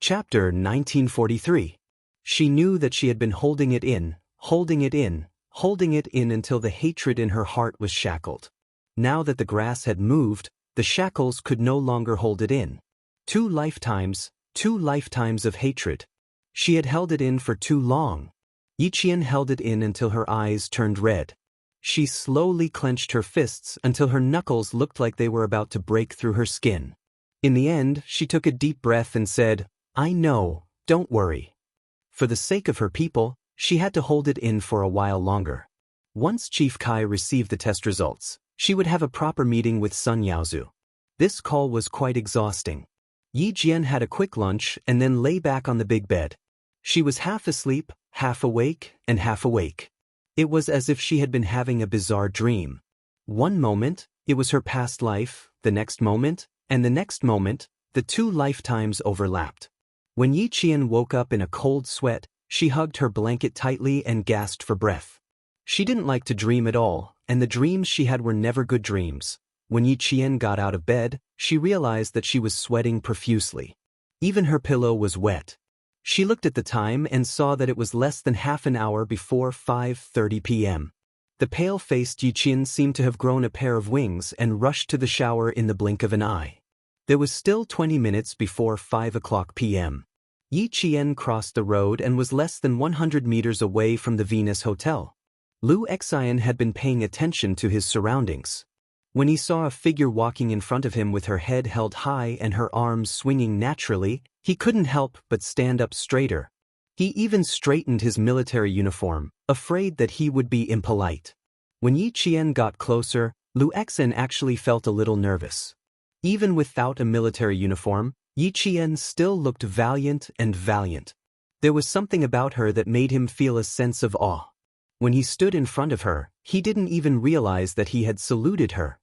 Chapter 1943. She knew that she had been holding it in, holding it in, holding it in until the hatred in her heart was shackled. Now that the grass had moved, the shackles could no longer hold it in. 2 lifetimes of hatred. She had held it in for too long. Yiqian held it in until her eyes turned red. She slowly clenched her fists until her knuckles looked like they were about to break through her skin. In the end, she took a deep breath and said, "I know, don't worry." For the sake of her people, she had to hold it in for a while longer. Once Chief Kai received the test results, she would have a proper meeting with Sun Yaozu. This call was quite exhausting. Yi Jian had a quick lunch and then lay back on the big bed. She was half asleep, half awake, and half awake. It was as if she had been having a bizarre dream. One moment, it was her past life, the next moment, and the next moment, the 2 lifetimes overlapped. When Yi Qian woke up in a cold sweat, she hugged her blanket tightly and gasped for breath. She didn't like to dream at all, and the dreams she had were never good dreams. When Yi Qian got out of bed, she realized that she was sweating profusely. Even her pillow was wet. She looked at the time and saw that it was less than half an hour before 5:30 p.m. The pale-faced Yi Qian seemed to have grown a pair of wings and rushed to the shower in the blink of an eye. There was still 20 minutes before 5 o'clock p.m. Yi Qian crossed the road and was less than 100 meters away from the Venus Hotel. Lu Xian had been paying attention to his surroundings. When he saw a figure walking in front of him with her head held high and her arms swinging naturally, he couldn't help but stand up straighter. He even straightened his military uniform, afraid that he would be impolite. When Yi Qian got closer, Lu Xian actually felt a little nervous. Even without a military uniform, Yi Qian still looked valiant and valiant. There was something about her that made him feel a sense of awe. When he stood in front of her, he didn't even realize that he had saluted her.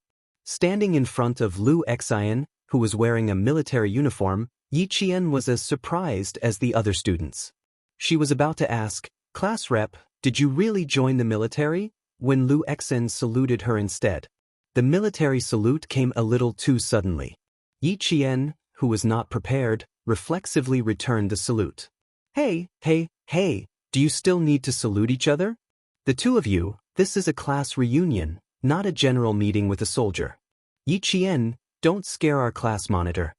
Standing in front of Lu Xian, who was wearing a military uniform, Yi Qian was as surprised as the other students. She was about to ask, "Class rep, did you really join the military?" when Lu Xian saluted her instead. The military salute came a little too suddenly. Yi Qian, who was not prepared, reflexively returned the salute. Hey, do you still need to salute each other? The 2 of you, this is a class reunion, not a general meeting with a soldier. Yi Qian, don't scare our class monitor.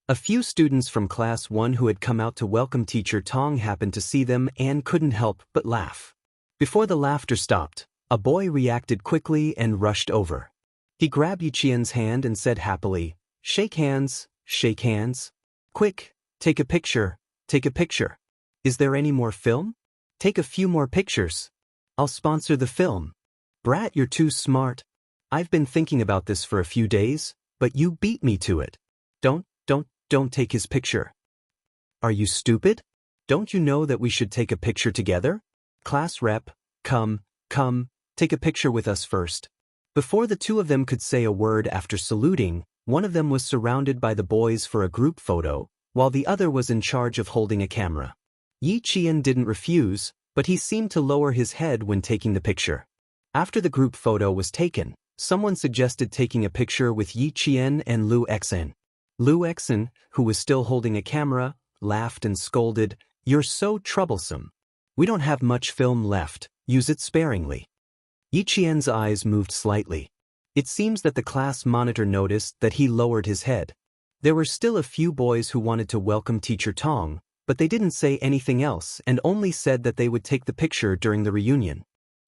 A few students from Class 1 who had come out to welcome Teacher Tong happened to see them and couldn't help but laugh. Before the laughter stopped, a boy reacted quickly and rushed over. He grabbed Yi Qian's hand and said happily, "Shake hands, shake hands. Quick, take a picture, take a picture. Is there any more film? Take a few more pictures. I'll sponsor the film. Brat, you're too smart. I've been thinking about this for a few days, but you beat me to it. Don't take his picture. Are you stupid? Don't you know that we should take a picture together? Class rep, come, take a picture with us first." Before the 2 of them could say a word after saluting, one of them was surrounded by the boys for a group photo, while the other was in charge of holding a camera. Yi Qian didn't refuse, but he seemed to lower his head when taking the picture. After the group photo was taken, someone suggested taking a picture with Yi Qian and Lu Xian. Lu Xian, who was still holding a camera, laughed and scolded, "You're so troublesome. We don't have much film left, use it sparingly." Yi Qian's eyes moved slightly. It seems that the class monitor noticed that he lowered his head. There were still a few boys who wanted to welcome Teacher Tong, but they didn't say anything else and only said that they would take the picture during the reunion.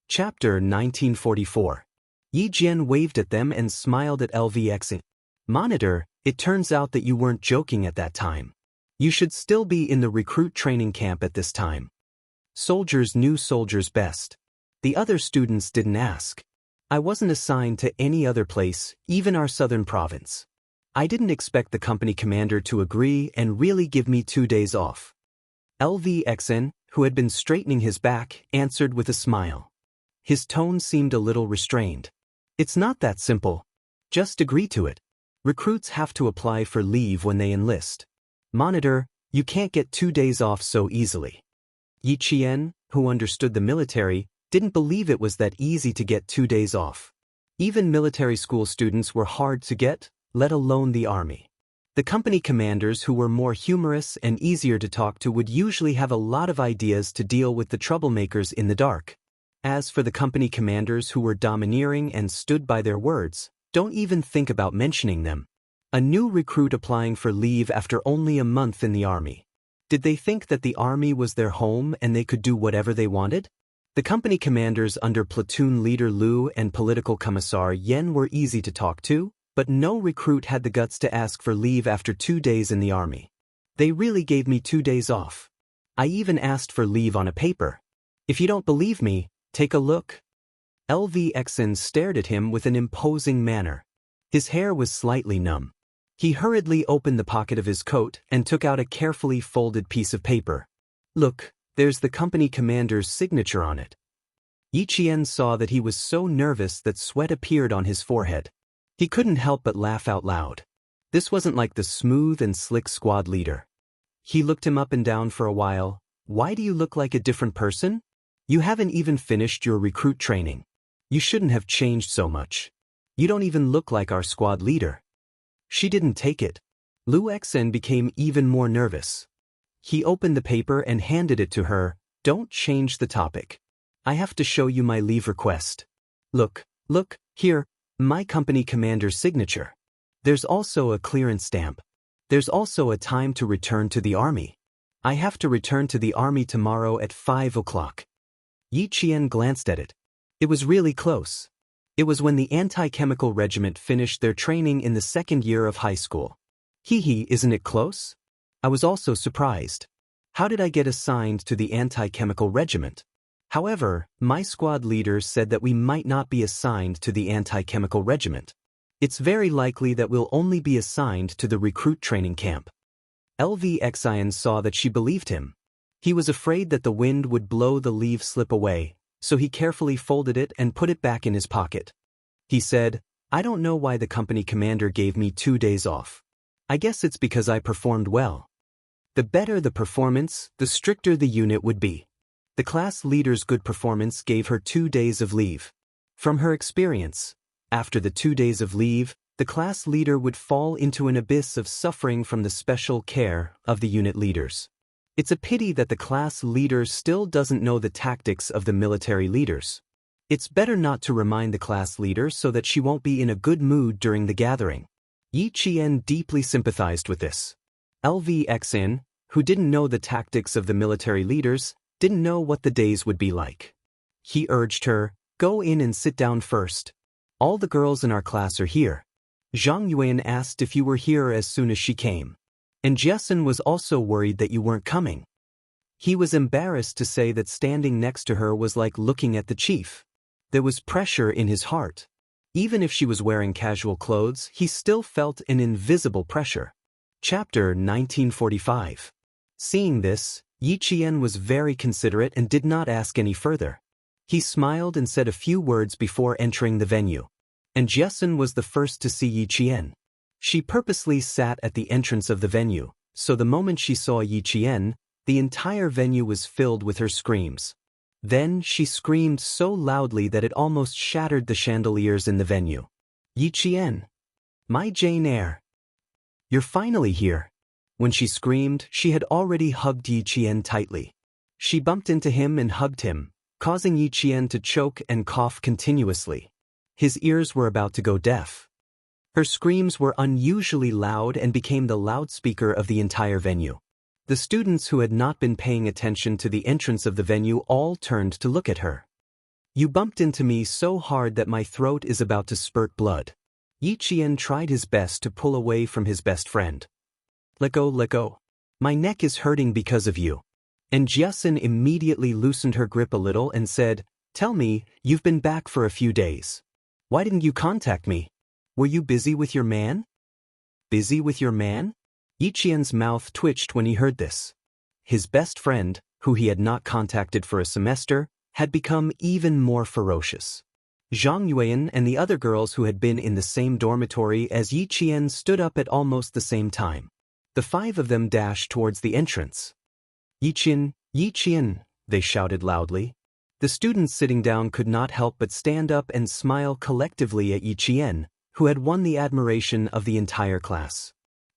Chapter 1944. Yi Jian waved at them and smiled at LVX. "Monitor, it turns out that you weren't joking at that time. You should still be in the recruit training camp at this time." Soldiers knew soldiers best. The other students didn't ask. "I wasn't assigned to any other place, even our southern province. I didn't expect the company commander to agree and really give me 2 days off." LVXN, who had been straightening his back, answered with a smile. His tone seemed a little restrained. "It's not that simple. Just agree to it. Recruits have to apply for leave when they enlist. Monitor, you can't get 2 days off so easily." Yi Qian, who understood the military, didn't believe it was that easy to get 2 days off. Even military school students were hard to get, let alone the army. The company commanders who were more humorous and easier to talk to would usually have a lot of ideas to deal with the troublemakers in the dark. As for the company commanders who were domineering and stood by their words, don't even think about mentioning them. A new recruit applying for leave after only a month in the army. Did they think that the army was their home and they could do whatever they wanted? The company commanders under platoon leader Liu and political commissar Yen were easy to talk to, but no recruit had the guts to ask for leave after 2 days in the army. They really gave me 2 days off. I even asked for leave on a paper. If you don't believe me, take a look. LVXN stared at him with an imposing manner. His hair was slightly numb. He hurriedly opened the pocket of his coat and took out a carefully folded piece of paper. Look, there's the company commander's signature on it. Yi Qian saw that he was so nervous that sweat appeared on his forehead. He couldn't help but laugh out loud. This wasn't like the smooth and slick squad leader. He looked him up and down for a while. Why do you look like a different person? You haven't even finished your recruit training. You shouldn't have changed so much. You don't even look like our squad leader. She didn't take it. Liu Xen became even more nervous. He opened the paper and handed it to her. Don't change the topic. I have to show you my leave request. Look, here, my company commander's signature. There's also a clearance stamp. There's also a time to return to the army. I have to return to the army tomorrow at 5 o'clock. Yi Qian glanced at it. It was really close. It was when the anti-chemical regiment finished their training in the 2nd year of high school. Isn't it close? I was also surprised. How did I get assigned to the anti-chemical regiment? However, my squad leader said that we might not be assigned to the anti-chemical regiment. It's very likely that we'll only be assigned to the recruit training camp. LVXIN saw that she believed him. He was afraid that the wind would blow the leave slip away, so he carefully folded it and put it back in his pocket. He said, I don't know why the company commander gave me 2 days off. I guess it's because I performed well. The better the performance, the stricter the unit would be. The class leader's good performance gave her 2 days of leave. From her experience, after the 2 days of leave, the class leader would fall into an abyss of suffering from the special care of the unit leaders. It's a pity that the class leader still doesn't know the tactics of the military leaders. It's better not to remind the class leader so that she won't be in a good mood during the gathering. Yi Qian deeply sympathized with this. LVXN, who didn't know the tactics of the military leaders, didn't know what the days would be like. He urged her, go in and sit down first. All the girls in our class are here. Zhang Yuan asked if you were here as soon as she came. And Jessen was also worried that you weren't coming. He was embarrassed to say that standing next to her was like looking at the chief. There was pressure in his heart. Even if she was wearing casual clothes, he still felt an invisible pressure. Chapter 1945. Seeing this, Yi Qian was very considerate and did not ask any further. He smiled and said a few words before entering the venue. And Jessen was the first to see Yi Qian. She purposely sat at the entrance of the venue, so the moment she saw Yi Qian, the entire venue was filled with her screams. Then she screamed so loudly that it almost shattered the chandeliers in the venue. Yi Qian. My Jane Eyre. You're finally here. When she screamed, she had already hugged Yi Qian tightly. She bumped into him and hugged him, causing Yi Qian to choke and cough continuously. His ears were about to go deaf. Her screams were unusually loud and became the loudspeaker of the entire venue. The students who had not been paying attention to the entrance of the venue all turned to look at her. You bumped into me so hard that my throat is about to spurt blood. Yi Qian tried his best to pull away from his best friend. Let go. My neck is hurting because of you. And Jessen immediately loosened her grip a little and said, tell me, you've been back for a few days. Why didn't you contact me? Were you busy with your man? Busy with your man? Yi Qian's mouth twitched when he heard this. His best friend, who he had not contacted for a semester, had become even more ferocious. Zhang Yuan and the other girls who had been in the same dormitory as Yi Qian stood up at almost the same time. The 5 of them dashed towards the entrance. Yi Qian, they shouted loudly. The students sitting down could not help but stand up and smile collectively at Yi Qian, who had won the admiration of the entire class.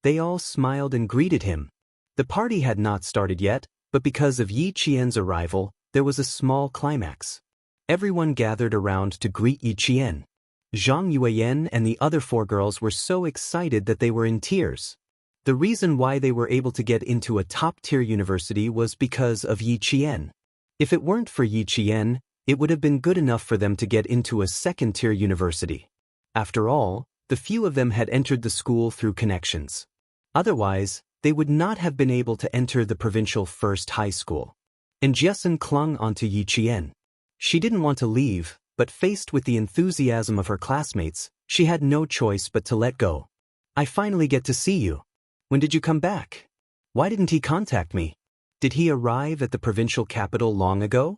They all smiled and greeted him. The party had not started yet, but because of Yi Qian's arrival, there was a small climax. Everyone gathered around to greet Yi Qian. Zhang Yueyan and the other 4 girls were so excited that they were in tears. The reason why they were able to get into a top-tier university was because of Yi Qian. If it weren't for Yi Qian, it would have been good enough for them to get into a second-tier university. After all, the few of them had entered the school through connections. Otherwise, they would not have been able to enter the provincial first high school. And Jiesun clung onto Yi Qian. She didn't want to leave, but faced with the enthusiasm of her classmates, she had no choice but to let go. I finally get to see you. When did you come back? Why didn't he contact me? Did he arrive at the provincial capital long ago?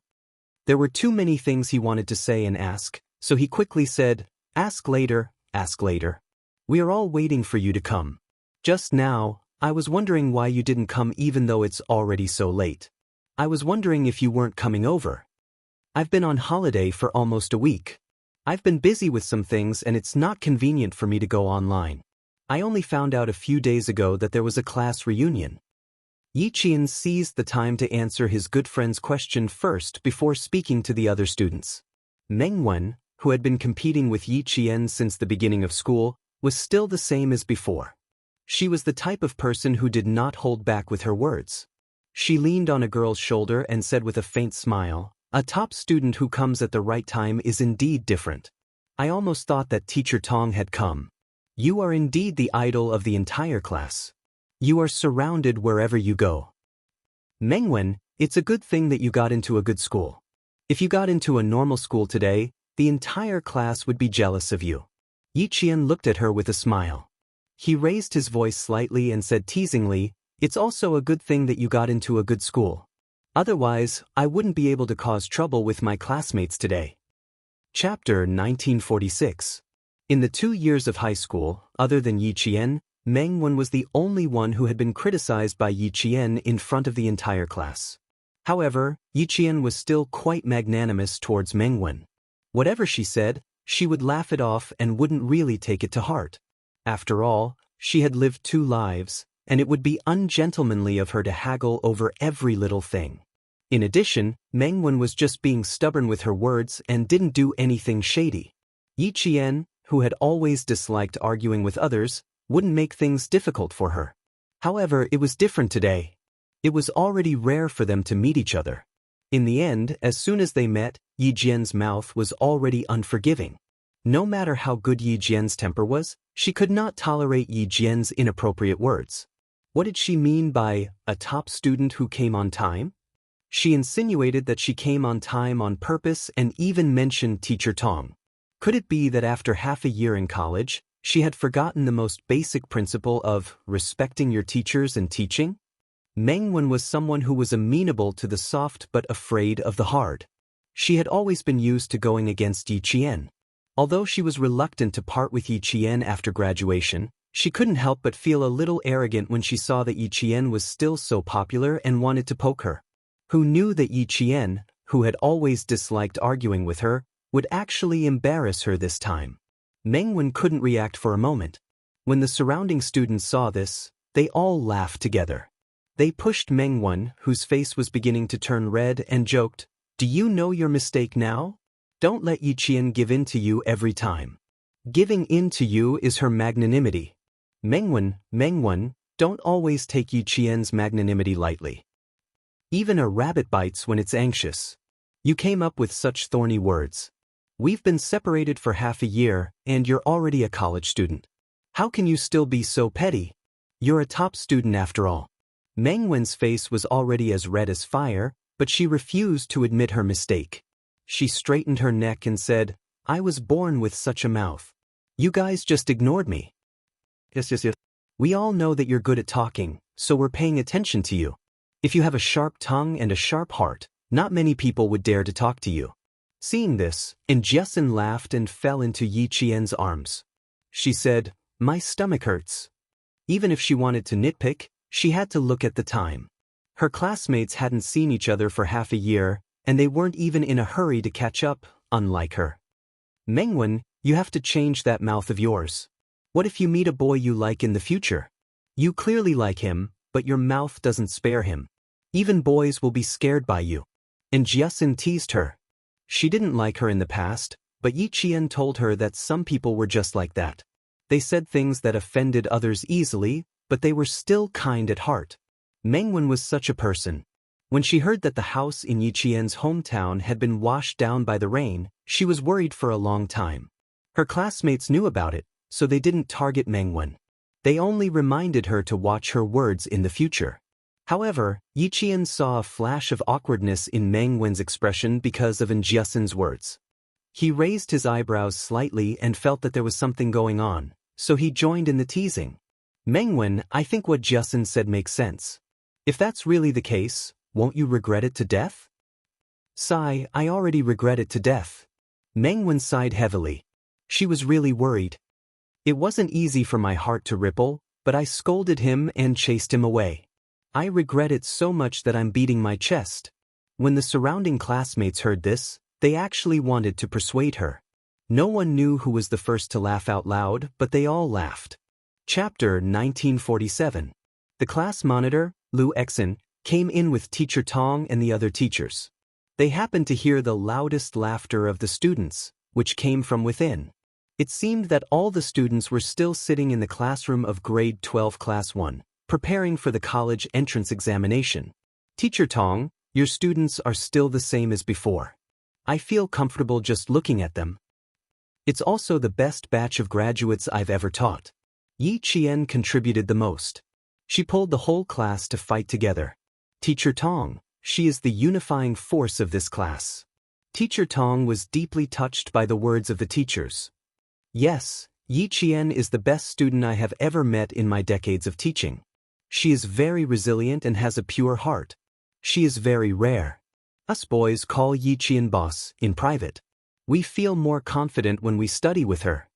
There were too many things he wanted to say and ask, so he quickly said, ask later, ask later. We are all waiting for you to come. Just now, I was wondering why you didn't come even though it's already so late. I was wondering if you weren't coming over. I've been on holiday for almost a week. I've been busy with some things and it's not convenient for me to go online. I only found out a few days ago that there was a class reunion. Yi Qian seized the time to answer his good friend's question first before speaking to the other students. Meng Wen, who had been competing with Yi Qian since the beginning of school, was still the same as before. She was the type of person who did not hold back with her words. She leaned on a girl's shoulder and said with a faint smile, a top student who comes at the right time is indeed different. I almost thought that Teacher Tong had come. You are indeed the idol of the entire class. You are surrounded wherever you go. Meng Wen, it's a good thing that you got into a good school. If you got into a normal school today, the entire class would be jealous of you. Yi Qian looked at her with a smile. He raised his voice slightly and said teasingly, it's also a good thing that you got into a good school. Otherwise, I wouldn't be able to cause trouble with my classmates today. Chapter 1946. In the 2 years of high school, other than Yi Qian, Meng Wen was the only one who had been criticized by Yi Qian in front of the entire class. However, Yi Qian was still quite magnanimous towards Meng Wen. Whatever she said, she would laugh it off and wouldn't really take it to heart. After all, she had lived 2 lives, and it would be ungentlemanly of her to haggle over every little thing. In addition, Meng Wen was just being stubborn with her words and didn't do anything shady. Yi Qian, who had always disliked arguing with others, wouldn't make things difficult for her. However, it was different today. It was already rare for them to meet each other. In the end, as soon as they met, Yi Jian's mouth was already unforgiving. No matter how good Yi Jian's temper was, she could not tolerate Yi Jian's inappropriate words. What did she mean by a top student who came on time? She insinuated that she came on time on purpose and even mentioned Teacher Tong. Could it be that after half a year in college, she had forgotten the most basic principle of respecting your teachers and teaching? Meng Wen was someone who was amenable to the soft but afraid of the hard. She had always been used to going against Yi Qian. Although she was reluctant to part with Yi Qian after graduation, she couldn't help but feel a little arrogant when she saw that Yi Qian was still so popular and wanted to poke her. Who knew that Yi Qian, who had always disliked arguing with her, would actually embarrass her this time? Meng Wen couldn't react for a moment. When the surrounding students saw this, they all laughed together. They pushed Meng Wen, whose face was beginning to turn red, and joked, "Do you know your mistake now? Don't let Yi Qian give in to you every time. Giving in to you is her magnanimity. Meng Wen, don't always take Yi Qian's magnanimity lightly. Even a rabbit bites when it's anxious. You came up with such thorny words. We've been separated for half a year, and you're already a college student. How can you still be so petty? You're a top student after all." Meng Wen's face was already as red as fire, but she refused to admit her mistake. She straightened her neck and said, "I was born with such a mouth. You guys just ignored me." Yes. We all know that you're good at talking, so we're paying attention to you. If you have a sharp tongue and a sharp heart, not many people would dare to talk to you. Seeing this, Jiesun laughed and fell into Yi Qian's arms. She said, "My stomach hurts." Even if she wanted to nitpick, she had to look at the time. Her classmates hadn't seen each other for half a year, and they weren't even in a hurry to catch up, unlike her. "Meng Wen, you have to change that mouth of yours. What if you meet a boy you like in the future? You clearly like him, but your mouth doesn't spare him. Even boys will be scared by you. And Jiasun teased her. She didn't like her in the past, but Yi Qian told her that some people were just like that. They said things that offended others easily, but they were still kind at heart. Mengwen was such a person. When she heard that the house in Yi Qian's hometown had been washed down by the rain, she was worried for a long time. Her classmates knew about it, so they didn't target Mengwen. They only reminded her to watch her words in the future. However, Yi Qian saw a flash of awkwardness in Mengwen's expression because of Jiasun's words. He raised his eyebrows slightly and felt that there was something going on, so he joined in the teasing. Mengwen, I think what Jiasun said makes sense. If that's really the case, won't you regret it to death? Sigh, I already regret it to death. Mengwen sighed heavily. She was really worried. It wasn't easy for my heart to ripple, but I scolded him and chased him away. I regret it so much that I'm beating my chest. When the surrounding classmates heard this, they actually wanted to persuade her. No one knew who was the first to laugh out loud, but they all laughed. Chapter 1947. The class monitor, Lu Exin, came in with Teacher Tong and the other teachers. They happened to hear the loudest laughter of the students, which came from within. It seemed that all the students were still sitting in the classroom of grade 12 class 1. Preparing for the college entrance examination. Teacher Tong, your students are still the same as before. I feel comfortable just looking at them. It's also the best batch of graduates I've ever taught. Yi Qian contributed the most. She pulled the whole class to fight together. Teacher Tong, she is the unifying force of this class. Teacher Tong was deeply touched by the words of the teachers. Yes, Yi Qian is the best student I have ever met in my decades of teaching. She is very resilient and has a pure heart. She is very rare. Us boys call Yi Qian boss in private. We feel more confident when we study with her.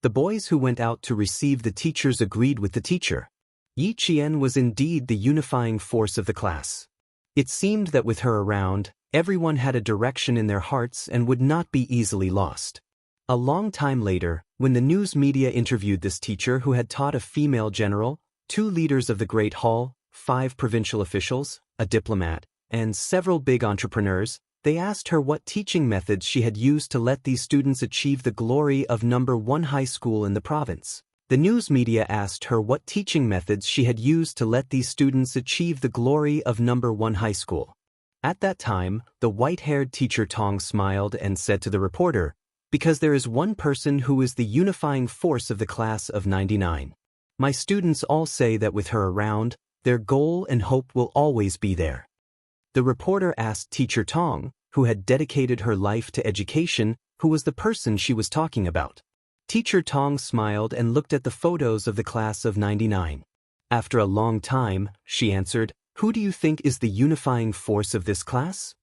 The boys who went out to receive the teachers agreed with the teacher. Yi Qian was indeed the unifying force of the class. It seemed that with her around, everyone had a direction in their hearts and would not be easily lost. A long time later, when the news media interviewed this teacher who had taught a female general, 2 leaders of the Great Hall, 5 provincial officials, a diplomat, and several big entrepreneurs, they asked her what teaching methods she had used to let these students achieve the glory of number 1 high school in the province. The news media asked her what teaching methods she had used to let these students achieve the glory of number 1 high school. At that time, the white-haired teacher Tong smiled and said to the reporter, because there is one person who is the unifying force of the class of 99. My students all say that with her around, their goal and hope will always be there. The reporter asked Teacher Tong, who had dedicated her life to education, who was the person she was talking about. Teacher Tong smiled and looked at the photos of the class of 99. After a long time, she answered, who do you think is the unifying force of this class?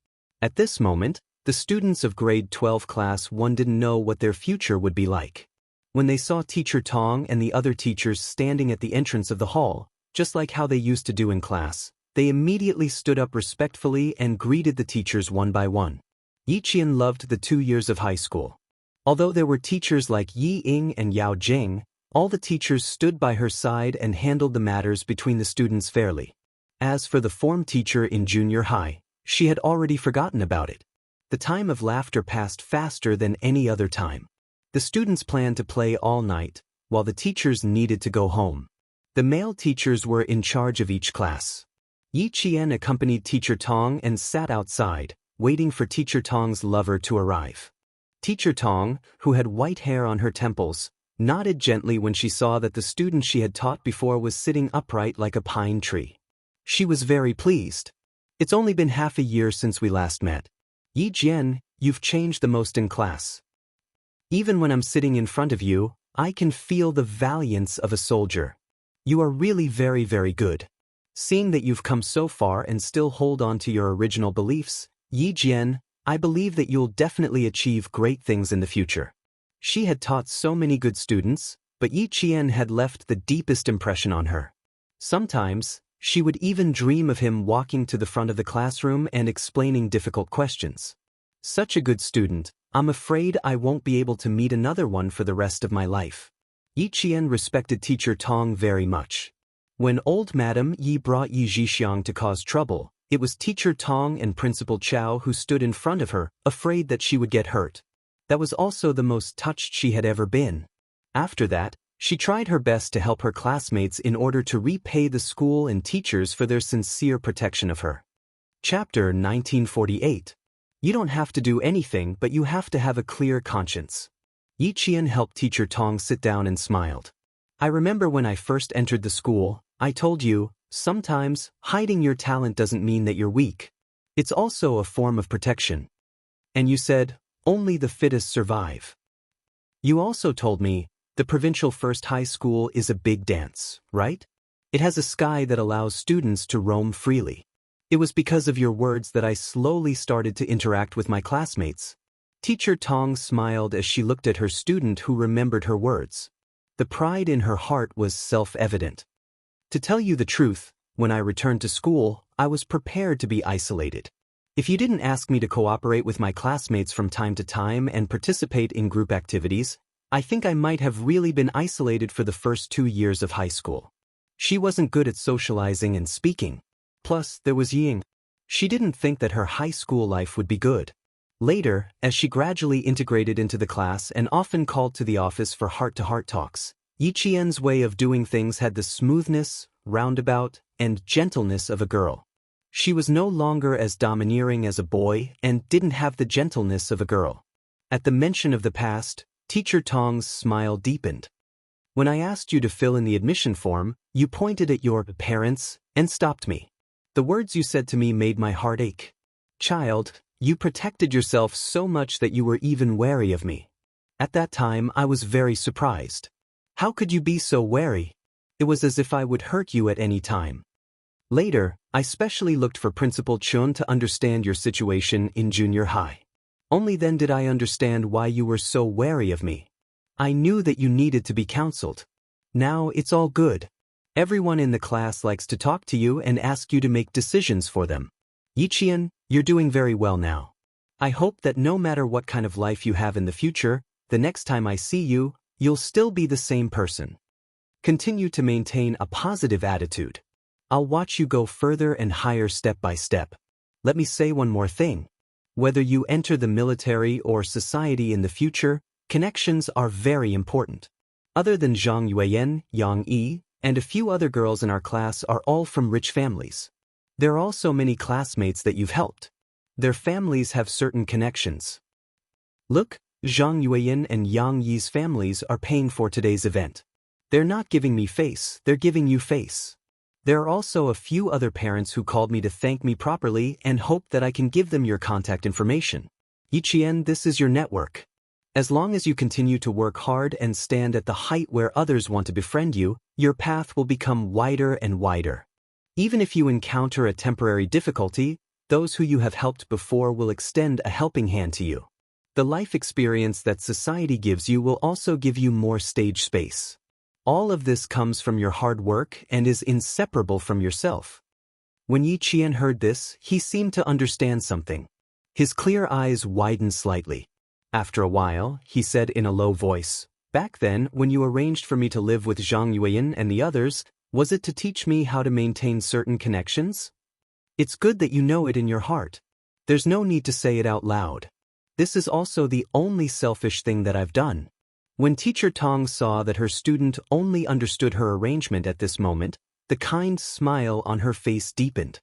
At this moment, the students of grade 12 class 1 didn't know what their future would be like. When they saw Teacher Tong and the other teachers standing at the entrance of the hall, just like how they used to do in class, they immediately stood up respectfully and greeted the teachers one by one. Yi Qian loved the 2 years of high school. Although there were teachers like Yi Ying and Yao Jing, all the teachers stood by her side and handled the matters between the students fairly. As for the form teacher in junior high, she had already forgotten about it. The time of laughter passed faster than any other time. The students planned to play all night, while the teachers needed to go home. The male teachers were in charge of each class. Yi Qian accompanied Teacher Tong and sat outside, waiting for Teacher Tong's lover to arrive. Teacher Tong, who had white hair on her temples, nodded gently when she saw that the student she had taught before was sitting upright like a pine tree. She was very pleased. It's only been half a year since we last met. Yi Jian, you've changed the most in class. Even when I'm sitting in front of you, I can feel the valiance of a soldier. You are really very, very good. Seeing that you've come so far and still hold on to your original beliefs, Yi Jian, I believe that you'll definitely achieve great things in the future. She had taught so many good students, but Yi Qian had left the deepest impression on her. Sometimes, she would even dream of him walking to the front of the classroom and explaining difficult questions. Such a good student, I'm afraid I won't be able to meet another one for the rest of my life. Yi Qian respected Teacher Tong very much. When old Madam Yi brought Yi Zhixiang to cause trouble, it was Teacher Tong and Principal Chow who stood in front of her, afraid that she would get hurt. That was also the most touched she had ever been. After that, she tried her best to help her classmates in order to repay the school and teachers for their sincere protection of her. Chapter 1948. You don't have to do anything, but you have to have a clear conscience. Yi Qian helped Teacher Tong sit down and smiled. I remember when I first entered the school, I told you, sometimes, hiding your talent doesn't mean that you're weak. It's also a form of protection. And you said, only the fittest survive. You also told me, the provincial first high school is a big dance, right? It has a sky that allows students to roam freely. It was because of your words that I slowly started to interact with my classmates. Teacher Tong smiled as she looked at her student who remembered her words. The pride in her heart was self-evident. To tell you the truth, when I returned to school, I was prepared to be isolated. If you didn't ask me to cooperate with my classmates from time to time and participate in group activities, I think I might have really been isolated for the first 2 years of high school. She wasn't good at socializing and speaking. Plus, there was Ying. She didn't think that her high school life would be good. Later, as she gradually integrated into the class and often called to the office for heart-to-heart talks, Yi Qian's way of doing things had the smoothness, roundabout, and gentleness of a girl. She was no longer as domineering as a boy and didn't have the gentleness of a girl. At the mention of the past, Teacher Tong's smile deepened. When I asked you to fill in the admission form, you pointed at your parents and stopped me. The words you said to me made my heart ache. Child, you protected yourself so much that you were even wary of me. At that time, I was very surprised. How could you be so wary? It was as if I would hurt you at any time. Later, I specially looked for Principal Chun to understand your situation in junior high. Only then did I understand why you were so wary of me. I knew that you needed to be counseled. Now it's all good. Everyone in the class likes to talk to you and ask you to make decisions for them. Yi Qian, you're doing very well now. I hope that no matter what kind of life you have in the future, the next time I see you, you'll still be the same person. Continue to maintain a positive attitude. I'll watch you go further and higher step by step. Let me say one more thing. Whether you enter the military or society in the future, connections are very important. Other than Zhang Yueyan, Yang Yi, and a few other girls in our class are all from rich families. There are also many classmates that you've helped. Their families have certain connections. Look, Zhang Yueyan and Yang Yi's families are paying for today's event. They're not giving me face, they're giving you face. There are also a few other parents who called me to thank me properly and hope that I can give them your contact information. Yi Qian, this is your network. As long as you continue to work hard and stand at the height where others want to befriend you, your path will become wider and wider. Even if you encounter a temporary difficulty, those who you have helped before will extend a helping hand to you. The life experience that society gives you will also give you more stage space. All of this comes from your hard work and is inseparable from yourself. When Yi Qian heard this, he seemed to understand something. His clear eyes widened slightly. After a while, he said in a low voice, "Back then, when you arranged for me to live with Zhang Yueyan and the others, was it to teach me how to maintain certain connections? It's good that you know it in your heart. There's no need to say it out loud. This is also the only selfish thing that I've done." When Teacher Tong saw that her student only understood her arrangement at this moment, the kind smile on her face deepened.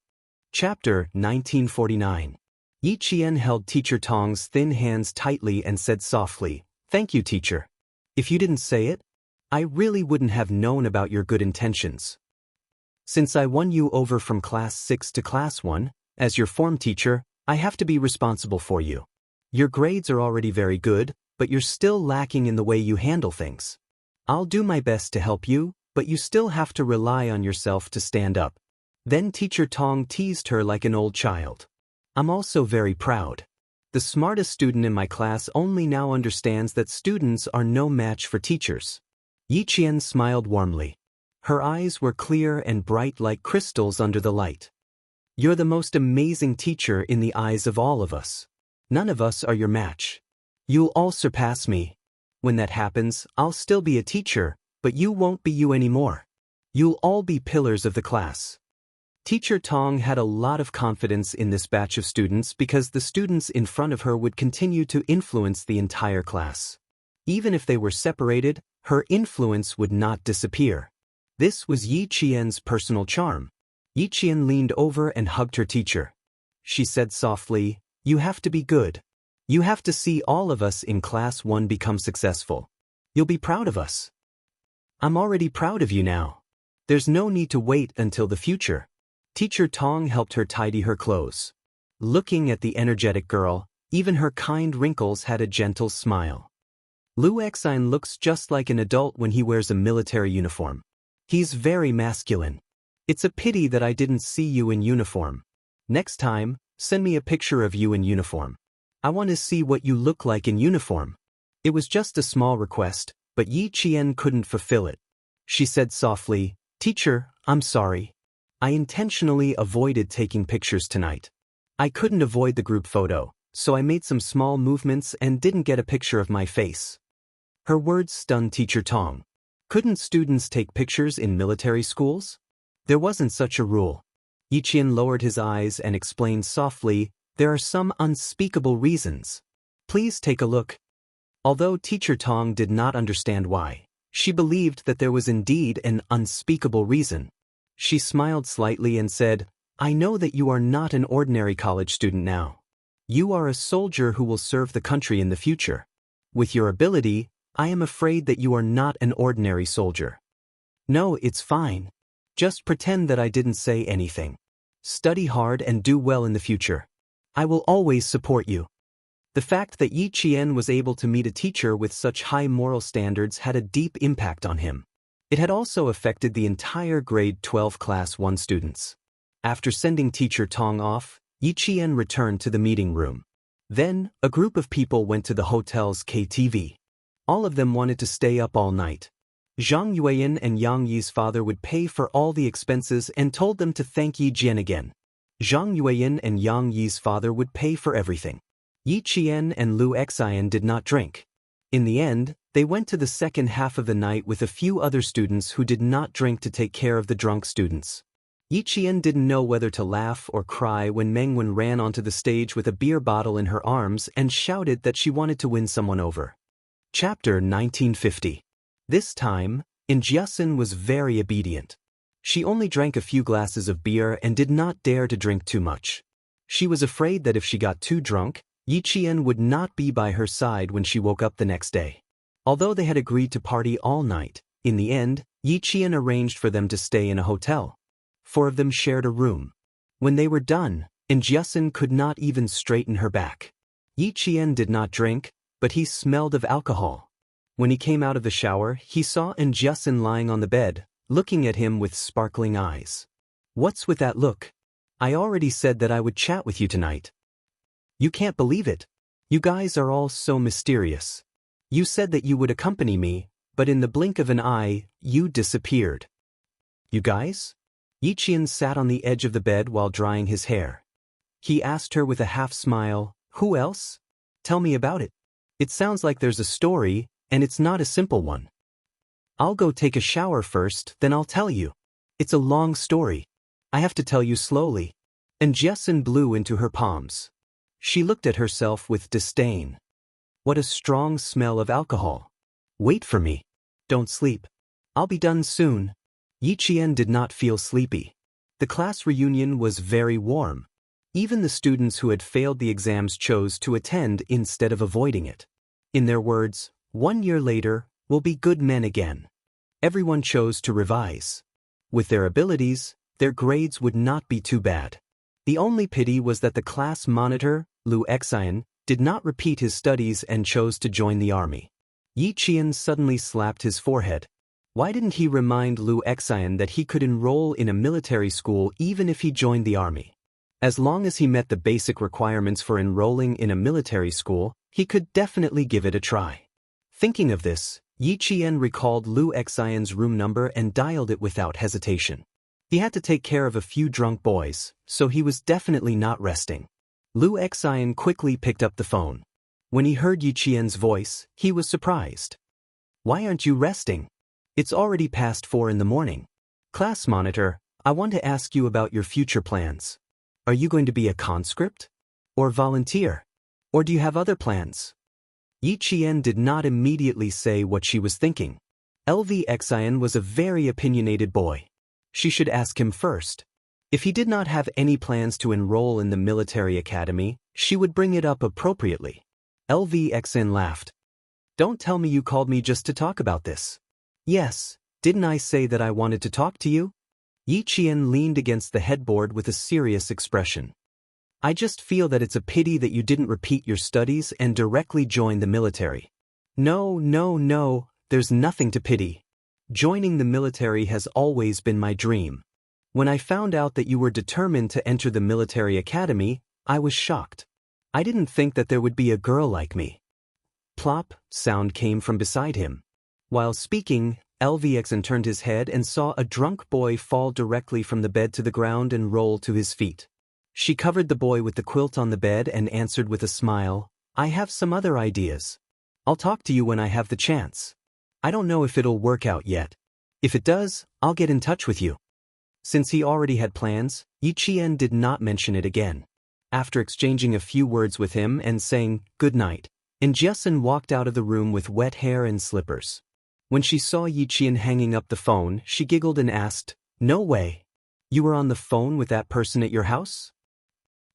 Chapter 1949. Yi Qian held Teacher Tong's thin hands tightly and said softly, "Thank you, teacher. If you didn't say it, I really wouldn't have known about your good intentions. Since I won you over from Class 6 to Class 1, as your form teacher, I have to be responsible for you. Your grades are already very good, but you're still lacking in the way you handle things. I'll do my best to help you, but you still have to rely on yourself to stand up." Then Teacher Tong teased her like an old child. "I'm also very proud. The smartest student in my class only now understands that students are no match for teachers." Yi Qian smiled warmly. Her eyes were clear and bright like crystals under the light. "You're the most amazing teacher in the eyes of all of us. None of us are your match. You'll all surpass me. When that happens, I'll still be a teacher, but you won't be you anymore. You'll all be pillars of the class. Teacher Tong had a lot of confidence in this batch of students because the students in front of her would continue to influence the entire class. Even if they were separated, her influence would not disappear. This was Yi Qian's personal charm. Yi Qian leaned over and hugged her teacher. She said softly, "You have to be good. You have to see all of us in Class 1 become successful. You'll be proud of us." "I'm already proud of you now. There's no need to wait until the future." Teacher Tong helped her tidy her clothes. Looking at the energetic girl, even her kind wrinkles had a gentle smile. Lu Xine looks just like an adult when he wears a military uniform. He's very masculine. It's a pity that I didn't see you in uniform. Next time, send me a picture of you in uniform. I want to see what you look like in uniform. It was just a small request, but Yi Qian couldn't fulfill it. She said softly, "Teacher, I'm sorry. I intentionally avoided taking pictures tonight. I couldn't avoid the group photo, so I made some small movements and didn't get a picture of my face." Her words stunned Teacher Tong. Couldn't students take pictures in military schools? There wasn't such a rule. Yi Qian lowered his eyes and explained softly, "There are some unspeakable reasons. Please take a look." Although Teacher Tong did not understand why, she believed that there was indeed an unspeakable reason. She smiled slightly and said, "I know that you are not an ordinary college student now. You are a soldier who will serve the country in the future. With your ability, I am afraid that you are not an ordinary soldier." "No, it's fine. Just pretend that I didn't say anything. Study hard and do well in the future. I will always support you." The fact that Yi Qian was able to meet a teacher with such high moral standards had a deep impact on him. It had also affected the entire grade 12 Class 1 students. After sending Teacher Tong off, Yi Qian returned to the meeting room. Then, a group of people went to the hotel's KTV. All of them wanted to stay up all night. Zhang Yuan and Yang Yi's father would pay for all the expenses and told them to thank Yi Jian again. Zhang Yuan and Yang Yi's father would pay for everything. Yi Qian and Lu Xian did not drink. In the end, they went to the second half of the night with a few other students who did not drink to take care of the drunk students. Yi Qian didn't know whether to laugh or cry when Meng Wen ran onto the stage with a beer bottle in her arms and shouted that she wanted to win someone over. Chapter 1950. This time, Jiasun was very obedient. She only drank a few glasses of beer and did not dare to drink too much. She was afraid that if she got too drunk, Yi Qian would not be by her side when she woke up the next day. Although they had agreed to party all night, in the end, Yi Qian arranged for them to stay in a hotel. 4 of them shared a room. When they were done, Jiasun could not even straighten her back. Yi Qian did not drink, but he smelled of alcohol. When he came out of the shower, he saw Jiasun lying on the bed, looking at him with sparkling eyes. "What's with that look? I already said that I would chat with you tonight." "You can't believe it. You guys are all so mysterious. You said that you would accompany me, but in the blink of an eye, you disappeared." "You guys?" Yi Qian sat on the edge of the bed while drying his hair. He asked her with a half smile, "Who else? Tell me about it. It sounds like there's a story, and it's not a simple one." "I'll go take a shower first, then I'll tell you. It's a long story. I have to tell you slowly." And Jiasun blew into her palms. She looked at herself with disdain. What a strong smell of alcohol. "Wait for me. Don't sleep. I'll be done soon." Yi Qian did not feel sleepy. The class reunion was very warm. Even the students who had failed the exams chose to attend instead of avoiding it. In their words, 1 year later, we'll be good men again. Everyone chose to revise. With their abilities, their grades would not be too bad. The only pity was that the class monitor, Lu Xian, did not repeat his studies and chose to join the army. Yi Qian suddenly slapped his forehead. Why didn't he remind Lu Xian that he could enroll in a military school even if he joined the army? As long as he met the basic requirements for enrolling in a military school, he could definitely give it a try. Thinking of this, Yi Qian recalled Lu Xian's room number and dialed it without hesitation. He had to take care of a few drunk boys, so he was definitely not resting. Lu Xian quickly picked up the phone. When he heard Yi Qian's voice, he was surprised. "Why aren't you resting? It's already past 4 in the morning. Class monitor, I want to ask you about your future plans. Are you going to be a conscript? Or volunteer? Or do you have other plans? Yi Qian did not immediately say what she was thinking. LV Xian was a very opinionated boy. She should ask him first. If he did not have any plans to enroll in the military academy, she would bring it up appropriately. LV Xian laughed. Don't tell me you called me just to talk about this. Yes, didn't I say that I wanted to talk to you? Yi Qian leaned against the headboard with a serious expression. I just feel that it's a pity that you didn't repeat your studies and directly join the military. No, there's nothing to pity. Joining the military has always been my dream. When I found out that you were determined to enter the military academy, I was shocked. I didn't think that there would be a girl like me. Plop, sound came from beside him. While speaking, LVXN turned his head and saw a drunk boy fall directly from the bed to the ground and roll to his feet. She covered the boy with the quilt on the bed and answered with a smile, I have some other ideas. I'll talk to you when I have the chance. I don't know if it'll work out yet. If it does, I'll get in touch with you. Since he already had plans, Yi Qian did not mention it again. After exchanging a few words with him and saying, good night, Jiesun walked out of the room with wet hair and slippers. When she saw Yi Qian hanging up the phone, she giggled and asked, no way. You were on the phone with that person at your house?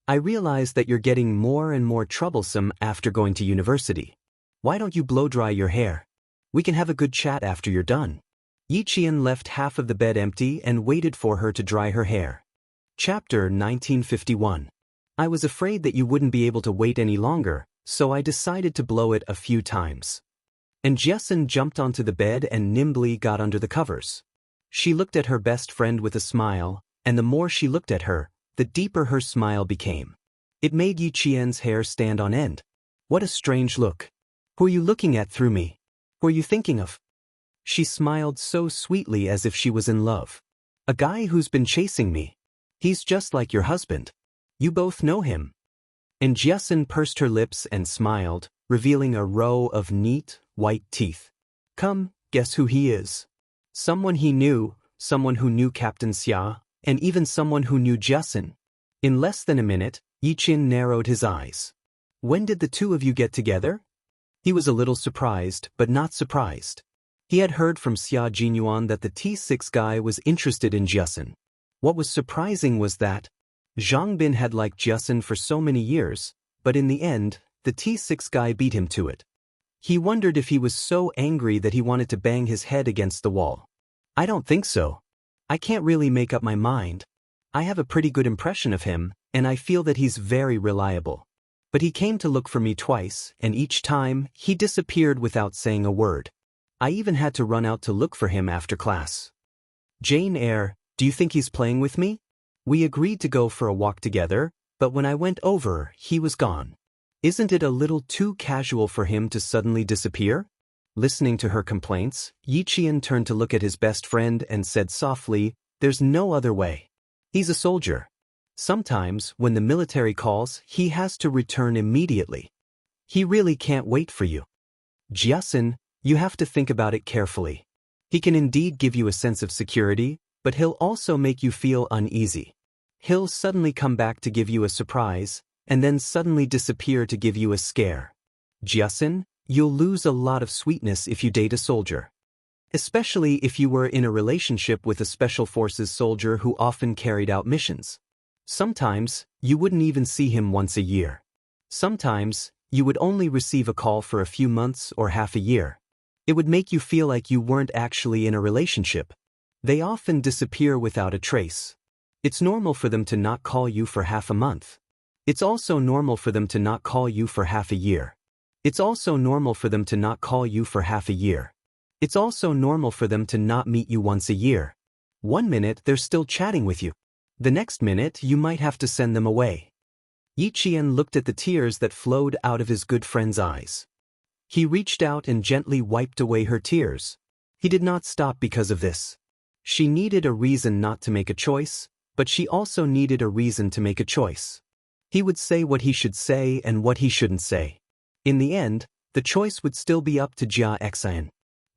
I realize that you're getting more and more troublesome after going to university. Why don't you blow dry your hair? We can have a good chat after you're done. Yi Qian left half of the bed empty and waited for her to dry her hair. Chapter 1951. I was afraid that you wouldn't be able to wait any longer, so I decided to blow it a few times. Jiesun jumped onto the bed and nimbly got under the covers. She looked at her best friend with a smile, and the more she looked at her, the deeper her smile became. It made Yi Qian's hair stand on end. What a strange look. Who are you looking at through me? Who are you thinking of? She smiled so sweetly as if she was in love. A guy who's been chasing me. He's just like your husband. You both know him. Jiesun pursed her lips and smiled, revealing a row of neat, white teeth. Come, guess who he is. Someone he knew, someone who knew Captain Xia, and even someone who knew Jiesun. In less than a minute, Yi Qian narrowed his eyes. When did the two of you get together? He was a little surprised, but not surprised. He had heard from Xia Jinyuan that the T6 guy was interested in Jiesun. What was surprising was that Zhang Bin had liked Jiesun for so many years, but in the end, the T6 guy beat him to it. He wondered if he was so angry that he wanted to bang his head against the wall. I don't think so. I can't really make up my mind. I have a pretty good impression of him, and I feel that he's very reliable. But he came to look for me twice, and each time, he disappeared without saying a word. I even had to run out to look for him after class. Jane Eyre, do you think he's playing with me? We agreed to go for a walk together, but when I went over, he was gone. Isn't it a little too casual for him to suddenly disappear? Listening to her complaints, Yi Qian turned to look at his best friend and said softly, there's no other way. He's a soldier. Sometimes, when the military calls, he has to return immediately. He really can't wait for you. Jiesun, you have to think about it carefully. He can indeed give you a sense of security, but he'll also make you feel uneasy. He'll suddenly come back to give you a surprise, and then suddenly disappear to give you a scare. Jiesun, you'll lose a lot of sweetness if you date a soldier. Especially if you were in a relationship with a special forces soldier who often carried out missions. Sometimes, you wouldn't even see him once a year. Sometimes, you would only receive a call for a few months or half a year. It would make you feel like you weren't actually in a relationship. They often disappear without a trace. It's normal for them to not call you for half a month. It's also normal for them to not call you for half a year. It's also normal for them to not call you for half a year. It's also normal for them to not meet you once a year. One minute they're still chatting with you. The next minute you might have to send them away. Yi Qian looked at the tears that flowed out of his good friend's eyes. He reached out and gently wiped away her tears. He did not stop because of this. She needed a reason not to make a choice, but she also needed a reason to make a choice. He would say what he should say and what he shouldn't say. In the end, the choice would still be up to Jia Xian.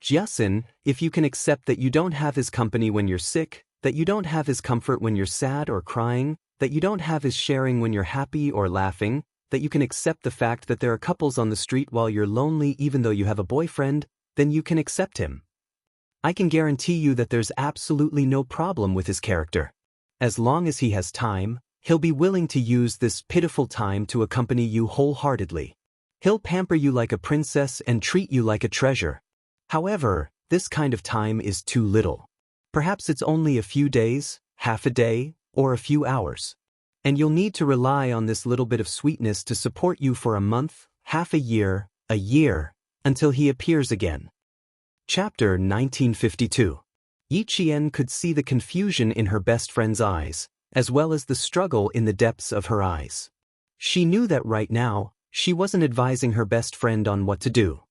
Jiesun, if you can accept that you don't have his company when you're sick, that you don't have his comfort when you're sad or crying, that you don't have his sharing when you're happy or laughing, that you can accept the fact that there are couples on the street while you're lonely even though you have a boyfriend, then you can accept him. I can guarantee you that there's absolutely no problem with his character. As long as he has time, he'll be willing to use this pitiful time to accompany you wholeheartedly. He'll pamper you like a princess and treat you like a treasure. However, this kind of time is too little. Perhaps it's only a few days, half a day, or a few hours. And you'll need to rely on this little bit of sweetness to support you for a month, half a year, until he appears again. Chapter 1952. Yi Qian could see the confusion in her best friend's eyes, as well as the struggle in the depths of her eyes. She knew that right now, she wasn't advising her best friend on what to do.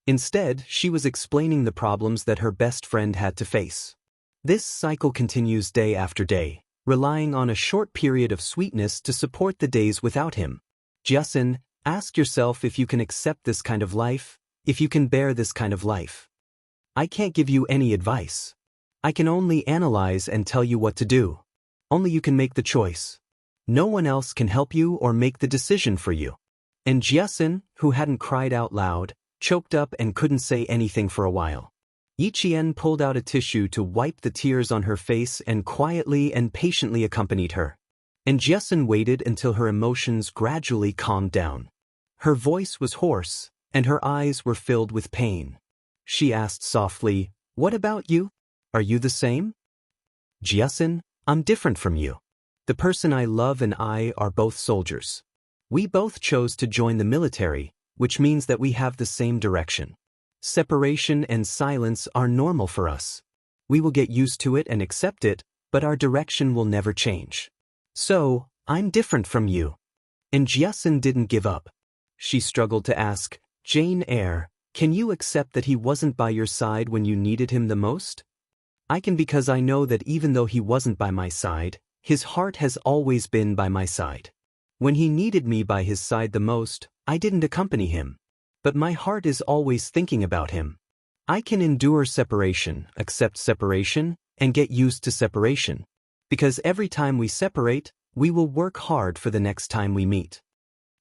Instead, she was explaining the problems that her best friend had to face. This cycle continues day after day, relying on a short period of sweetness to support the days without him. Jiasun, ask yourself if you can accept this kind of life, if you can bear this kind of life. I can't give you any advice. I can only analyze and tell you what to do. Only you can make the choice. No one else can help you or make the decision for you. And Jiasun, who hadn't cried out loud, choked up and couldn't say anything for a while. Yi Qian pulled out a tissue to wipe the tears on her face and quietly and patiently accompanied her. And Jiasun waited until her emotions gradually calmed down. Her voice was hoarse, and her eyes were filled with pain. She asked softly, "What about you? Are you the same?" "Jiasun, I'm different from you. The person I love and I are both soldiers. We both chose to join the military, which means that we have the same direction. Separation and silence are normal for us. We will get used to it and accept it, but our direction will never change. So, I'm different from you." And Jiasun didn't give up. She struggled to ask, "Jane Eyre, can you accept that he wasn't by your side when you needed him the most?" "I can, because I know that even though he wasn't by my side, his heart has always been by my side. When he needed me by his side the most, I didn't accompany him. But my heart is always thinking about him. I can endure separation, accept separation, and get used to separation. Because every time we separate, we will work hard for the next time we meet."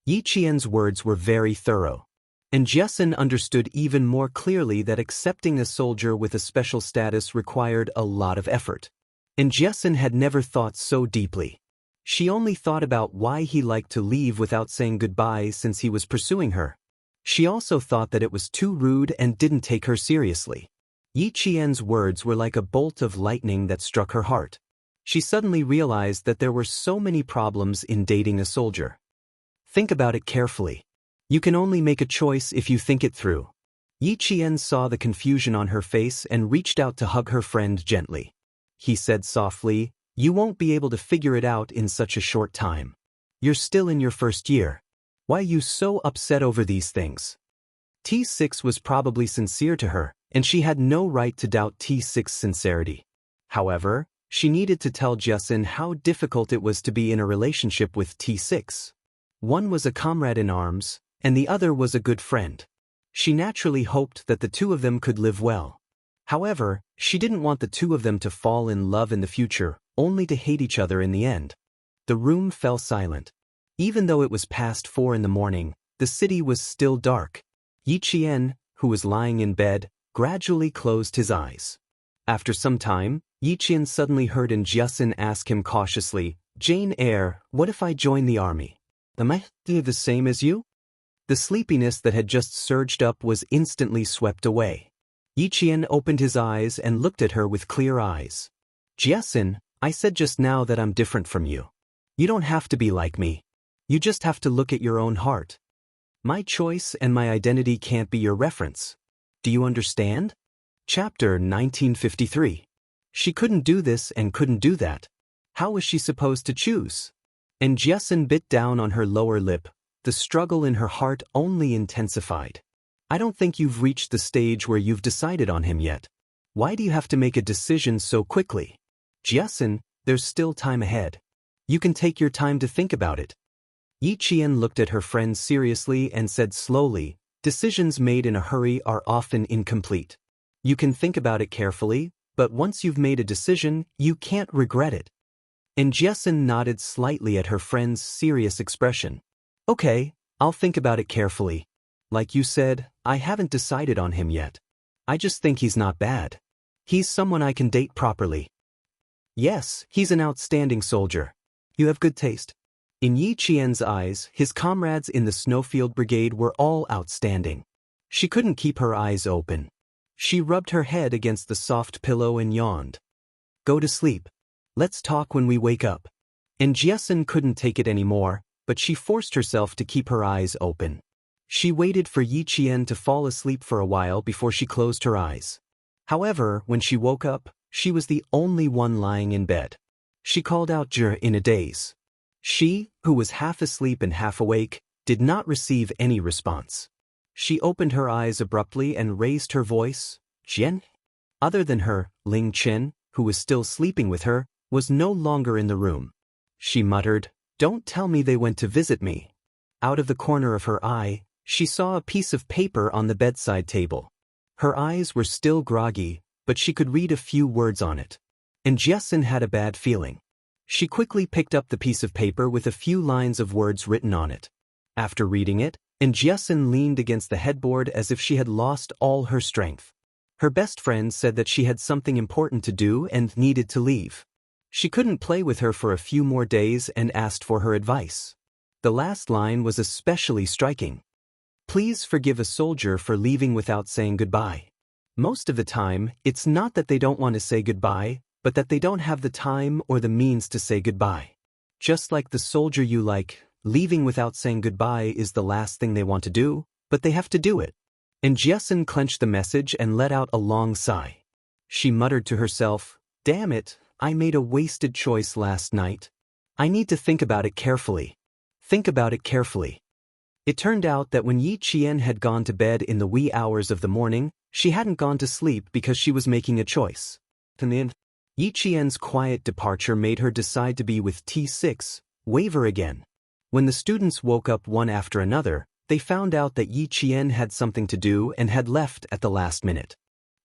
Yi Qian's words were very thorough. And Jiasun understood even more clearly that accepting a soldier with a special status required a lot of effort. And Jiasun had never thought so deeply. She only thought about why he liked to leave without saying goodbye since he was pursuing her. She also thought that it was too rude and didn't take her seriously. Yi Qian's words were like a bolt of lightning that struck her heart. She suddenly realized that there were so many problems in dating a soldier. Think about it carefully. You can only make a choice if you think it through. Yi Qian saw the confusion on her face and reached out to hug her friend gently. He said softly, "You won't be able to figure it out in such a short time. You're still in your first year. Why are you so upset over these things?" T6 was probably sincere to her, and she had no right to doubt T6's sincerity. However, she needed to tell Jiasun how difficult it was to be in a relationship with T6. One was a comrade in arms, and the other was a good friend. She naturally hoped that the two of them could live well. However, she didn't want the two of them to fall in love in the future, only to hate each other in the end. The room fell silent. Even though it was past 4 in the morning, the city was still dark. Yi Qian, who was lying in bed, gradually closed his eyes. After some time, Yi Qian suddenly heard Jiasun ask him cautiously, "Jane Eyre, what if I join the army? Am I the same as you?" The sleepiness that had just surged up was instantly swept away. Yi Qian opened his eyes and looked at her with clear eyes. "Jiasun, I said just now that I'm different from you. You don't have to be like me. You just have to look at your own heart. My choice and my identity can't be your reference. Do you understand?" Chapter 1953. She couldn't do this and couldn't do that. How was she supposed to choose? And Jiasun bit down on her lower lip. The struggle in her heart only intensified. "I don't think you've reached the stage where you've decided on him yet. Why do you have to make a decision so quickly? Jiasun, there's still time ahead. You can take your time to think about it." Yi Qian looked at her friend seriously and said slowly, "Decisions made in a hurry are often incomplete. You can think about it carefully, But once you've made a decision, you can't regret it. And Jessen nodded slightly at her friend's serious expression. Okay, I'll think about it carefully. Like you said, I haven't decided on him yet. I just think he's not bad. He's someone I can date properly. Yes, he's an outstanding soldier. You have good taste. In Yi Qian's eyes, his comrades in the Snowfield Brigade were all outstanding. She couldn't keep her eyes open. She rubbed her head against the soft pillow and yawned. Go to sleep. Let's talk when we wake up. And Jessen couldn't take it anymore, but she forced herself to keep her eyes open. She waited for Yi Qian to fall asleep for a while before she closed her eyes. However, when she woke up, she was the only one lying in bed. She called out Zhe in a daze. She, who was half asleep and half awake, did not receive any response. She opened her eyes abruptly and raised her voice. Qian? Other than her, Ling Chen, who was still sleeping with her, was no longer in the room. She muttered, "Don't tell me they went to visit me." Out of the corner of her eye, she saw a piece of paper on the bedside table. Her eyes were still groggy, but she could read a few words on it. And Jessen had a bad feeling. She quickly picked up the piece of paper with a few lines of words written on it. After reading it, Jessen leaned against the headboard as if she had lost all her strength. Her best friend said that she had something important to do and needed to leave. She couldn't play with her for a few more days and asked for her advice. The last line was especially striking. Please forgive a soldier for leaving without saying goodbye. Most of the time, it's not that they don't want to say goodbye, but that they don't have the time or the means to say goodbye. Just like the soldier you like, leaving without saying goodbye is the last thing they want to do, but they have to do it. And Jessen clenched the message and let out a long sigh. She muttered to herself, "Damn it, I made a wasted choice last night. I need to think about it carefully. Think about it carefully." It turned out that when Yi Qian had gone to bed in the wee hours of the morning, she hadn't gone to sleep because she was making a choice. And then, Yi Qian's quiet departure made her decide to be with T6, waver again. When the students woke up one after another, they found out that Yi Qian had something to do and had left at the last minute.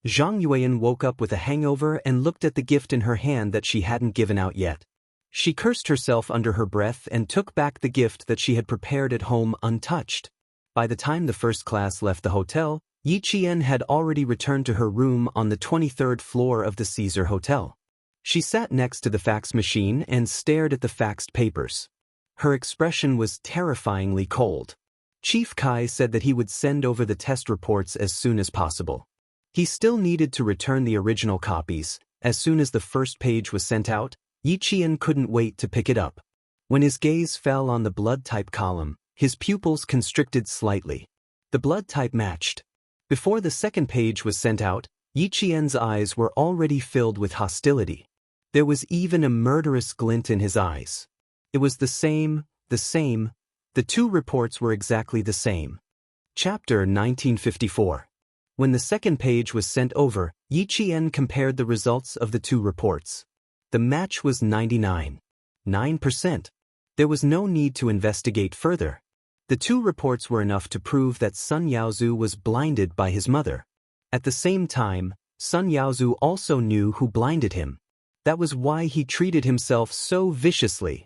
Zhang Yuan woke up with a hangover and looked at the gift in her hand that she hadn't given out yet. She cursed herself under her breath and took back the gift that she had prepared at home untouched. By the time the first class left the hotel, Yi Qian had already returned to her room on the 23rd floor of the Caesar Hotel. She sat next to the fax machine and stared at the faxed papers. Her expression was terrifyingly cold. Chief Kai said that he would send over the test reports as soon as possible. He still needed to return the original copies. As soon as the first page was sent out, Yi Qian couldn't wait to pick it up. When his gaze fell on the blood type column, his pupils constricted slightly. The blood type matched. Before the second page was sent out, Yi Qian's eyes were already filled with hostility. There was even a murderous glint in his eyes. It was the same. The two reports were exactly the same. Chapter 1954. When the second page was sent over, Yi Qian compared the results of the two reports. The match was 99.9%. There was no need to investigate further. The two reports were enough to prove that Sun Yaozu was blinded by his mother. At the same time, Sun Yaozu also knew who blinded him. That was why he treated himself so viciously.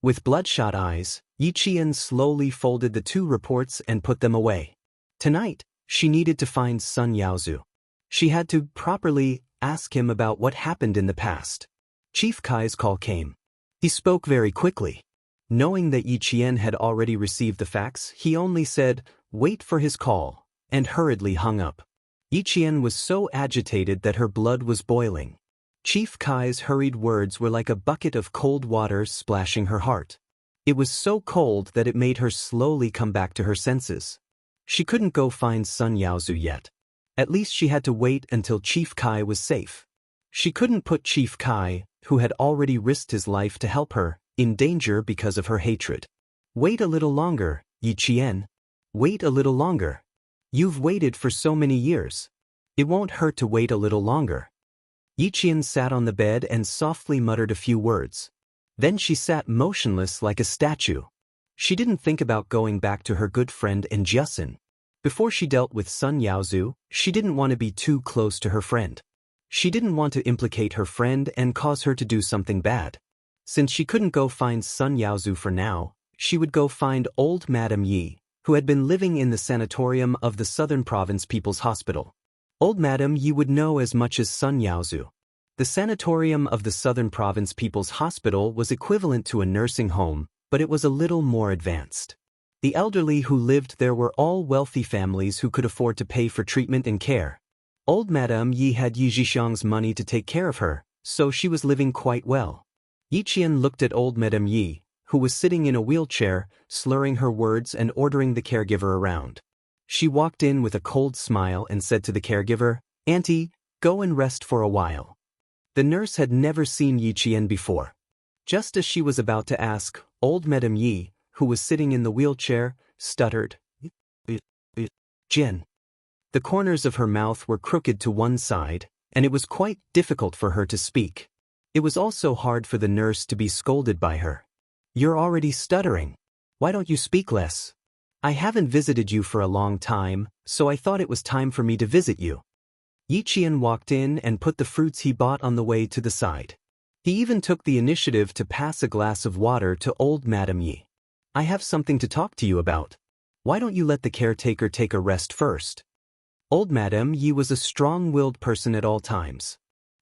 With bloodshot eyes, Yi Qian slowly folded the two reports and put them away. Tonight, she needed to find Sun Yaozu. She had to properly ask him about what happened in the past. Chief Kai's call came. He spoke very quickly. Knowing that Yi Qian had already received the fax, he only said, "Wait for his call," and hurriedly hung up. Yi Qian was so agitated that her blood was boiling. Chief Kai's hurried words were like a bucket of cold water splashing her heart. It was so cold that it made her slowly come back to her senses. She couldn't go find Sun Yaozu yet. At least she had to wait until Chief Kai was safe. She couldn't put Chief Kai, who had already risked his life to help her, in danger because of her hatred. Wait a little longer, Yi Qian. Wait a little longer. You've waited for so many years. It won't hurt to wait a little longer. Yi Qian sat on the bed and softly muttered a few words. Then she sat motionless like a statue. She didn't think about going back to her good friend Jessen. Before she dealt with Sun Yaozu, she didn't want to be too close to her friend. She didn't want to implicate her friend and cause her to do something bad. Since she couldn't go find Sun Yaozu for now, she would go find old Madame Yi, who had been living in the sanatorium of the Southern Province People's Hospital. Old Madame Yi would know as much as Sun Yaozu. The sanatorium of the Southern Province People's Hospital was equivalent to a nursing home, but it was a little more advanced. The elderly who lived there were all wealthy families who could afford to pay for treatment and care. Old Madame Yi had Yi Zhixiang's money to take care of her, so she was living quite well. Yi Qian looked at old Madame Yi, who was sitting in a wheelchair, slurring her words and ordering the caregiver around. She walked in with a cold smile and said to the caregiver, "Auntie, go and rest for a while." The nurse had never seen Yi Qian before. Just as she was about to ask, old Madame Yi, who was sitting in the wheelchair, stuttered, "Jian." The corners of her mouth were crooked to one side, and it was quite difficult for her to speak. It was also hard for the nurse to be scolded by her. "You're already stuttering. Why don't you speak less? I haven't visited you for a long time, so I thought it was time for me to visit you." Yi Qian walked in and put the fruits he bought on the way to the side. He even took the initiative to pass a glass of water to old Madame Yi. "I have something to talk to you about. Why don't you let the caretaker take a rest first?" Old Madame Yi was a strong-willed person at all times.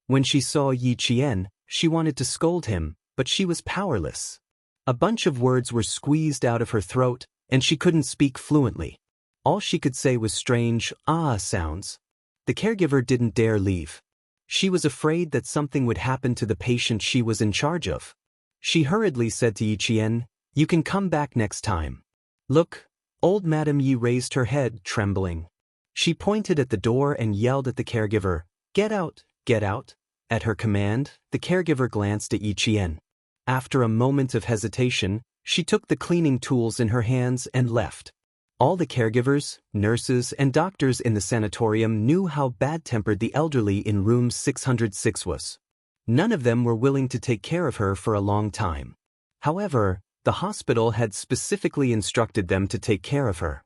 When she saw Yi Qian, she wanted to scold him, but she was powerless. A bunch of words were squeezed out of her throat, and she couldn't speak fluently. All she could say was strange sounds. The caregiver didn't dare leave. She was afraid that something would happen to the patient she was in charge of. She hurriedly said to Yi Qian, "You can come back next time." "Look." Old Madame Yi raised her head, trembling. She pointed at the door and yelled at the caregiver, "Get out, get out." At her command, the caregiver glanced at Yi Qian. After a moment of hesitation, she took the cleaning tools in her hands and left. All the caregivers, nurses, and doctors in the sanatorium knew how bad-tempered the elderly in room 606 was. None of them were willing to take care of her for a long time. However, the hospital had specifically instructed them to take care of her.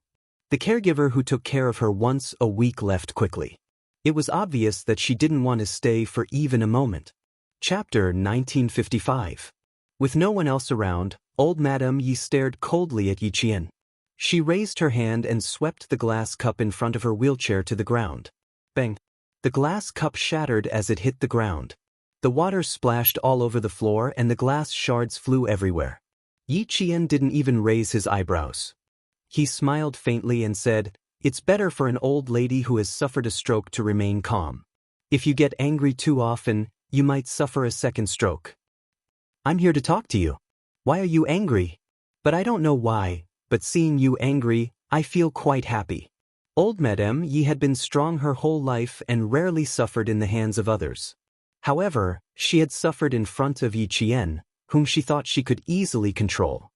The caregiver who took care of her once a week left quickly. It was obvious that she didn't want to stay for even a moment. Chapter 1955. With no one else around, old Madame Yi stared coldly at Yi Qian. She raised her hand and swept the glass cup in front of her wheelchair to the ground. Bang! The glass cup shattered as it hit the ground. The water splashed all over the floor and the glass shards flew everywhere. Yi Qian didn't even raise his eyebrows. He smiled faintly and said, "It's better for an old lady who has suffered a stroke to remain calm. If you get angry too often, you might suffer a second stroke. I'm here to talk to you. Why are you angry?" "But I don't know why, but seeing you angry, I feel quite happy." Old Madame Yi had been strong her whole life and rarely suffered in the hands of others. However, she had suffered in front of Yi Qian, whom she thought she could easily control.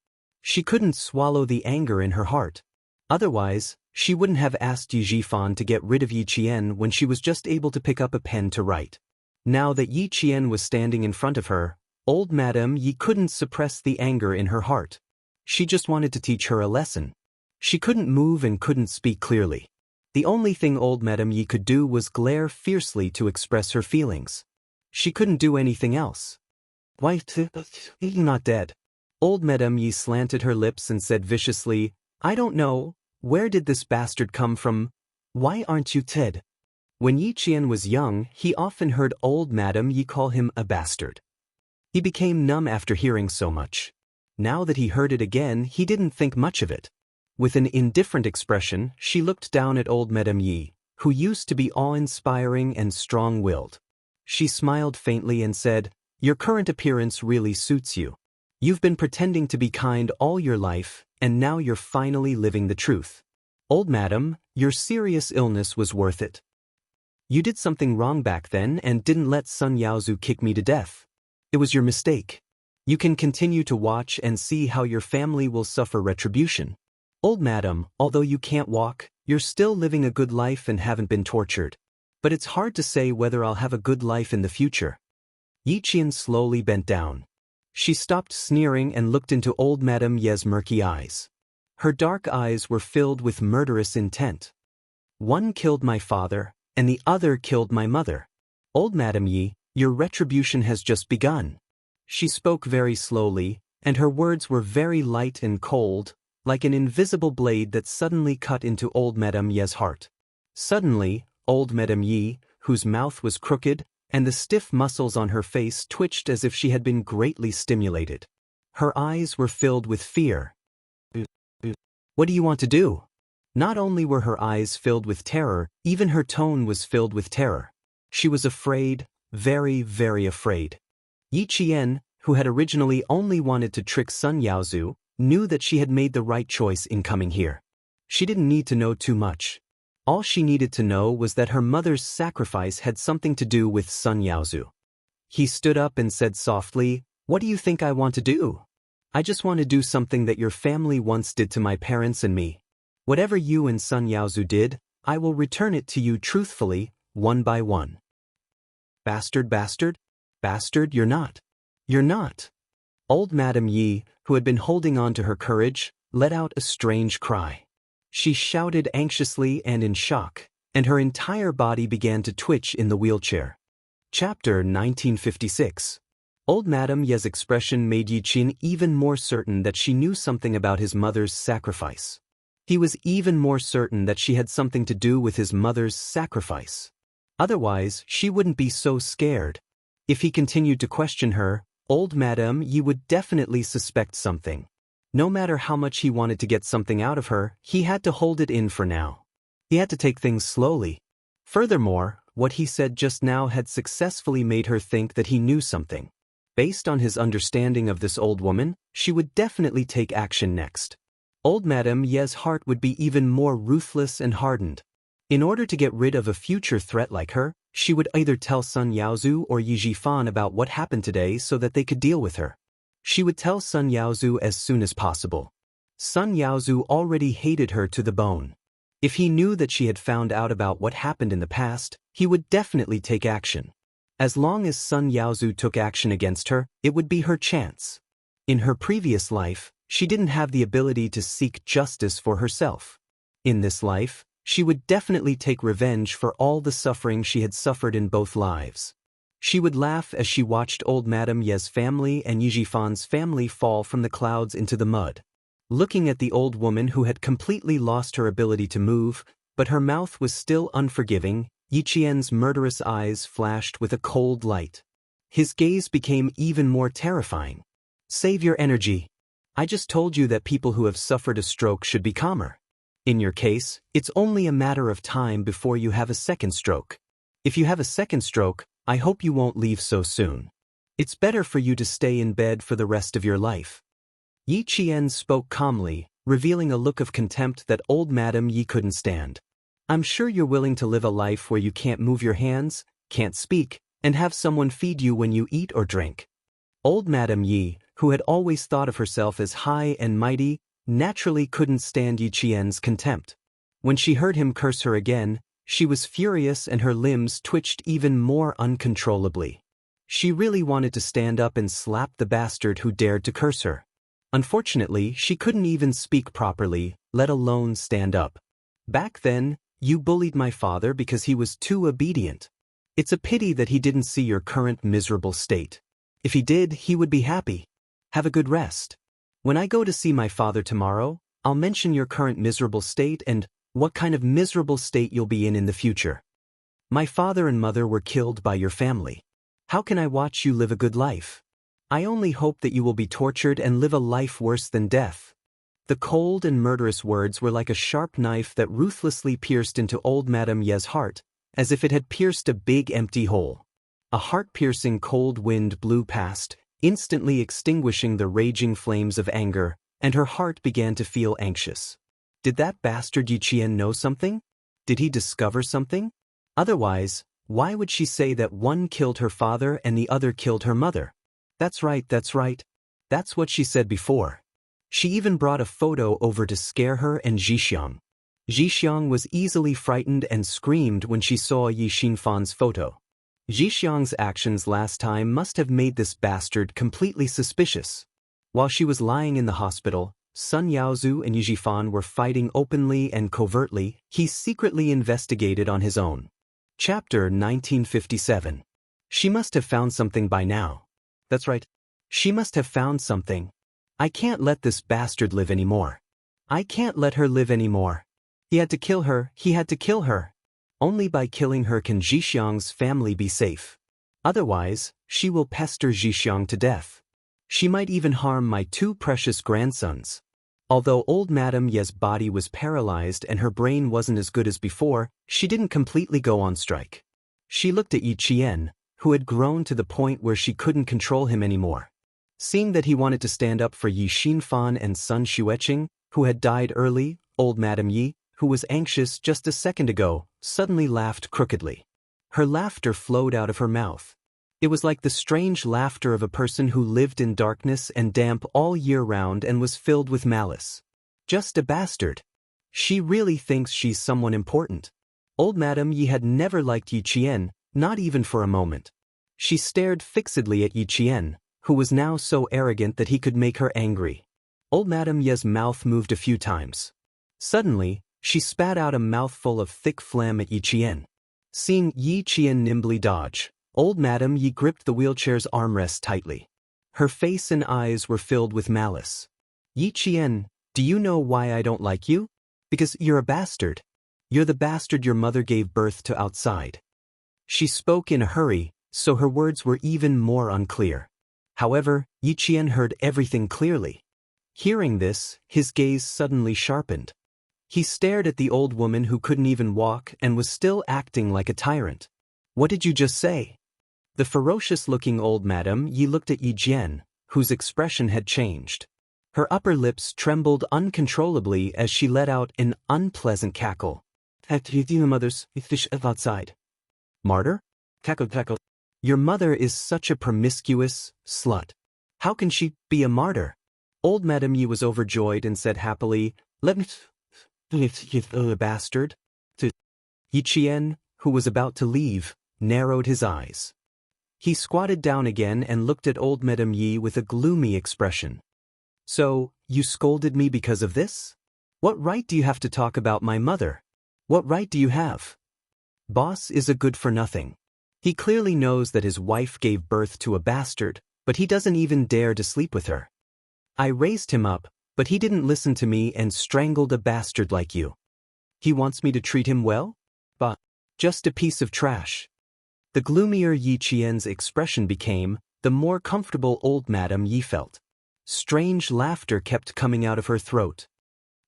She couldn't swallow the anger in her heart. Otherwise, she wouldn't have asked Yi Zhifan to get rid of Yi Qian when she was just able to pick up a pen to write. Now that Yi Qian was standing in front of her, old Madame Yi couldn't suppress the anger in her heart. She just wanted to teach her a lesson. She couldn't move and couldn't speak clearly. The only thing old Madame Yi could do was glare fiercely to express her feelings. She couldn't do anything else. "Why, you're not dead." Old Madame Yi slanted her lips and said viciously, "I don't know. Where did this bastard come from? Why aren't you dead?" When Yi Qian was young, he often heard old Madame Yi call him a bastard. He became numb after hearing so much. Now that he heard it again, he didn't think much of it. With an indifferent expression, she looked down at old Madame Yi, who used to be awe-inspiring and strong-willed. She smiled faintly and said, "Your current appearance really suits you. You've been pretending to be kind all your life, and now you're finally living the truth. Old Madam, your serious illness was worth it. You did something wrong back then and didn't let Sun Yaozu kick me to death. It was your mistake. You can continue to watch and see how your family will suffer retribution. Old Madam, although you can't walk, you're still living a good life and haven't been tortured. But it's hard to say whether I'll have a good life in the future." Yi Qian slowly bent down. She stopped sneering and looked into old Madame Ye's murky eyes. Her dark eyes were filled with murderous intent. "One killed my father, and the other killed my mother." Old Madam Yi, your retribution has just begun. She spoke very slowly, and her words were very light and cold, like an invisible blade that suddenly cut into old Madame Ye's heart. Suddenly, old Madame Yi, whose mouth was crooked, and the stiff muscles on her face twitched as if she had been greatly stimulated. Her eyes were filled with fear. What do you want to do? Not only were her eyes filled with terror, even her tone was filled with terror. She was afraid, very, very afraid. Yi Qian, who had originally only wanted to trick Sun Yaozu, knew that she had made the right choice in coming here. She didn't need to know too much. All she needed to know was that her mother's sacrifice had something to do with Sun Yaozu. He stood up and said softly, "What do you think I want to do? I just want to do something that your family once did to my parents and me. Whatever you and Sun Yaozu did, I will return it to you truthfully, one by one." Bastard, bastard? Bastard, you're not. You're not. Old Madame Yi, who had been holding on to her courage, let out a strange cry. She shouted anxiously and in shock, and her entire body began to twitch in the wheelchair. Chapter 1956. Old Madame Ye's expression made Yi Qin even more certain that she knew something about his mother's sacrifice. He was even more certain that she had something to do with his mother's sacrifice. Otherwise, she wouldn't be so scared. If he continued to question her, old Madame Yi would definitely suspect something. No matter how much he wanted to get something out of her, he had to hold it in for now. He had to take things slowly. Furthermore, what he said just now had successfully made her think that he knew something. Based on his understanding of this old woman, she would definitely take action next. Old Madame Ye's heart would be even more ruthless and hardened. In order to get rid of a future threat like her, she would either tell Sun Yaozu or Yi Zhifan about what happened today so that they could deal with her. She would tell Sun Yaozu as soon as possible. Sun Yaozu already hated her to the bone. If he knew that she had found out about what happened in the past, he would definitely take action. As long as Sun Yaozu took action against her, it would be her chance. In her previous life, she didn't have the ability to seek justice for herself. In this life, she would definitely take revenge for all the suffering she had suffered in both lives. She would laugh as she watched old Madame Ye's family and Yi Zhifan's family fall from the clouds into the mud. Looking at the old woman who had completely lost her ability to move, but her mouth was still unforgiving, Yi Qian's murderous eyes flashed with a cold light. His gaze became even more terrifying. "Save your energy. I just told you that people who have suffered a stroke should be calmer. In your case, it's only a matter of time before you have a second stroke. If you have a second stroke, I hope you won't leave so soon. It's better for you to stay in bed for the rest of your life." Yi Qian spoke calmly, revealing a look of contempt that old Madame Yi couldn't stand. "I'm sure you're willing to live a life where you can't move your hands, can't speak, and have someone feed you when you eat or drink." Old Madame Yi, who had always thought of herself as high and mighty, naturally couldn't stand Yi Qian's contempt. When she heard him curse her again, she was furious and her limbs twitched even more uncontrollably. She really wanted to stand up and slap the bastard who dared to curse her. Unfortunately, she couldn't even speak properly, let alone stand up. "Back then, you bullied my father because he was too obedient. It's a pity that he didn't see your current miserable state. If he did, he would be happy. Have a good rest. When I go to see my father tomorrow, I'll mention your current miserable state and what kind of miserable state you'll be in the future. My father and mother were killed by your family. How can I watch you live a good life? I only hope that you will be tortured and live a life worse than death." The cold and murderous words were like a sharp knife that ruthlessly pierced into old Madame Ye's heart, as if it had pierced a big empty hole. A heart-piercing cold wind blew past, instantly extinguishing the raging flames of anger, and her heart began to feel anxious. Did that bastard Yi Qian know something? Did he discover something? Otherwise, why would she say that one killed her father and the other killed her mother? That's right, that's right. That's what she said before. She even brought a photo over to scare her and Zhixiang. Zhixiang was easily frightened and screamed when she saw Yi Xinfan's photo. Zhixiang's actions last time must have made this bastard completely suspicious. While she was lying in the hospital, Sun Yaozu and Yi Zhifan were fighting openly and covertly. He secretly investigated on his own. Chapter 1957. She must have found something by now. That's right. She must have found something. I can't let this bastard live anymore. I can't let her live anymore. He had to kill her, he had to kill her. Only by killing her can Zhixiang's family be safe. Otherwise, she will pester Zhixiang to death. She might even harm my two precious grandsons. Although old Madame Ye's body was paralyzed and her brain wasn't as good as before, she didn't completely go on strike. She looked at Yi Qian, who had grown to the point where she couldn't control him anymore. Seeing that he wanted to stand up for Yi Xinfan and son Xueqing, who had died early, old Madame Yi, who was anxious just a second ago, suddenly laughed crookedly. Her laughter flowed out of her mouth. It was like the strange laughter of a person who lived in darkness and damp all year round and was filled with malice. Just a bastard. She really thinks she's someone important. Old Madame Yi had never liked Yi Qian, not even for a moment. She stared fixedly at Yi Qian, who was now so arrogant that he could make her angry. Old Madame Ye's mouth moved a few times. Suddenly, she spat out a mouthful of thick phlegm at Yi Qian. Seeing Yi Qian nimbly dodge, old Madame Yi gripped the wheelchair's armrest tightly. Her face and eyes were filled with malice. Yi Qian, do you know why I don't like you? Because you're a bastard. You're the bastard your mother gave birth to outside. She spoke in a hurry, so her words were even more unclear. However, Yi Qian heard everything clearly. Hearing this, his gaze suddenly sharpened. He stared at the old woman who couldn't even walk and was still acting like a tyrant. What did you just say? The ferocious-looking old Madame Yi looked at Yi Jian, whose expression had changed. Her upper lips trembled uncontrollably as she let out an unpleasant cackle. Mother's fish outside. Martyr? Cackle. Your mother is such a promiscuous slut. How can she be a martyr? Old Madame Yi was overjoyed and said happily, Let me a bastard. Yi Qian, who was about to leave, narrowed his eyes. He squatted down again and looked at old Madame Yi with a gloomy expression. So, you scolded me because of this? What right do you have to talk about my mother? What right do you have? Boss is a good-for-nothing. He clearly knows that his wife gave birth to a bastard, but he doesn't even dare to sleep with her. I raised him up, but he didn't listen to me and strangled a bastard like you. He wants me to treat him well? But, just a piece of trash. The gloomier Yi Qian's expression became, the more comfortable old Madame Yi felt. Strange laughter kept coming out of her throat.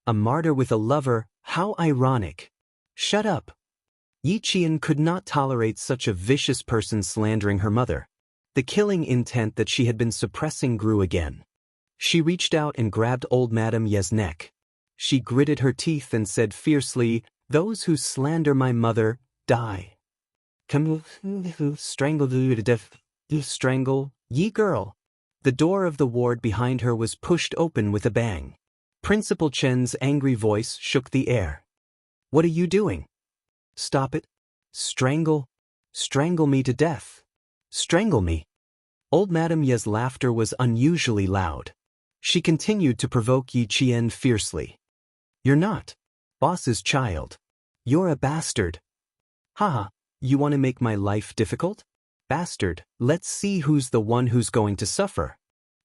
A martyr with a lover, how ironic. Shut up. Yi Qian could not tolerate such a vicious person slandering her mother. The killing intent that she had been suppressing grew again. She reached out and grabbed old Madame Ye's neck. She gritted her teeth and said fiercely, Those who slander my mother, die. Come, strangle you to death. Strangle, ye girl. The door of the ward behind her was pushed open with a bang. Principal Chen's angry voice shook the air. What are you doing? Stop it. Strangle. Strangle me to death. Strangle me. Old Madame Ye's laughter was unusually loud. She continued to provoke Yi Qian fiercely. You're not. Boss's child. You're a bastard. Haha, you want to make my life difficult? Bastard, let's see who's the one who's going to suffer.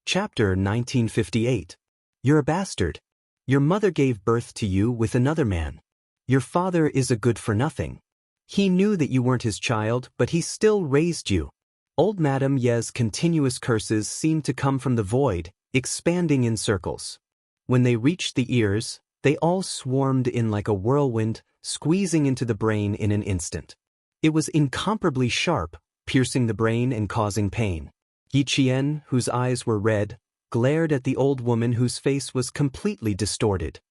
Chapter 1958. You're a bastard. Your mother gave birth to you with another man. Your father is a good-for-nothing. He knew that you weren't his child, but he still raised you. Old Madame Ye's continuous curses seemed to come from the void, expanding in circles. When they reached the ears, they all swarmed in like a whirlwind, squeezing into the brain in an instant. It was incomparably sharp, piercing the brain and causing pain. Yi Qian, whose eyes were red, glared at the old woman whose face was completely distorted.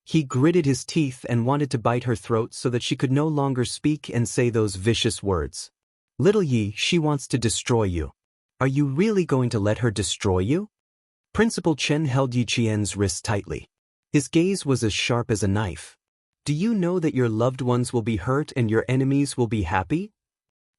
He gritted his teeth and wanted to bite her throat so that she could no longer speak and say those vicious words. Little Yi, she wants to destroy you. Are you really going to let her destroy you? Principal Chen held Yi Qian's wrist tightly. His gaze was as sharp as a knife. Do you know that your loved ones will be hurt and your enemies will be happy?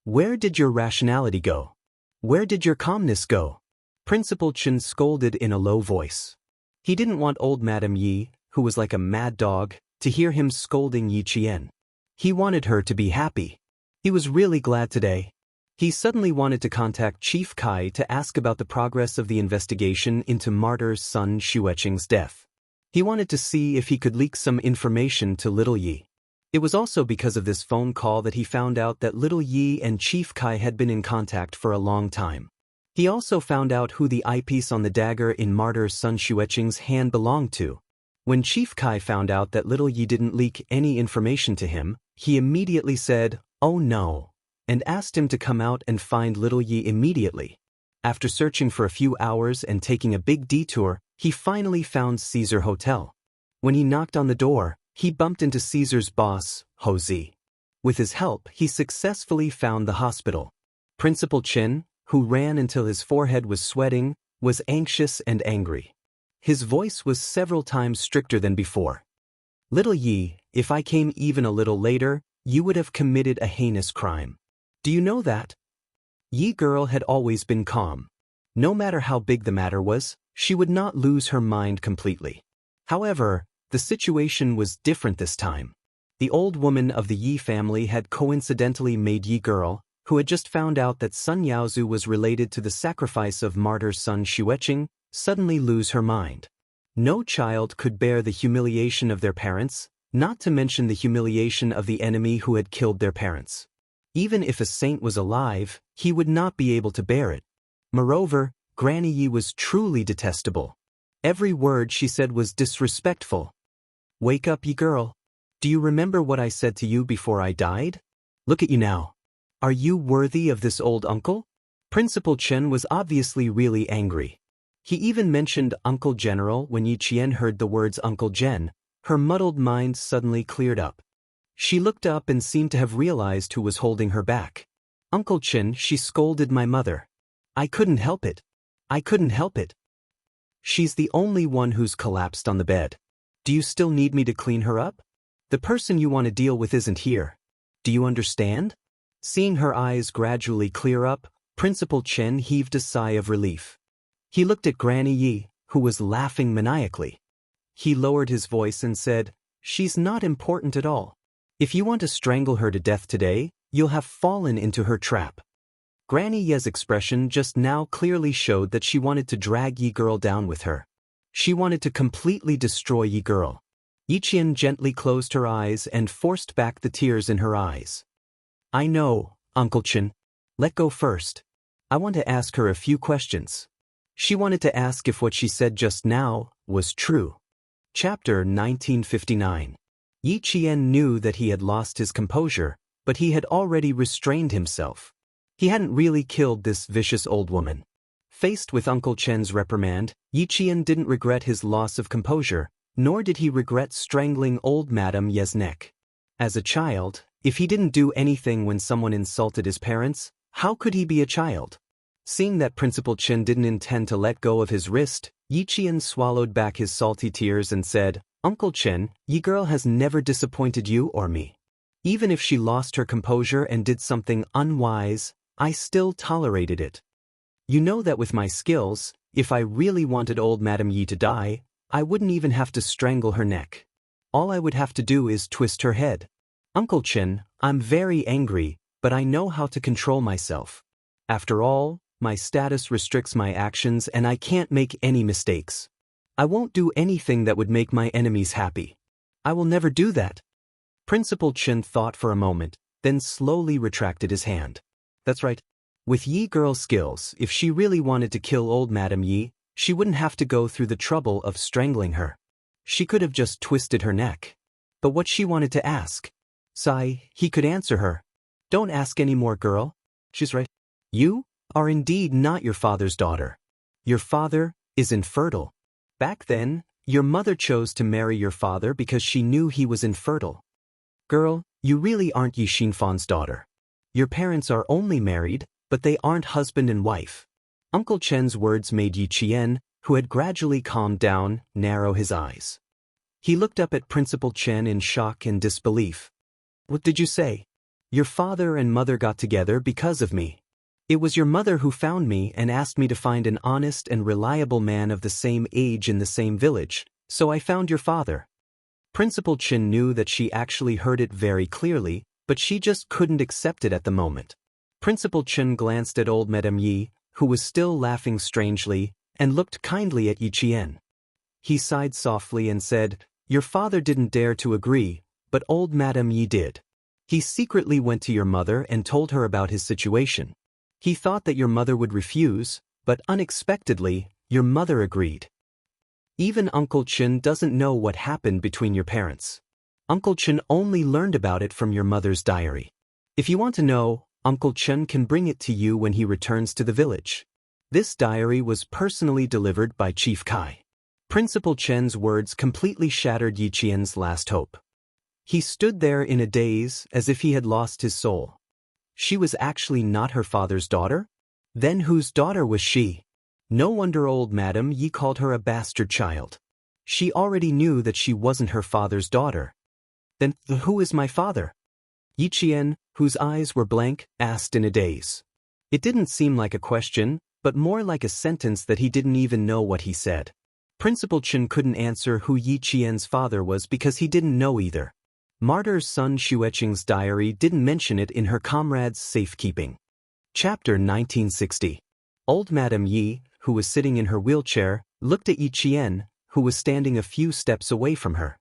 Where did your rationality go? Where did your calmness go? Principal Chen scolded in a low voice. He didn't want old Madame Yi, who was like a mad dog, to hear him scolding Yi Qian. He wanted her to be happy. He was really glad today. He suddenly wanted to contact Chief Kai to ask about the progress of the investigation into martyr Sun Xueqing's death. He wanted to see if he could leak some information to Little Yi. It was also because of this phone call that he found out that Little Yi and Chief Kai had been in contact for a long time. He also found out who the eyepiece on the dagger in martyr Sun Xueqing's hand belonged to. When Chief Kai found out that Little Yi didn't leak any information to him, he immediately said, "Oh no," and asked him to come out and find Little Yi immediately. After searching for a few hours and taking a big detour, he finally found Caesar Hotel. When he knocked on the door, he bumped into Caesar's boss, Ho Zi. With his help, he successfully found the hospital. Principal Chen, who ran until his forehead was sweating, was anxious and angry. His voice was several times stricter than before. "Little Yi, if I came even a little later, you would have committed a heinous crime. Do you know that?" Yi girl had always been calm. No matter how big the matter was, she would not lose her mind completely. However, the situation was different this time. The old woman of the Yi family had coincidentally made Yi girl, who had just found out that Sun Yaozu was related to the sacrifice of martyr Sun Xueqing, suddenly lose her mind. No child could bear the humiliation of their parents, not to mention the humiliation of the enemy who had killed their parents. Even if a saint was alive, he would not be able to bear it. Moreover, Granny Yi was truly detestable. Every word she said was disrespectful. "Wake up, Yi girl. Do you remember what I said to you before I died? Look at you now. Are you worthy of this old uncle?" Principal Chen was obviously really angry. He even mentioned Uncle General. When Yi Qian heard the words Uncle Gen, her muddled mind suddenly cleared up. She looked up and seemed to have realized who was holding her back. "Uncle Chen," she scolded my mother. "I couldn't help it. I couldn't help it. She's the only one who's collapsed on the bed. Do you still need me to clean her up? The person you want to deal with isn't here. Do you understand?" Seeing her eyes gradually clear up, Principal Chen heaved a sigh of relief. He looked at Granny Yi, who was laughing maniacally. He lowered his voice and said, "She's not important at all. If you want to strangle her to death today, you'll have fallen into her trap." Granny Yi's expression just now clearly showed that she wanted to drag Yi girl down with her. She wanted to completely destroy Yi girl. Yi Qian gently closed her eyes and forced back the tears in her eyes. "I know, Uncle Chen. Let go first. I want to ask her a few questions." She wanted to ask if what she said just now was true. Chapter 1959. Yi Qian knew that he had lost his composure, but he had already restrained himself. He hadn't really killed this vicious old woman. Faced with Uncle Chen's reprimand, Yi Qian didn't regret his loss of composure, nor did he regret strangling old Madame Ye's neck. As a child, if he didn't do anything when someone insulted his parents, how could he be a child? Seeing that Principal Chen didn't intend to let go of his wrist, Yi Qian swallowed back his salty tears and said, "Uncle Chen, Yi girl has never disappointed you or me. Even if she lost her composure and did something unwise, I still tolerated it. You know that with my skills, if I really wanted old Madame Yi to die, I wouldn't even have to strangle her neck. All I would have to do is twist her head. Uncle Chen, I'm very angry, but I know how to control myself. After all, my status restricts my actions and I can't make any mistakes. I won't do anything that would make my enemies happy. I will never do that." Principal Chen thought for a moment, then slowly retracted his hand. That's right. With Yi girl's skills, if she really wanted to kill old Madame Yi, she wouldn't have to go through the trouble of strangling her. She could have just twisted her neck. But what she wanted to ask? He could answer her. "Don't ask any more, girl. She's right. You are indeed not your father's daughter. Your father is infertile. Back then, your mother chose to marry your father because she knew he was infertile. Girl, you really aren't Yi Xinfan's daughter. Your parents are only married, but they aren't husband and wife." Uncle Chen's words made Yi Qian, who had gradually calmed down, narrow his eyes. He looked up at Principal Chen in shock and disbelief. "What did you say? Your father and mother got together because of me. It was your mother who found me and asked me to find an honest and reliable man of the same age in the same village, so I found your father." Principal Chen knew that she actually heard it very clearly, but she just couldn't accept it at the moment. Principal Chen glanced at old Madame Yi, who was still laughing strangely, and looked kindly at Yi Qian. He sighed softly and said, "Your father didn't dare to agree, but old Madame Yi did. He secretly went to your mother and told her about his situation. He thought that your mother would refuse, but unexpectedly, your mother agreed. Even Uncle Chen doesn't know what happened between your parents. Uncle Chen only learned about it from your mother's diary. If you want to know, Uncle Chen can bring it to you when he returns to the village. This diary was personally delivered by Chief Kai." Principal Chen's words completely shattered Yi Qian's last hope. He stood there in a daze as if he had lost his soul. She was actually not her father's daughter? Then whose daughter was she? No wonder old Madame Yi called her a bastard child. She already knew that she wasn't her father's daughter. Then who is my father? Yi Qian, whose eyes were blank, asked in a daze. It didn't seem like a question, but more like a sentence that he didn't even know what he said. Principal Chen couldn't answer who Yi Qian's father was because he didn't know either. Martyr's son Xueqing's diary didn't mention it in her comrade's safekeeping. Chapter 1960. Old Madame Yi, who was sitting in her wheelchair, looked at Yi Qian, who was standing a few steps away from her.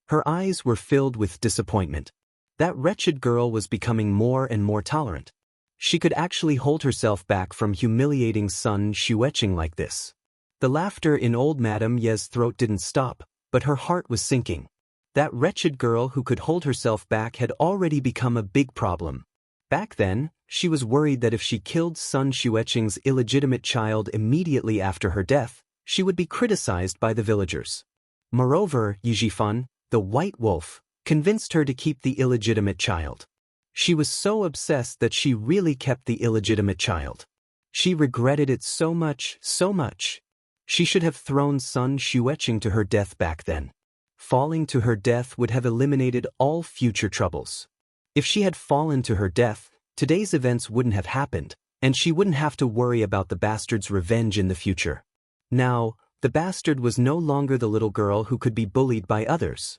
Her eyes were filled with disappointment. That wretched girl was becoming more and more tolerant. She could actually hold herself back from humiliating son Xueqing like this. The laughter in old Madame Yi's throat didn't stop, but her heart was sinking. That wretched girl who could hold herself back had already become a big problem. Back then, she was worried that if she killed son Xueqing's illegitimate child immediately after her death, she would be criticized by the villagers. Moreover, Yi Zhifan, the white wolf, convinced her to keep the illegitimate child. She was so obsessed that she really kept the illegitimate child. She regretted it so much, so much. She should have thrown son Xueqing to her death back then. Falling to her death would have eliminated all future troubles. If she had fallen to her death, today's events wouldn't have happened, and she wouldn't have to worry about the bastard's revenge in the future. Now, the bastard was no longer the little girl who could be bullied by others.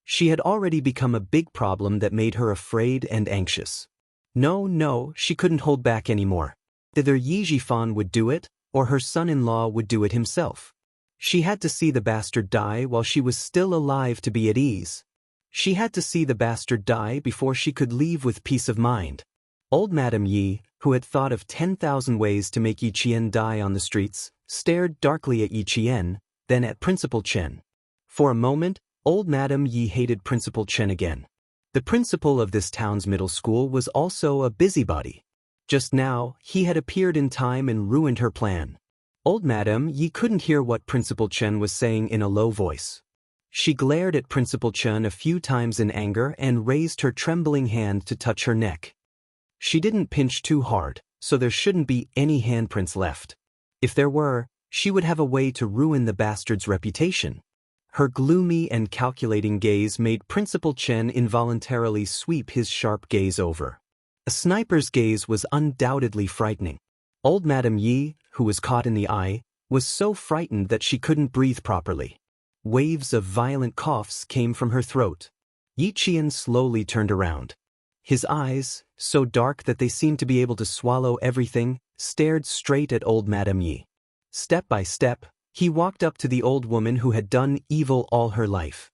She had already become a big problem that made her afraid and anxious. No, she couldn't hold back anymore. Either Yi Zhifan would do it, or her son-in-law would do it himself. She had to see the bastard die while she was still alive to be at ease. She had to see the bastard die before she could leave with peace of mind. Old Madame Yi, who had thought of 10,000 ways to make Yi Qian die on the streets, stared darkly at Yi Qian, then at Principal Chen. For a moment, old Madame Yi hated Principal Chen again. The principal of this town's middle school was also a busybody. Just now, he had appeared in time and ruined her plan. Old Madame Yi couldn't hear what Principal Chen was saying in a low voice. She glared at Principal Chen a few times in anger and raised her trembling hand to touch her neck. She didn't pinch too hard, so there shouldn't be any handprints left. If there were, she would have a way to ruin the bastard's reputation. Her gloomy and calculating gaze made Principal Chen involuntarily sweep his sharp gaze over. A sniper's gaze was undoubtedly frightening. Old Madame Yi, who was caught in the eye, was so frightened that she couldn't breathe properly. Waves of violent coughs came from her throat. Yi Qian slowly turned around. His eyes, so dark that they seemed to be able to swallow everything, stared straight at old Madame Yi. Step by step, he walked up to the old woman who had done evil all her life.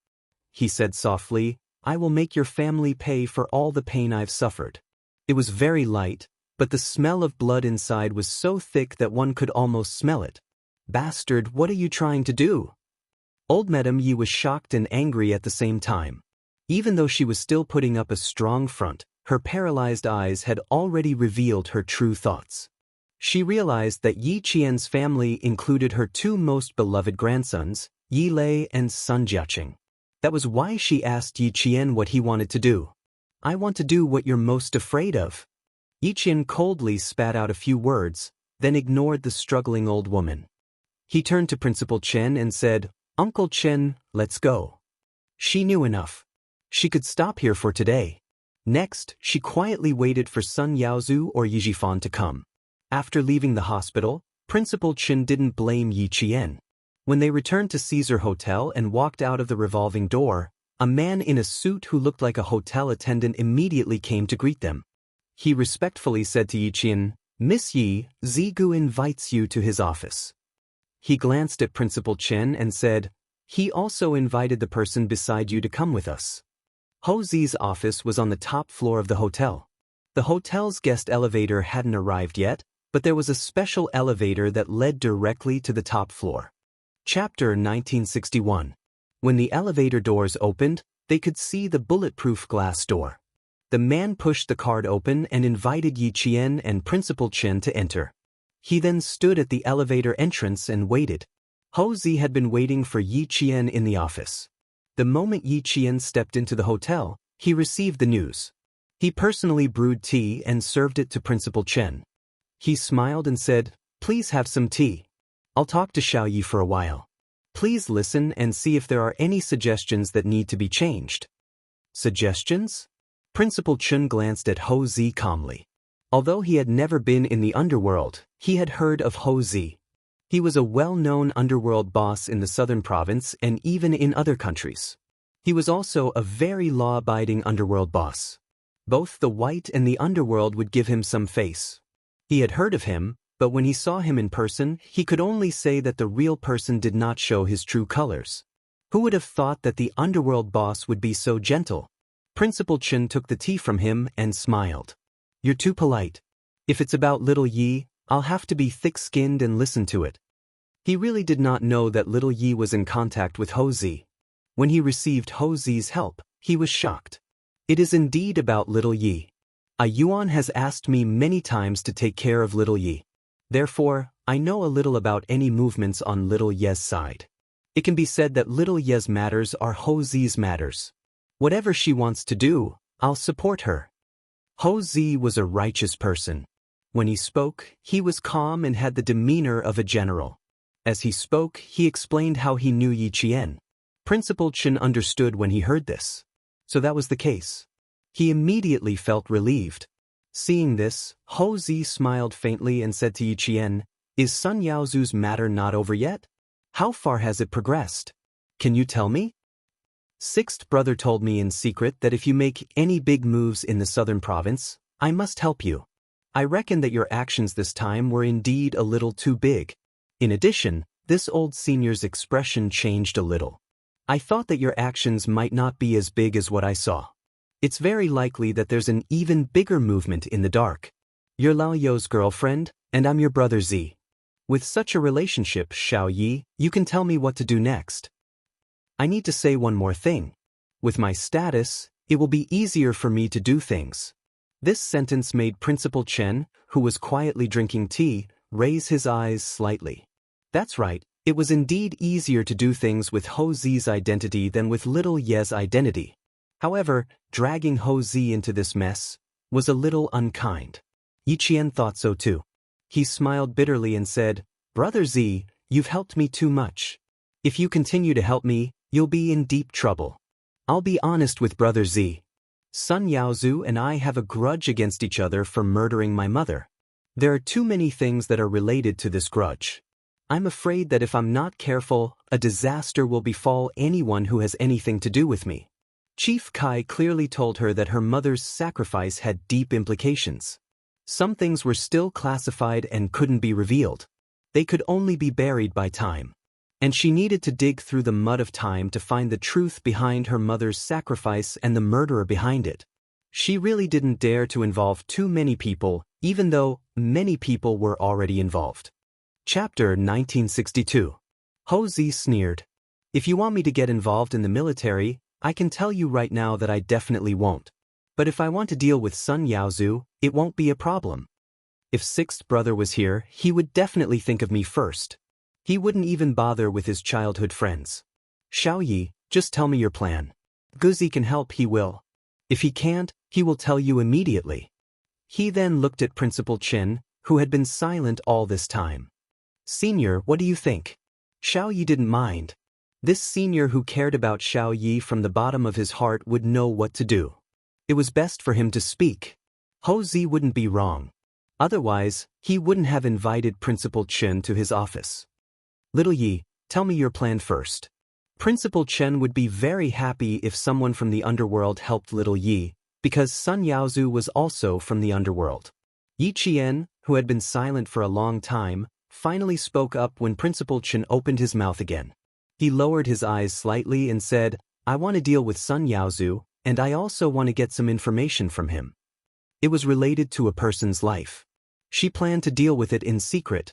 He said softly, "I will make your family pay for all the pain I've suffered." It was very light, but the smell of blood inside was so thick that one could almost smell it. "Bastard, what are you trying to do?" Old Madame Yi was shocked and angry at the same time. Even though she was still putting up a strong front, her paralyzed eyes had already revealed her true thoughts. She realized that Yi Qian's family included her two most beloved grandsons, Yi Lei and Sun Jiaqing. That was why she asked Yi Qian what he wanted to do. "I want to do what you're most afraid of." Yi Qian coldly spat out a few words, then ignored the struggling old woman. He turned to Principal Chen and said, "Uncle Chen, let's go." She knew enough. She could stop here for today. Next, she quietly waited for Sun Yaozu or Yi Zhifan to come. After leaving the hospital, Principal Chen didn't blame Yi Qian. When they returned to Caesar Hotel and walked out of the revolving door, a man in a suit who looked like a hotel attendant immediately came to greet them. He respectfully said to Yi Qian, "Miss Yi, Zigu invites you to his office." He glanced at Principal Chen and said, "He also invited the person beside you to come with us." Ho Zi's office was on the top floor of the hotel. The hotel's guest elevator hadn't arrived yet, but there was a special elevator that led directly to the top floor. Chapter 1961. When the elevator doors opened, they could see the bulletproof glass door. The man pushed the card open and invited Yi Qian and Principal Chen to enter. He then stood at the elevator entrance and waited. Ho Zi had been waiting for Yi Qian in the office. The moment Yi Qian stepped into the hotel, he received the news. He personally brewed tea and served it to Principal Chen. He smiled and said, "Please have some tea. I'll talk to Xiao Yi for a while. Please listen and see if there are any suggestions that need to be changed." Suggestions? Principal Chen glanced at Ho Zi calmly. Although he had never been in the underworld, he had heard of Ho Zi. He was a well-known underworld boss in the southern province and even in other countries. He was also a very law-abiding underworld boss. Both the white and the underworld would give him some face. He had heard of him, but when he saw him in person, he could only say that the real person did not show his true colors. Who would have thought that the underworld boss would be so gentle? Principal Chen took the tea from him and smiled. "You're too polite. If it's about little Yi, I'll have to be thick-skinned and listen to it." He really did not know that little Yi was in contact with Ho Zi. When he received Ho Zi's help, he was shocked. "It is indeed about little Yi. A Yuan has asked me many times to take care of little Yi. Therefore, I know a little about any movements on little Ye's side. It can be said that little Ye's matters are Ho Zi's matters. Whatever she wants to do, I'll support her." Ho Zi was a righteous person. When he spoke, he was calm and had the demeanor of a general. As he spoke, he explained how he knew Yi Qian. Principal Chen understood when he heard this. So that was the case. He immediately felt relieved. Seeing this, Ho Zi smiled faintly and said to Yi Qian, "Is Sun Yaozu's matter not over yet? How far has it progressed? Can you tell me?" "Sixth brother told me in secret that if you make any big moves in the southern province, I must help you. I reckon that your actions this time were indeed a little too big. In addition, this old senior's expression changed a little. I thought that your actions might not be as big as what I saw. It's very likely that there's an even bigger movement in the dark. You're Lao You's girlfriend, and I'm your brother Zi. With such a relationship, Xiao Yi, you can tell me what to do next. I need to say one more thing. With my status, it will be easier for me to do things." This sentence made Principal Chen, who was quietly drinking tea, raise his eyes slightly. That's right, it was indeed easier to do things with Ho Zi's identity than with little Ye's identity. However, dragging Ho Zi into this mess was a little unkind. Yi Qian thought so too. He smiled bitterly and said, "Brother Zi, you've helped me too much. If you continue to help me, you'll be in deep trouble. I'll be honest with Brother Zi. Sun Yaozu and I have a grudge against each other for murdering my mother. There are too many things that are related to this grudge. I'm afraid that if I'm not careful, a disaster will befall anyone who has anything to do with me." Chief Kai clearly told her that her mother's sacrifice had deep implications. Some things were still classified and couldn't be revealed. They could only be buried by time. And she needed to dig through the mud of time to find the truth behind her mother's sacrifice and the murderer behind it. She really didn't dare to involve too many people, even though many people were already involved. Chapter 1962. Ho Zi sneered. "If you want me to get involved in the military, I can tell you right now that I definitely won't. But if I want to deal with Sun Yaozu, it won't be a problem. If sixth brother was here, he would definitely think of me first. He wouldn't even bother with his childhood friends. Xiao Yi, just tell me your plan. Guzi can help, he will. If he can't, he will tell you immediately." He then looked at Principal Chen, who had been silent all this time. "Senior, what do you think?" Xiao Yi didn't mind. This senior who cared about Xiao Yi from the bottom of his heart would know what to do. It was best for him to speak. Ho Zi wouldn't be wrong. Otherwise, he wouldn't have invited Principal Chen to his office. "Little Yi, tell me your plan first." Principal Chen would be very happy if someone from the underworld helped little Yi, because Sun Yaozu was also from the underworld. Yi Qian, who had been silent for a long time, finally spoke up when Principal Chen opened his mouth again. He lowered his eyes slightly and said, "I want to deal with Sun Yaozu, and I also want to get some information from him." It was related to a person's life. She planned to deal with it in secret.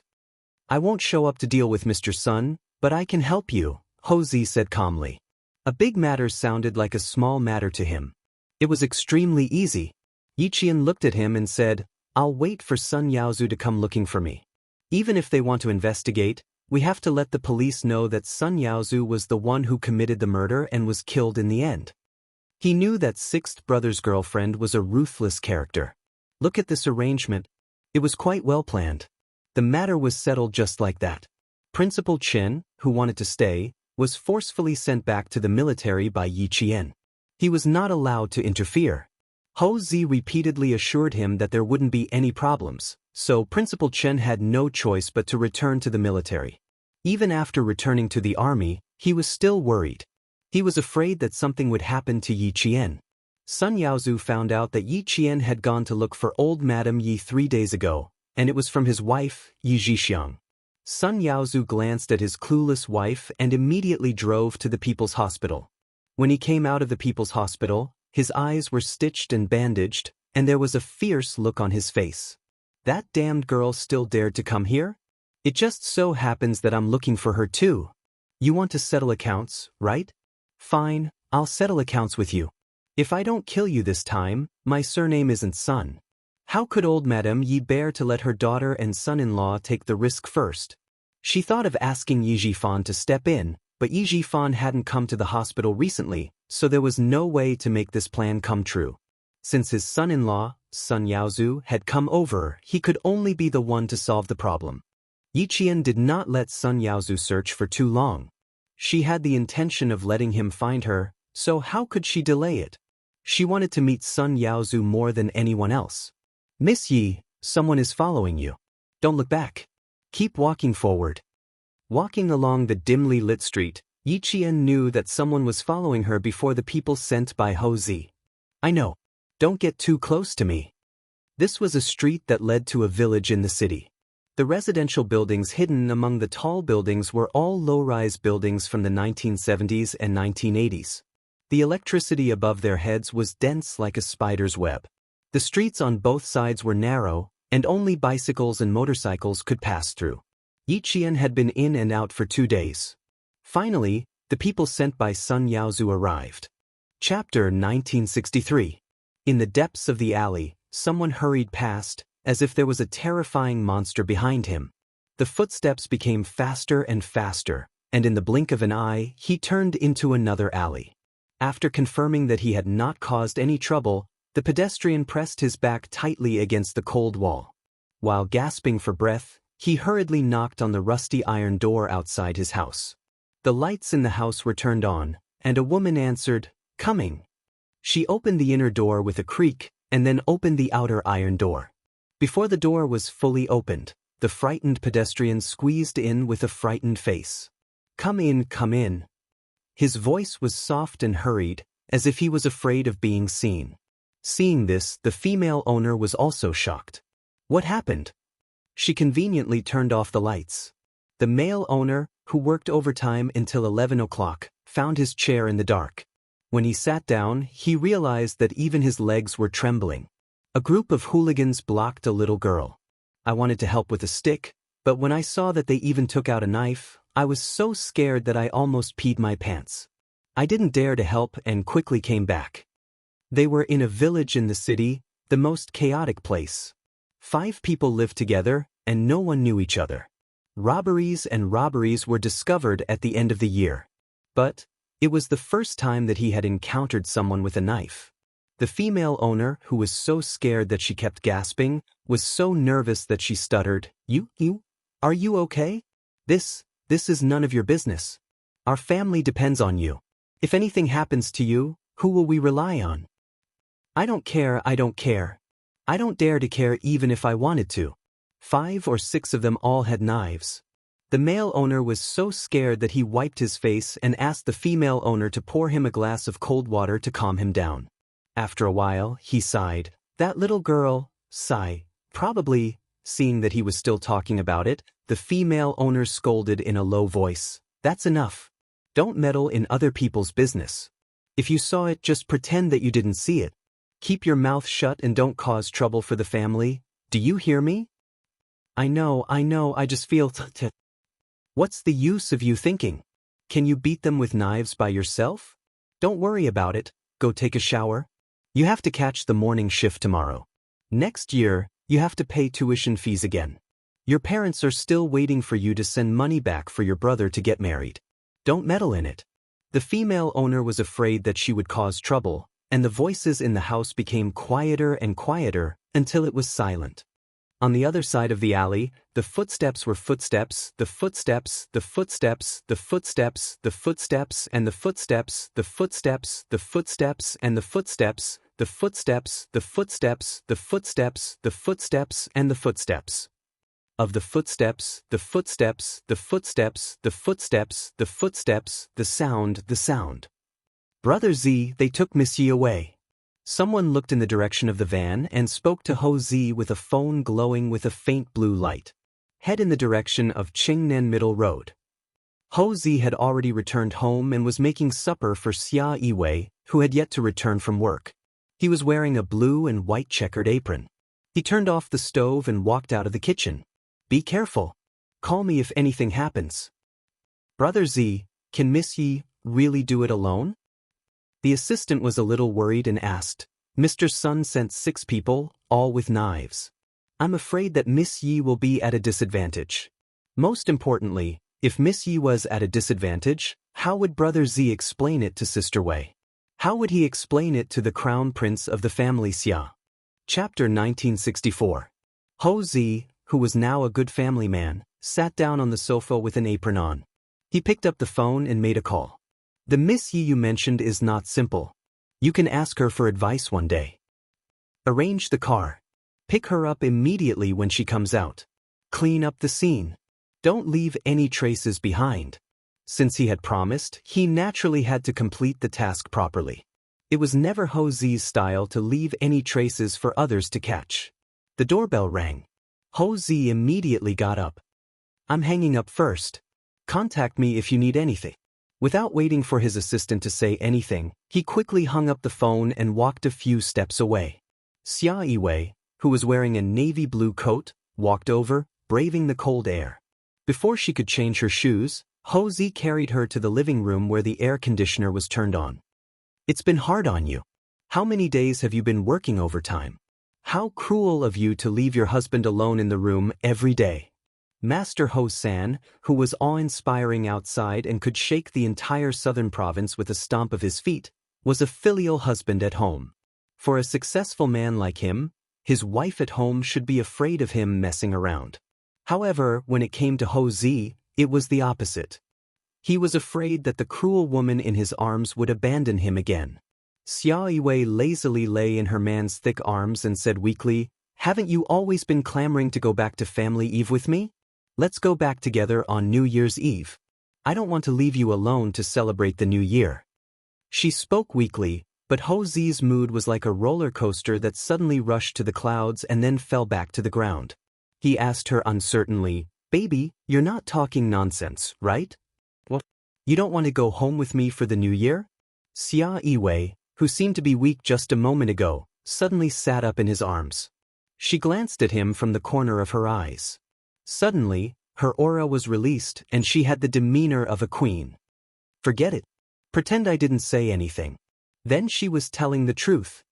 "I won't show up to deal with Mr. Sun, but I can help you," Ho Zi said calmly. A big matter sounded like a small matter to him. It was extremely easy. Yi Qian looked at him and said, "I'll wait for Sun Yaozu to come looking for me. Even if they want to investigate, we have to let the police know that Sun Yaozu was the one who committed the murder and was killed in the end." He knew that Sixth Brother's girlfriend was a ruthless character. Look at this arrangement. It was quite well planned. The matter was settled just like that. Principal Chen, who wanted to stay, was forcefully sent back to the military by Yi Qian. He was not allowed to interfere. Ho Zi repeatedly assured him that there wouldn't be any problems, so Principal Chen had no choice but to return to the military. Even after returning to the army, he was still worried. He was afraid that something would happen to Yi Qian. Sun Yaozu found out that Yi Qian had gone to look for old Madame Yi 3 days ago, and it was from his wife, Yi Zhixiang. Sun Yaozu glanced at his clueless wife and immediately drove to the People's Hospital. When he came out of the People's Hospital, his eyes were stitched and bandaged, and there was a fierce look on his face. "That damned girl still dared to come here? It just so happens that I'm looking for her too. You want to settle accounts, right? Fine, I'll settle accounts with you. If I don't kill you this time, my surname isn't Sun." How could old Madame Yi bear to let her daughter and son-in-law take the risk first? She thought of asking Yi Zhifan to step in, but Yi Zhifan hadn't come to the hospital recently, so there was no way to make this plan come true. Since his son-in-law, Sun Yaozu, had come over, he could only be the one to solve the problem. Yi Qian did not let Sun Yaozu search for too long. She had the intention of letting him find her, so how could she delay it? She wanted to meet Sun Yaozu more than anyone else. "Miss Yi, someone is following you. Don't look back. Keep walking forward." Walking along the dimly lit street, Yi Qian knew that someone was following her before the people sent by Ho Zi. "I know. Don't get too close to me." This was a street that led to a village in the city. The residential buildings hidden among the tall buildings were all low-rise buildings from the 1970s and 1980s. The electricity above their heads was dense like a spider's web. The streets on both sides were narrow, and only bicycles and motorcycles could pass through. Yi Qian had been in and out for 2 days. Finally, the people sent by Sun Yaozu arrived. Chapter 1963. In the depths of the alley, someone hurried past, as if there was a terrifying monster behind him. The footsteps became faster and faster, and in the blink of an eye, he turned into another alley. After confirming that he had not caused any trouble, the pedestrian pressed his back tightly against the cold wall. While gasping for breath, he hurriedly knocked on the rusty iron door outside his house. The lights in the house were turned on, and a woman answered, "Coming." She opened the inner door with a creak, and then opened the outer iron door. Before the door was fully opened, the frightened pedestrian squeezed in with a frightened face. "Come in, come in." His voice was soft and hurried, as if he was afraid of being seen. Seeing this, the female owner was also shocked. "What happened?" She conveniently turned off the lights. The male owner, who worked overtime until 11 o'clock, found his chair in the dark. When he sat down, he realized that even his legs were trembling. A group of hooligans blocked a little girl. I wanted to help with a stick, but when I saw that they even took out a knife, I was so scared that I almost peed my pants. I didn't dare to help and quickly came back. They were in a village in the city, the most chaotic place. 5 people lived together, and no one knew each other. Robberies were discovered at the end of the year. But it was the first time that he had encountered someone with a knife. The female owner, who was so scared that she kept gasping, was so nervous that she stuttered, You? Are you okay? This is none of your business. Our family depends on you. If anything happens to you, who will we rely on?" I don't care. I don't dare to care even if I wanted to." 5 or 6 of them all had knives. The male owner was so scared that he wiped his face and asked the female owner to pour him a glass of cold water to calm him down. After a while, he sighed. That little girl, sigh. Probably, seeing that he was still talking about it, the female owner scolded in a low voice. That's enough. Don't meddle in other people's business. If you saw it, just pretend that you didn't see it. Keep your mouth shut and don't cause trouble for the family. Do you hear me? I know, I just feel What's the use of you thinking? Can you beat them with knives by yourself? Don't worry about it, go take a shower. You have to catch the morning shift tomorrow. Next year, you have to pay tuition fees again. Your parents are still waiting for you to send money back for your brother to get married. Don't meddle in it. The female owner was afraid that she would cause trouble, and the voices in the house became quieter and quieter until it was silent. On the other side of the alley, the footsteps were footsteps, the footsteps, the footsteps, the footsteps, the footsteps, and the footsteps, the footsteps, the footsteps, and the footsteps, the footsteps, the footsteps, the footsteps, the footsteps, and the footsteps. Of the footsteps, the footsteps, the footsteps, the footsteps, the footsteps, the sound. Brother Z, they took Miss Yi away. Someone looked in the direction of the van and spoke to Ho Zi with a phone glowing with a faint blue light. Head in the direction of Qingnan Middle Road. Ho Zi had already returned home and was making supper for Xia Yiwei, who had yet to return from work. He was wearing a blue and white checkered apron. He turned off the stove and walked out of the kitchen. Be careful. Call me if anything happens. Brother Z, can Miss Yi really do it alone? The assistant was a little worried and asked, Mr. Sun sent 6 people, all with knives. I'm afraid that Miss Yi will be at a disadvantage. Most importantly, if Miss Yi was at a disadvantage, how would Brother Z explain it to Sister Wei? How would he explain it to the crown prince of the family Xia? Chapter 1964. Ho Zi, who was now a good family man, sat down on the sofa with an apron on. He picked up the phone and made a call. The Miss Yi you mentioned is not simple. You can ask her for advice one day. Arrange the car. Pick her up immediately when she comes out. Clean up the scene. Don't leave any traces behind. Since he had promised, he naturally had to complete the task properly. It was never Ho Zi's style to leave any traces for others to catch. The doorbell rang. Ho Zi immediately got up. I'm hanging up first. Contact me if you need anything. Without waiting for his assistant to say anything, he quickly hung up the phone and walked a few steps away. Xia Yiwei, who was wearing a navy blue coat, walked over, braving the cold air. Before she could change her shoes, Ho Zi carried her to the living room where the air conditioner was turned on. It's been hard on you. How many days have you been working overtime? How cruel of you to leave your husband alone in the room every day. Master Ho San, who was awe-inspiring outside and could shake the entire southern province with a stomp of his feet, was a filial husband at home. For a successful man like him, his wife at home should be afraid of him messing around. However, when it came to Ho Zi, it was the opposite. He was afraid that the cruel woman in his arms would abandon him again. Xia Yiwei lazily lay in her man's thick arms and said weakly, Haven't you always been clamoring to go back to family Eve with me? Let's go back together on New Year's Eve. I don't want to leave you alone to celebrate the new year. She spoke weakly, but Ho Zi's mood was like a roller coaster that suddenly rushed to the clouds and then fell back to the ground. He asked her uncertainly, Baby, you're not talking nonsense, right? What? You don't want to go home with me for the new year? Xia Yiwei, who seemed to be weak just a moment ago, suddenly sat up in his arms. She glanced at him from the corner of her eyes. Suddenly, her aura was released and she had the demeanor of a queen. Forget it. Pretend I didn't say anything. Then she was telling the truth.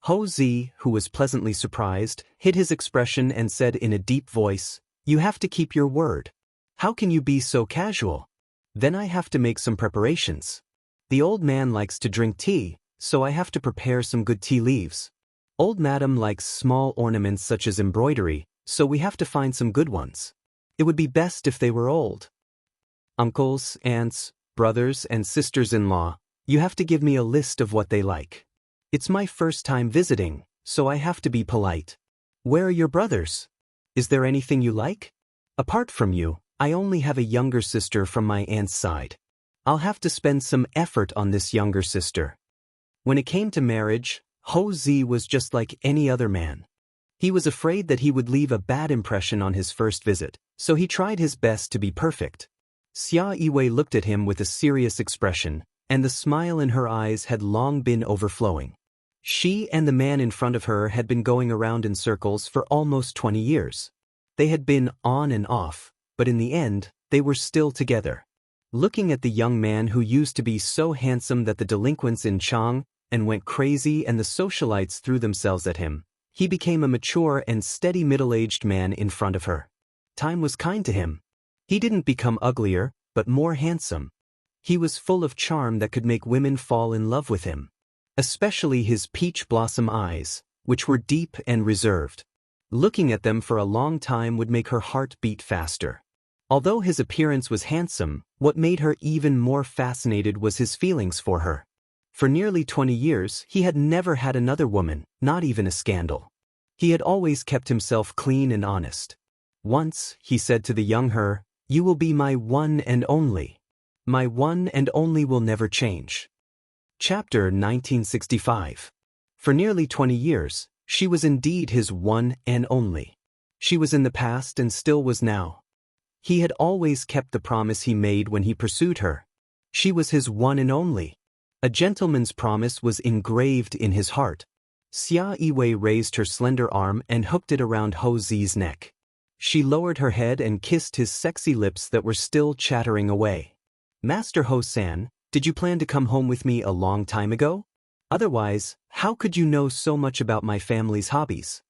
Ho Zi, who was pleasantly surprised, hid his expression and said in a deep voice, You have to keep your word. How can you be so casual? Then I have to make some preparations. The old man likes to drink tea, so I have to prepare some good tea leaves. Old madam likes small ornaments such as embroidery, so we have to find some good ones. It would be best if they were old. Uncles, aunts, brothers, and sisters-in-law, you have to give me a list of what they like. It's my first time visiting, so I have to be polite. Where are your brothers? Is there anything you like? Apart from you, I only have a younger sister from my aunt's side. I'll have to spend some effort on this younger sister. When it came to marriage, Ho Zi was just like any other man. He was afraid that he would leave a bad impression on his first visit, so he tried his best to be perfect. Xia Yiwei looked at him with a serious expression, and the smile in her eyes had long been overflowing. She and the man in front of her had been going around in circles for almost 20 years. They had been on and off, but in the end, they were still together. Looking at the young man who used to be so handsome that the delinquents in Chang and went crazy and the socialites threw themselves at him, he became a mature and steady middle-aged man in front of her. Time was kind to him. He didn't become uglier, but more handsome. He was full of charm that could make women fall in love with him. Especially his peach blossom eyes, which were deep and reserved. Looking at them for a long time would make her heart beat faster. Although his appearance was handsome, what made her even more fascinated was his feelings for her. For nearly 20 years, he had never had another woman, not even a scandal. He had always kept himself clean and honest. Once, he said to the young her, "You will be my one and only. My one and only will never change." Chapter 1965. For nearly 20 years, she was indeed his one and only. She was in the past and still was now. He had always kept the promise he made when he pursued her. She was his one and only. A gentleman's promise was engraved in his heart. Xia Yiwei raised her slender arm and hooked it around Ho Zi's neck. She lowered her head and kissed his sexy lips that were still chattering away. "Master Ho-san, did you plan to come home with me a long time ago? Otherwise, how could you know so much about my family's hobbies?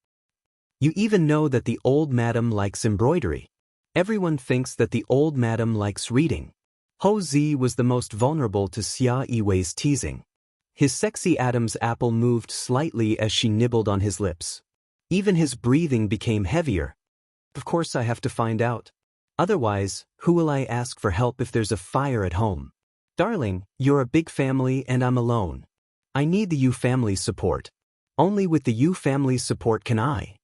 You even know that the old madam likes embroidery. Everyone thinks that the old madam likes reading." Ho Zi was the most vulnerable to Xia Yiwei's teasing. His sexy Adam's apple moved slightly as she nibbled on his lips. Even his breathing became heavier. "Of course I have to find out. Otherwise, who will I ask for help if there's a fire at home? Darling, you're a big family and I'm alone. I need the Yu family's support. Only with the Yu family's support can I."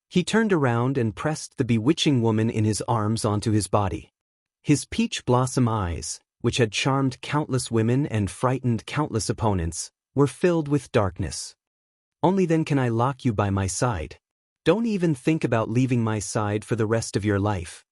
He turned around and pressed the bewitching woman in his arms onto his body. His peach blossom eyes, which had charmed countless women and frightened countless opponents, were filled with darkness. "Only then can I lock you by my side. Don't even think about leaving my side for the rest of your life."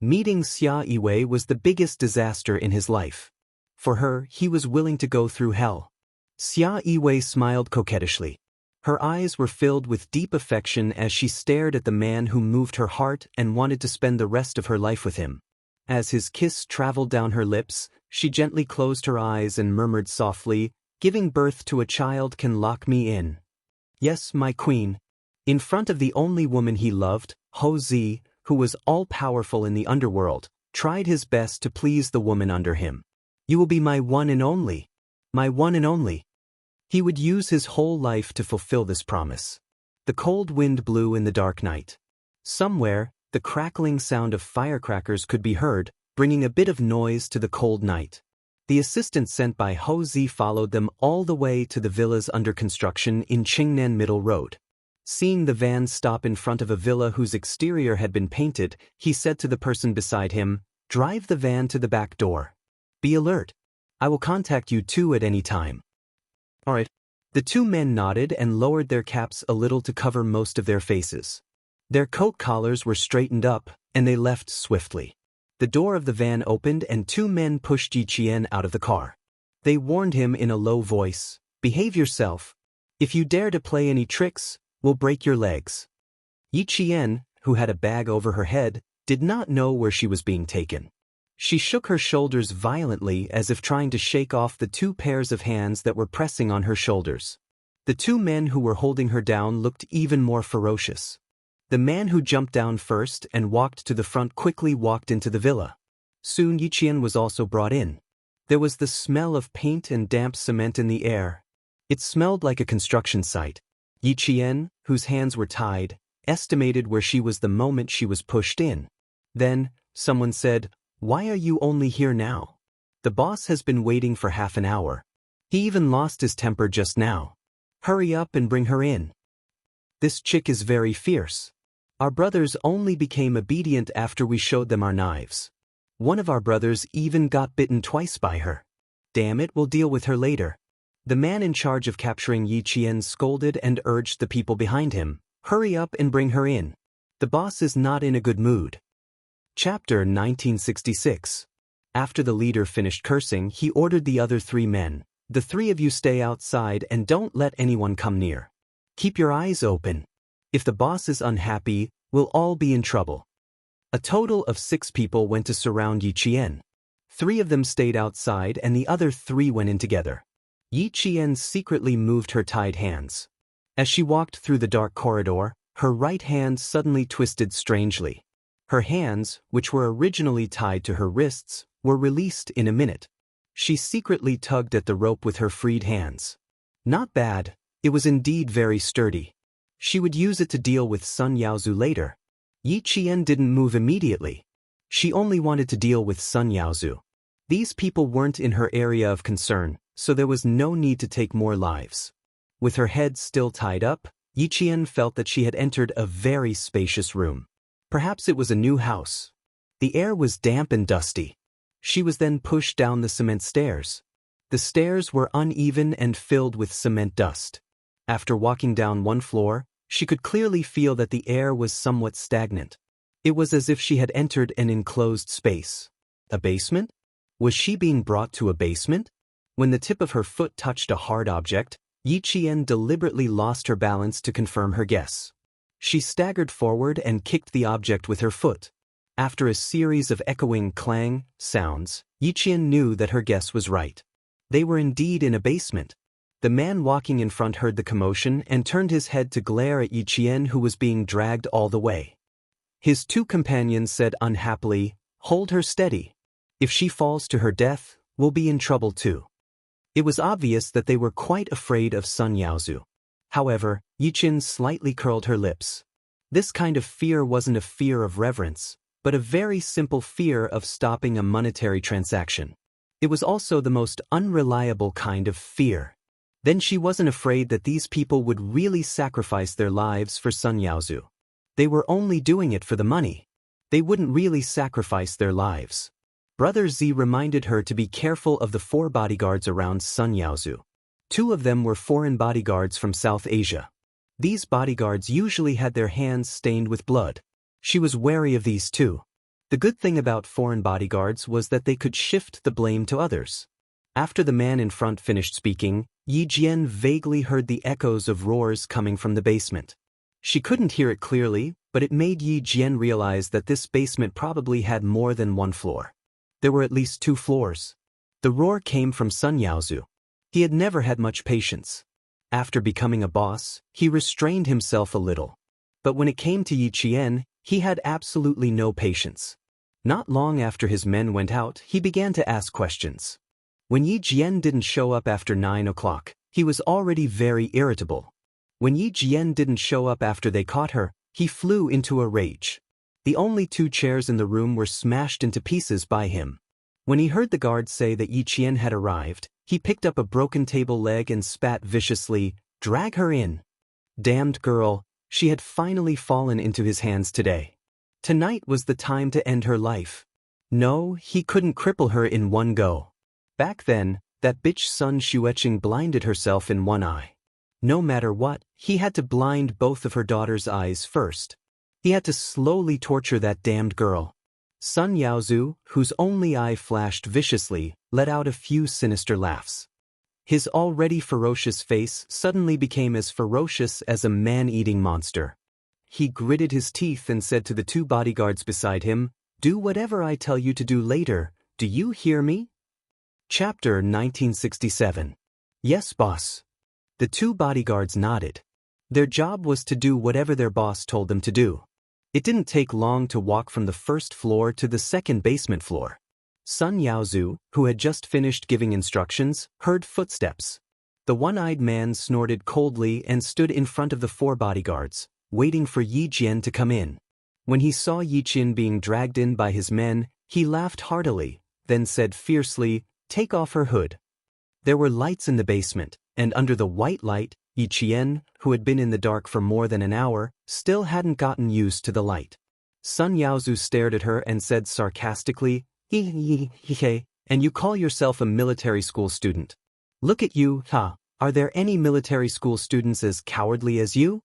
Meeting Xia Yiwei was the biggest disaster in his life. For her, he was willing to go through hell. Xia Yiwei smiled coquettishly. Her eyes were filled with deep affection as she stared at the man who moved her heart and wanted to spend the rest of her life with him. As his kiss traveled down her lips, she gently closed her eyes and murmured softly, "Giving birth to a child can lock me in. Yes, my queen." In front of the only woman he loved, Ho Zi, who was all-powerful in the underworld, tried his best to please the woman under him. "You will be my one and only. My one and only." He would use his whole life to fulfill this promise. The cold wind blew in the dark night. Somewhere, the crackling sound of firecrackers could be heard, bringing a bit of noise to the cold night. The assistant sent by Ho Zi followed them all the way to the villas under construction in Qingnan Middle Road. Seeing the van stop in front of a villa whose exterior had been painted, he said to the person beside him, "Drive the van to the back door. Be alert. I will contact you too at any time." "All right." The two men nodded and lowered their caps a little to cover most of their faces. Their coat collars were straightened up, and they left swiftly. The door of the van opened and two men pushed Yi Qian out of the car. They warned him in a low voice, "Behave yourself. If you dare to play any tricks, we'll break your legs." Yi Qian, who had a bag over her head, did not know where she was being taken. She shook her shoulders violently as if trying to shake off the two pairs of hands that were pressing on her shoulders. The two men who were holding her down looked even more ferocious. The man who jumped down first and walked to the front quickly walked into the villa. Soon Yi Qian was also brought in. There was the smell of paint and damp cement in the air. It smelled like a construction site. Yi Qian, whose hands were tied, estimated where she was the moment she was pushed in. Then, someone said, "Why are you only here now? The boss has been waiting for half an hour. He even lost his temper just now. Hurry up and bring her in. This chick is very fierce. Our brothers only became obedient after we showed them our knives. One of our brothers even got bitten twice by her. Damn it, we'll deal with her later." The man in charge of capturing Yi Qian scolded and urged the people behind him, "Hurry up and bring her in. The boss is not in a good mood." Chapter 1966. After the leader finished cursing, he ordered the other 3 men, "The 3 of you stay outside and don't let anyone come near. Keep your eyes open. If the boss is unhappy, we'll all be in trouble." A total of 6 people went to surround Yi Qian. 3 of them stayed outside and the other 3 went in together. Yi Qian secretly moved her tied hands. As she walked through the dark corridor, her right hand suddenly twisted strangely. Her hands, which were originally tied to her wrists, were released in a minute. She secretly tugged at the rope with her freed hands. Not bad, it was indeed very sturdy. She would use it to deal with Sun Yaozu later. Yi Qian didn't move immediately. She only wanted to deal with Sun Yaozu. These people weren't in her area of concern, so there was no need to take more lives. With her head still tied up, Yi Qian felt that she had entered a very spacious room. Perhaps it was a new house. The air was damp and dusty. She was then pushed down the cement stairs. The stairs were uneven and filled with cement dust. After walking down one floor, she could clearly feel that the air was somewhat stagnant. It was as if she had entered an enclosed space. A basement? Was she being brought to a basement? When the tip of her foot touched a hard object, Yi Qian deliberately lost her balance to confirm her guess. She staggered forward and kicked the object with her foot. After a series of echoing clang sounds, Yi Qian knew that her guess was right. They were indeed in a basement. The man walking in front heard the commotion and turned his head to glare at Yi Qian, who was being dragged all the way. His 2 companions said unhappily, "Hold her steady. If she falls to her death, we'll be in trouble too." It was obvious that they were quite afraid of Sun Yaozu. However, Yi Qian slightly curled her lips. This kind of fear wasn't a fear of reverence, but a very simple fear of stopping a monetary transaction. It was also the most unreliable kind of fear. Then she wasn't afraid that these people would really sacrifice their lives for Sun Yaozu. They were only doing it for the money. They wouldn't really sacrifice their lives. Brother Z reminded her to be careful of the 4 bodyguards around Sun Yaozu. 2 of them were foreign bodyguards from South Asia. These bodyguards usually had their hands stained with blood. She was wary of these too. The good thing about foreign bodyguards was that they could shift the blame to others. After the man in front finished speaking, Yi Qian vaguely heard the echoes of roars coming from the basement. She couldn't hear it clearly, but it made Yi Qian realize that this basement probably had more than 1 floor. There were at least 2 floors. The roar came from Sun Yaozu. He had never had much patience. After becoming a boss, he restrained himself a little. But when it came to Yi Qian, he had absolutely no patience. Not long after his men went out, he began to ask questions. When Yi Qian didn't show up after 9 o'clock, he was already very irritable. When Yi Qian didn't show up after they caught her, he flew into a rage. The only 2 chairs in the room were smashed into pieces by him. When he heard the guards say that Yi Qian had arrived, he picked up a broken table leg and spat viciously, "Drag her in." Damned girl, she had finally fallen into his hands today. Tonight was the time to end her life. No, he couldn't cripple her in one go. Back then, that bitch Sun Xueqing blinded herself in one eye. No matter what, he had to blind both of her daughter's eyes first. He had to slowly torture that damned girl. Sun Yaozu, whose only eye flashed viciously, let out a few sinister laughs. His already ferocious face suddenly became as ferocious as a man-eating monster. He gritted his teeth and said to the 2 bodyguards beside him, "Do whatever I tell you to do later, do you hear me?" Chapter 1967. Yes, boss. The 2 bodyguards nodded. Their job was to do whatever their boss told them to do. It didn't take long to walk from the 1st floor to the 2nd basement floor. Sun Yaozu, who had just finished giving instructions, heard footsteps. The one-eyed man snorted coldly and stood in front of the 4 bodyguards, waiting for Yi Qian to come in. When he saw Yi Qian being dragged in by his men, he laughed heartily, then said fiercely, "Take off her hood." There were lights in the basement, and under the white light, Yi Qian, who had been in the dark for more than an hour, still hadn't gotten used to the light. Sun Yaozu stared at her and said sarcastically, "And you call yourself a military school student? Look at you, huh? Are there any military school students as cowardly as you?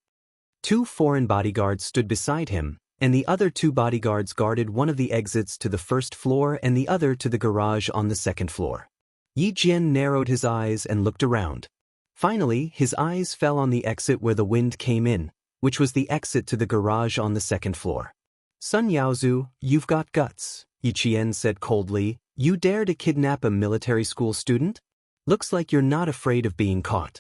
2 foreign bodyguards stood beside him, and the other 2 bodyguards guarded one of the exits to the first floor and the other to the garage on the second floor. Yi Jian narrowed his eyes and looked around. Finally, his eyes fell on the exit where the wind came in, which was the exit to the garage on the second floor. Sun Yaozu, you've got guts, Yi Jian said coldly. You dare to kidnap a military school student? Looks like you're not afraid of being caught.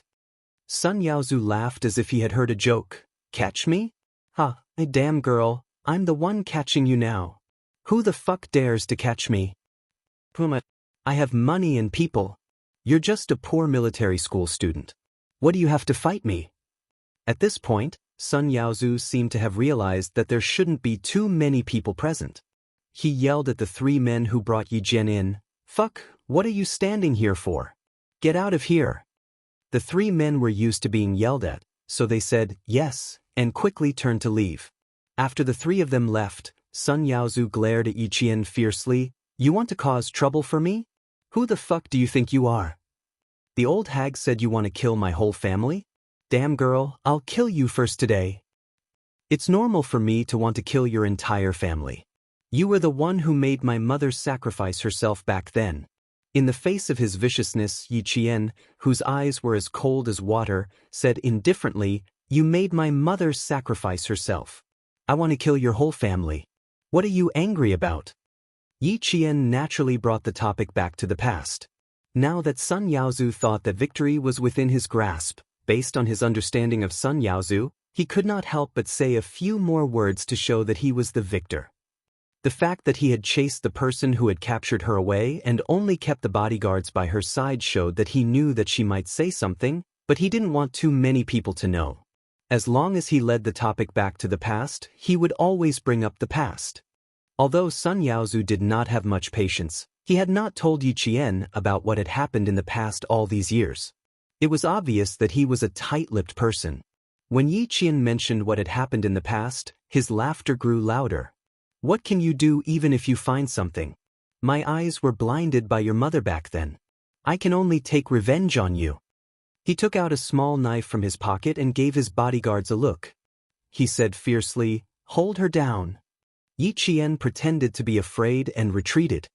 Sun Yaozu laughed as if he had heard a joke. Catch me? Ha, damn girl, I'm the one catching you now. Who the fuck dares to catch me? Puma, I have money and people. You're just a poor military school student. What do you have to fight me? At this point, Sun Yaozu seemed to have realized that there shouldn't be too many people present. He yelled at the 3 men who brought Yi Jian in. Fuck, what are you standing here for? Get out of here. The 3 men were used to being yelled at, so they said, yes, and quickly turned to leave. After the 3 of them left, Sun Yaozu glared at Yi Jian fiercely. You want to cause trouble for me? Who the fuck do you think you are? The old hag said you want to kill my whole family? Damn girl, I'll kill you first today. It's normal for me to want to kill your entire family. You were the one who made my mother sacrifice herself back then. In the face of his viciousness, Yi Jian, whose eyes were as cold as water, said indifferently, you made my mother sacrifice herself. I want to kill your whole family. What are you angry about? Yi Jian naturally brought the topic back to the past. Now that Sun Yaozu thought that victory was within his grasp, based on his understanding of Sun Yaozu, he could not help but say a few more words to show that he was the victor. The fact that he had chased the person who had captured her away and only kept the bodyguards by her side showed that he knew that she might say something, but he didn't want too many people to know. As long as he led the topic back to the past, he would always bring up the past. Although Sun Yaozu did not have much patience, he had not told Yi Jian about what had happened in the past all these years. It was obvious that he was a tight-lipped person. When Yi Jian mentioned what had happened in the past, his laughter grew louder. What can you do even if you find something? My eyes were blinded by your mother back then. I can only take revenge on you. He took out a small knife from his pocket and gave his bodyguards a look. He said fiercely, hold her down. Yi Jian pretended to be afraid and retreated.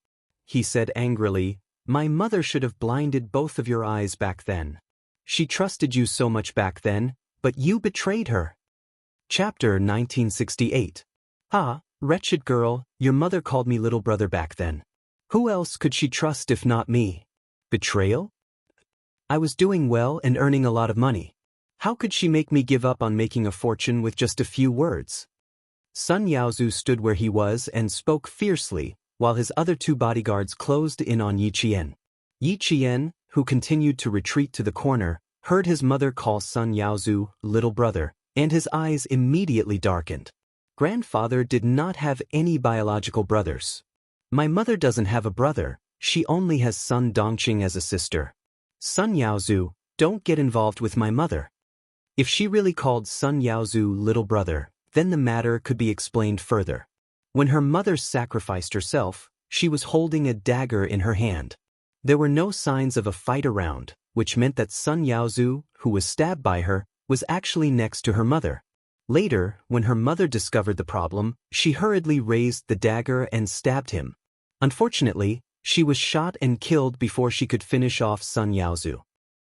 He said angrily, my mother should have blinded both of your eyes back then. She trusted you so much back then, but you betrayed her. Chapter 1968. Ah, wretched girl, your mother called me little brother back then. Who else could she trust if not me? Betrayal? I was doing well and earning a lot of money. How could she make me give up on making a fortune with just a few words? Sun Yaozu stood where he was and spoke fiercely, while his other 2 bodyguards closed in on Yi Jian. Yi Jian, who continued to retreat to the corner, heard his mother call Sun Yaozu little brother, and his eyes immediately darkened. Grandfather did not have any biological brothers. My mother doesn't have a brother, she only has Sun Dongqing as a sister. Sun Yaozu, don't get involved with my mother. If she really called Sun Yaozu little brother, then the matter could be explained further. When her mother sacrificed herself, she was holding a dagger in her hand. There were no signs of a fight around, which meant that Sun Yaozu, who was stabbed by her, was actually next to her mother. Later, when her mother discovered the problem, she hurriedly raised the dagger and stabbed him. Unfortunately, she was shot and killed before she could finish off Sun Yaozu.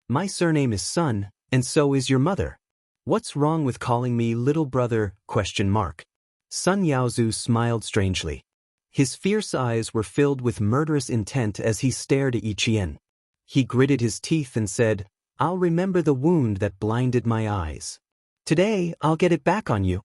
My surname is Sun, and so is your mother. What's wrong with calling me little brother? Sun Yaozu smiled strangely. His fierce eyes were filled with murderous intent as he stared at Yi Jian. He gritted his teeth and said, I'll remember the wound that blinded my eyes. Today, I'll get it back on you.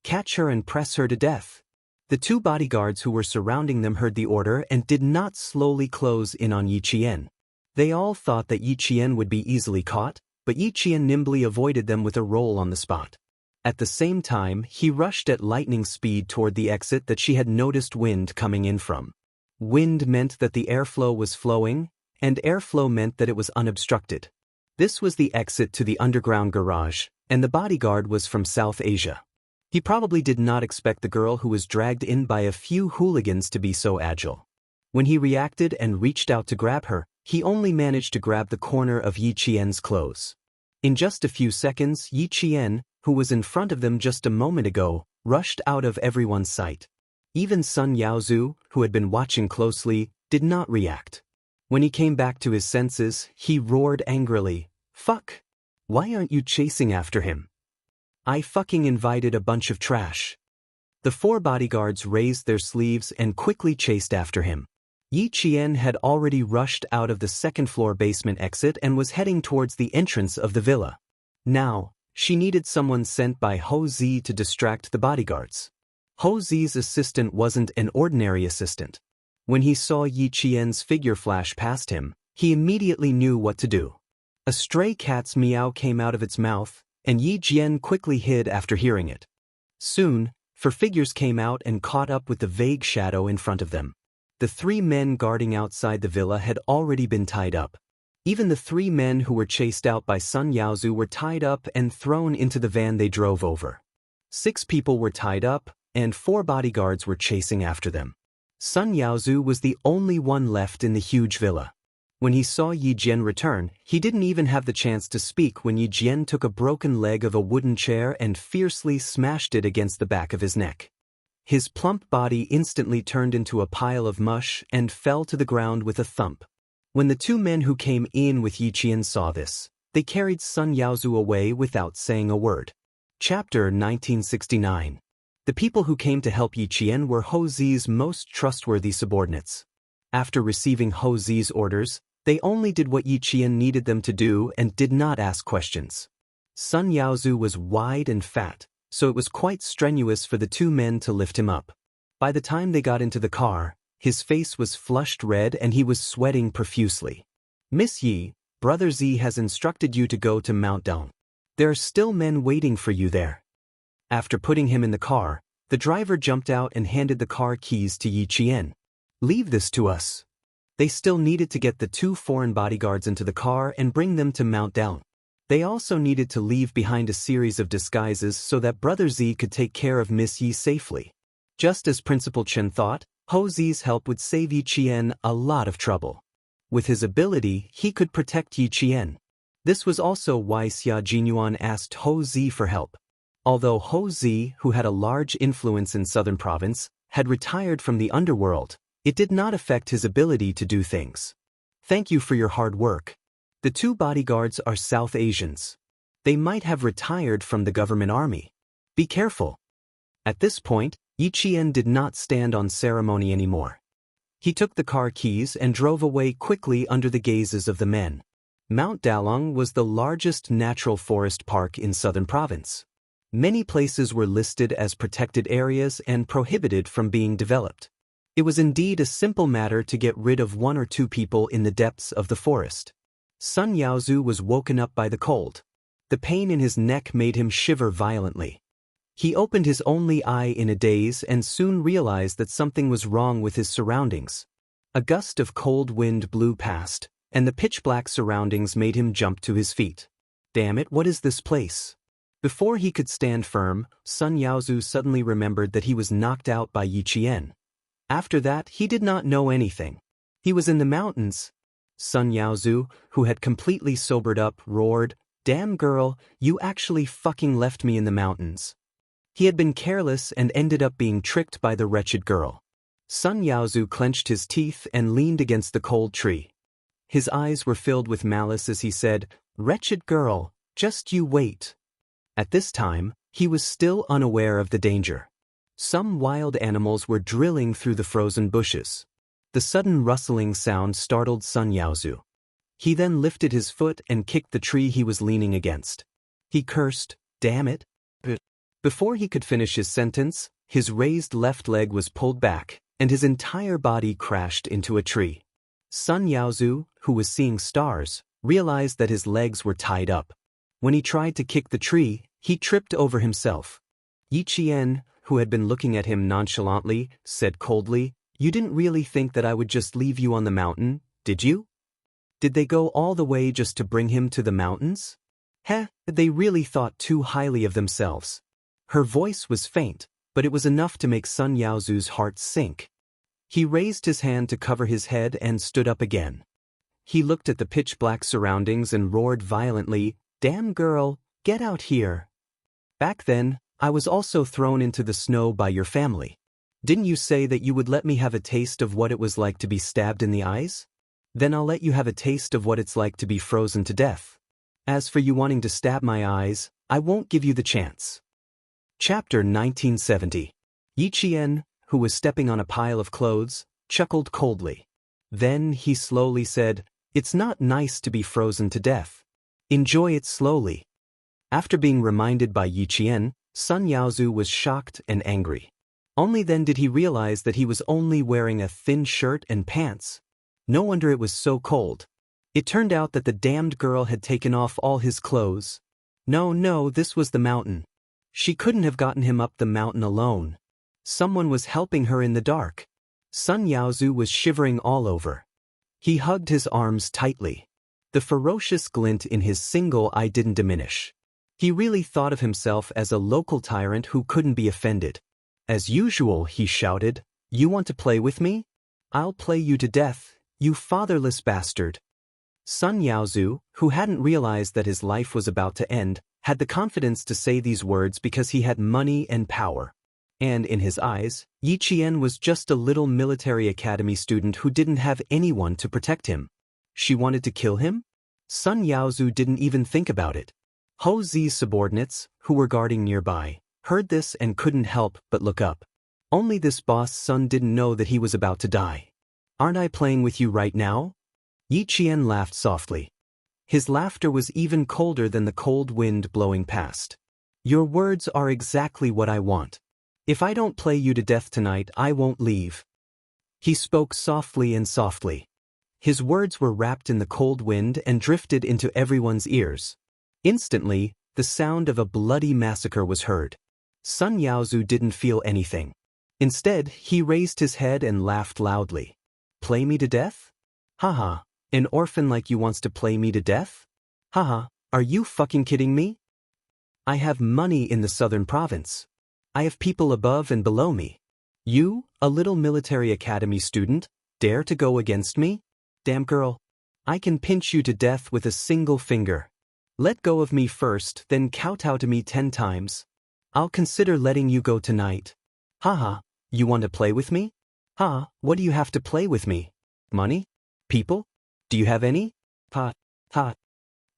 Catch her and press her to death. The 2 bodyguards who were surrounding them heard the order and did not slowly close in on Yi Jian. They all thought that Yi Jian would be easily caught, but Yi Jian nimbly avoided them with a roll on the spot. At the same time, he rushed at lightning speed toward the exit that she had noticed wind coming in from. Wind meant that the airflow was flowing, and airflow meant that it was unobstructed. This was the exit to the underground garage, and the bodyguard was from South Asia. He probably did not expect the girl who was dragged in by a few hooligans to be so agile. When he reacted and reached out to grab her, he only managed to grab the corner of Yi Qian's clothes. In just a few seconds, Yi Qian, who was in front of them just a moment ago, rushed out of everyone's sight. Even Sun Yaozu, who had been watching closely, did not react. When he came back to his senses, he roared angrily, "Fuck! Why aren't you chasing after him? I fucking invited a bunch of trash." The 4 bodyguards raised their sleeves and quickly chased after him. Yi Qian had already rushed out of the second-floor basement exit and was heading towards the entrance of the villa. Now, she needed someone sent by Ho Zi to distract the bodyguards. Ho Zi's assistant wasn't an ordinary assistant. When he saw Yi Qian's figure flash past him, he immediately knew what to do. A stray cat's meow came out of its mouth, and Yi Qian quickly hid after hearing it. Soon, 4 figures came out and caught up with the vague shadow in front of them. The 3 men guarding outside the villa had already been tied up. Even the 3 men who were chased out by Sun Yaozu were tied up and thrown into the van they drove over. 6 people were tied up, and 4 bodyguards were chasing after them. Sun Yaozu was the only one left in the huge villa. When he saw Yi Jian return, he didn't even have the chance to speak when Yi Jian took a broken leg of a wooden chair and fiercely smashed it against the back of his neck. His plump body instantly turned into a pile of mush and fell to the ground with a thump. When the 2 men who came in with Yi Qian saw this, they carried Sun Yaozu away without saying a word. Chapter 1969. The people who came to help Yi Qian were Ho Zi's most trustworthy subordinates. After receiving Ho Zi's orders, they only did what Yi Qian needed them to do and did not ask questions. Sun Yaozu was wide and fat, so it was quite strenuous for the 2 men to lift him up. By the time they got into the car, his face was flushed red and he was sweating profusely. "Miss Yi, Brother Z has instructed you to go to Mount Dong. There are still men waiting for you there." After putting him in the car, the driver jumped out and handed the car keys to Yi Qian. "Leave this to us." They still needed to get the 2 foreign bodyguards into the car and bring them to Mount Dong. They also needed to leave behind a series of disguises so that Brother Z could take care of Miss Yi safely. Just as Principal Chen thought, Ho Zi's help would save Yi Qian a lot of trouble. With his ability, he could protect Yi Qian. This was also why Xia Jinyuan asked Ho Zi for help. Although Ho Zi, who had a large influence in Southern Province, had retired from the underworld, it did not affect his ability to do things. "Thank you for your hard work. The 2 bodyguards are South Asians. They might have retired from the government army. Be careful." At this point, Yi Qian did not stand on ceremony anymore. He took the car keys and drove away quickly under the gazes of the men. Mount Dalong was the largest natural forest park in Southern Province. Many places were listed as protected areas and prohibited from being developed. It was indeed a simple matter to get rid of 1 or 2 people in the depths of the forest. Sun Yaozu was woken up by the cold. The pain in his neck made him shiver violently. He opened his only eye in a daze and soon realized that something was wrong with his surroundings. A gust of cold wind blew past, and the pitch-black surroundings made him jump to his feet. "Damn it, what is this place?" Before he could stand firm, Sun Yaozu suddenly remembered that he was knocked out by Yi Qian. After that, he did not know anything. He was in the mountains. Sun Yaozu, who had completely sobered up, roared, "Damn girl, you actually fucking left me in the mountains." He had been careless and ended up being tricked by the wretched girl. Sun Yaozu clenched his teeth and leaned against the cold tree. His eyes were filled with malice as he said, "Wretched girl, just you wait." At this time, he was still unaware of the danger. Some wild animals were drilling through the frozen bushes. The sudden rustling sound startled Sun Yaozu. He then lifted his foot and kicked the tree he was leaning against. He cursed, "Damn it." Before he could finish his sentence, his raised left leg was pulled back, and his entire body crashed into a tree. Sun Yaozu, who was seeing stars, realized that his legs were tied up. When he tried to kick the tree, he tripped over himself. Yi Qian, who had been looking at him nonchalantly, said coldly, "You didn't really think that I would just leave you on the mountain, did you? Did they go all the way just to bring him to the mountains? Heh, they really thought too highly of themselves." Her voice was faint, but it was enough to make Sun Yaozu's heart sink. He raised his hand to cover his head and stood up again. He looked at the pitch-black surroundings and roared violently, "Damn girl, get out here." Back then, I was also thrown into the snow by your family. Didn't you say that you would let me have a taste of what it was like to be stabbed in the eyes? Then I'll let you have a taste of what it's like to be frozen to death. As for you wanting to stab my eyes, I won't give you the chance. Chapter 1970. Yi Qian, who was stepping on a pile of clothes, chuckled coldly. Then he slowly said, "It's not nice to be frozen to death. Enjoy it slowly." After being reminded by Yi Qian, Sun Yaozu was shocked and angry. Only then did he realize that he was only wearing a thin shirt and pants. No wonder it was so cold. It turned out that the damned girl had taken off all his clothes. No, this was the mountain. She couldn't have gotten him up the mountain alone. Someone was helping her in the dark. Sun Yaozu was shivering all over. He hugged his arms tightly. The ferocious glint in his single eye didn't diminish. He really thought of himself as a local tyrant who couldn't be offended. As usual, he shouted, "You want to play with me? I'll play you to death, you fatherless bastard." Sun Yaozu, who hadn't realized that his life was about to end, had the confidence to say these words because he had money and power. And in his eyes, Yi Qian was just a little military academy student who didn't have anyone to protect him. She wanted to kill him? Sun Yaozu didn't even think about it. Ho Zi's subordinates, who were guarding nearby, heard this and couldn't help but look up. Only this boss Sun didn't know that he was about to die. "Aren't I playing with you right now?" Yi Qian laughed softly. His laughter was even colder than the cold wind blowing past. "Your words are exactly what I want. If I don't play you to death tonight, I won't leave." He spoke softly and softly. His words were wrapped in the cold wind and drifted into everyone's ears. Instantly, the sound of a bloody massacre was heard. Sun Yaozu didn't feel anything. Instead, he raised his head and laughed loudly. "Play me to death? Haha, an orphan like you wants to play me to death? Haha, are you fucking kidding me? I have money in the southern province. I have people above and below me. You, a little military academy student, dare to go against me? Damn girl, I can pinch you to death with a single finger. Let go of me first, then kowtow to me 10 times. I'll consider letting you go tonight. Haha, you want to play with me? Ha, what do you have to play with me? Money? People? Do you have any? Ha.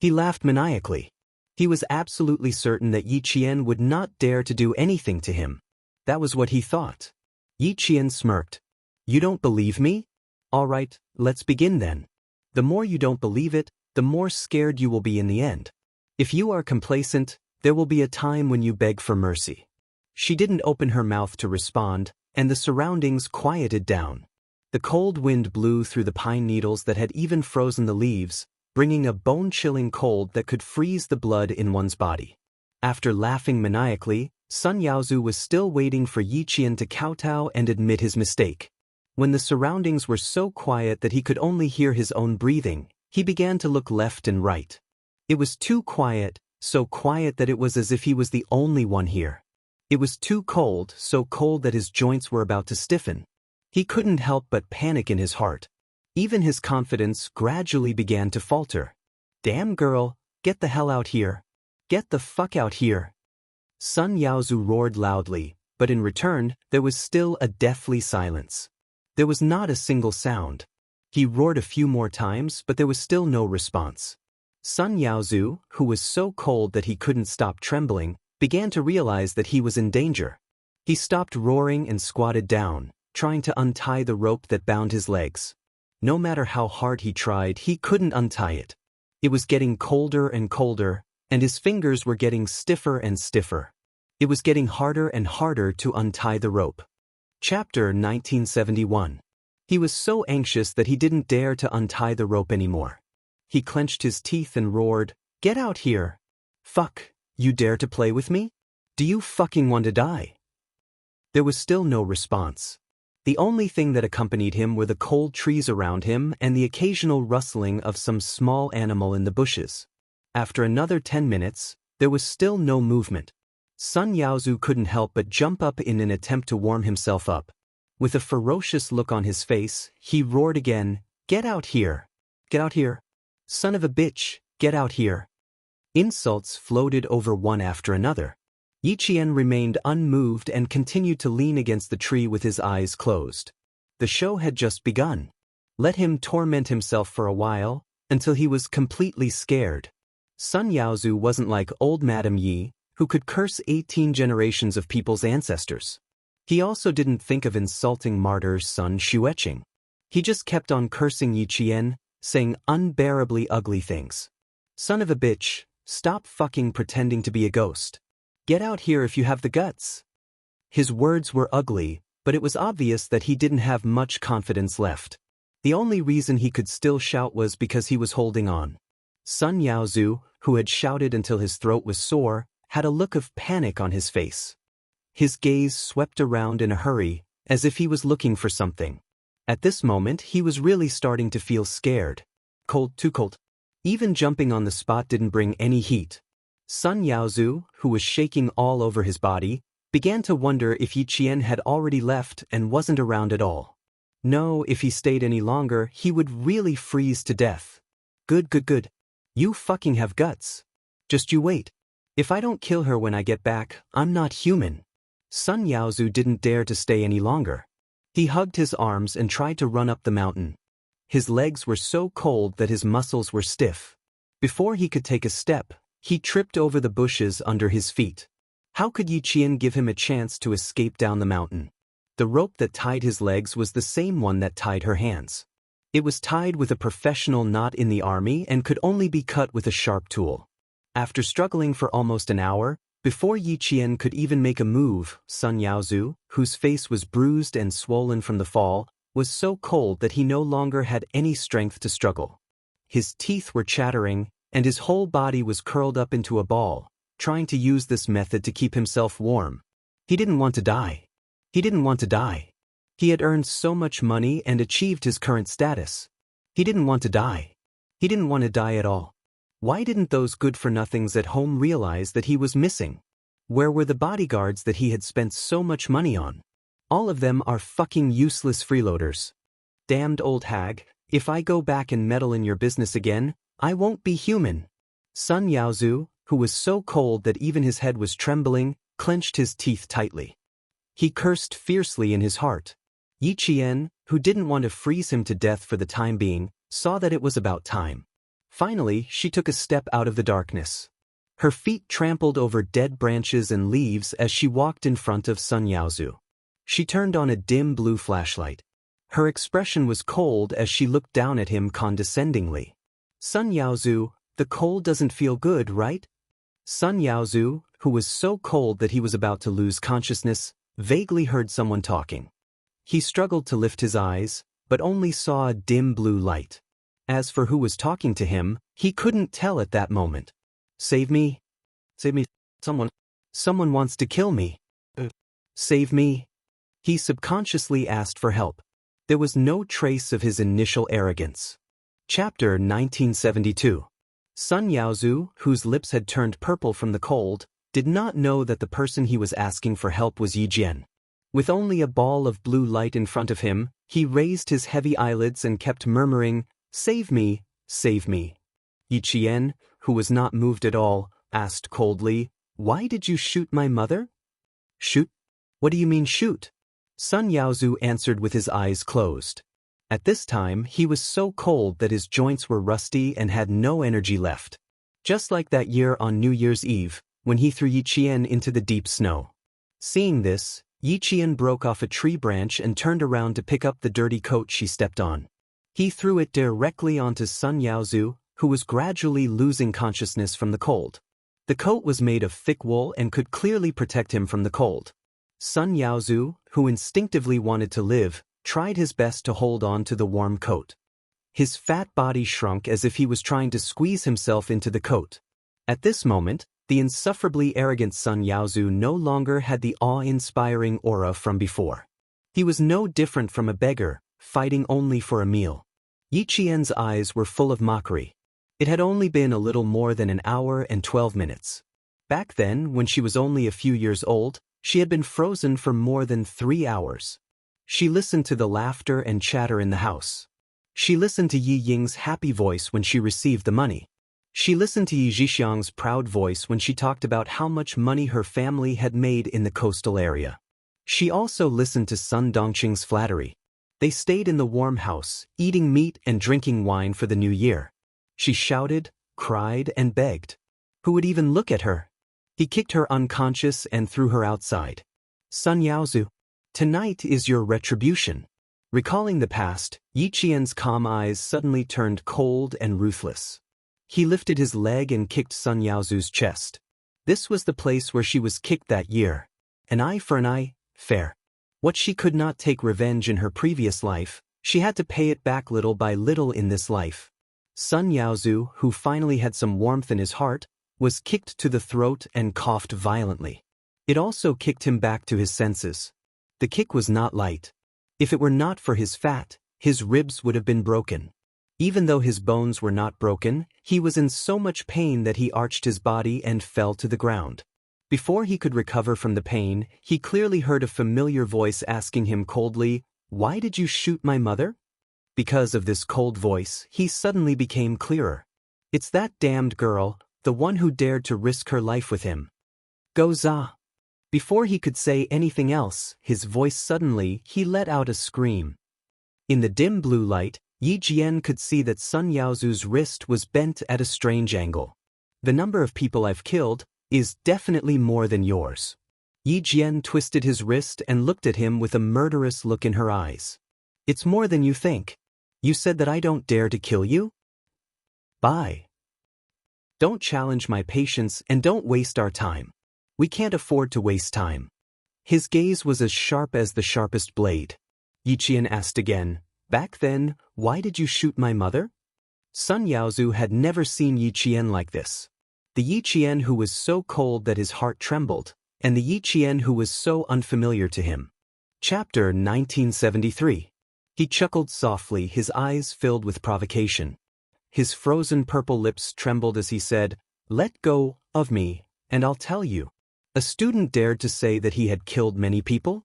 He laughed maniacally. He was absolutely certain that Yi Qian would not dare to do anything to him. That was what he thought. Yi Qian smirked. "You don't believe me? All right, let's begin then. The more you don't believe it, the more scared you will be in the end. If you are complacent, there will be a time when you beg for mercy." She didn't open her mouth to respond, and the surroundings quieted down. The cold wind blew through the pine needles that had even frozen the leaves, bringing a bone-chilling cold that could freeze the blood in one's body. After laughing maniacally, Sun Yaozu was still waiting for Yi Qian to kowtow and admit his mistake. When the surroundings were so quiet that he could only hear his own breathing, he began to look left and right. It was too quiet, so quiet that it was as if he was the only one here. It was too cold, so cold that his joints were about to stiffen. He couldn't help but panic in his heart. Even his confidence gradually began to falter. "Damn girl, get the hell out here. Get the fuck out here." Sun Yaozu roared loudly, but in return, there was still a deathly silence. There was not a single sound. He roared a few more times, but there was still no response. Sun Yaozu, who was so cold that he couldn't stop trembling, began to realize that he was in danger. He stopped roaring and squatted down, trying to untie the rope that bound his legs. No matter how hard he tried, he couldn't untie it. It was getting colder and colder, and his fingers were getting stiffer and stiffer. It was getting harder and harder to untie the rope. Chapter 1971. He was so anxious that he didn't dare to untie the rope anymore. He clenched his teeth and roared, "Get out here! Fuck, you dare to play with me? Do you fucking want to die?" There was still no response. The only thing that accompanied him were the cold trees around him and the occasional rustling of some small animal in the bushes. After another 10 minutes, there was still no movement. Sun Yaozu couldn't help but jump up in an attempt to warm himself up. With a ferocious look on his face, he roared again, "Get out here! Get out here. Son of a bitch, get out here. Insults floated over one after another. Yi Qian remained unmoved and continued to lean against the tree with his eyes closed. The show had just begun. Let him torment himself for a while, until he was completely scared. Sun Yaozu wasn't like old Madame Yi, who could curse 18 generations of people's ancestors. He also didn't think of insulting martyr Sun Xueqing. He just kept on cursing Yi Qian, saying unbearably ugly things. Son of a bitch, stop fucking pretending to be a ghost. Get out here if you have the guts. His words were ugly, but it was obvious that he didn't have much confidence left. The only reason he could still shout was because he was holding on. Sun Yaozu, who had shouted until his throat was sore, had a look of panic on his face. His gaze swept around in a hurry, as if he was looking for something. At this moment he was really starting to feel scared. Cold, too cold. Even jumping on the spot didn't bring any heat. Sun Yaozu, who was shaking all over his body, began to wonder if Yi Qian had already left and wasn't around at all. No, if he stayed any longer, he would really freeze to death. Good. You fucking have guts. Just you wait. If I don't kill her when I get back, I'm not human. Sun Yaozu didn't dare to stay any longer. He hugged his arms and tried to run up the mountain. His legs were so cold that his muscles were stiff. Before he could take a step, he tripped over the bushes under his feet. How could Yi Qian give him a chance to escape down the mountain? The rope that tied his legs was the same one that tied her hands. It was tied with a professional knot in the army and could only be cut with a sharp tool. After struggling for almost an hour, before Yi Qian could even make a move, Sun Yaozu, whose face was bruised and swollen from the fall, was so cold that he no longer had any strength to struggle. His teeth were chattering, and his whole body was curled up into a ball, trying to use this method to keep himself warm. He didn't want to die. He didn't want to die. He had earned so much money and achieved his current status. He didn't want to die. He didn't want to die at all. Why didn't those good-for-nothings at home realize that he was missing? Where were the bodyguards that he had spent so much money on? All of them are fucking useless freeloaders. Damned old hag, if I go back and meddle in your business again, I won't be human. Sun Yaozu, who was so cold that even his head was trembling, clenched his teeth tightly. He cursed fiercely in his heart. Yi Qian, who didn't want to freeze him to death for the time being, saw that it was about time. Finally, she took a step out of the darkness. Her feet trampled over dead branches and leaves as she walked in front of Sun Yaozu. She turned on a dim blue flashlight. Her expression was cold as she looked down at him condescendingly. Sun Yaozu, the cold doesn't feel good, right? Sun Yaozu, who was so cold that he was about to lose consciousness, vaguely heard someone talking. He struggled to lift his eyes, but only saw a dim blue light. As for who was talking to him, he couldn't tell at that moment. Save me. Save me. Someone wants to kill me. Save me. He subconsciously asked for help. There was no trace of his initial arrogance. Chapter 1972. Sun Yaozu, whose lips had turned purple from the cold, did not know that the person he was asking for help was Yi Jian. With only a ball of blue light in front of him, he raised his heavy eyelids and kept murmuring, "Save me, save me." Yi Qian, who was not moved at all, asked coldly, "Why did you shoot my mother?" "Shoot? What do you mean shoot?" Sun Yaozu answered with his eyes closed. At this time, he was so cold that his joints were rusty and had no energy left. Just like that year on New Year's Eve, when he threw Yi Qian into the deep snow. Seeing this, Yi Qian broke off a tree branch and turned around to pick up the dirty coat she stepped on. He threw it directly onto Sun Yaozu, who was gradually losing consciousness from the cold. The coat was made of thick wool and could clearly protect him from the cold. Sun Yaozu, who instinctively wanted to live, tried his best to hold on to the warm coat. His fat body shrunk as if he was trying to squeeze himself into the coat. At this moment, the insufferably arrogant Sun Yaozu no longer had the awe-inspiring aura from before. He was no different from a beggar, fighting only for a meal. Yi Qian's eyes were full of mockery. It had only been a little more than an hour and 12 minutes. Back then, when she was only a few years old, she had been frozen for more than 3 hours. She listened to the laughter and chatter in the house. She listened to Yi Ying's happy voice when she received the money. She listened to Yi Zhixiang's proud voice when she talked about how much money her family had made in the coastal area. She also listened to Sun Dongqing's flattery. They stayed in the warm house, eating meat and drinking wine for the new year. She shouted, cried, and begged. Who would even look at her? He kicked her unconscious and threw her outside. Sun Yaozu, tonight is your retribution. Recalling the past, Yi Qian's calm eyes suddenly turned cold and ruthless. He lifted his leg and kicked Sun Yaozu's chest. This was the place where she was kicked that year. An eye for an eye, fair. What she could not take revenge in her previous life, she had to pay it back little by little in this life. Sun Yaozu, who finally had some warmth in his heart, was kicked to the throat and coughed violently. It also kicked him back to his senses. The kick was not light. If it were not for his fat, his ribs would have been broken. Even though his bones were not broken, he was in so much pain that he arched his body and fell to the ground. Before he could recover from the pain, he clearly heard a familiar voice asking him coldly, "Why did you shoot my mother?" Because of this cold voice, he suddenly became clearer. It's that damned girl, the one who dared to risk her life with him. Go za. Before he could say anything else, his voice suddenly, he let out a scream. In the dim blue light, Yi Jian could see that Sun Yaozu's wrist was bent at a strange angle. The number of people I've killed is definitely more than yours. Yi Jian twisted his wrist and looked at him with a murderous look in her eyes. It's more than you think. You said that I don't dare to kill you? Bye. Don't challenge my patience and don't waste our time. We can't afford to waste time. His gaze was as sharp as the sharpest blade. Yi Qian asked again, back then, why did you shoot my mother? Sun Yaozu had never seen Yi Qian like this. The Yi Qian who was so cold that his heart trembled, and the Yi Qian who was so unfamiliar to him. Chapter 1973. He chuckled softly, his eyes filled with provocation. His frozen purple lips trembled as he said, "Let go of me, and I'll tell you." A student dared to say that he had killed many people?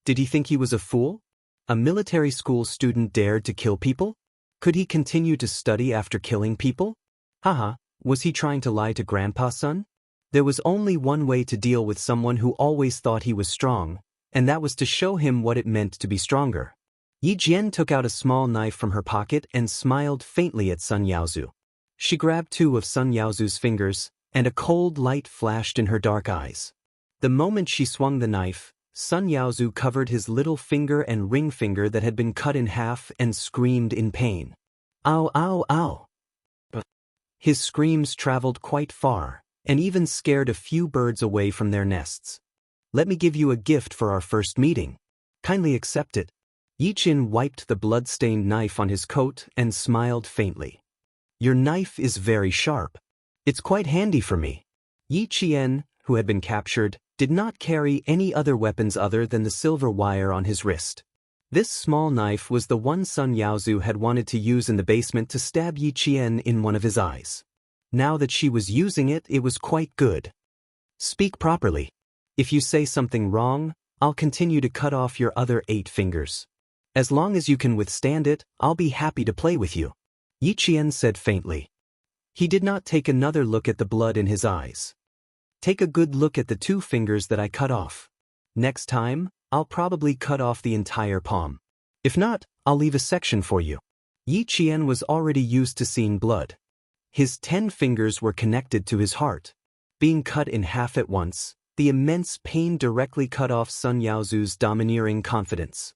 Did he think he was a fool? A military school student dared to kill people? Could he continue to study after killing people? Was he trying to lie to Grandpa's son? There was only one way to deal with someone who always thought he was strong, and that was to show him what it meant to be stronger. Yi Jian took out a small knife from her pocket and smiled faintly at Sun Yaozu. She grabbed two of Sun Yaozu's fingers, and a cold light flashed in her dark eyes. The moment she swung the knife, Sun Yaozu covered his little finger and ring finger that had been cut in half and screamed in pain. Ow, ow, ow. His screams traveled quite far, and even scared a few birds away from their nests. Let me give you a gift for our first meeting. Kindly accept it. Yi Qian wiped the blood-stained knife on his coat and smiled faintly. Your knife is very sharp. It's quite handy for me. Yi Qian, who had been captured, did not carry any other weapons other than the silver wire on his wrist. This small knife was the one Sun Yaozu had wanted to use in the basement to stab Yi Qian in one of his eyes. Now that she was using it, it was quite good. Speak properly. If you say something wrong, I'll continue to cut off your other 8 fingers. As long as you can withstand it, I'll be happy to play with you. Yi Qian said faintly. He did not take another look at the blood in his eyes. Take a good look at the 2 fingers that I cut off. Next time, I'll probably cut off the entire palm. If not, I'll leave a section for you. Yi Qian was already used to seeing blood. His 10 fingers were connected to his heart. Being cut in half at once, the immense pain directly cut off Sun Yaozu's domineering confidence.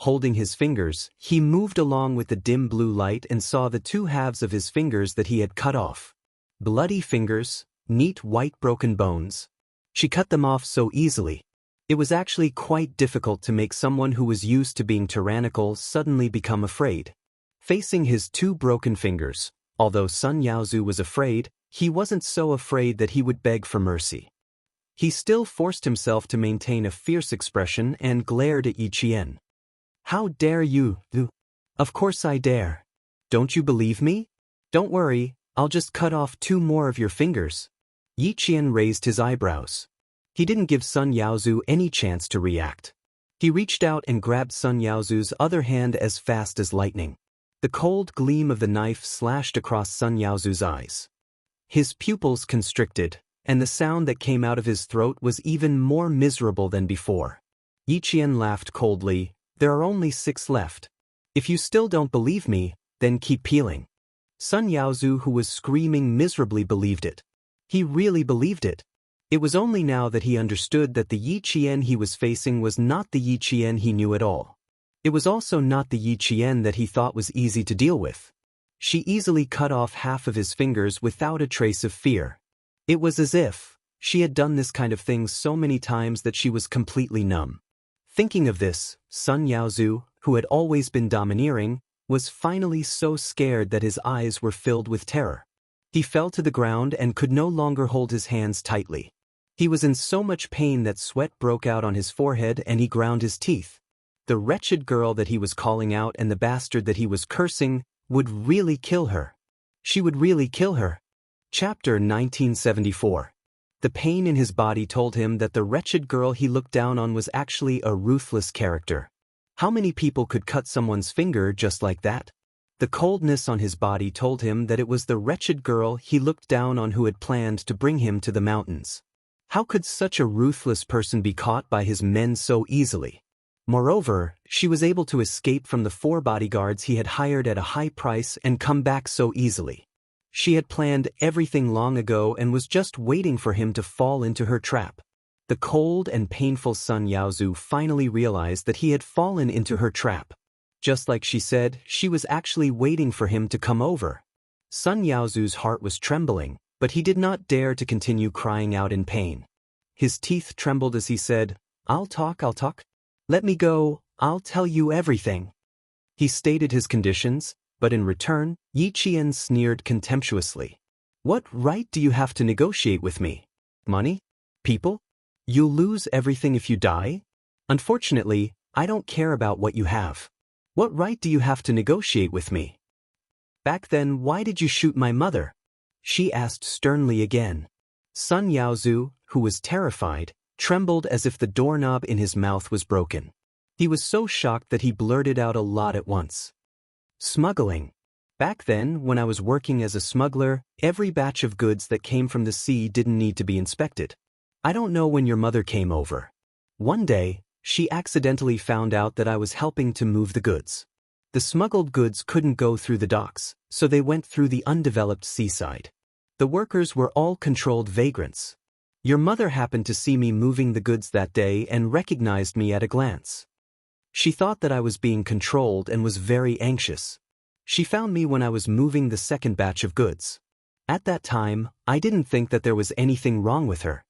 Holding his fingers, he moved along with the dim blue light and saw the 2 halves of his fingers that he had cut off. Bloody fingers, neat white broken bones. She cut them off so easily. It was actually quite difficult to make someone who was used to being tyrannical suddenly become afraid. Facing his 2 broken fingers, although Sun Yaozu was afraid, he wasn't so afraid that he would beg for mercy. He still forced himself to maintain a fierce expression and glared at Yi Qian. How dare you? Of course I dare. Don't you believe me? Don't worry, I'll just cut off 2 more of your fingers. Yi Qian raised his eyebrows. He didn't give Sun Yaozu any chance to react. He reached out and grabbed Sun Yaozu's other hand as fast as lightning. The cold gleam of the knife slashed across Sun Yaozu's eyes. His pupils constricted, and the sound that came out of his throat was even more miserable than before. Yi Qian laughed coldly. There are only 6 left. If you still don't believe me, then keep peeling. Sun Yaozu, who was screaming miserably, believed it. He really believed it. It was only now that he understood that the Yi Qian he was facing was not the Yi Qian he knew at all. It was also not the Yi Qian that he thought was easy to deal with. She easily cut off half of his fingers without a trace of fear. It was as if she had done this kind of thing so many times that she was completely numb. Thinking of this, Sun Yaozu, who had always been domineering, was finally so scared that his eyes were filled with terror. He fell to the ground and could no longer hold his hands tightly. He was in so much pain that sweat broke out on his forehead and he ground his teeth. The wretched girl that he was calling out and the bastard that he was cursing would really kill her. She would really kill her. Chapter 1974. The pain in his body told him that the wretched girl he looked down on was actually a ruthless character. How many people could cut someone's finger just like that? The coldness on his body told him that it was the wretched girl he looked down on who had planned to bring him to the mountains. How could such a ruthless person be caught by his men so easily? Moreover, she was able to escape from the 4 bodyguards he had hired at a high price and come back so easily. She had planned everything long ago and was just waiting for him to fall into her trap. The cold and painful Sun Yaozu finally realized that he had fallen into her trap. Just like she said, she was actually waiting for him to come over. Sun Yaozu's heart was trembling, but he did not dare to continue crying out in pain. His teeth trembled as he said, I'll talk. Let me go, I'll tell you everything. He stated his conditions, but in return, Yi Qian sneered contemptuously. What right do you have to negotiate with me? Money? People? You'll lose everything if you die? Unfortunately, I don't care about what you have. What right do you have to negotiate with me? Back then, why did you shoot my mother? She asked sternly again. Sun Yaozu, who was terrified, trembled as if the doorknob in his mouth was broken. He was so shocked that he blurted out a lot at once. Smuggling. Back then, when I was working as a smuggler, every batch of goods that came from the sea didn't need to be inspected. I don't know when your mother came over. One day, she accidentally found out that I was helping to move the goods. The smuggled goods couldn't go through the docks, so they went through the undeveloped seaside. The workers were all controlled vagrants. Your mother happened to see me moving the goods that day and recognized me at a glance. She thought that I was being controlled and was very anxious. She found me when I was moving the second batch of goods. At that time, I didn't think that there was anything wrong with her.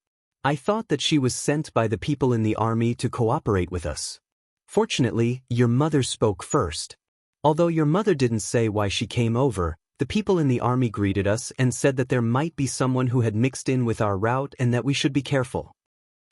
I thought that she was sent by the people in the army to cooperate with us. Fortunately, your mother spoke first. Although your mother didn't say why she came over, the people in the army greeted us and said that there might be someone who had mixed in with our route and that we should be careful.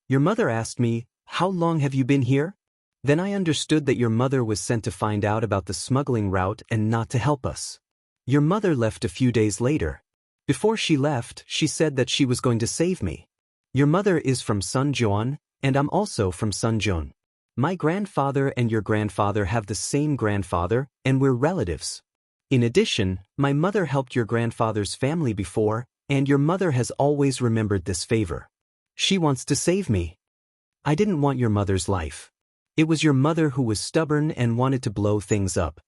Your mother asked me, "How long have you been here?" Then I understood that your mother was sent to find out about the smuggling route and not to help us. Your mother left a few days later. Before she left, she said that she was going to save me. Your mother is from Sunjuan, and I'm also from Sunjun. My grandfather and your grandfather have the same grandfather, and we're relatives. In addition, my mother helped your grandfather's family before, and your mother has always remembered this favor. She wants to save me. I didn't want your mother's life. It was your mother who was stubborn and wanted to blow things up.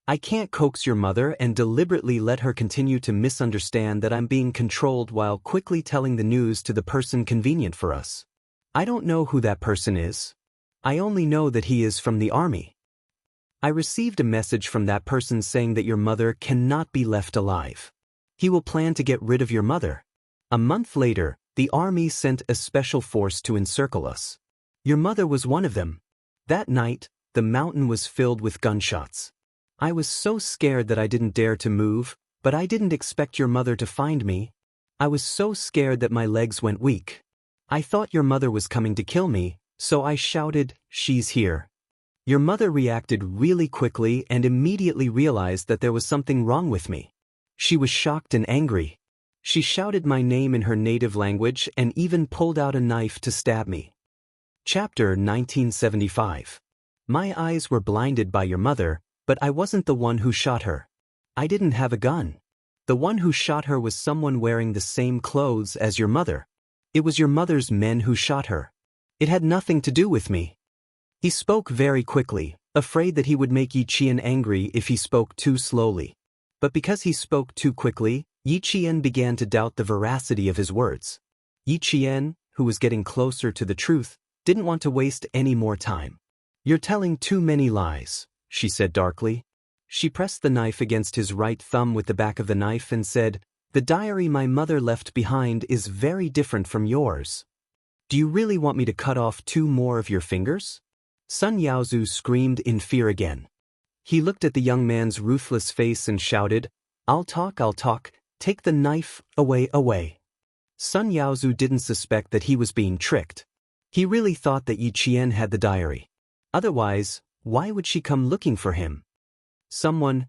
I can't coax your mother and deliberately let her continue to misunderstand that I'm being controlled while quickly telling the news to the person convenient for us. I don't know who that person is. I only know that he is from the army. I received a message from that person saying that your mother cannot be left alive. He will plan to get rid of your mother. A month later, the army sent a special force to encircle us. Your mother was one of them. That night, the mountain was filled with gunshots. I was so scared that I didn't dare to move, but I didn't expect your mother to find me. I was so scared that my legs went weak. I thought your mother was coming to kill me, so I shouted, "She's here." Your mother reacted really quickly and immediately realized that there was something wrong with me. She was shocked and angry. She shouted my name in her native language and even pulled out a knife to stab me. Chapter 1975. My eyes were blinded by your mother, But I wasn't the one who shot her. I didn't have a gun. The one who shot her was someone wearing the same clothes as your mother. It was your mother's men who shot her. It had nothing to do with me." He spoke very quickly, afraid that he would make Yi Qian angry if he spoke too slowly. But because he spoke too quickly, Yi Qian began to doubt the veracity of his words. Yi Qian, who was getting closer to the truth, didn't want to waste any more time. "You're telling too many lies," she said darkly. She pressed the knife against his right thumb with the back of the knife and said, "The diary my mother left behind is very different from yours. Do you really want me to cut off 2 more of your fingers?" Sun Yaozu screamed in fear again. He looked at the young man's ruthless face and shouted, I'll talk, take the knife, away. Sun Yaozu didn't suspect that he was being tricked. He really thought that Yi Qian had the diary. Otherwise, why would she come looking for him? Someone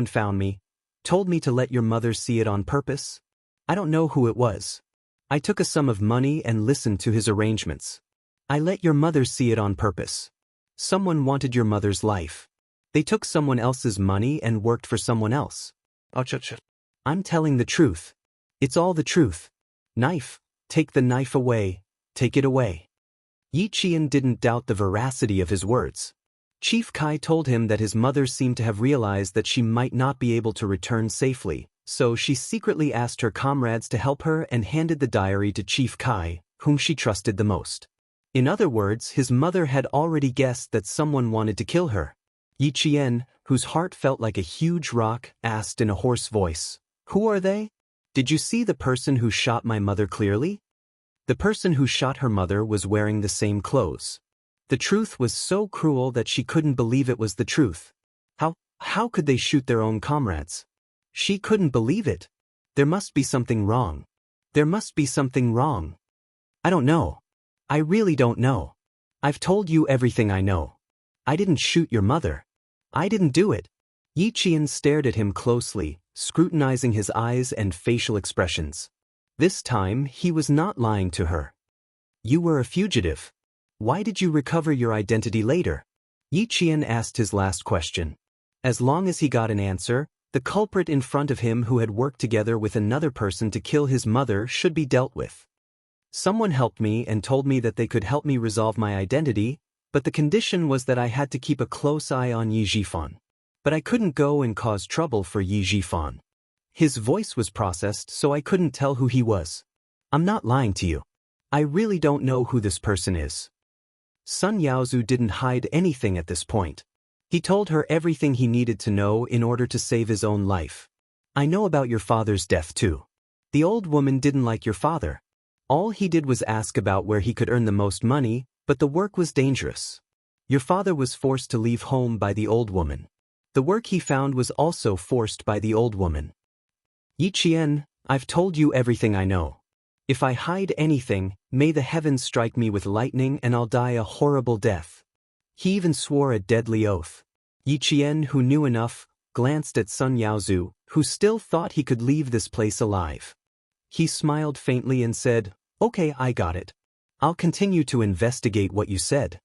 found me, told me to let your mother see it on purpose. I don't know who it was. I took a sum of money and listened to his arrangements. I let your mother see it on purpose. Someone wanted your mother's life. They took someone else's money and worked for someone else. I'm telling the truth. It's all the truth. Knife, take the knife away, take it away. Yi Qian didn't doubt the veracity of his words. Chief Kai told him that his mother seemed to have realized that she might not be able to return safely, so she secretly asked her comrades to help her and handed the diary to Chief Kai, whom she trusted the most. In other words, his mother had already guessed that someone wanted to kill her. Yi Qian, whose heart felt like a huge rock, asked in a hoarse voice, Who are they? Did you see the person who shot my mother clearly? The person who shot her mother was wearing the same clothes. The truth was so cruel that she couldn't believe it was the truth. How could they shoot their own comrades? She couldn't believe it. There must be something wrong. There must be something wrong. I don't know. I really don't know. I've told you everything I know. I didn't shoot your mother. I didn't do it. Yi Qian stared at him closely, scrutinizing his eyes and facial expressions. This time, he was not lying to her. You were a fugitive. Why did you recover your identity later? Yi Qian asked his last question. As long as he got an answer, the culprit in front of him who had worked together with another person to kill his mother should be dealt with. Someone helped me and told me that they could help me resolve my identity, but the condition was that I had to keep a close eye on Yi Zhifan. But I couldn't go and cause trouble for Yi Zhifan. His voice was processed, so I couldn't tell who he was. I'm not lying to you. I really don't know who this person is. Sun Yaozu didn't hide anything at this point. He told her everything he needed to know in order to save his own life. I know about your father's death too. The old woman didn't like your father. All he did was ask about where he could earn the most money, but the work was dangerous. Your father was forced to leave home by the old woman. The work he found was also forced by the old woman. Yi Qian, I've told you everything I know. If I hide anything, may the heavens strike me with lightning and I'll die a horrible death. He even swore a deadly oath. Yi Qian, who knew enough, glanced at Sun Yaozu, who still thought he could leave this place alive. He smiled faintly and said, Okay, I got it. I'll continue to investigate what you said.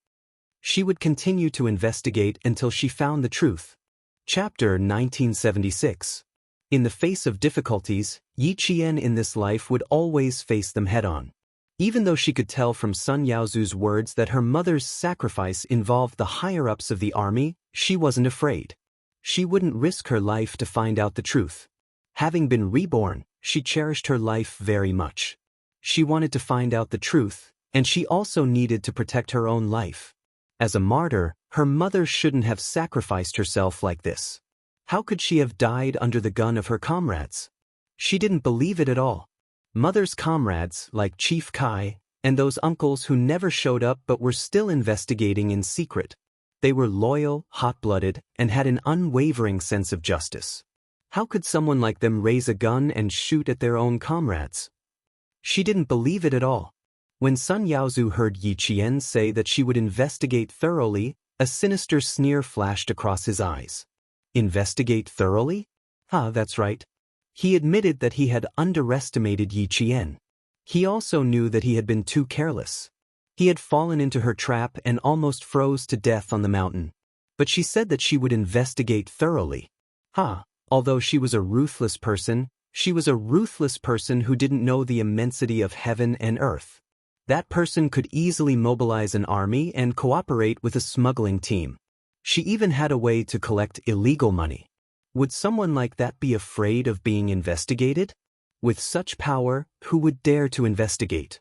She would continue to investigate until she found the truth. Chapter 1976. In the face of difficulties, Yi Qian in this life would always face them head-on. Even though she could tell from Sun Yaozu's words that her mother's sacrifice involved the higher-ups of the army, she wasn't afraid. She wouldn't risk her life to find out the truth. Having been reborn, she cherished her life very much. She wanted to find out the truth, and she also needed to protect her own life. As a martyr, her mother shouldn't have sacrificed herself like this. How could she have died under the gun of her comrades? She didn't believe it at all. Mother's comrades, like Chief Kai, and those uncles who never showed up but were still investigating in secret. They were loyal, hot-blooded, and had an unwavering sense of justice. How could someone like them raise a gun and shoot at their own comrades? She didn't believe it at all. When Sun Yaozu heard Yi Qian say that she would investigate thoroughly, a sinister sneer flashed across his eyes. Investigate thoroughly? That's right. He admitted that he had underestimated Yi Qian. He also knew that he had been too careless. He had fallen into her trap and almost froze to death on the mountain. But she said that she would investigate thoroughly. Although she was a ruthless person, she was a ruthless person who didn't know the immensity of heaven and earth. That person could easily mobilize an army and cooperate with a smuggling team. She even had a way to collect illegal money. Would someone like that be afraid of being investigated? With such power, who would dare to investigate?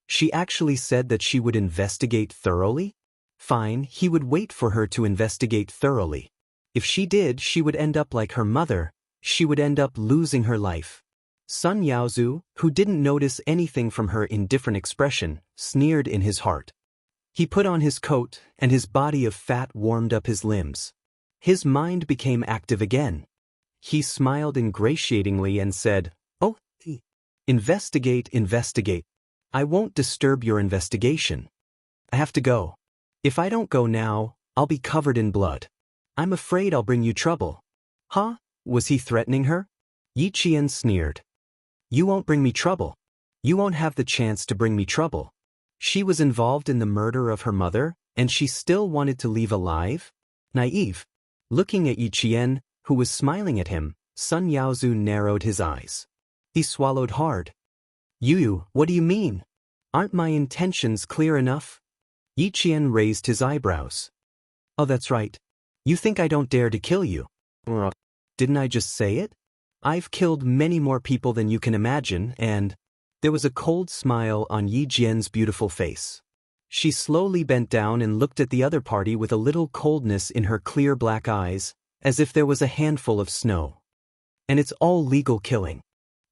She actually said that she would investigate thoroughly? Fine, he would wait for her to investigate thoroughly. If she did, she would end up like her mother. She would end up losing her life. Sun Yaozu, who didn't notice anything from her indifferent expression, sneered in his heart. He put on his coat, and his body of fat warmed up his limbs. His mind became active again. He smiled ingratiatingly and said, "Oh, investigate, investigate. I won't disturb your investigation. I have to go. If I don't go now, I'll be covered in blood. I'm afraid I'll bring you trouble." Was he threatening her? Yi Qian sneered. "You won't bring me trouble. You won't have the chance to bring me trouble." She was involved in the murder of her mother, and she still wanted to leave alive? Naive. Looking at Yi Qian, who was smiling at him, Sun Yaozu narrowed his eyes. He swallowed hard. "You, what do you mean? Aren't my intentions clear enough?" Yi Qian raised his eyebrows. "Oh, that's right. You think I don't dare to kill you? Didn't I just say it? I've killed many more people than you can imagine, and..." There was a cold smile on Yi Jian's beautiful face. She slowly bent down and looked at the other party with a little coldness in her clear black eyes, as if there was a handful of snow. "And it's all legal killing.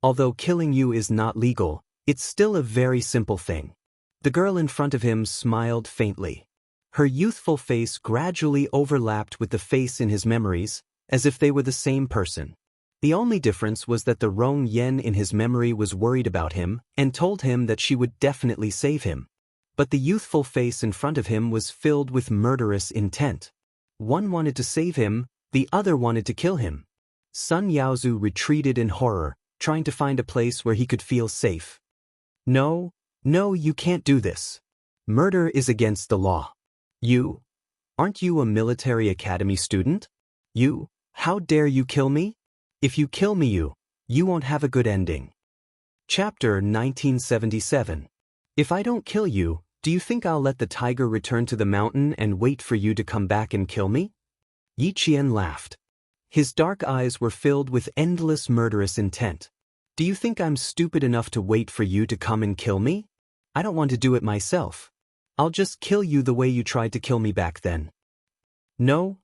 Although killing you is not legal, it's still a very simple thing." The girl in front of him smiled faintly. Her youthful face gradually overlapped with the face in his memories, as if they were the same person. The only difference was that the Rong Yen in his memory was worried about him and told him that she would definitely save him. But the youthful face in front of him was filled with murderous intent. One wanted to save him, the other wanted to kill him. Sun Yaozu retreated in horror, trying to find a place where he could feel safe. No, you can't do this. Murder is against the law. Aren't you a military academy student? How dare you kill me? If you kill me you won't have a good ending. Chapter 1977. If I don't kill you, do you think I'll let the tiger return to the mountain and wait for you to come back and kill me? Yi Qian laughed. His dark eyes were filled with endless murderous intent. Do you think I'm stupid enough to wait for you to come and kill me? I don't want to do it myself. I'll just kill you the way you tried to kill me back then. No,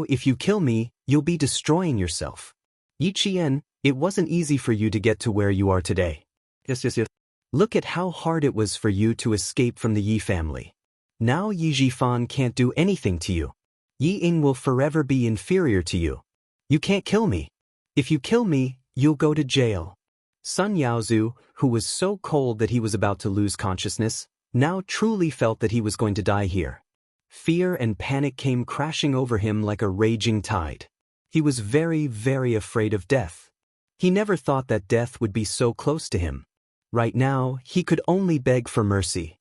if you kill me, you'll be destroying yourself. Yi Qian, it wasn't easy for you to get to where you are today. Yes. Look at how hard it was for you to escape from the Yi family. Now Yi Jifan can't do anything to you. Yi Ying will forever be inferior to you. You can't kill me. If you kill me, you'll go to jail. Sun Yaozu, who was so cold that he was about to lose consciousness, now truly felt that he was going to die here. Fear and panic came crashing over him like a raging tide. He was very, very afraid of death. He never thought that death would be so close to him. Right now, he could only beg for mercy.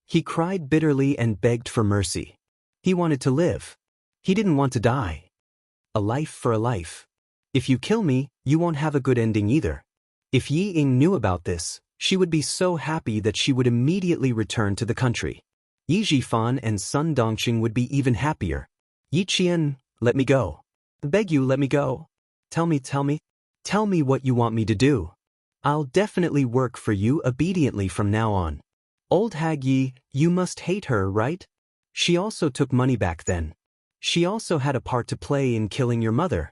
He cried bitterly and begged for mercy. He wanted to live. He didn't want to die. A life for a life. If you kill me, you won't have a good ending either. If Yi Ying knew about this, she would be so happy that she would immediately return to the country. Yi Jifan and Sun Dongxing would be even happier. Yi Qian, let me go. I beg you, let me go. Tell me what you want me to do. I'll definitely work for you obediently from now on. Old hag Yi, you must hate her, right? She also took money back then. She also had a part to play in killing your mother.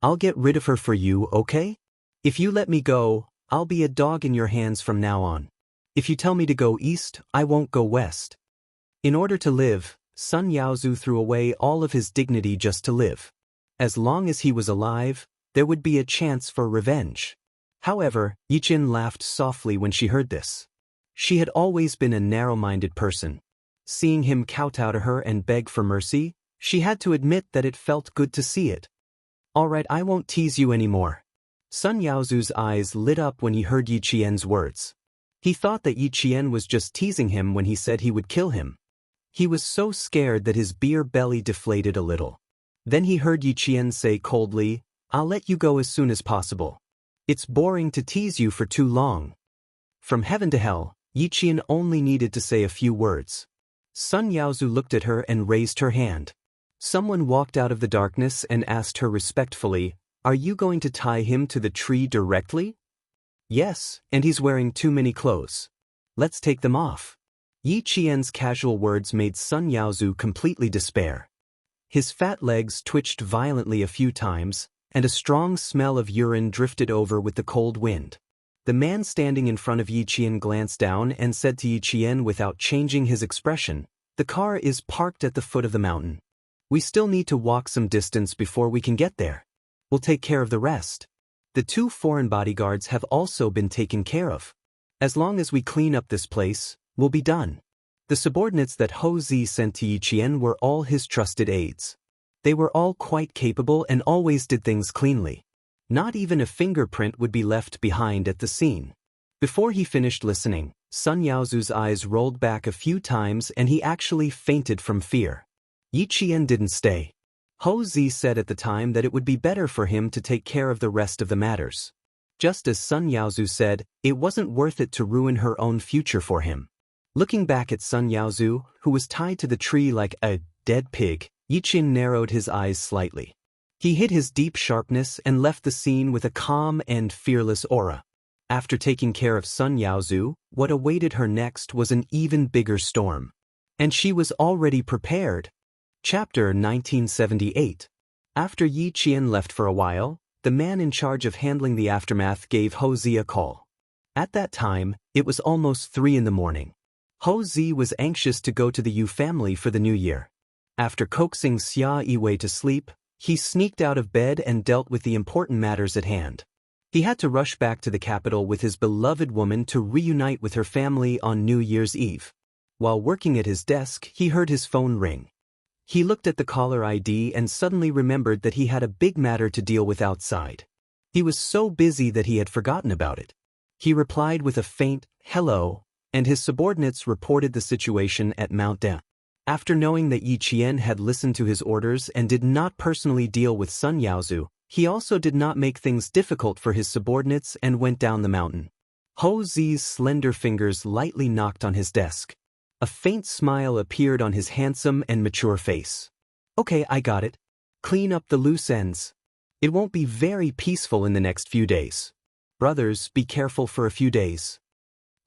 I'll get rid of her for you, okay? If you let me go, I'll be a dog in your hands from now on. If you tell me to go east, I won't go west. In order to live, Sun Yaozu threw away all of his dignity just to live. As long as he was alive, there would be a chance for revenge. However, Yi Qian laughed softly when she heard this. She had always been a narrow-minded person. Seeing him kowtow to her and beg for mercy, she had to admit that it felt good to see it. All right, I won't tease you anymore. Sun Yaozu's eyes lit up when he heard Yi Qian's words. He thought that Yi Qian was just teasing him when he said he would kill him. He was so scared that his beer belly deflated a little. Then he heard Yi Qian say coldly, "I'll let you go as soon as possible. It's boring to tease you for too long." From heaven to hell, Yi Qian only needed to say a few words. Sun Yaozu looked at her and raised her hand. Someone walked out of the darkness and asked her respectfully, "Are you going to tie him to the tree directly?" "Yes, and he's wearing too many clothes. Let's take them off." Yi Qian's casual words made Sun Yaozu completely despair. His fat legs twitched violently a few times, and a strong smell of urine drifted over with the cold wind. The man standing in front of Yi Qian glanced down and said to Yi Qian without changing his expression, "The car is parked at the foot of the mountain. We still need to walk some distance before we can get there. We'll take care of the rest. The 2 foreign bodyguards have also been taken care of. As long as we clean up this place, we'll be done." The subordinates that Hou Zi sent to Yi Qian were all his trusted aides. They were all quite capable and always did things cleanly. Not even a fingerprint would be left behind at the scene. Before he finished listening, Sun Yaozu's eyes rolled back a few times and he actually fainted from fear. Yi Qian didn't stay. Hou Zi said at the time that it would be better for him to take care of the rest of the matters. Just as Sun Yaozu said, it wasn't worth it to ruin her own future for him. Looking back at Sun Yaozu, who was tied to the tree like a dead pig, Yi Qian narrowed his eyes slightly. He hid his deep sharpness and left the scene with a calm and fearless aura. After taking care of Sun Yaozu, what awaited her next was an even bigger storm. And she was already prepared. Chapter 1978. After Yi Qian left for a while, the man in charge of handling the aftermath gave Hou Zi a call. At that time, it was almost 3 in the morning. Hou Zi was anxious to go to the Yu family for the new year. After coaxing Xia Yiwei to sleep, he sneaked out of bed and dealt with the important matters at hand. He had to rush back to the capital with his beloved woman to reunite with her family on New Year's Eve. While working at his desk, he heard his phone ring. He looked at the caller ID and suddenly remembered that he had a big matter to deal with outside. He was so busy that he had forgotten about it. He replied with a faint, "Hello," and his subordinates reported the situation at Mount De. After knowing that Yi Qian had listened to his orders and did not personally deal with Sun Yaozu, he also did not make things difficult for his subordinates and went down the mountain. Hou Zi's slender fingers lightly knocked on his desk. A faint smile appeared on his handsome and mature face. "Okay, I got it. Clean up the loose ends. It won't be very peaceful in the next few days. Brothers, be careful for a few days."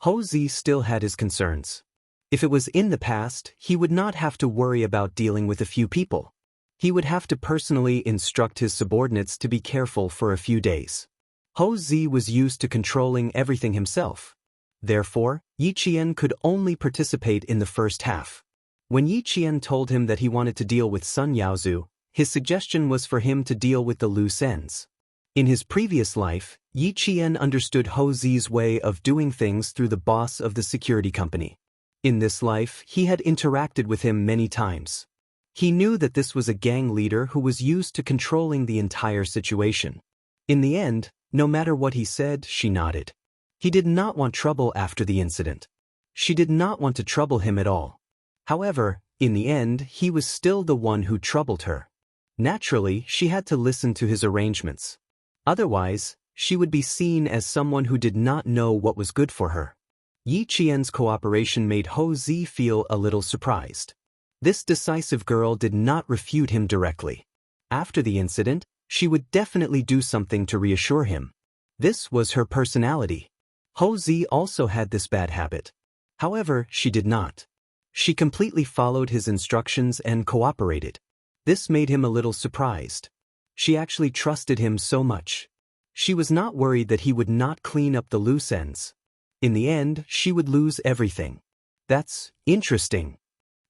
Hou Zi still had his concerns. If it was in the past, he would not have to worry about dealing with a few people. He would have to personally instruct his subordinates to be careful for a few days. Hou Zi was used to controlling everything himself. Therefore, Yi Qian could only participate in the first half. When Yi Qian told him that he wanted to deal with Sun Yaozu, his suggestion was for him to deal with the loose ends. In his previous life, Yi Qian understood Hou Zi's way of doing things through the boss of the security company. In this life, he had interacted with him many times. He knew that this was a gang leader who was used to controlling the entire situation. In the end, no matter what he said, she nodded. He did not want trouble after the incident. She did not want to trouble him at all. However, in the end, he was still the one who troubled her. Naturally, she had to listen to his arrangements. Otherwise, she would be seen as someone who did not know what was good for her. Yi Qian's cooperation made Hou Zi feel a little surprised. This decisive girl did not refute him directly. After the incident, she would definitely do something to reassure him. This was her personality. Hou Zi also had this bad habit. However, she did not. She completely followed his instructions and cooperated. This made him a little surprised. She actually trusted him so much. She was not worried that he would not clean up the loose ends. In the end, she would lose everything. That's interesting.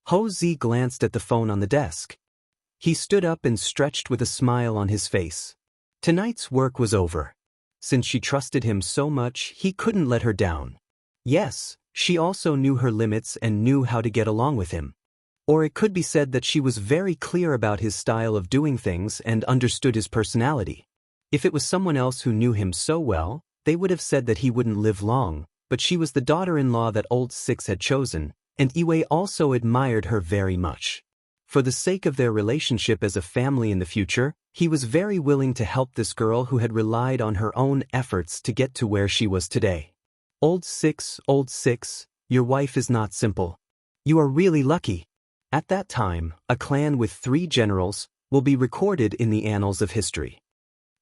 Hou Zi glanced at the phone on the desk. He stood up and stretched with a smile on his face. Tonight's work was over. Since she trusted him so much, he couldn't let her down. Yes, she also knew her limits and knew how to get along with him. Or it could be said that she was very clear about his style of doing things and understood his personality. If it was someone else who knew him so well, they would have said that he wouldn't live long, but she was the daughter-in-law that Old Six had chosen, and Yiwei also admired her very much. For the sake of their relationship as a family in the future, he was very willing to help this girl who had relied on her own efforts to get to where she was today. Old six, your wife is not simple. You are really lucky. At that time, a clan with 3 generals will be recorded in the annals of history.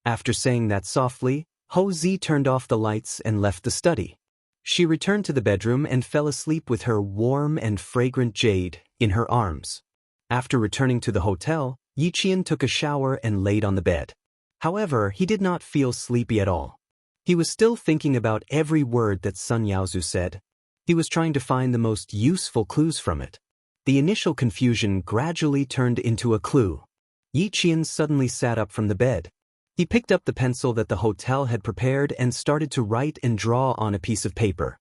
After saying that softly, Ho Zi turned off the lights and left the study. She returned to the bedroom and fell asleep with her warm and fragrant jade in her arms. After returning to the hotel, Yi Qian took a shower and laid on the bed. However, he did not feel sleepy at all. He was still thinking about every word that Sun Yaozu said. He was trying to find the most useful clues from it. The initial confusion gradually turned into a clue. Yi Qian suddenly sat up from the bed. He picked up the pencil that the hotel had prepared and started to write and draw on a piece of paper.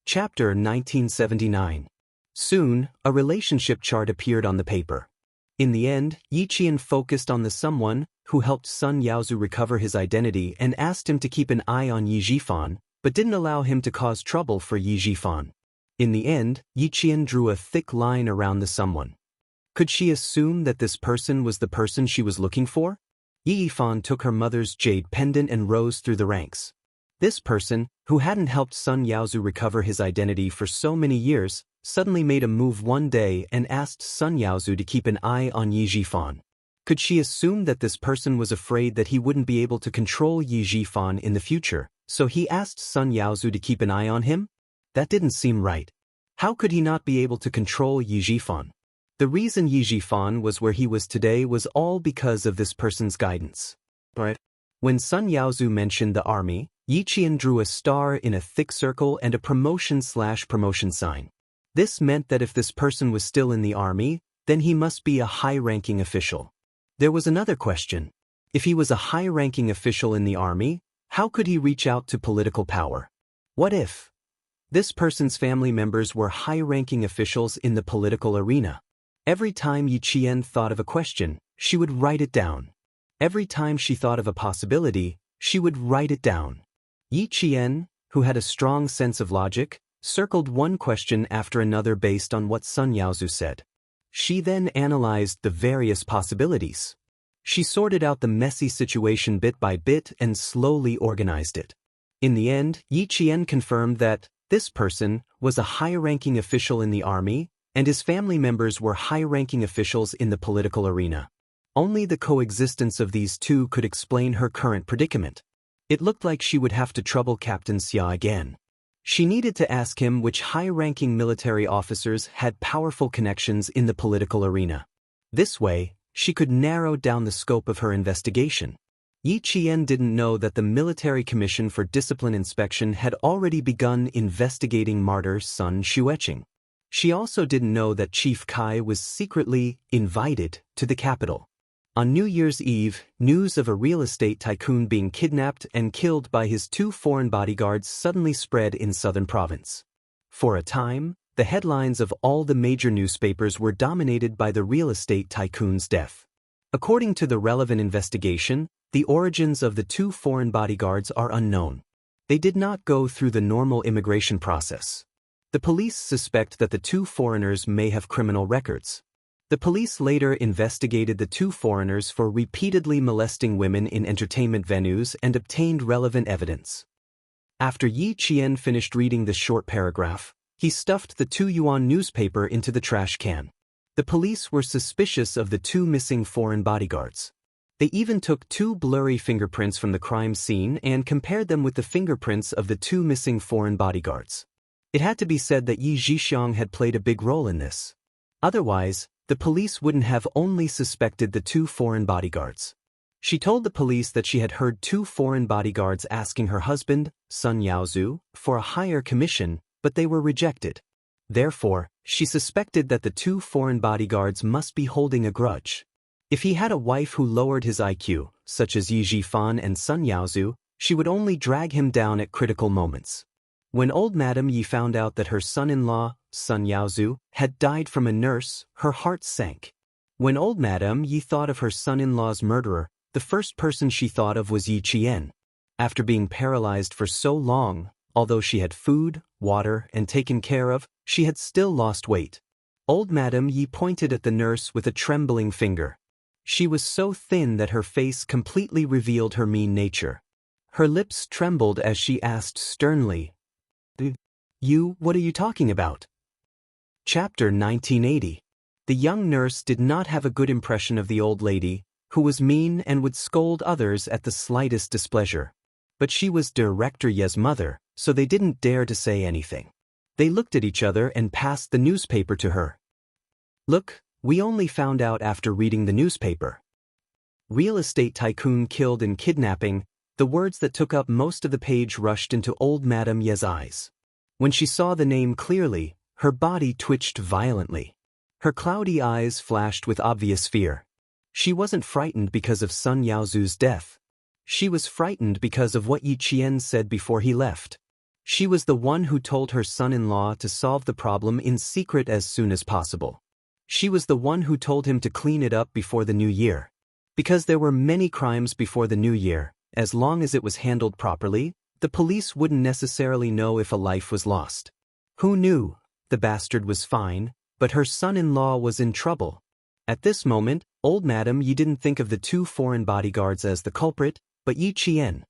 Chapter 1979. Soon, a relationship chart appeared on the paper. In the end, Yi Qian focused on the someone who helped Sun Yaozu recover his identity and asked him to keep an eye on Yi Jifan, but didn't allow him to cause trouble for Yi Jifan. In the end, Yi Qian drew a thick line around the someone. Could she assume that this person was the person she was looking for? Yi Jifan took her mother's jade pendant and rose through the ranks. This person, who hadn't helped Sun Yaozu recover his identity for so many years, suddenly made a move one day and asked Sun Yaozu to keep an eye on Yi Jifan. Could she assume that this person was afraid that he wouldn't be able to control Yi Jifan in the future, so he asked Sun Yaozu to keep an eye on him? That didn't seem right. How could he not be able to control Yi Jifan? The reason Yi Jifan was where he was today was all because of this person's guidance. Right? When Sun Yaozu mentioned the army, Yi Qian drew a star in a thick circle and a promotion/promotion sign. This meant that if this person was still in the army, then he must be a high-ranking official. There was another question. If he was a high-ranking official in the army, how could he reach out to political power? What if this person's family members were high-ranking officials in the political arena? Every time Yi Qian thought of a question, she would write it down. Every time she thought of a possibility, she would write it down. Yi Qian, who had a strong sense of logic, circled one question after another based on what Sun Yaozu said. She then analyzed the various possibilities. She sorted out the messy situation bit by bit and slowly organized it. In the end, Yi Qian confirmed that this person was a high-ranking official in the army, and his family members were high-ranking officials in the political arena. Only the coexistence of these two could explain her current predicament. It looked like she would have to trouble Captain Xia again. She needed to ask him which high-ranking military officers had powerful connections in the political arena. This way, she could narrow down the scope of her investigation. Yi Qian didn't know that the Military Commission for Discipline Inspection had already begun investigating martyr Sun Xueqing. She also didn't know that Chief Kai was secretly invited to the capital. On New Year's Eve, news of a real estate tycoon being kidnapped and killed by his 2 foreign bodyguards suddenly spread in southern province. For a time, the headlines of all the major newspapers were dominated by the real estate tycoon's death. According to the relevant investigation, the origins of the 2 foreign bodyguards are unknown. They did not go through the normal immigration process. The police suspect that the 2 foreigners may have criminal records. The police later investigated the 2 foreigners for repeatedly molesting women in entertainment venues and obtained relevant evidence. After Yi Qian finished reading the short paragraph, he stuffed the 2 yuan newspaper into the trash can. The police were suspicious of the 2 missing foreign bodyguards. They even took 2 blurry fingerprints from the crime scene and compared them with the fingerprints of the 2 missing foreign bodyguards. It had to be said that Yi Zhixiang had played a big role in this. Otherwise, the police wouldn't have only suspected the 2 foreign bodyguards. She told the police that she had heard 2 foreign bodyguards asking her husband, Sun Yaozu, for a higher commission, but they were rejected. Therefore, she suspected that the 2 foreign bodyguards must be holding a grudge. If he had a wife who lowered his IQ, such as Yi Jifan and Sun Yaozu, she would only drag him down at critical moments. When old Madame Yi found out that her son-in-law, Sun Yaozu, had died from a nurse, her heart sank. When old Madame Yi thought of her son-in-law's murderer, the first person she thought of was Yi Qian. After being paralyzed for so long, although she had food, water, and taken care of, she had still lost weight. Old Madame Yi pointed at the nurse with a trembling finger. She was so thin that her face completely revealed her mean nature. Her lips trembled as she asked sternly, "You, what are you talking about?" Chapter 1980. The young nurse did not have a good impression of the old lady, who was mean and would scold others at the slightest displeasure. But she was Director Ye's mother, so they didn't dare to say anything. They looked at each other and passed the newspaper to her. "Look, we only found out after reading the newspaper. Real estate tycoon killed in kidnapping." The words that took up most of the page rushed into old Madame Ye's eyes. When she saw the name clearly, her body twitched violently. Her cloudy eyes flashed with obvious fear. She wasn't frightened because of Sun Yaozu's death. She was frightened because of what Yi Qian said before he left. She was the one who told her son-in-law to solve the problem in secret as soon as possible. She was the one who told him to clean it up before the new year. Because there were many crimes before the new year, as long as it was handled properly, the police wouldn't necessarily know if a life was lost. Who knew? The bastard was fine, but her son-in-law was in trouble. At this moment, old Madame Yi didn't think of the two foreign bodyguards as the culprit, but Yi Qian.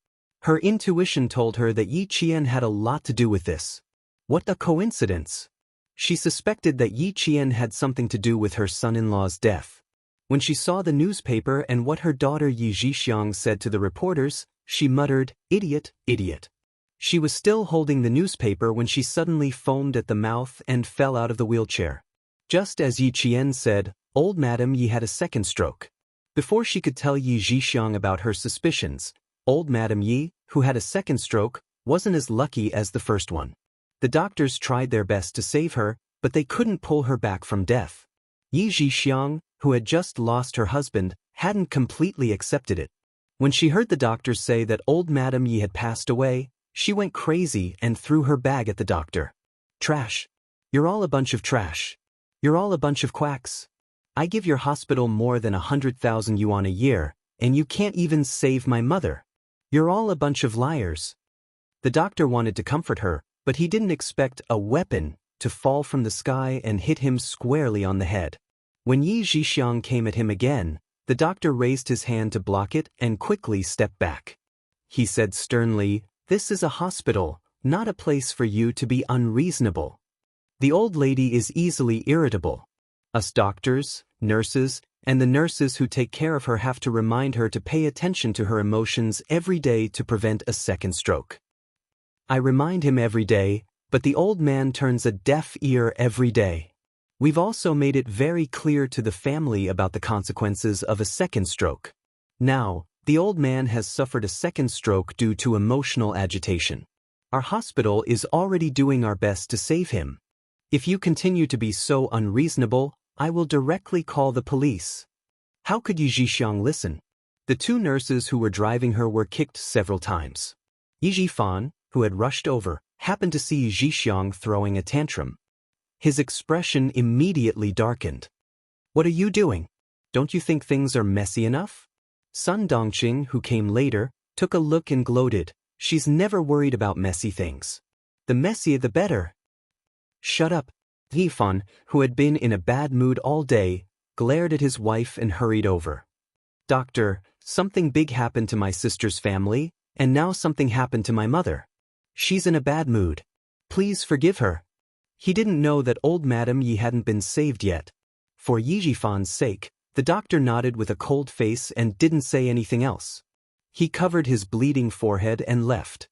Her intuition told her that Yi Qian had a lot to do with this. What a coincidence! She suspected that Yi Qian had something to do with her son-in-law's death. When she saw the newspaper and what her daughter Yi Zhixiang said to the reporters, she muttered, "Idiot, idiot." She was still holding the newspaper when she suddenly foamed at the mouth and fell out of the wheelchair. Just as Yi Qian said, old Madame Yi had a second stroke. Before she could tell Yi Zhixiang about her suspicions, old Madame Yi, who had a second stroke, wasn't as lucky as the first one. The doctors tried their best to save her, but they couldn't pull her back from death. Yi Zhixiang, who had just lost her husband, hadn't completely accepted it. When she heard the doctors say that old Madame Yi had passed away, she went crazy and threw her bag at the doctor. "Trash. You're all a bunch of trash. You're all a bunch of quacks. I give your hospital more than 100,000 yuan a year, and you can't even save my mother. You're all a bunch of liars." The doctor wanted to comfort her, but he didn't expect a weapon to fall from the sky and hit him squarely on the head. When Yi Zhixiang came at him again, the doctor raised his hand to block it and quickly stepped back. He said sternly, "This is a hospital, not a place for you to be unreasonable. The old lady is easily irritable. Us doctors, nurses, and the nurses who take care of her have to remind her to pay attention to her emotions every day to prevent a second stroke. I remind him every day, but the old man turns a deaf ear every day. We've also made it very clear to the family about the consequences of a second stroke. Now, the old man has suffered a second stroke due to emotional agitation. Our hospital is already doing our best to save him. If you continue to be so unreasonable, I will directly call the police." How could Yi Zhixiang listen? The two nurses who were driving her were kicked several times. Yi Zhifan, who had rushed over, happened to see Yi Zhixiang throwing a tantrum. His expression immediately darkened. "What are you doing? Don't you think things are messy enough?" Sun Dongqing, who came later, took a look and gloated, "She's never worried about messy things. The messier the better." "Shut up." Yifan, who had been in a bad mood all day, glared at his wife and hurried over. "Doctor, something big happened to my sister's family, and now something happened to my mother. She's in a bad mood. Please forgive her." He didn't know that old Madame Yi hadn't been saved yet. For Yi Zhifan's sake, the doctor nodded with a cold face and didn't say anything else. He covered his bleeding forehead and left.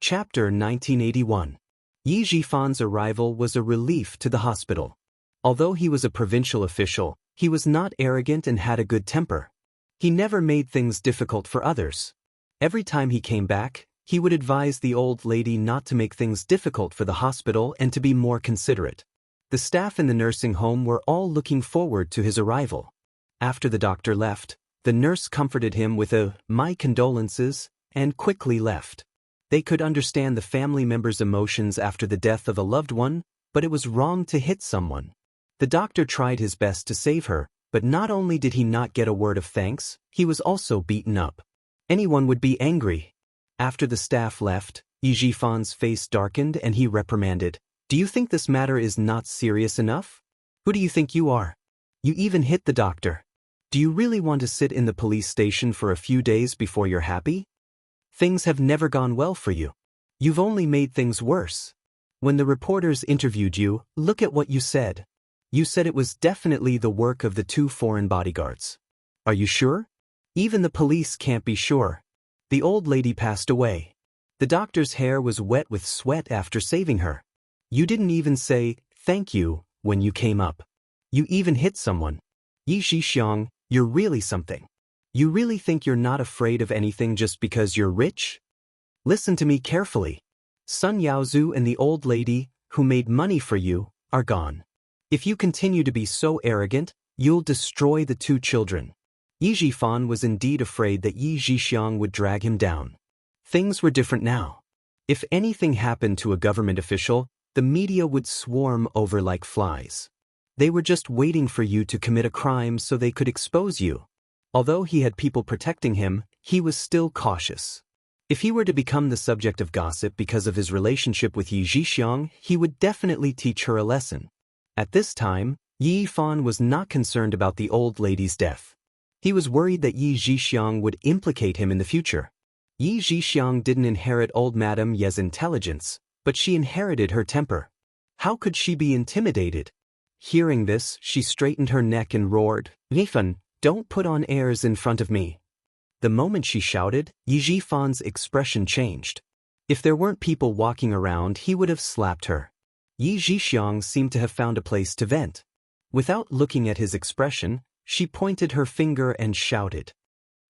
Chapter 1981. Yi Zhifan's arrival was a relief to the hospital. Although he was a provincial official, he was not arrogant and had a good temper. He never made things difficult for others. Every time he came back, he would advise the old lady not to make things difficult for the hospital and to be more considerate. The staff in the nursing home were all looking forward to his arrival. After the doctor left, the nurse comforted him with "my condolences," and quickly left. They could understand the family member's emotions after the death of a loved one, but it was wrong to hit someone. The doctor tried his best to save her, but not only did he not get a word of thanks, he was also beaten up. Anyone would be angry. After the staff left, Yi Zhifan's face darkened and he reprimanded, "Do you think this matter is not serious enough? Who do you think you are? You even hit the doctor. Do you really want to sit in the police station for a few days before you're happy? Things have never gone well for you. You've only made things worse. When the reporters interviewed you, look at what you said. You said it was definitely the work of the 2 foreign bodyguards. Are you sure? Even the police can't be sure. The old lady passed away. The doctor's hair was wet with sweat after saving her. You didn't even say, thank you, when you came up. You even hit someone. Yi Zhixiang, you're really something. You really think you're not afraid of anything just because you're rich? Listen to me carefully. Sun Yaozu and the old lady, who made money for you, are gone. If you continue to be so arrogant, you'll destroy the 2 children. Yi Zhifan was indeed afraid that Yi Zhixiang would drag him down. Things were different now. If anything happened to a government official, the media would swarm over like flies. They were just waiting for you to commit a crime so they could expose you. Although he had people protecting him, he was still cautious. If he were to become the subject of gossip because of his relationship with Yi Zhixiang, he would definitely teach her a lesson. At this time, Yi Fan was not concerned about the old lady's death. He was worried that Yi Zhixiang would implicate him in the future. Yi Zhixiang didn't inherit old Madame Ye's intelligence, but she inherited her temper. How could she be intimidated? Hearing this, she straightened her neck and roared, "Yifan, don't put on airs in front of me." The moment she shouted, Yi Zhifan's expression changed. If there weren't people walking around, he would have slapped her. Yi Zhixiang seemed to have found a place to vent. Without looking at his expression, she pointed her finger and shouted,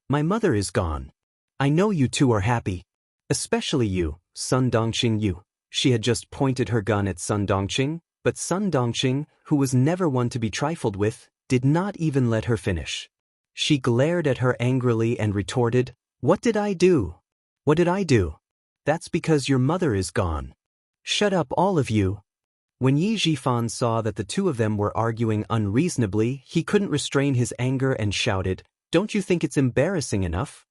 "My mother is gone. I know you 2 are happy. Especially you, Sun Dongqing you." She had just pointed her gun at Sun Dongqing, but Sun Dongqing, who was never one to be trifled with, did not even let her finish. She glared at her angrily and retorted, "What did I do? What did I do? That's because your mother is gone. Shut up, all of you." When Yi Zhifan saw that the 2 of them were arguing unreasonably, he couldn't restrain his anger and shouted, "Don't you think it's embarrassing enough?"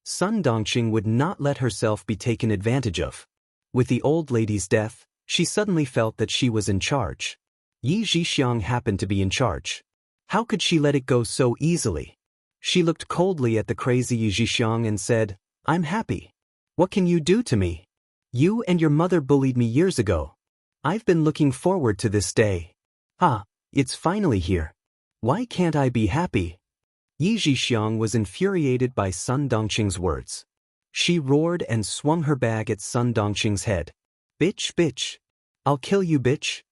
Sun Dongqing would not let herself be taken advantage of. With the old lady's death, she suddenly felt that she was in charge. Yi Zhixiang happened to be in charge. How could she let it go so easily? She looked coldly at the crazy Yi Zhixiang and said, "I'm happy. What can you do to me? You and your mother bullied me years ago. I've been looking forward to this day. It's finally here. Why can't I be happy?" Yi Zhixiang was infuriated by Sun Dongqing's words. She roared and swung her bag at Sun Dongqing's head. "Bitch, bitch. I'll kill you, bitch."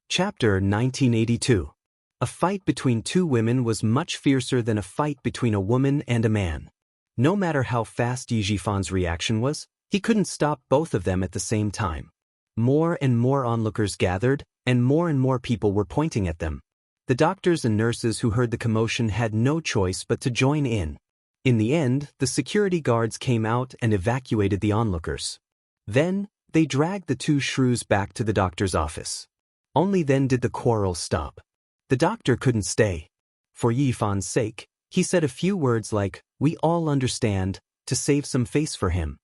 Chapter 1982. A fight between 2 women was much fiercer than a fight between a woman and a man. No matter how fast Yi Zhifan's reaction was, he couldn't stop both of them at the same time. More and more onlookers gathered, and more people were pointing at them. The doctors and nurses who heard the commotion had no choice but to join in. In the end, the security guards came out and evacuated the onlookers. Then, they dragged the 2 shrews back to the doctor's office. Only then did the quarrel stop. The doctor couldn't stay. For Yi Fan's sake, he said a few words like, "We all understand," to save some face for him.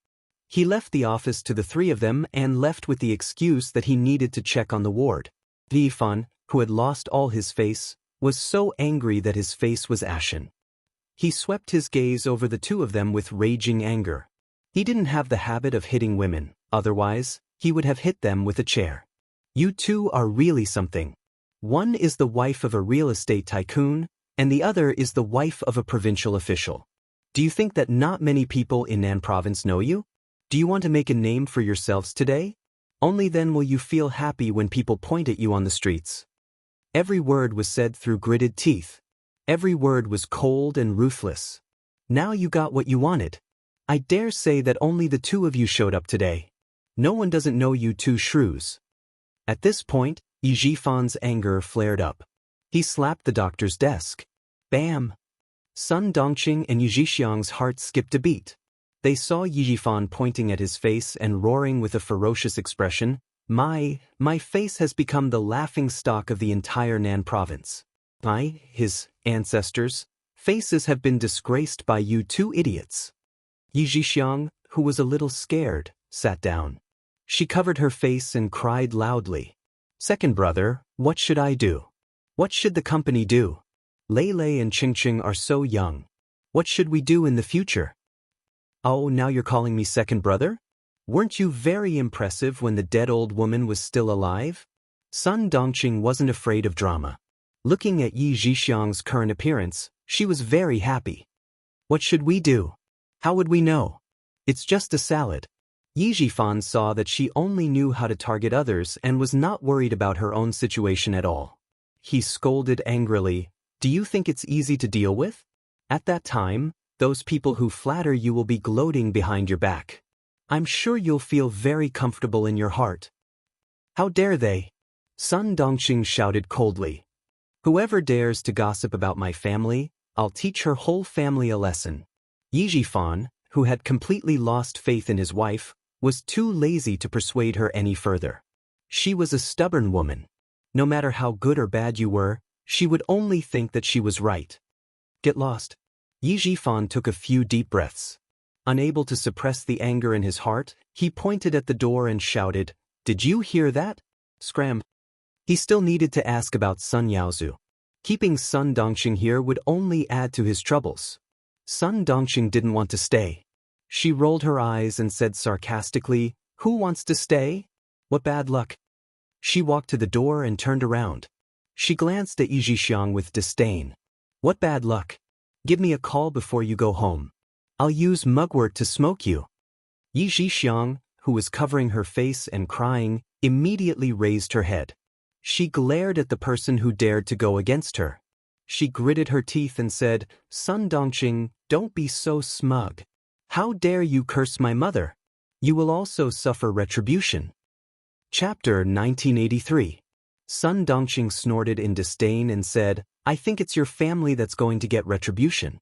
He left the office to the 3 of them and left with the excuse that he needed to check on the ward. Yi Fan, who had lost all his face, was so angry that his face was ashen. He swept his gaze over the 2 of them with raging anger. He didn't have the habit of hitting women, otherwise, he would have hit them with a chair. "You 2 are really something. One is the wife of a real estate tycoon, and the other is the wife of a provincial official. Do you think that not many people in Nan Province know you? Do you want to make a name for yourselves today? Only then will you feel happy when people point at you on the streets." Every word was said through gritted teeth. Every word was cold and ruthless. "Now you got what you wanted. I dare say that only the 2 of you showed up today. No one doesn't know you 2 shrews." At this point, Yi Zhifan's anger flared up. He slapped the doctor's desk. Bam! Sun Dongqing and Yi Zhixiang's hearts skipped a beat. They saw Yi Zhifan pointing at his face and roaring with a ferocious expression, My face has become the laughing stock of the entire Nan province. His ancestors' faces have been disgraced by you 2 idiots." Yi Zhixiang, who was a little scared, sat down. She covered her face and cried loudly. Second brother, what should I do? What should the company do? Lei Lei and Ching Ching are so young. What should we do in the future? Oh, now you're calling me second brother? Weren't you very impressive when the dead old woman was still alive? Sun Dongqing wasn't afraid of drama. Looking at Yi Zhixiang's current appearance, she was very happy. What should we do? How would we know? It's just a salad. Yi Zhifan saw that she only knew how to target others and was not worried about her own situation at all. He scolded angrily, "Do you think it's easy to deal with? At that time, those people who flatter you will be gloating behind your back. I'm sure you'll feel very comfortable in your heart." "How dare they?" Sun Dongqing shouted coldly. "Whoever dares to gossip about my family, I'll teach her whole family a lesson." Yi Zhifan, who had completely lost faith in his wife, was too lazy to persuade her any further. She was a stubborn woman. No matter how good or bad you were, she would only think that she was right. Get lost. Yi Zhifan took a few deep breaths. Unable to suppress the anger in his heart, he pointed at the door and shouted, "Did you hear that?" Scram. He still needed to ask about Sun Yaozu. Keeping Sun Dongqing here would only add to his troubles. Sun Dongqing didn't want to stay. She rolled her eyes and said sarcastically, "Who wants to stay? What bad luck." She walked to the door and turned around. She glanced at Yi Zhixiang with disdain. "What bad luck? Give me a call before you go home. I'll use mugwort to smoke you." Yi Zhixiang, who was covering her face and crying, immediately raised her head. She glared at the person who dared to go against her. She gritted her teeth and said, "Sun Dongqing, don't be so smug. How dare you curse my mother? You will also suffer retribution." Chapter 1983. Sun Dongqing snorted in disdain and said, "I think it's your family that's going to get retribution."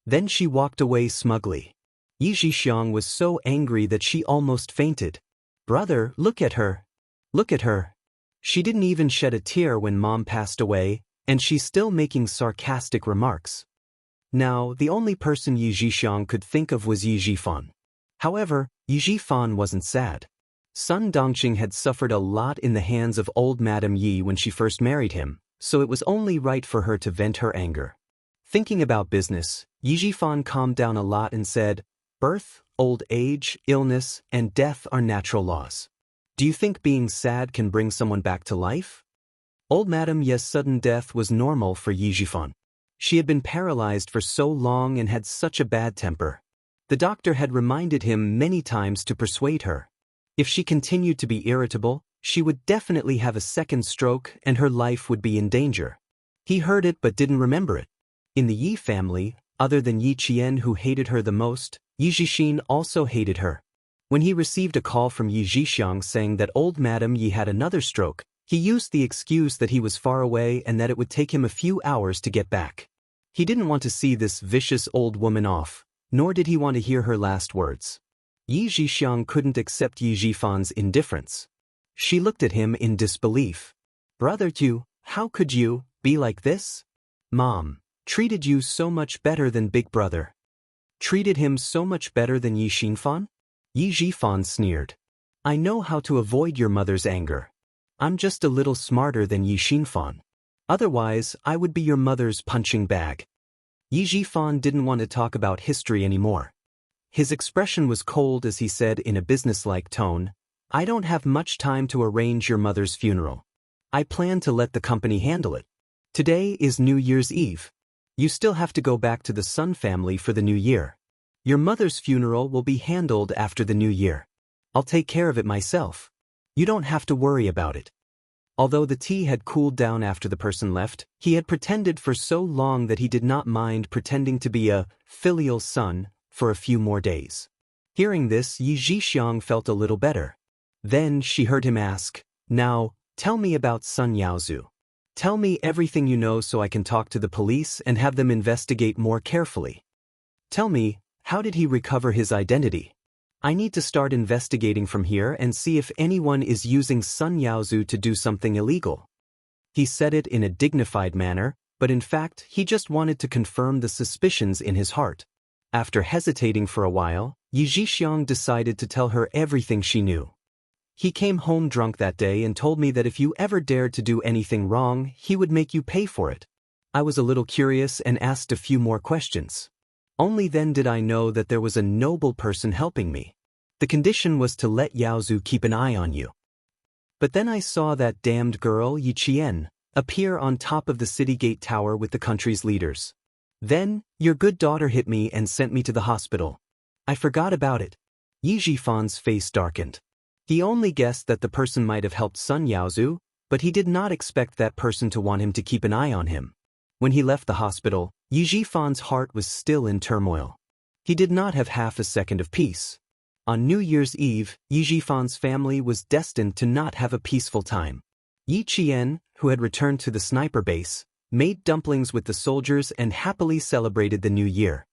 Then she walked away smugly. Yi Zhixiang was so angry that she almost fainted. "Brother, look at her. Look at her. She didn't even shed a tear when Mom passed away, and she's still making sarcastic remarks." Now, the only person Yi Zhixiang could think of was Yi Zhifan. However, Yi Zhifan wasn't sad. Sun Dongqing had suffered a lot in the hands of old Madame Yi when she first married him, so it was only right for her to vent her anger. Thinking about business, Yi Zhifan calmed down a lot and said, "Birth, old age, illness, and death are natural laws. Do you think being sad can bring someone back to life?" Old Madame Yi's sudden death was normal for Yi Zhifan. She had been paralyzed for so long and had such a bad temper. The doctor had reminded him many times to persuade her. If she continued to be irritable, she would definitely have a second stroke and her life would be in danger. He heard it but didn't remember it. In the Yi family, other than Yi Qian who hated her the most, Yi Zhixin also hated her. When he received a call from Yi Zhixiang saying that old Madame Yi had another stroke, he used the excuse that he was far away and that it would take him a few hours to get back. He didn't want to see this vicious old woman off, nor did he want to hear her last words. Yi Zhixiang couldn't accept Yi Zhifan's indifference. She looked at him in disbelief. "Brother Qiu, how could you be like this? Mom treated you so much better than Big Brother. Treated him so much better than Yi Xinfan?" Yi Zhifan sneered. "I know how to avoid your mother's anger. I'm just a little smarter than Yi Xinfan. Otherwise, I would be your mother's punching bag." Yi Zhifan didn't want to talk about history anymore. His expression was cold as he said in a businesslike tone, "I don't have much time to arrange your mother's funeral. I plan to let the company handle it. Today is New Year's Eve. You still have to go back to the Sun family for the new year. Your mother's funeral will be handled after the new year. I'll take care of it myself. You don't have to worry about it." Although the tea had cooled down after the person left, he had pretended for so long that he did not mind pretending to be a filial son for a few more days. Hearing this, Yi Zhixiang felt a little better. Then she heard him ask, "Now, tell me about Sun Yaozu. Tell me everything you know so I can talk to the police and have them investigate more carefully. Tell me, how did he recover his identity? I need to start investigating from here and see if anyone is using Sun Yaozu to do something illegal." He said it in a dignified manner, but in fact he just wanted to confirm the suspicions in his heart. After hesitating for a while, Yi Zhixiang decided to tell her everything she knew. He came home drunk that day and told me that if you ever dared to do anything wrong, he would make you pay for it. I was a little curious and asked a few more questions. Only then did I know that there was a noble person helping me. The condition was to let Yaozu keep an eye on you. But then I saw that damned girl, Yi Qian, appear on top of the city gate tower with the country's leaders. Then, your good daughter hit me and sent me to the hospital. I forgot about it. Yi Jifan's face darkened. He only guessed that the person might have helped Sun Yaozu, but he did not expect that person to want him to keep an eye on him. When he left the hospital, Yi Jifan's heart was still in turmoil. He did not have half a second of peace. On New Year's Eve, Yi Jifan's family was destined to not have a peaceful time. Yi Qian, who had returned to the sniper base, made dumplings with the soldiers and happily celebrated the new year.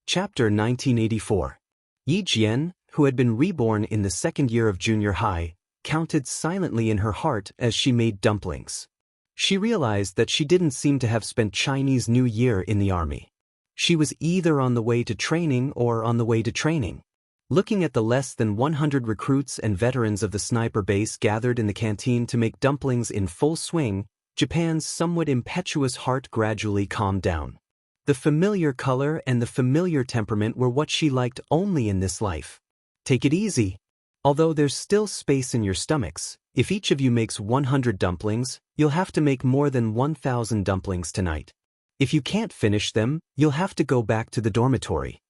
Chapter 1984. Yi Jian, who had been reborn in the second year of junior high, counted silently in her heart as she made dumplings. She realized that she didn't seem to have spent Chinese New Year in the army. She was either on the way to training or on the way to training. Looking at the less than 100 recruits and veterans of the sniper base gathered in the canteen to make dumplings in full swing, Japan's somewhat impetuous heart gradually calmed down. The familiar color and the familiar temperament were what she liked only in this life. Take it easy. Although there's still space in your stomachs, if each of you makes 100 dumplings, you'll have to make more than 1,000 dumplings tonight. If you can't finish them, you'll have to go back to the dormitory.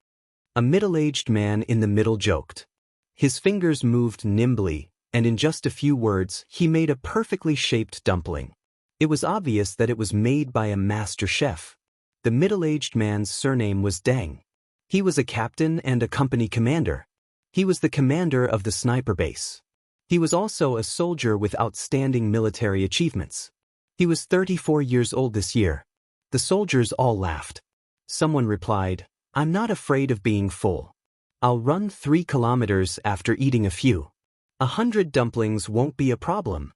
A middle-aged man in the middle joked. His fingers moved nimbly, and in just a few words, he made a perfectly shaped dumpling. It was obvious that it was made by a master chef. The middle-aged man's surname was Deng. He was a captain and a company commander. He was the commander of the sniper base. He was also a soldier with outstanding military achievements. He was 34 years old this year. The soldiers all laughed. Someone replied, "I'm not afraid of being full. I'll run 3 kilometers after eating a few. 100 dumplings won't be a problem."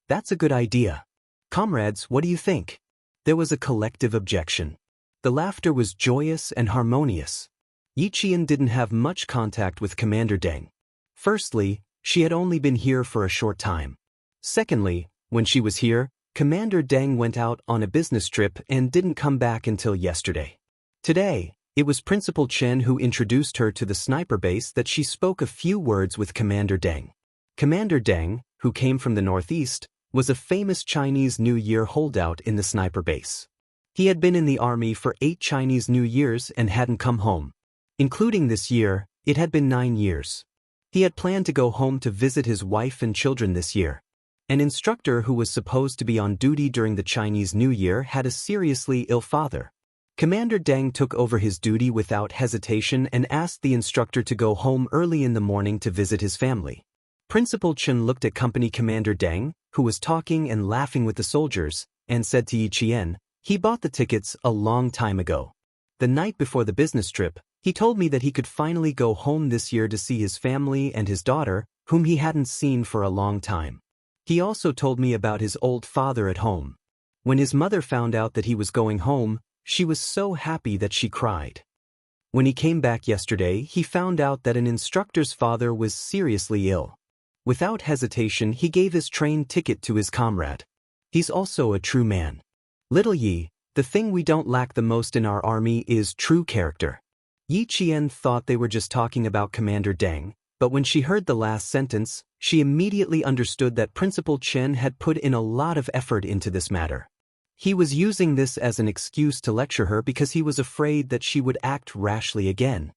"That's a good idea. Comrades, what do you think?" There was a collective objection. The laughter was joyous and harmonious. Yi Qian didn't have much contact with Commander Deng. Firstly, she had only been here for a short time. Secondly, when she was here, Commander Deng went out on a business trip and didn't come back until yesterday. Today, it was Principal Chen who introduced her to the sniper base that she spoke a few words with Commander Deng. Commander Deng, who came from the northeast, was a famous Chinese New Year holdout in the sniper base. He had been in the army for 8 Chinese New Years and hadn't come home. Including this year, it had been 9 years. He had planned to go home to visit his wife and children this year. An instructor who was supposed to be on duty during the Chinese New Year had a seriously ill father. Commander Deng took over his duty without hesitation and asked the instructor to go home early in the morning to visit his family. Principal Chen looked at Company Commander Deng, who was talking and laughing with the soldiers, and said to Yi Qian, "He bought the tickets a long time ago. The night before the business trip, he told me that he could finally go home this year to see his family and his daughter, whom he hadn't seen for a long time. He also told me about his old father at home. When his mother found out that he was going home, she was so happy that she cried. When he came back yesterday, he found out that an instructor's father was seriously ill. Without hesitation, he gave his train ticket to his comrade. He's also a true man. Little Yi, the thing we don't lack the most in our army is true character." Yi Qian thought they were just talking about Commander Deng, but when she heard the last sentence, she immediately understood that Principal Chen had put in a lot of effort into this matter. He was using this as an excuse to lecture her because he was afraid that she would act rashly again.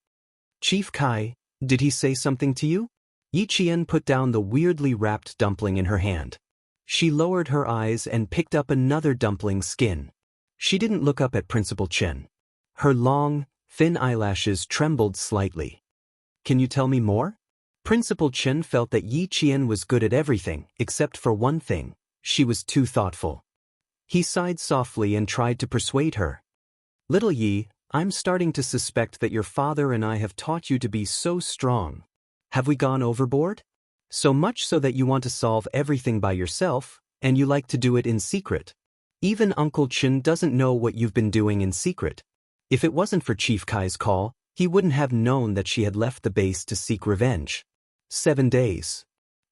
"Chief Kai, did he say something to you?" Yi Qian put down the weirdly wrapped dumpling in her hand. She lowered her eyes and picked up another dumpling skin. She didn't look up at Principal Chen. Her long, thin eyelashes trembled slightly. "Can you tell me more?" Principal Chen felt that Yi Qian was good at everything, except for one thing: she was too thoughtful. He sighed softly and tried to persuade her. "Little Yi, I'm starting to suspect that your father and I have taught you to be so strong. Have we gone overboard? So much so that you want to solve everything by yourself, and you like to do it in secret. Even Uncle Chen doesn't know what you've been doing in secret. If it wasn't for Chief Kai's call, he wouldn't have known that she had left the base to seek revenge. 7 days.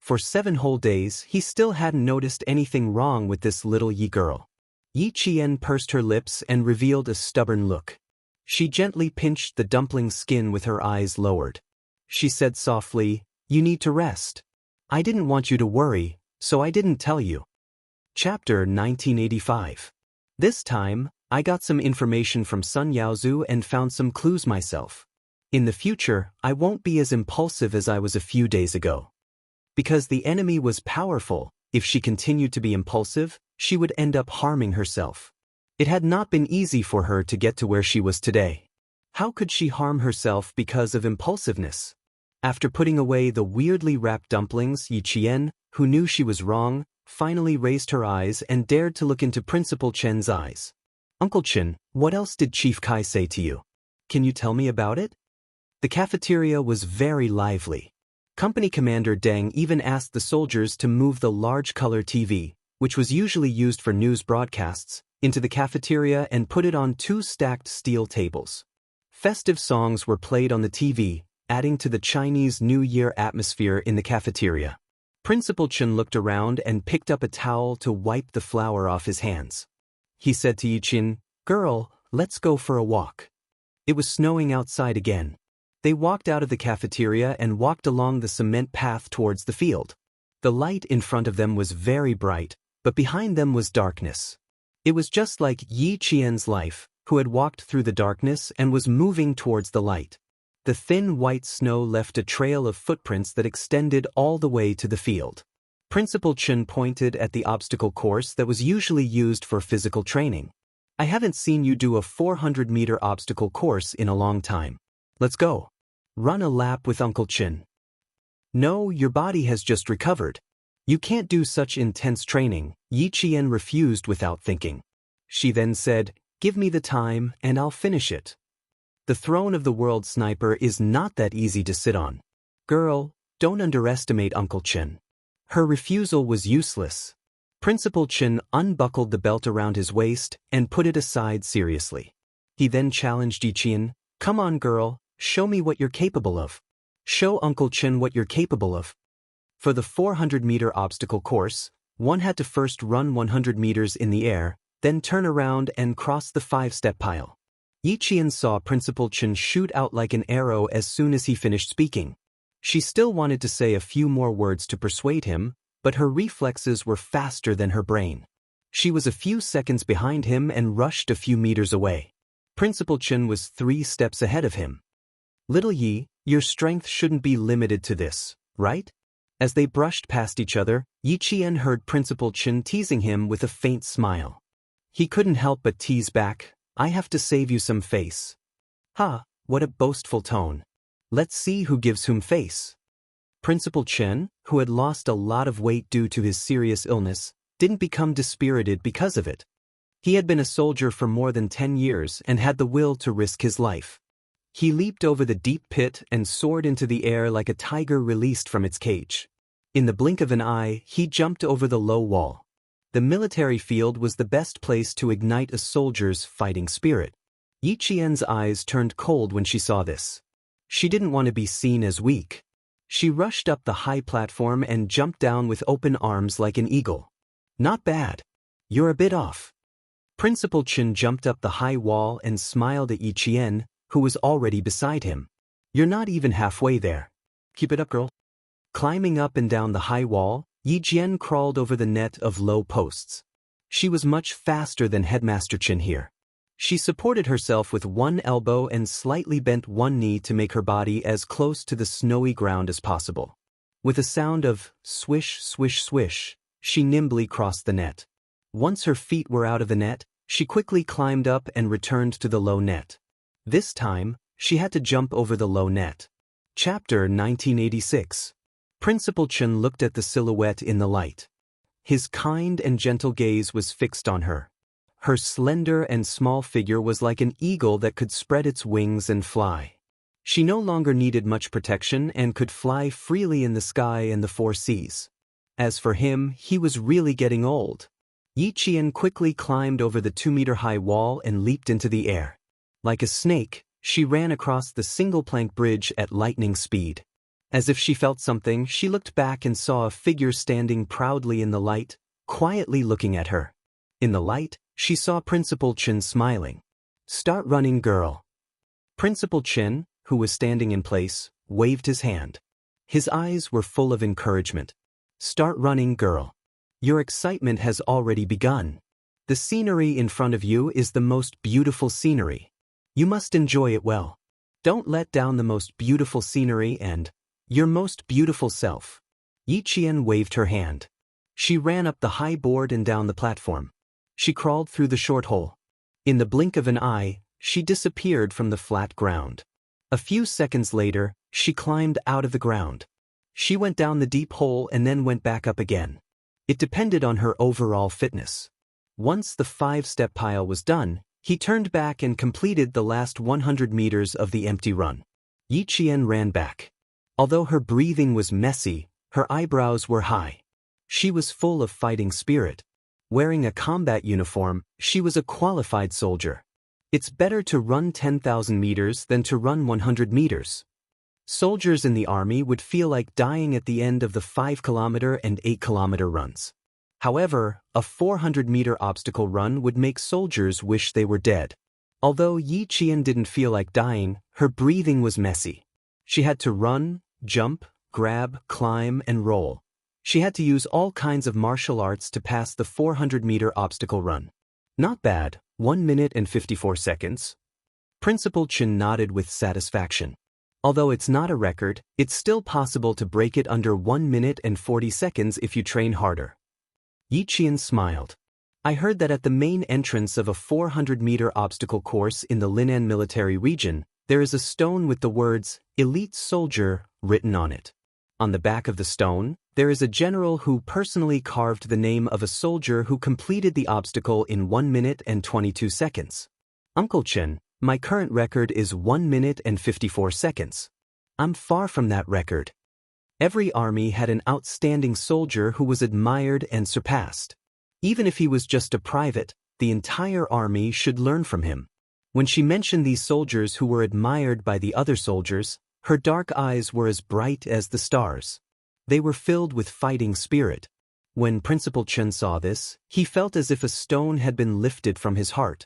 For 7 whole days, he still hadn't noticed anything wrong with this little Yi girl. Yi Qian pursed her lips and revealed a stubborn look. She gently pinched the dumpling's skin with her eyes lowered. She said softly, "You need to rest. I didn't want you to worry, so I didn't tell you." Chapter 1985. This time, I got some information from Sun Yaozu and found some clues myself. In the future, I won't be as impulsive as I was a few days ago. Because the enemy was powerful, if she continued to be impulsive, she would end up harming herself. It had not been easy for her to get to where she was today. How could she harm herself because of impulsiveness? After putting away the weirdly wrapped dumplings, Yi Qian, who knew she was wrong, finally raised her eyes and dared to look into Principal Chen's eyes. "Uncle Chen, what else did Chief Kai say to you? Can you tell me about it?" The cafeteria was very lively. Company Commander Deng even asked the soldiers to move the large color TV, which was usually used for news broadcasts, into the cafeteria and put it on 2 stacked steel tables. Festive songs were played on the TV, adding to the Chinese New Year atmosphere in the cafeteria. Principal Chen looked around and picked up a towel to wipe the flour off his hands. He said to Yi Qian, "Girl, let's go for a walk." It was snowing outside again. They walked out of the cafeteria and walked along the cement path towards the field. The light in front of them was very bright, but behind them was darkness. It was just like Yi Qian's life, who had walked through the darkness and was moving towards the light. The thin white snow left a trail of footprints that extended all the way to the field. Principal Chen pointed at the obstacle course that was usually used for physical training. "I haven't seen you do a 400-meter obstacle course in a long time. Let's go. Run a lap with Uncle Chen." "No, your body has just recovered. You can't do such intense training," Yi Qian refused without thinking. She then said, "Give me the time and I'll finish it. The throne of the world sniper is not that easy to sit on. Girl, don't underestimate Uncle Chen." Her refusal was useless. Principal Chen unbuckled the belt around his waist and put it aside seriously. He then challenged Yi Qian, "Come on, girl. Show me what you're capable of. Show Uncle Chen what you're capable of." For the 400-meter obstacle course, one had to first run 100 meters in the air, then turn around and cross the 5-step pile. Yi Qian saw Principal Chen shoot out like an arrow as soon as he finished speaking. She still wanted to say a few more words to persuade him, but her reflexes were faster than her brain. She was a few seconds behind him and rushed a few meters away. Principal Chen was 3 steps ahead of him. "Little Yi, your strength shouldn't be limited to this, right?" As they brushed past each other, Yi Qian heard Principal Chen teasing him with a faint smile. He couldn't help but tease back, "I have to save you some face." "Ha, what a boastful tone. Let's see who gives whom face." Principal Chen, who had lost a lot of weight due to his serious illness, didn't become dispirited because of it. He had been a soldier for more than 10 years and had the will to risk his life. He leaped over the deep pit and soared into the air like a tiger released from its cage. In the blink of an eye, he jumped over the low wall. The military field was the best place to ignite a soldier's fighting spirit. Yi Qian's eyes turned cold when she saw this. She didn't want to be seen as weak. She rushed up the high platform and jumped down with open arms like an eagle. "Not bad. You're a bit off." Principal Chen jumped up the high wall and smiled at Yi Qian, who was already beside him. "You're not even halfway there. Keep it up, girl." Climbing up and down the high wall, Yi Qian crawled over the net of low posts. She was much faster than Headmaster Chen here. She supported herself with one elbow and slightly bent one knee to make her body as close to the snowy ground as possible. With a sound of swish, swish, swish, she nimbly crossed the net. Once her feet were out of the net, she quickly climbed up and returned to the low net. This time, she had to jump over the low net. Chapter 1986. Principal Chen looked at the silhouette in the light. His kind and gentle gaze was fixed on her. Her slender and small figure was like an eagle that could spread its wings and fly. She no longer needed much protection and could fly freely in the sky and the 4 seas. As for him, he was really getting old. Yi Qian quickly climbed over the 2-meter-high wall and leaped into the air. Like a snake, she ran across the single-plank bridge at lightning speed. As if she felt something, she looked back and saw a figure standing proudly in the light, quietly looking at her. In the light, she saw Principal Chen smiling. "Start running, girl." Principal Chen, who was standing in place, waved his hand. His eyes were full of encouragement. "Start running, girl. Your excitement has already begun. The scenery in front of you is the most beautiful scenery. You must enjoy it well. Don't let down the most beautiful scenery and your most beautiful self." Yi Qian waved her hand. She ran up the high board and down the platform. She crawled through the short hole. In the blink of an eye, she disappeared from the flat ground. A few seconds later, she climbed out of the ground. She went down the deep hole and then went back up again. It depended on her overall fitness. Once the 5-step pile was done, he turned back and completed the last 100 meters of the empty run. Yi Qian ran back. Although her breathing was messy, her eyebrows were high. She was full of fighting spirit. Wearing a combat uniform, she was a qualified soldier. It's better to run 10,000 meters than to run 100 meters. Soldiers in the army would feel like dying at the end of the 5-kilometer and 8-kilometer runs. However, a 400-meter obstacle run would make soldiers wish they were dead. Although Yi Qian didn't feel like dying, her breathing was messy. She had to run, jump, grab, climb, and roll. She had to use all kinds of martial arts to pass the 400-meter obstacle run. Not bad, 1 minute and 54 seconds. Principal Chen nodded with satisfaction. Although it's not a record, it's still possible to break it under 1 minute and 40 seconds if you train harder. Yi Qian smiled. "I heard that at the main entrance of a 400-meter obstacle course in the Linan military region, there is a stone with the words, 'Elite Soldier,' written on it. On the back of the stone, there is a general who personally carved the name of a soldier who completed the obstacle in 1 minute and 22 seconds. Uncle Chen, my current record is 1 minute and 54 seconds. I'm far from that record." Every army had an outstanding soldier who was admired and surpassed. Even if he was just a private, the entire army should learn from him. When she mentioned these soldiers who were admired by the other soldiers, her dark eyes were as bright as the stars. They were filled with fighting spirit. When Principal Chen saw this, he felt as if a stone had been lifted from his heart.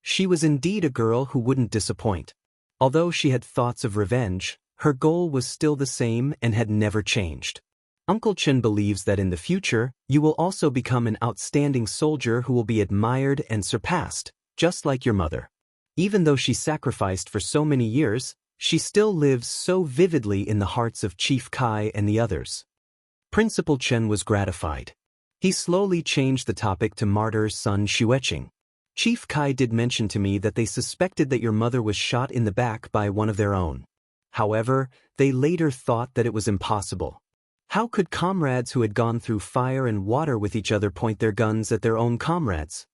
She was indeed a girl who wouldn't disappoint. Although she had thoughts of revenge, her goal was still the same and had never changed. Uncle Chen believes that in the future, you will also become an outstanding soldier who will be admired and surpassed, just like your mother. Even though she sacrificed for so many years, she still lives so vividly in the hearts of Chief Kai and the others. Principal Chen was gratified. He slowly changed the topic to Martyr's son Xueqing. "Chief Kai did mention to me that they suspected that your mother was shot in the back by one of their own. However, they later thought that it was impossible. How could comrades who had gone through fire and water with each other point their guns at their own comrades?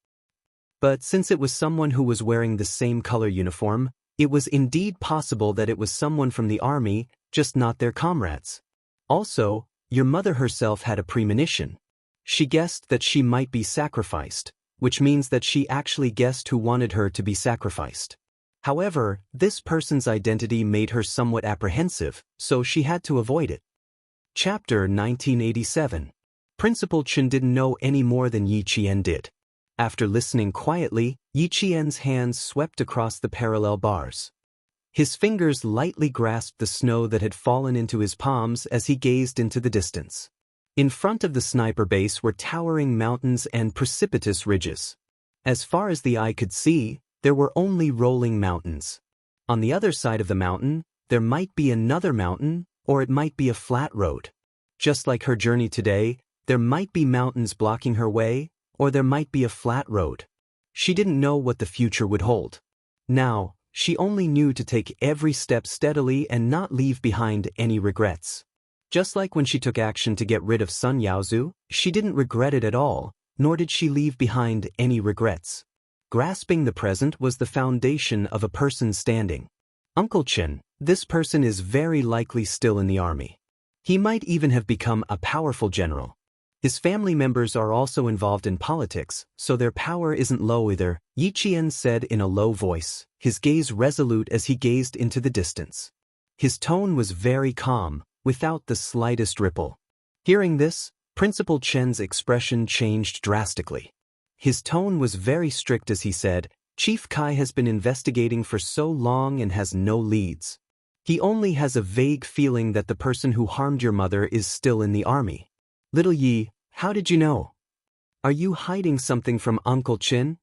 But since it was someone who was wearing the same color uniform, it was indeed possible that it was someone from the army, just not their comrades. Also, your mother herself had a premonition. She guessed that she might be sacrificed, which means that she actually guessed who wanted her to be sacrificed. However, this person's identity made her somewhat apprehensive, so she had to avoid it." Chapter 1987. Principal Chen didn't know any more than Yi Qian did. After listening quietly, Yi Qian's hands swept across the parallel bars. His fingers lightly grasped the snow that had fallen into his palms as he gazed into the distance. In front of the sniper base were towering mountains and precipitous ridges. As far as the eye could see, there were only rolling mountains. On the other side of the mountain, there might be another mountain, or it might be a flat road. Just like her journey today, there might be mountains blocking her way, or there might be a flat road. She didn't know what the future would hold. Now, she only knew to take every step steadily and not leave behind any regrets. Just like when she took action to get rid of Sun Yaozu, she didn't regret it at all, nor did she leave behind any regrets. Grasping the present was the foundation of a person standing. Uncle Chen, this person is very likely still in the army. He might even have become a powerful general. His family members are also involved in politics, so their power isn't low either, Yi Qian said in a low voice, his gaze resolute as he gazed into the distance. His tone was very calm, without the slightest ripple. Hearing this, Principal Chen's expression changed drastically. His tone was very strict as he said, "Chief Kai has been investigating for so long and has no leads. He only has a vague feeling that the person who harmed your mother is still in the army. Little Yi, how did you know? Are you hiding something from Uncle Chin?"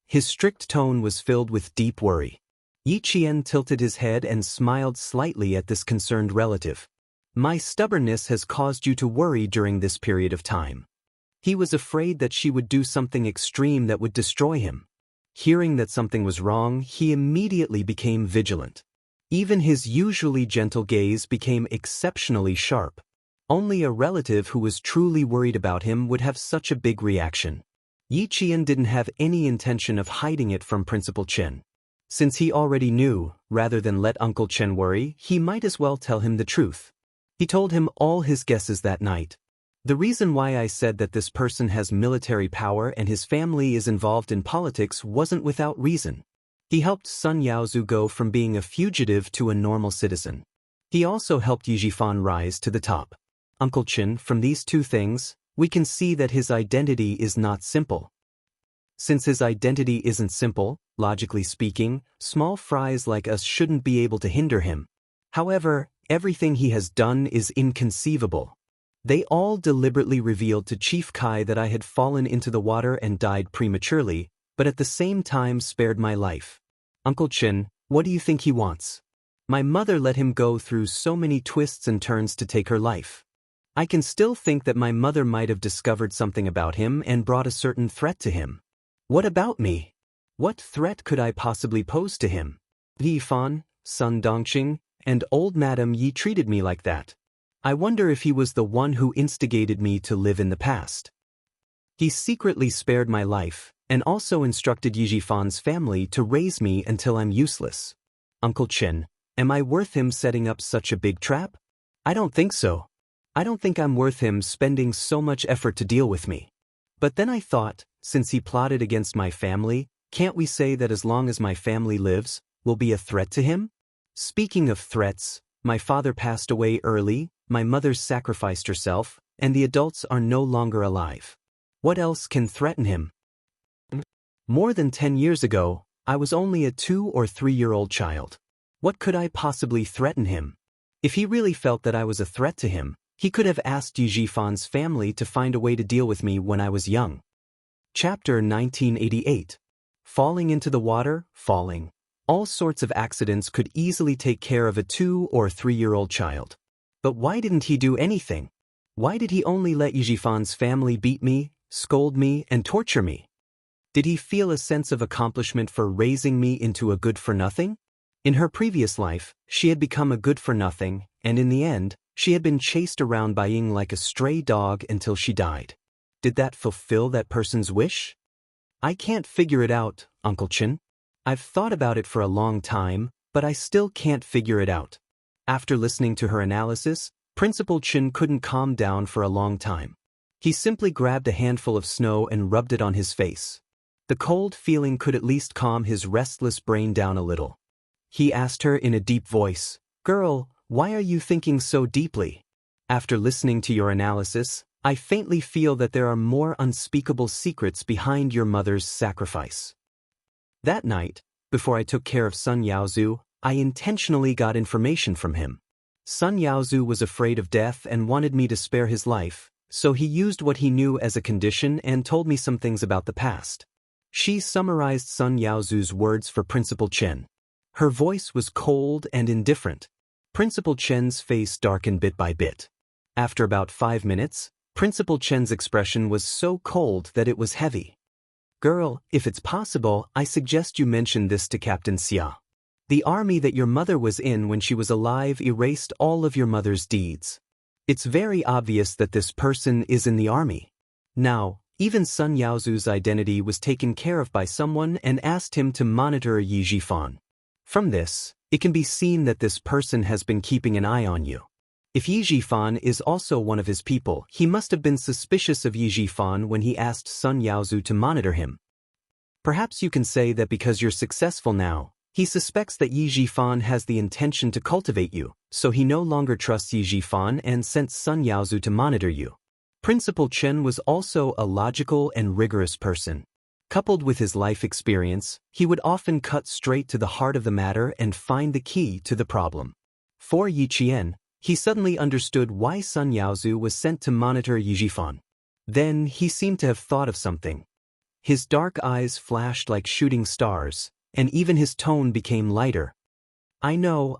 His strict tone was filled with deep worry. Yi Qian tilted his head and smiled slightly at this concerned relative. "My stubbornness has caused you to worry during this period of time." He was afraid that she would do something extreme that would destroy him. Hearing that something was wrong, he immediately became vigilant. Even his usually gentle gaze became exceptionally sharp. Only a relative who was truly worried about him would have such a big reaction. Yi Qian didn't have any intention of hiding it from Principal Chen. Since he already knew, rather than let Uncle Chen worry, he might as well tell him the truth. He told him all his guesses that night. "The reason why I said that this person has military power and his family is involved in politics wasn't without reason. He helped Sun Yaozu go from being a fugitive to a normal citizen. He also helped Yi Jifan rise to the top. Uncle Chen, from these two things, we can see that his identity is not simple. Since his identity isn't simple, logically speaking, small fries like us shouldn't be able to hinder him. However, everything he has done is inconceivable. They all deliberately revealed to Chief Kai that I had fallen into the water and died prematurely, but at the same time spared my life. Uncle Chen, what do you think he wants? My mother let him go through so many twists and turns to take her life. I can still think that my mother might have discovered something about him and brought a certain threat to him. What about me? What threat could I possibly pose to him? Yi Fan, Sun Dongqing, and old Madam Yi treated me like that. I wonder if he was the one who instigated me to live in the past. He secretly spared my life, and also instructed Yi Jifan's family to raise me until I'm useless. Uncle Chen, am I worth him setting up such a big trap? I don't think so. I don't think I'm worth him spending so much effort to deal with me. But then I thought, since he plotted against my family, can't we say that as long as my family lives, we'll be a threat to him? Speaking of threats, my father passed away early, my mother sacrificed herself, and the adults are no longer alive. What else can threaten him? More than 10 years ago, I was only a 2 or 3-year-old child. What could I possibly threaten him? If he really felt that I was a threat to him, he could have asked Yi Jifan's family to find a way to deal with me when I was young. Chapter 1988. Falling into the water, falling. All sorts of accidents could easily take care of a 2 or 3-year-old child. But why didn't he do anything? Why did he only let Yi Jifan's family beat me, scold me, and torture me? Did he feel a sense of accomplishment for raising me into a good-for-nothing? In her previous life, she had become a good-for-nothing, and in the end, she had been chased around by Ying like a stray dog until she died. Did that fulfill that person's wish? I can't figure it out, Uncle Chen. I've thought about it for a long time, but I still can't figure it out. After listening to her analysis, Principal Chen couldn't calm down for a long time. He simply grabbed a handful of snow and rubbed it on his face. The cold feeling could at least calm his restless brain down a little. He asked her in a deep voice, "Girl, why are you thinking so deeply? After listening to your analysis, I faintly feel that there are more unspeakable secrets behind your mother's sacrifice." That night, before I took care of Sun Yaozu, I intentionally got information from him. Sun Yaozu was afraid of death and wanted me to spare his life, so he used what he knew as a condition and told me some things about the past. She summarized Sun Yaozu's words for Principal Chen. Her voice was cold and indifferent. Principal Chen's face darkened bit by bit. After about 5 minutes, Principal Chen's expression was so cold that it was heavy. "Girl, if it's possible, I suggest you mention this to Captain Xia. The army that your mother was in when she was alive erased all of your mother's deeds. It's very obvious that this person is in the army. Now, even Sun Yaozu's identity was taken care of by someone and asked him to monitor Yi Jifan. From this, it can be seen that this person has been keeping an eye on you. If Yi Jifan is also one of his people, he must have been suspicious of Yi Jifan when he asked Sun Yaozu to monitor him. Perhaps you can say that because you're successful now, He suspects that Yi Jifan has the intention to cultivate you, so he no longer trusts Yi Jifan and sent Sun Yaozu to monitor you. Principal Chen was also a logical and rigorous person. Coupled with his life experience, he would often cut straight to the heart of the matter and find the key to the problem. For Yi Qian, he suddenly understood why Sun Yaozu was sent to monitor Yi Jifan. Then he seemed to have thought of something. His dark eyes flashed like shooting stars, and even his tone became lighter. I know,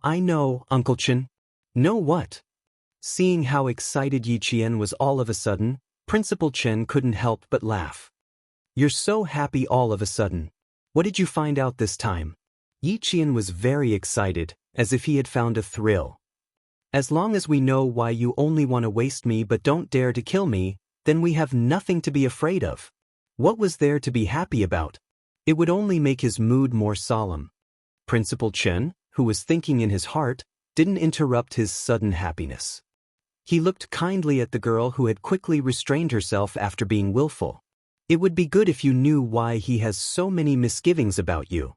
Uncle Chen. Know what? Seeing how excited Yi Qian was all of a sudden, Principal Chen couldn't help but laugh. You're so happy all of a sudden. What did you find out this time? Yi Qian was very excited, as if he had found a thrill. As long as we know why you only want to waste me but don't dare to kill me, then we have nothing to be afraid of. What was there to be happy about? It would only make his mood more solemn. Principal Chen, who was thinking in his heart, didn't interrupt his sudden happiness. He looked kindly at the girl who had quickly restrained herself after being willful. It would be good if you knew why he has so many misgivings about you.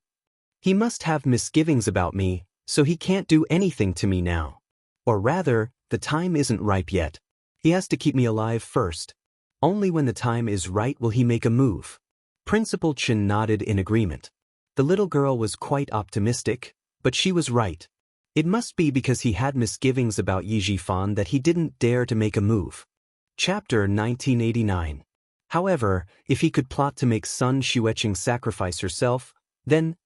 He must have misgivings about me, so he can't do anything to me now. Or rather, the time isn't ripe yet. He has to keep me alive first. Only when the time is right will he make a move. Principal Chen nodded in agreement. The little girl was quite optimistic, but she was right. It must be because he had misgivings about Yi Jifan that he didn't dare to make a move. Chapter 1989. However, if he could plot to make Sun Xueqing sacrifice herself, then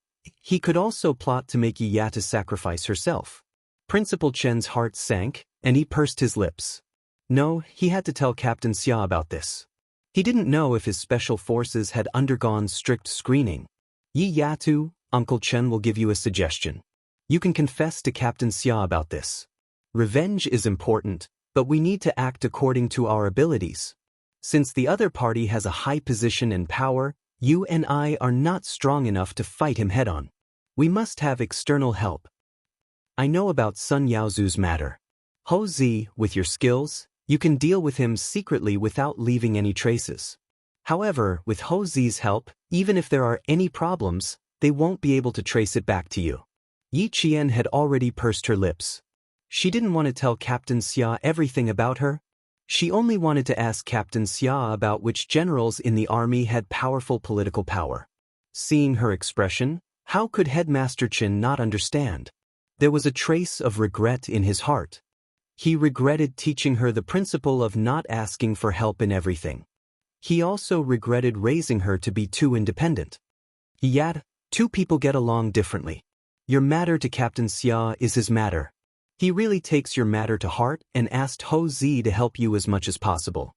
he could also plot to make Yi Yata sacrifice herself. Principal Chen's heart sank, and he pursed his lips. No, he had to tell Captain Xia about this. He didn't know if his special forces had undergone strict screening. Yi Yatu, Uncle Chen will give you a suggestion. You can confess to Captain Xia about this. Revenge is important, but we need to act according to our abilities. Since the other party has a high position and power, you and I are not strong enough to fight him head-on. We must have external help. I know about Sun Yaozu's matter. Ho Zi, with your skills, you can deal with him secretly without leaving any traces. However, with Ho Zi's help, even if there are any problems, they won't be able to trace it back to you. Yi Qian had already pursed her lips. She didn't want to tell Captain Xia everything about her. She only wanted to ask Captain Xia about which generals in the army had powerful political power. Seeing her expression, how could Headmaster Qin not understand? There was a trace of regret in his heart. He regretted teaching her the principle of not asking for help in everything. He also regretted raising her to be too independent. Yet, two people get along differently. Your matter to Captain Xia is his matter. He really takes your matter to heart and asked Ho Zi to help you as much as possible.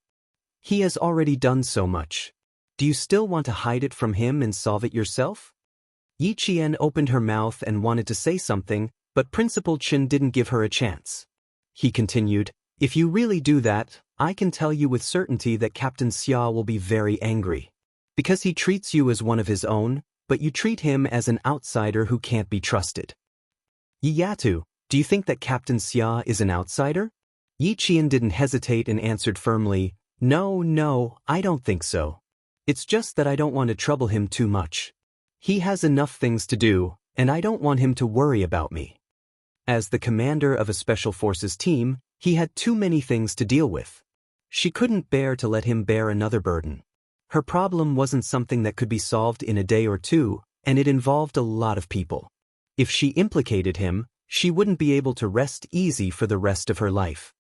He has already done so much. Do you still want to hide it from him and solve it yourself? Yi Qian opened her mouth and wanted to say something, but Principal Chen didn't give her a chance. He continued, if you really do that, I can tell you with certainty that Captain Xia will be very angry. Because he treats you as one of his own, but you treat him as an outsider who can't be trusted. Yi Yatu, do you think that Captain Xia is an outsider? Yi Qian didn't hesitate and answered firmly, No, I don't think so. It's just that I don't want to trouble him too much. He has enough things to do, and I don't want him to worry about me. As the commander of a special forces team, he had too many things to deal with. She couldn't bear to let him bear another burden. Her problem wasn't something that could be solved in a day or two, and it involved a lot of people. If she implicated him, she wouldn't be able to rest easy for the rest of her life.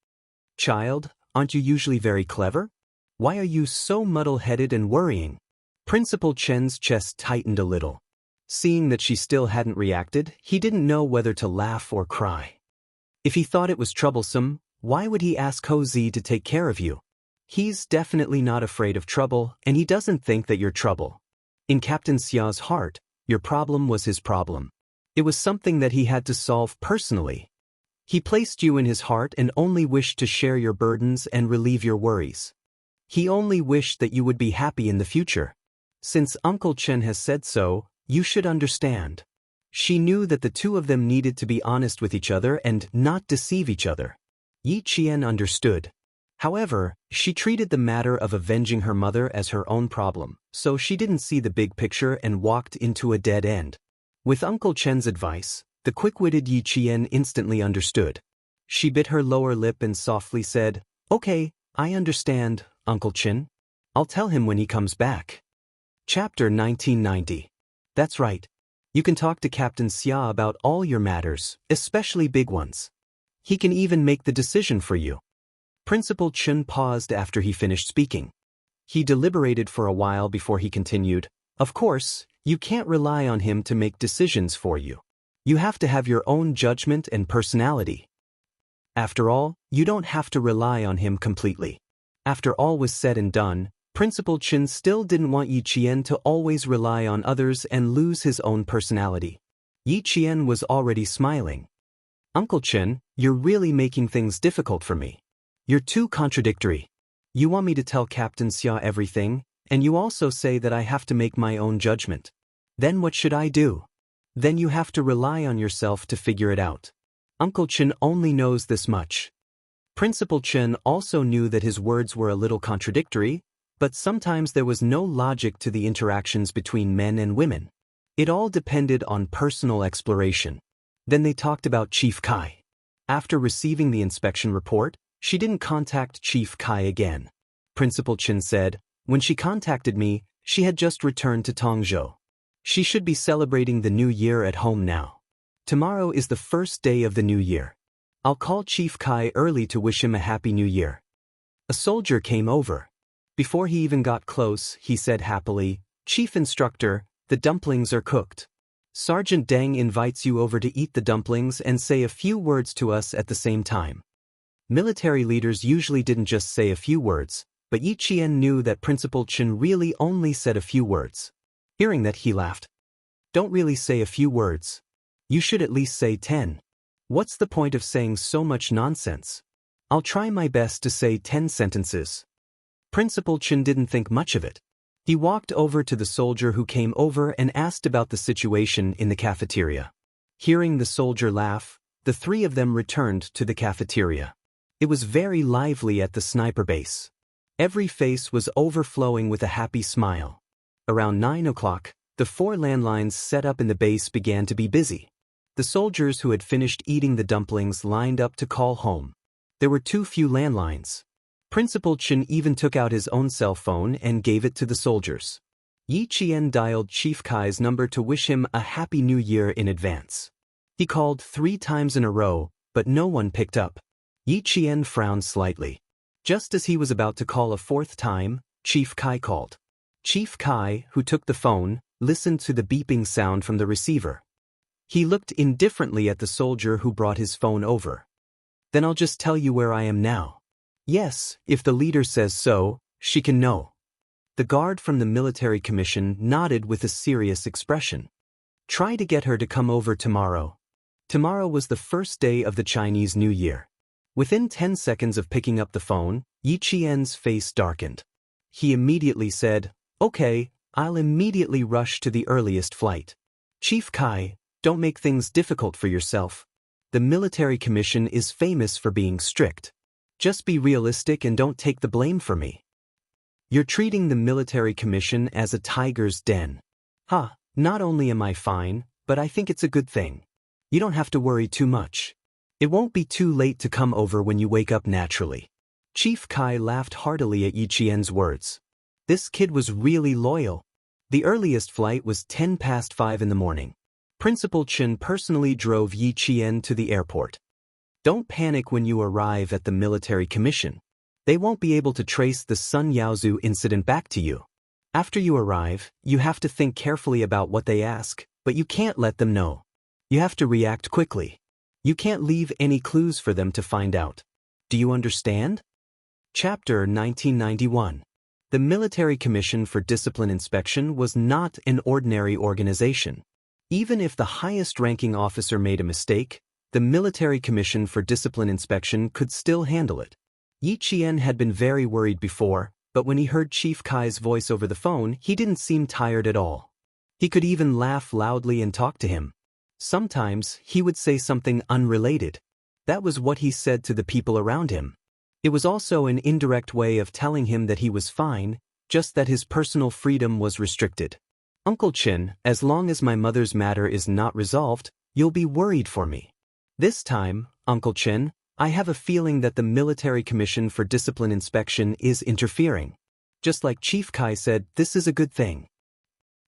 Child, aren't you usually very clever? Why are you so muddle-headed and worrying? Principal Chen's chest tightened a little. Seeing that she still hadn't reacted, he didn't know whether to laugh or cry. If he thought it was troublesome, why would he ask Ho Zi to take care of you? He's definitely not afraid of trouble, and he doesn't think that you're trouble. In Captain Xia's heart, your problem was his problem. It was something that he had to solve personally. He placed you in his heart and only wished to share your burdens and relieve your worries. He only wished that you would be happy in the future. Since Uncle Chen has said so, you should understand. She knew that the two of them needed to be honest with each other and not deceive each other. Yi Qian understood. However, she treated the matter of avenging her mother as her own problem, so she didn't see the big picture and walked into a dead end. With Uncle Chen's advice, the quick-witted Yi Qian instantly understood. She bit her lower lip and softly said, "Okay, I understand, Uncle Chen. I'll tell him when he comes back." Chapter 1990. That's right. You can talk to Captain Xia about all your matters, especially big ones. He can even make the decision for you. Principal Chen paused after he finished speaking. He deliberated for a while before he continued, "Of course, you can't rely on him to make decisions for you. You have to have your own judgment and personality. After all, you don't have to rely on him completely." After all was said and done, Principal Chen still didn't want Yi Qian to always rely on others and lose his own personality. Yi Qian was already smiling. "Uncle Chen, you're really making things difficult for me. You're too contradictory. You want me to tell Captain Xia everything, and you also say that I have to make my own judgment. Then what should I do? Then you have to rely on yourself to figure it out. Uncle Chen only knows this much." Principal Chen also knew that his words were a little contradictory, but sometimes there was no logic to the interactions between men and women. It all depended on personal exploration. Then they talked about Chief Kai. After receiving the inspection report, she didn't contact Chief Kai again. Principal Chen said, "When she contacted me, she had just returned to Tongzhou. She should be celebrating the new year at home now. Tomorrow is the first day of the new year. I'll call Chief Kai early to wish him a happy new year." A soldier came over. Before he even got close, he said happily, "Chief Instructor, the dumplings are cooked. Sergeant Deng invites you over to eat the dumplings and say a few words to us at the same time." Military leaders usually didn't just say a few words, but Yi Qian knew that Principal Chen really only said a few words. Hearing that, he laughed. "Don't really say a few words. You should at least say 10. What's the point of saying so much nonsense? I'll try my best to say 10 sentences." Principal Chen didn't think much of it. He walked over to the soldier who came over and asked about the situation in the cafeteria. Hearing the soldier laugh, the three of them returned to the cafeteria. It was very lively at the sniper base. Every face was overflowing with a happy smile. Around 9 o'clock, the 4 landlines set up in the base began to be busy. The soldiers who had finished eating the dumplings lined up to call home. There were too few landlines. Principal Chen even took out his own cell phone and gave it to the soldiers. Yi Qian dialed Chief Kai's number to wish him a happy new year in advance. He called 3 times in a row, but no one picked up. Yi Qian frowned slightly. Just as he was about to call a 4th time, Chief Kai called. Chief Kai, who took the phone, listened to the beeping sound from the receiver. He looked indifferently at the soldier who brought his phone over. "Then I'll just tell you where I am now." "Yes, if the leader says so, she can know." The guard from the military commission nodded with a serious expression. "Try to get her to come over tomorrow." Tomorrow was the first day of the Chinese New Year. Within 10 seconds of picking up the phone, Yi Qian's face darkened. He immediately said, "Okay, I'll immediately rush to the earliest flight." "Chief Kai, don't make things difficult for yourself. The military commission is famous for being strict. Just be realistic and don't take the blame for me. You're treating the military commission as a tiger's den." Not only am I fine, but I think it's a good thing. You don't have to worry too much. It won't be too late to come over when you wake up naturally." Chief Kai laughed heartily at Yi Qian's words. This kid was really loyal. The earliest flight was 10 past 5 in the morning. Principal Chen personally drove Yi Qian to the airport. Don't panic when you arrive at the military commission. They won't be able to trace the Sun Yaozu incident back to you. After you arrive, you have to think carefully about what they ask, but you can't let them know. You have to react quickly. You can't leave any clues for them to find out. Do you understand? Chapter 1991. The Military Commission for Discipline Inspection was not an ordinary organization. Even if the highest-ranking officer made a mistake, the Military Commission for Discipline Inspection could still handle it. Yi Qian had been very worried before, but when he heard Chief Kai's voice over the phone, he didn't seem tired at all. He could even laugh loudly and talk to him. Sometimes, he would say something unrelated. That was what he said to the people around him. It was also an indirect way of telling him that he was fine, just that his personal freedom was restricted. Uncle Chin, as long as my mother's matter is not resolved, you'll be worried for me. This time, Uncle Chin, I have a feeling that the Military Commission for Discipline Inspection is interfering. Just like Chief Kai said, this is a good thing.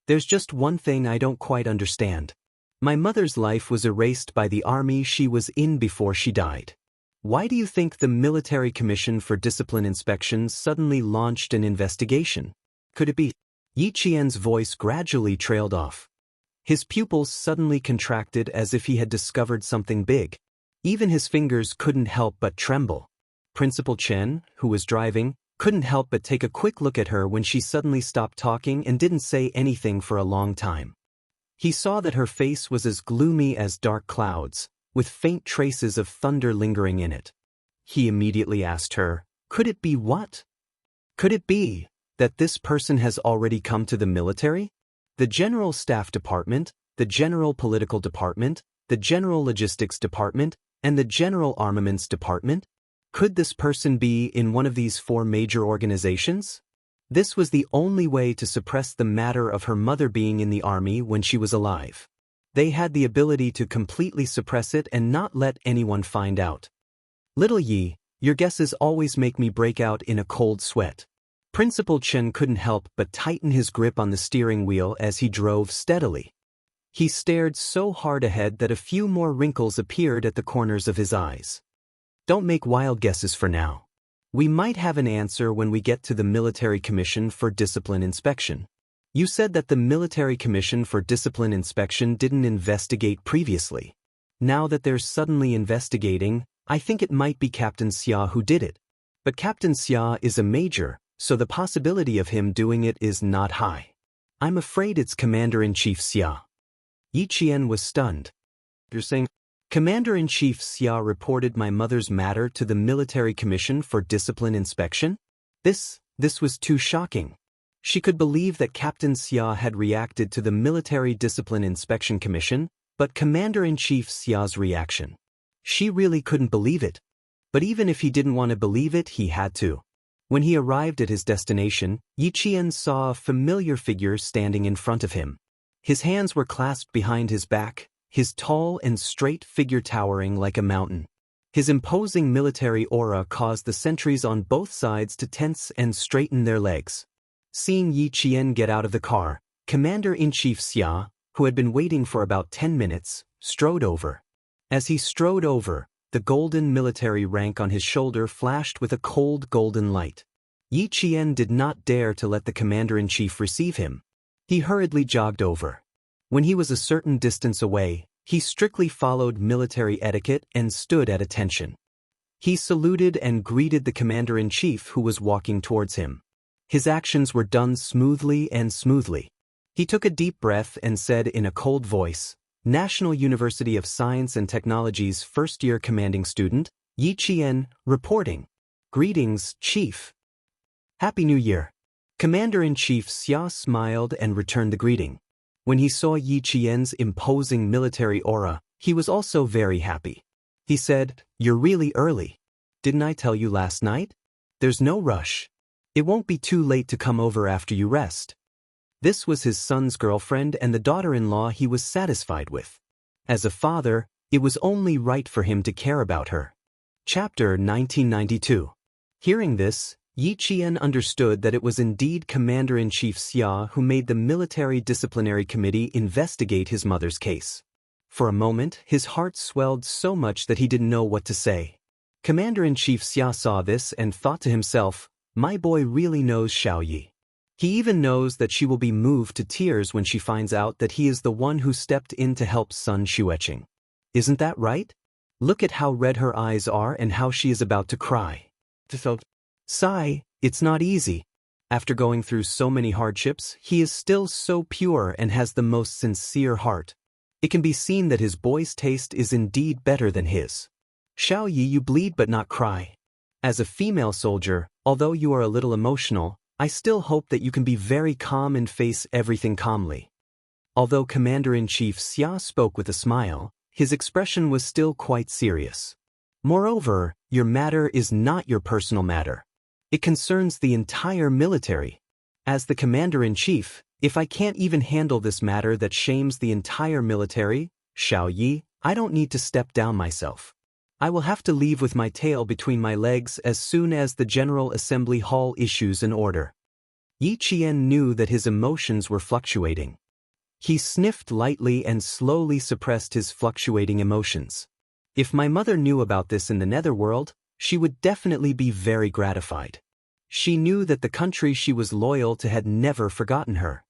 There's just one thing I don't quite understand. My mother's life was erased by the army she was in before she died. Why do you think the Military Commission for Discipline Inspection suddenly launched an investigation? Could it be? Yi Qian's voice gradually trailed off. His pupils suddenly contracted as if he had discovered something big. Even his fingers couldn't help but tremble. Principal Chen, who was driving, couldn't help but take a quick look at her when she suddenly stopped talking and didn't say anything for a long time. He saw that her face was as gloomy as dark clouds, with faint traces of thunder lingering in it. He immediately asked her, "Could it be what? Could it be that this person has already come to the military? The General Staff Department, the General Political Department, the General Logistics Department, and the General Armaments Department? Could this person be in one of these 4 major organizations?" This was the only way to suppress the matter of her mother being in the army when she was alive. They had the ability to completely suppress it and not let anyone find out. Little Yi, your guesses always make me break out in a cold sweat. Principal Chen couldn't help but tighten his grip on the steering wheel as he drove steadily. He stared so hard ahead that a few more wrinkles appeared at the corners of his eyes. Don't make wild guesses for now. We might have an answer when we get to the Military Commission for Discipline Inspection. You said that the Military Commission for Discipline Inspection didn't investigate previously. Now that they're suddenly investigating, I think it might be Captain Xia who did it. But Captain Xia is a major, so the possibility of him doing it is not high. I'm afraid it's Commander-in-Chief Xia. Yi Qian was stunned. You're saying? Commander-in-Chief Xia reported my mother's matter to the Military Commission for Discipline Inspection? This was too shocking. She could believe that Captain Xia had reacted to the Military Discipline Inspection Commission, but Commander-in-Chief Xia's reaction. She really couldn't believe it. But even if he didn't want to believe it, he had to. When he arrived at his destination, Yi Qian saw a familiar figure standing in front of him. His hands were clasped behind his back, his tall and straight figure towering like a mountain. His imposing military aura caused the sentries on both sides to tense and straighten their legs. Seeing Yi Qian get out of the car, Commander-in-Chief Xia, who had been waiting for about 10 minutes, strode over. As he strode over, the golden military rank on his shoulder flashed with a cold golden light. Yi Qian did not dare to let the Commander-in-Chief receive him. He hurriedly jogged over. When he was a certain distance away, he strictly followed military etiquette and stood at attention. He saluted and greeted the Commander-in-Chief who was walking towards him. His actions were done smoothly and smoothly. He took a deep breath and said in a cold voice, "National University of Science and Technology's first-year commanding student, Yi Qian, reporting. Greetings, Chief. Happy New Year." Commander-in-Chief Xia smiled and returned the greeting. When he saw Yi Qian's imposing military aura, he was also very happy. He said, "You're really early. Didn't I tell you last night? There's no rush. It won't be too late to come over after you rest." This was his son's girlfriend and the daughter-in-law he was satisfied with. As a father, it was only right for him to care about her. Chapter 1992. Hearing this, Yi Qian understood that it was indeed Commander-in-Chief Xia who made the Military Disciplinary Committee investigate his mother's case. For a moment, his heart swelled so much that he didn't know what to say. Commander-in-Chief Xia saw this and thought to himself, "My boy really knows Xiaoyi. He even knows that she will be moved to tears when she finds out that he is the one who stepped in to help son Xueqing. Isn't that right? Look at how red her eyes are and how she is about to cry." Sigh, it's not easy. After going through so many hardships, he is still so pure and has the most sincere heart. It can be seen that his boy's taste is indeed better than his. "Xiaoyi, you bleed but not cry. As a female soldier, although you are a little emotional, I still hope that you can be very calm and face everything calmly." Although Commander-in-Chief Xia spoke with a smile, his expression was still quite serious. "Moreover, your matter is not your personal matter. It concerns the entire military. As the Commander-in-Chief, If I can't even handle this matter that shames the entire military, Xiao Yi, I don't need to step down myself. I will have to leave with my tail between my legs as soon as the General Assembly Hall issues an order. Yi Qian knew that his emotions were fluctuating. He sniffed lightly and slowly suppressed his fluctuating emotions. If my mother knew about this in the netherworld, she would definitely be very gratified. She knew that the country she was loyal to had never forgotten her.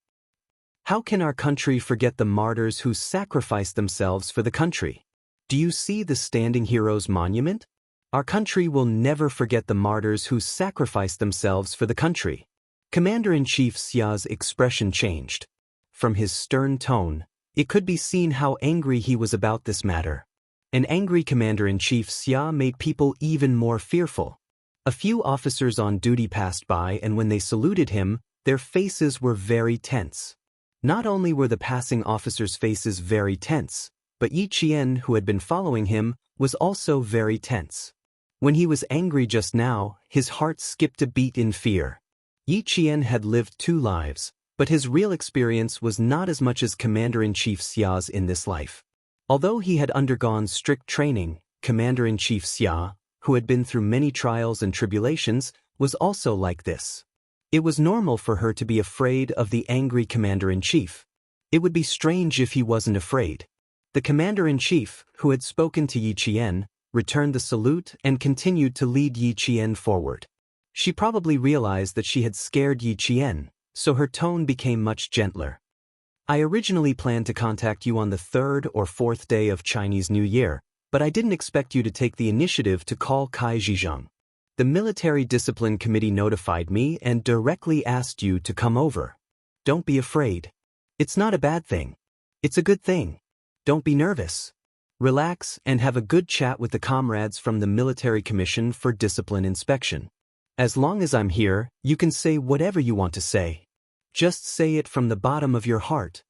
How can our country forget the martyrs who sacrificed themselves for the country? Do you see the Standing Heroes Monument? Our country will never forget the martyrs who sacrificed themselves for the country. Commander-in-Chief Xia's expression changed. From his stern tone, it could be seen how angry he was about this matter. An angry Commander-in-Chief Xia made people even more fearful. A few officers on duty passed by, and when they saluted him, their faces were very tense. Not only were the passing officers' faces very tense, but Yi Qian, who had been following him, was also very tense. When he was angry just now, his heart skipped a beat in fear. Yi Qian had lived 2 lives, but his real experience was not as much as Commander-in-Chief Xia's in this life. Although he had undergone strict training, Commander-in-Chief Xia, who had been through many trials and tribulations, was also like this. It was normal for her to be afraid of the angry Commander-in-Chief. It would be strange if he wasn't afraid. The Commander-in-Chief, who had spoken to Yi Qian, returned the salute and continued to lead Yi Qian forward. She probably realized that she had scared Yi Qian, so her tone became much gentler. I originally planned to contact you on the 3rd or 4th day of Chinese New Year, but I didn't expect you to take the initiative to call Kai Zhizheng. The Military Discipline Committee notified me and directly asked you to come over. Don't be afraid. It's not a bad thing. It's a good thing. Don't be nervous. Relax and have a good chat with the comrades from the Military Commission for Discipline Inspection. As long as I'm here, you can say whatever you want to say. Just say it from the bottom of your heart.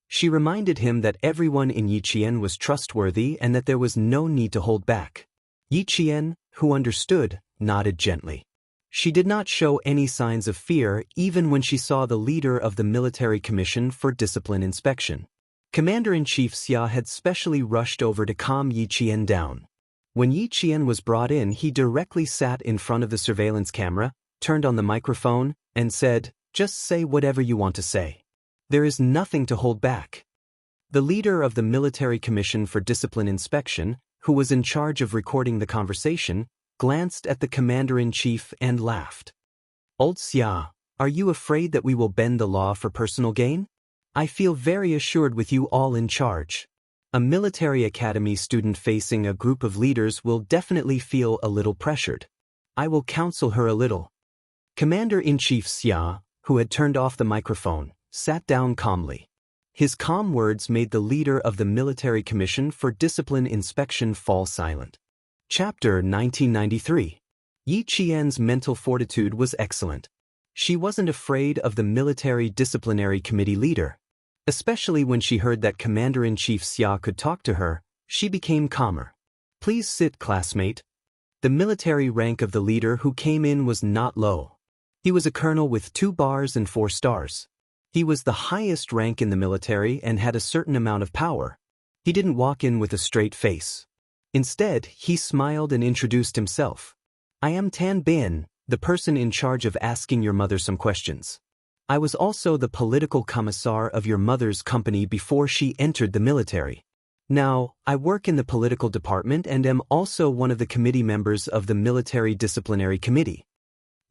She reminded him that everyone in Yi Qian was trustworthy and that there was no need to hold back. Yi Qian, who understood, nodded gently. She did not show any signs of fear even when she saw the leader of the Military Commission for Discipline Inspection. Commander-in-Chief Xia had specially rushed over to calm Yi Qian down. When Yi Qian was brought in, he directly sat in front of the surveillance camera, turned on the microphone, and said, "Just say whatever you want to say. There is nothing to hold back." The leader of the Military Commission for Discipline Inspection, who was in charge of recording the conversation, glanced at the Commander-in-Chief and laughed. "Old Xia, are you afraid that we will bend the law for personal gain? I feel very assured with you all in charge. A military academy student facing a group of leaders will definitely feel a little pressured. I will counsel her a little." Commander-in-Chief Xia, who had turned off the microphone, sat down calmly. His calm words made the leader of the Military Commission for Discipline Inspection fall silent. Chapter 1993. Yi Qian's mental fortitude was excellent. She wasn't afraid of the Military Disciplinary Committee leader. Especially when she heard that Commander-in-Chief Xia could talk to her, she became calmer. "Please sit, classmate." The military rank of the leader who came in was not low. He was a colonel with 2 bars and 4 stars. He was the highest rank in the military and had a certain amount of power. He didn't walk in with a straight face. Instead, he smiled and introduced himself. "I am Tan Bin, the person in charge of asking your mother some questions. I was also the political commissar of your mother's company before she entered the military. Now, I work in the political department and am also one of the committee members of the Military Disciplinary Committee."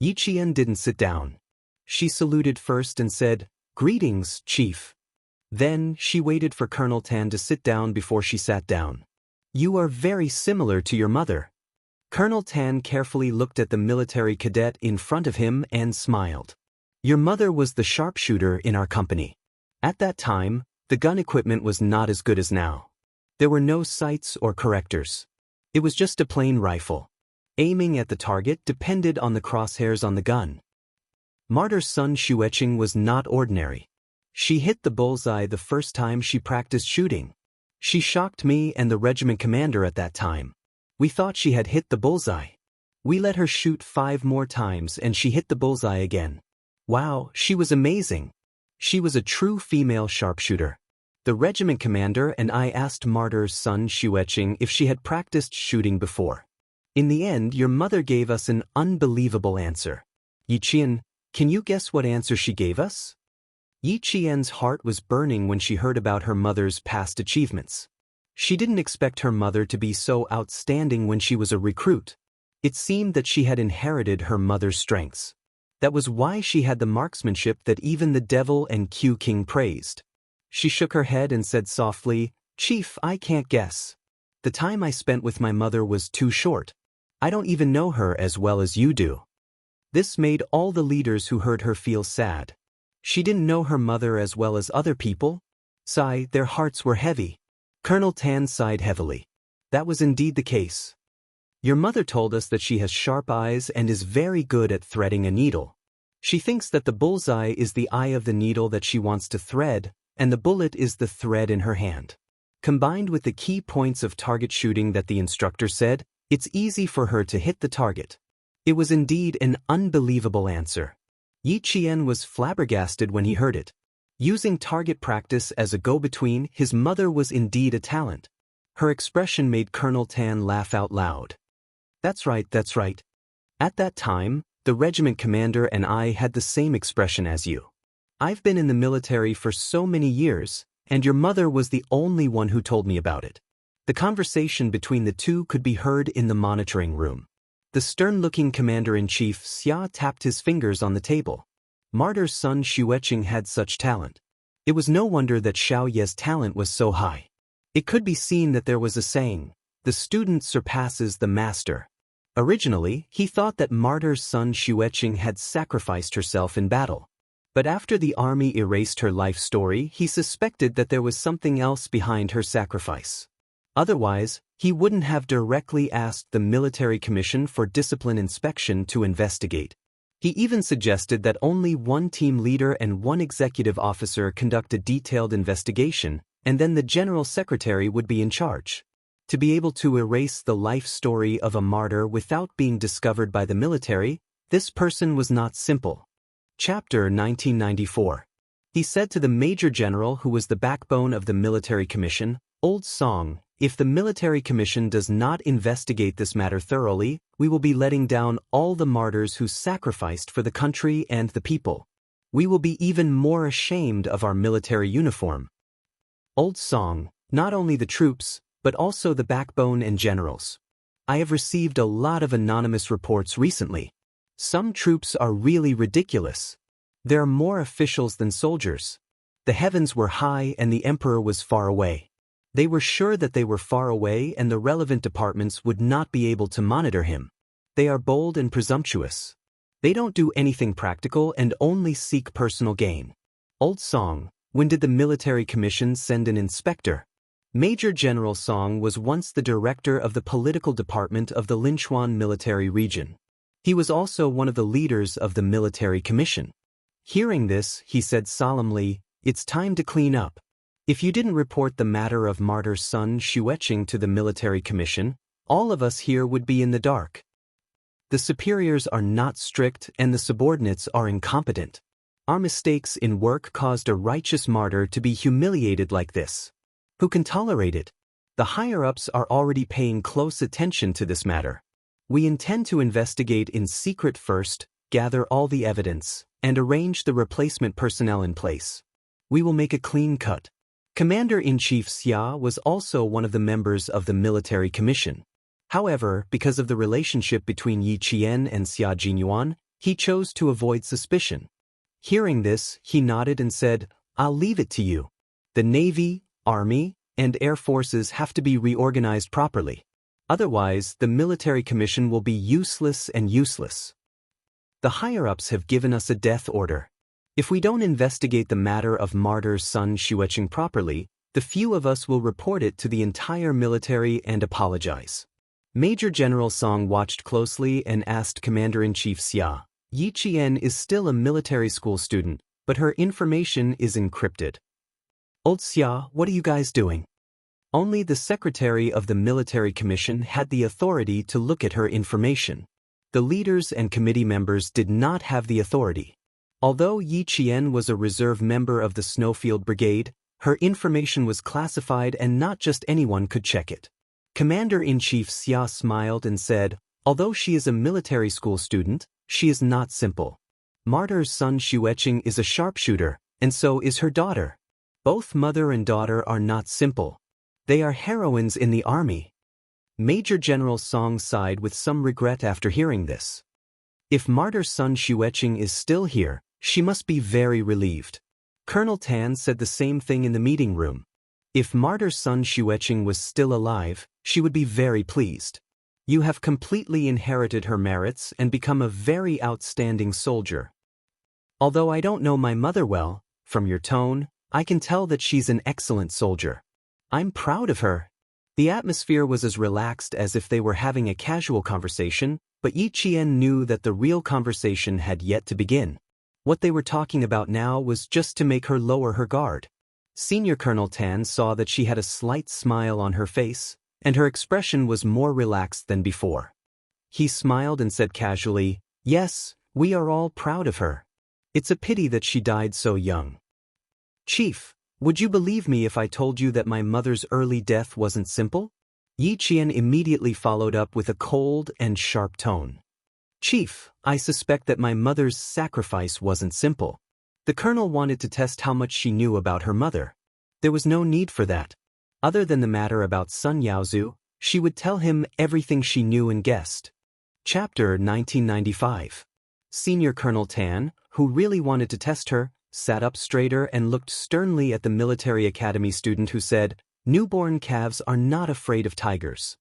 Yi Qian didn't sit down. She saluted first and said, "Greetings, Chief." Then, she waited for Colonel Tan to sit down before she sat down. "You are very similar to your mother." Colonel Tan carefully looked at the military cadet in front of him and smiled. "Your mother was the sharpshooter in our company. At that time, the gun equipment was not as good as now. There were no sights or correctors. It was just a plain rifle. Aiming at the target depended on the crosshairs on the gun. Martyr's son Xueqing was not ordinary. She hit the bullseye the first time she practiced shooting. She shocked me and the regiment commander at that time. We thought she had hit the bullseye. We let her shoot 5 more times and she hit the bullseye again. Wow, she was amazing." She was a true female sharpshooter. The regiment commander and I asked Martyr's son Xueqing if she had practiced shooting before. In the end, your mother gave us an unbelievable answer. Yi Qian, can you guess what answer she gave us? Yi Qian's heart was burning when she heard about her mother's past achievements. She didn't expect her mother to be so outstanding when she was a recruit. It seemed that she had inherited her mother's strengths. That was why she had the marksmanship that even the devil and Q King praised. She shook her head and said softly, "Chief, I can't guess. The time I spent with my mother was too short. I don't even know her as well as you do." This made all the leaders who heard her feel sad. She didn't know her mother as well as other people? Sigh, their hearts were heavy. Colonel Tan sighed heavily. That was indeed the case. Your mother told us that she has sharp eyes and is very good at threading a needle. She thinks that the bullseye is the eye of the needle that she wants to thread, and the bullet is the thread in her hand. Combined with the key points of target shooting that the instructor said, it's easy for her to hit the target. It was indeed an unbelievable answer. Yi Qian was flabbergasted when he heard it. Using target practice as a go-between, his mother was indeed a talent. Her expression made Colonel Tan laugh out loud. That's right, that's right. At that time, the regiment commander and I had the same expression as you. I've been in the military for so many years, and your mother was the only one who told me about it. The conversation between the two could be heard in the monitoring room. The stern-looking commander-in-chief Xia tapped his fingers on the table. Martyr's son Xueqing had such talent. It was no wonder that Xiao Ye's talent was so high. It could be seen that there was a saying, the student surpasses the master. Originally, he thought that Martyr's son Xueqing had sacrificed herself in battle. But after the army erased her life story, he suspected that there was something else behind her sacrifice. Otherwise, he wouldn't have directly asked the military commission for discipline inspection to investigate. He even suggested that only one team leader and one executive officer conduct a detailed investigation, and then the general secretary would be in charge. To be able to erase the life story of a martyr without being discovered by the military, this person was not simple. Chapter 1994. He said to the Major General who was the backbone of the military commission, Old Song, if the military commission does not investigate this matter thoroughly, we will be letting down all the martyrs who sacrificed for the country and the people. We will be even more ashamed of our military uniform. Old Song, not only the troops, but also the backbone and generals. I have received a lot of anonymous reports recently. Some troops are really ridiculous. There are more officials than soldiers. The heavens were high and the emperor was far away. They were sure that they were far away and the relevant departments would not be able to monitor him. They are bold and presumptuous. They don't do anything practical and only seek personal gain. Old Song, when did the military commission send an inspector? Major General Song was once the director of the political department of the Linchuan military region. He was also one of the leaders of the military commission. Hearing this, he said solemnly, "It's time to clean up. If you didn't report the matter of Martyr's son Xueqing to the military commission, all of us here would be in the dark. The superiors are not strict and the subordinates are incompetent. Our mistakes in work caused a righteous martyr to be humiliated like this. Who can tolerate it? The higher-ups are already paying close attention to this matter. We intend to investigate in secret first, gather all the evidence, and arrange the replacement personnel in place. We will make a clean cut." Commander-in-Chief Xia was also one of the members of the military commission. However, because of the relationship between Yi Qian and Xia Jinyuan, he chose to avoid suspicion. Hearing this, he nodded and said, "I'll leave it to you. The Navy, Army, and Air Forces have to be reorganized properly. Otherwise, the military commission will be useless and useless. The higher-ups have given us a death order. If we don't investigate the matter of Martyr's son Xueqing properly, the few of us will report it to the entire military and apologize." Major General Song watched closely and asked Commander-in-Chief Xia, "Yi Qian is still a military school student, but her information is encrypted. Old Xia, what are you guys doing?" Only the secretary of the military commission had the authority to look at her information. The leaders and committee members did not have the authority. Although Yi Qian was a reserve member of the Snowfield Brigade, her information was classified and not just anyone could check it. Commander-in-Chief Xia smiled and said, although she is a military school student, she is not simple. Martyr's son Xueqing is a sharpshooter, and so is her daughter. Both mother and daughter are not simple. They are heroines in the army. Major General Song sighed with some regret after hearing this. If Martyr's son Xueqing is still here, she must be very relieved. Colonel Tan said the same thing in the meeting room. If Martyr's son Xueqing was still alive, she would be very pleased. You have completely inherited her merits and become a very outstanding soldier. Although I don't know my mother well, from your tone, I can tell that she's an excellent soldier. I'm proud of her. The atmosphere was as relaxed as if they were having a casual conversation, but Yi Qian knew that the real conversation had yet to begin. What they were talking about now was just to make her lower her guard. Senior Colonel Tan saw that she had a slight smile on her face, and her expression was more relaxed than before. He smiled and said casually, "Yes, we are all proud of her. It's a pity that she died so young." "Chief, would you believe me if I told you that my mother's early death wasn't simple?" Yi Qian immediately followed up with a cold and sharp tone. "Chief, I suspect that my mother's sacrifice wasn't simple." The colonel wanted to test how much she knew about her mother. There was no need for that. Other than the matter about Sun Yaozu, she would tell him everything she knew and guessed. Chapter 1995. Senior Colonel Tan, who really wanted to test her, sat up straighter and looked sternly at the military academy student who said, "Newborn calves are not afraid of tigers."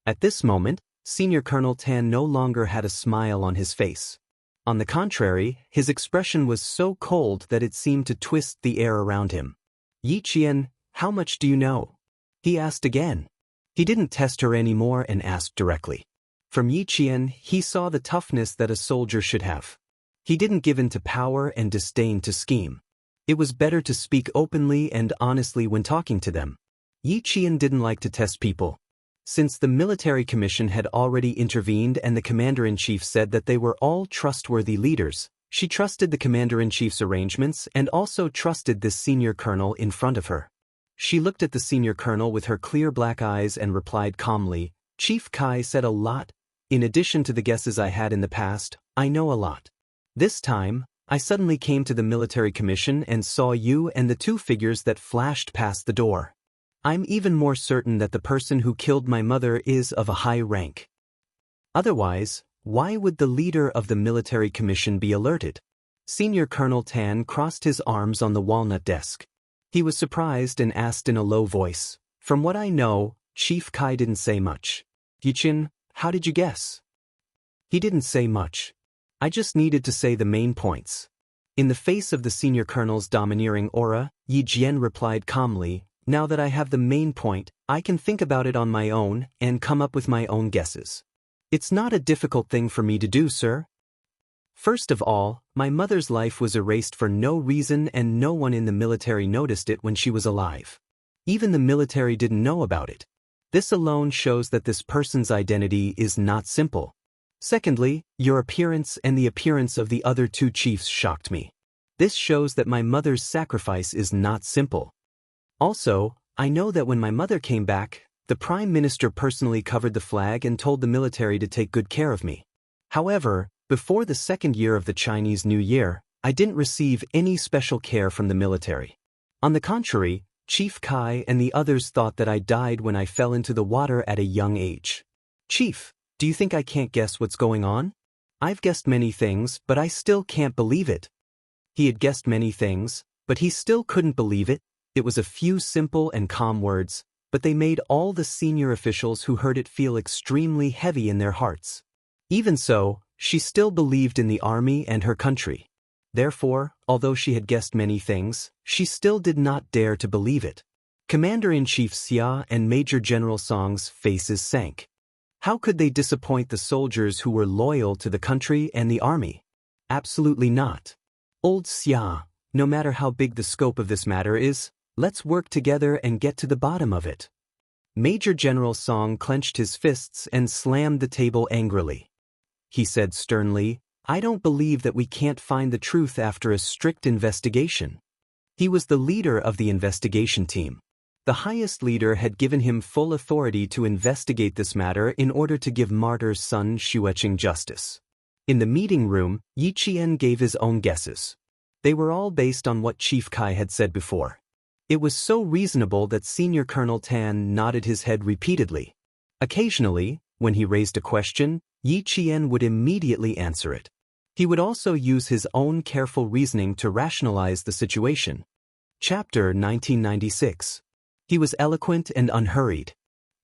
At this moment, Senior Colonel Tan no longer had a smile on his face. On the contrary, his expression was so cold that it seemed to twist the air around him. "Yi Qian, how much do you know?" he asked again. He didn't test her anymore and asked directly. From Yi Qian, he saw the toughness that a soldier should have. He didn't give in to power and disdain to scheme. It was better to speak openly and honestly when talking to them. Yi Qian didn't like to test people. Since the military commission had already intervened and the commander-in-chief said that they were all trustworthy leaders, she trusted the commander-in-chief's arrangements and also trusted this senior colonel in front of her. She looked at the senior colonel with her clear black eyes and replied calmly, "Chief Kai said a lot. In addition to the guesses I had in the past, I know a lot. This time, I suddenly came to the military commission and saw you and the two figures that flashed past the door. I'm even more certain that the person who killed my mother is of a high rank. Otherwise, why would the leader of the military commission be alerted?" Senior Colonel Tan crossed his arms on the walnut desk. He was surprised and asked in a low voice, "From what I know, Chief Kai didn't say much." "Yi Qian, how did you guess?" "He didn't say much. I just needed to say the main points." In the face of the senior colonel's domineering aura, Yi Qian replied calmly, "Now that I have the main point, I can think about it on my own and come up with my own guesses. It's not a difficult thing for me to do, sir. First of all, my mother's life was erased for no reason and no one in the military noticed it when she was alive. Even the military didn't know about it. This alone shows that this person's identity is not simple. Secondly, your appearance and the appearance of the other two chiefs shocked me. This shows that my mother's sacrifice is not simple. Also, I know that when my mother came back, the Prime Minister personally covered the flag and told the military to take good care of me. However, before the second year of the Chinese New Year, I didn't receive any special care from the military. On the contrary, Chief Kai and the others thought that I died when I fell into the water at a young age. Chief, do you think I can't guess what's going on? I've guessed many things, but I still can't believe it." He had guessed many things, but he still couldn't believe it. It was a few simple and calm words, but they made all the senior officials who heard it feel extremely heavy in their hearts. Even so, she still believed in the army and her country. Therefore, although she had guessed many things, she still did not dare to believe it. Commander-in-Chief Xia and Major General Song's faces sank. How could they disappoint the soldiers who were loyal to the country and the army? Absolutely not. "Old Xia, no matter how big the scope of this matter is, let's work together and get to the bottom of it." Major General Song clenched his fists and slammed the table angrily. He said sternly, I don't believe that we can't find the truth after a strict investigation. He was the leader of the investigation team. The highest leader had given him full authority to investigate this matter in order to give martyr's son Xueqing justice. In the meeting room, Yi Qian gave his own guesses. They were all based on what Chief Kai had said before. It was so reasonable that Senior Colonel Tan nodded his head repeatedly. Occasionally, when he raised a question, Yi Qian would immediately answer it. He would also use his own careful reasoning to rationalize the situation. Chapter 1996. He was eloquent and unhurried.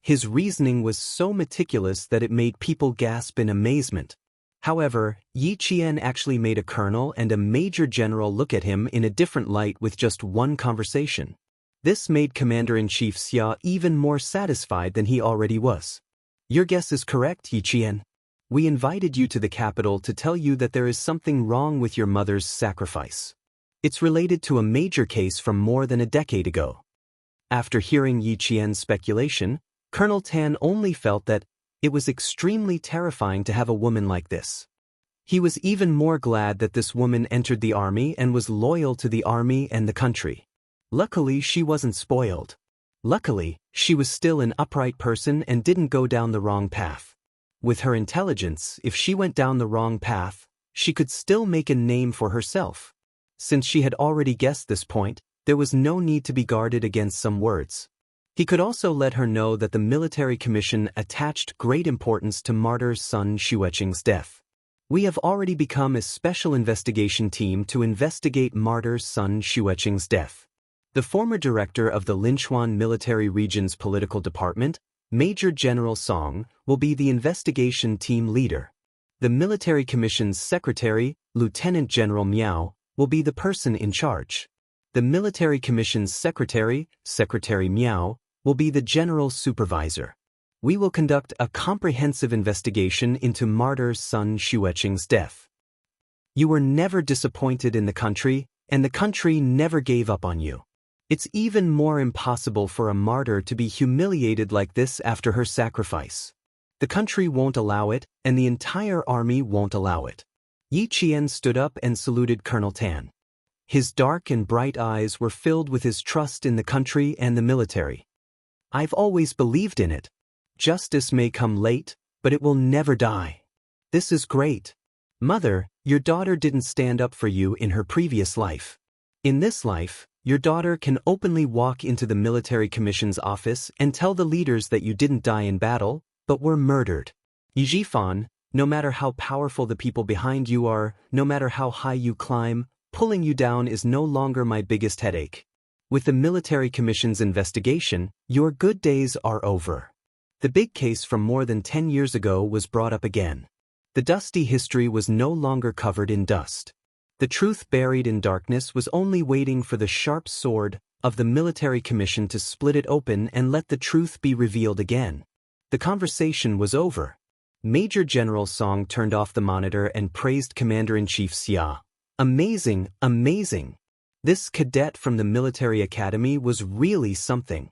His reasoning was so meticulous that it made people gasp in amazement. However, Yi Qian actually made a colonel and a major general look at him in a different light with just one conversation. This made Commander-in-Chief Xia even more satisfied than he already was. Your guess is correct, Yi Qian. We invited you to the capital to tell you that there is something wrong with your mother's sacrifice. It's related to a major case from more than a decade ago. After hearing Yi Qian's speculation, Colonel Tan only felt that it was extremely terrifying to have a woman like this. He was even more glad that this woman entered the army and was loyal to the army and the country. Luckily, she wasn't spoiled. Luckily, she was still an upright person and didn't go down the wrong path. With her intelligence, if she went down the wrong path, she could still make a name for herself. Since she had already guessed this point, there was no need to be guarded against some words. He could also let her know that the military commission attached great importance to martyr's son Xueqing's death. We have already become a special investigation team to investigate martyr's son Xueqing's death. The former director of the Linchuan Military Region's political department, Major General Song, will be the investigation team leader. The military commission's secretary, Lieutenant General Miao, will be the person in charge. The military commission's secretary, Secretary Miao, will be the general supervisor. We will conduct a comprehensive investigation into martyr's son Xueqing's death. You were never disappointed in the country, and the country never gave up on you. It's even more impossible for a martyr to be humiliated like this after her sacrifice. The country won't allow it, and the entire army won't allow it. Yi Qian stood up and saluted Colonel Tan. His dark and bright eyes were filled with his trust in the country and the military. I've always believed in it. Justice may come late, but it will never die. This is great. Mother, your daughter didn't stand up for you in her previous life. In this life, your daughter can openly walk into the military commission's office and tell the leaders that you didn't die in battle, but were murdered. Yi Jifan, no matter how powerful the people behind you are, no matter how high you climb, pulling you down is no longer my biggest headache. With the military commission's investigation, your good days are over. The big case from more than 10 years ago was brought up again. The dusty history was no longer covered in dust. The truth buried in darkness was only waiting for the sharp sword of the military commission to split it open and let the truth be revealed again. The conversation was over. Major General Song turned off the monitor and praised Commander-in-Chief Xia. Amazing, amazing. This cadet from the military academy was really something.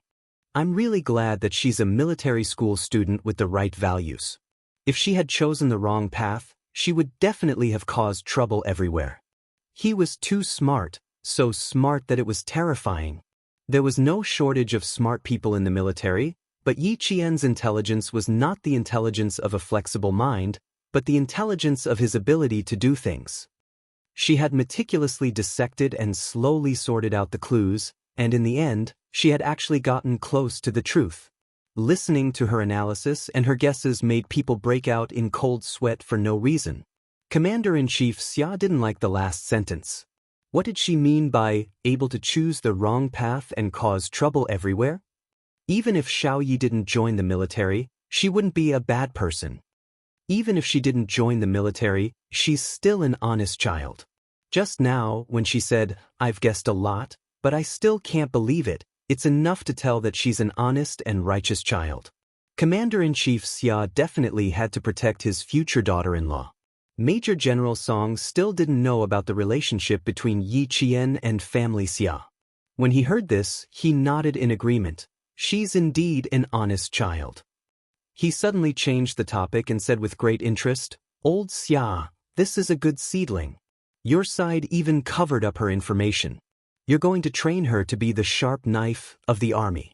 I'm really glad that she's a military school student with the right values. If she had chosen the wrong path, she would definitely have caused trouble everywhere. He was too smart, so smart that it was terrifying. There was no shortage of smart people in the military, but Yi Qian's intelligence was not the intelligence of a flexible mind, but the intelligence of his ability to do things. She had meticulously dissected and slowly sorted out the clues, and in the end, she had actually gotten close to the truth. Listening to her analysis and her guesses made people break out in cold sweat for no reason. Commander-in-Chief Xia didn't like the last sentence. What did she mean by able to choose the wrong path and cause trouble everywhere? Even if Xiao Yi didn't join the military, she wouldn't be a bad person. Even if she didn't join the military, she's still an honest child. Just now, when she said, "I've guessed a lot, but I still can't believe it," it's enough to tell that she's an honest and righteous child. Commander-in-Chief Xia definitely had to protect his future daughter-in-law. Major General Song still didn't know about the relationship between Yi Qian and family Xia. When he heard this, he nodded in agreement. She's indeed an honest child. He suddenly changed the topic and said with great interest, "Old Xia, This is a good seedling. Your side even covered up her information. You're going to train her to be the sharp knife of the army.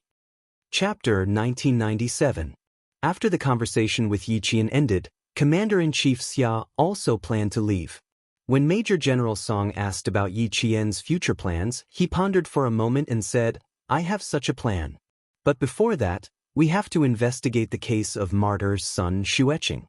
Chapter 1997. After the conversation with Yi Qian ended, Commander-in-Chief Xia also planned to leave. When Major General Song asked about Yi Qian's future plans, he pondered for a moment and said, I have such a plan. But before that, we have to investigate the case of martyr's son Xueqing.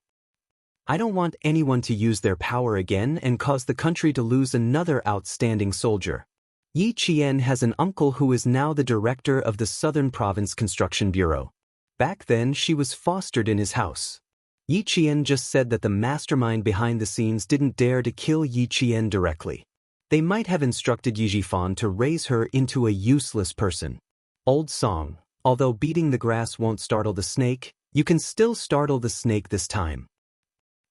I don't want anyone to use their power again and cause the country to lose another outstanding soldier. Yi Qian has an uncle who is now the director of the Southern Province Construction Bureau. Back then she was fostered in his house. Yi Qian just said that the mastermind behind the scenes didn't dare to kill Yi Qian directly. They might have instructed Yi Jifan to raise her into a useless person. Old song, although beating the grass won't startle the snake, you can still startle the snake this time.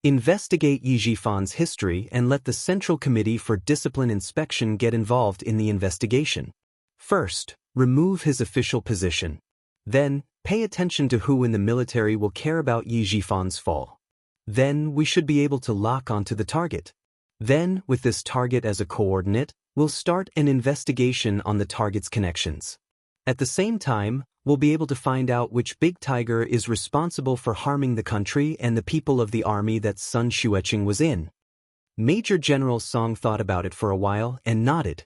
Investigate Yi Jifan's history and let the Central Committee for Discipline Inspection get involved in the investigation. First, remove his official position. Then, pay attention to who in the military will care about Yi Jifan's fall. Then, we should be able to lock onto the target. Then, with this target as a coordinate, we'll start an investigation on the target's connections. At the same time, we'll be able to find out which big tiger is responsible for harming the country and the people of the army that Sun Xueqing was in. Major General Song thought about it for a while and nodded.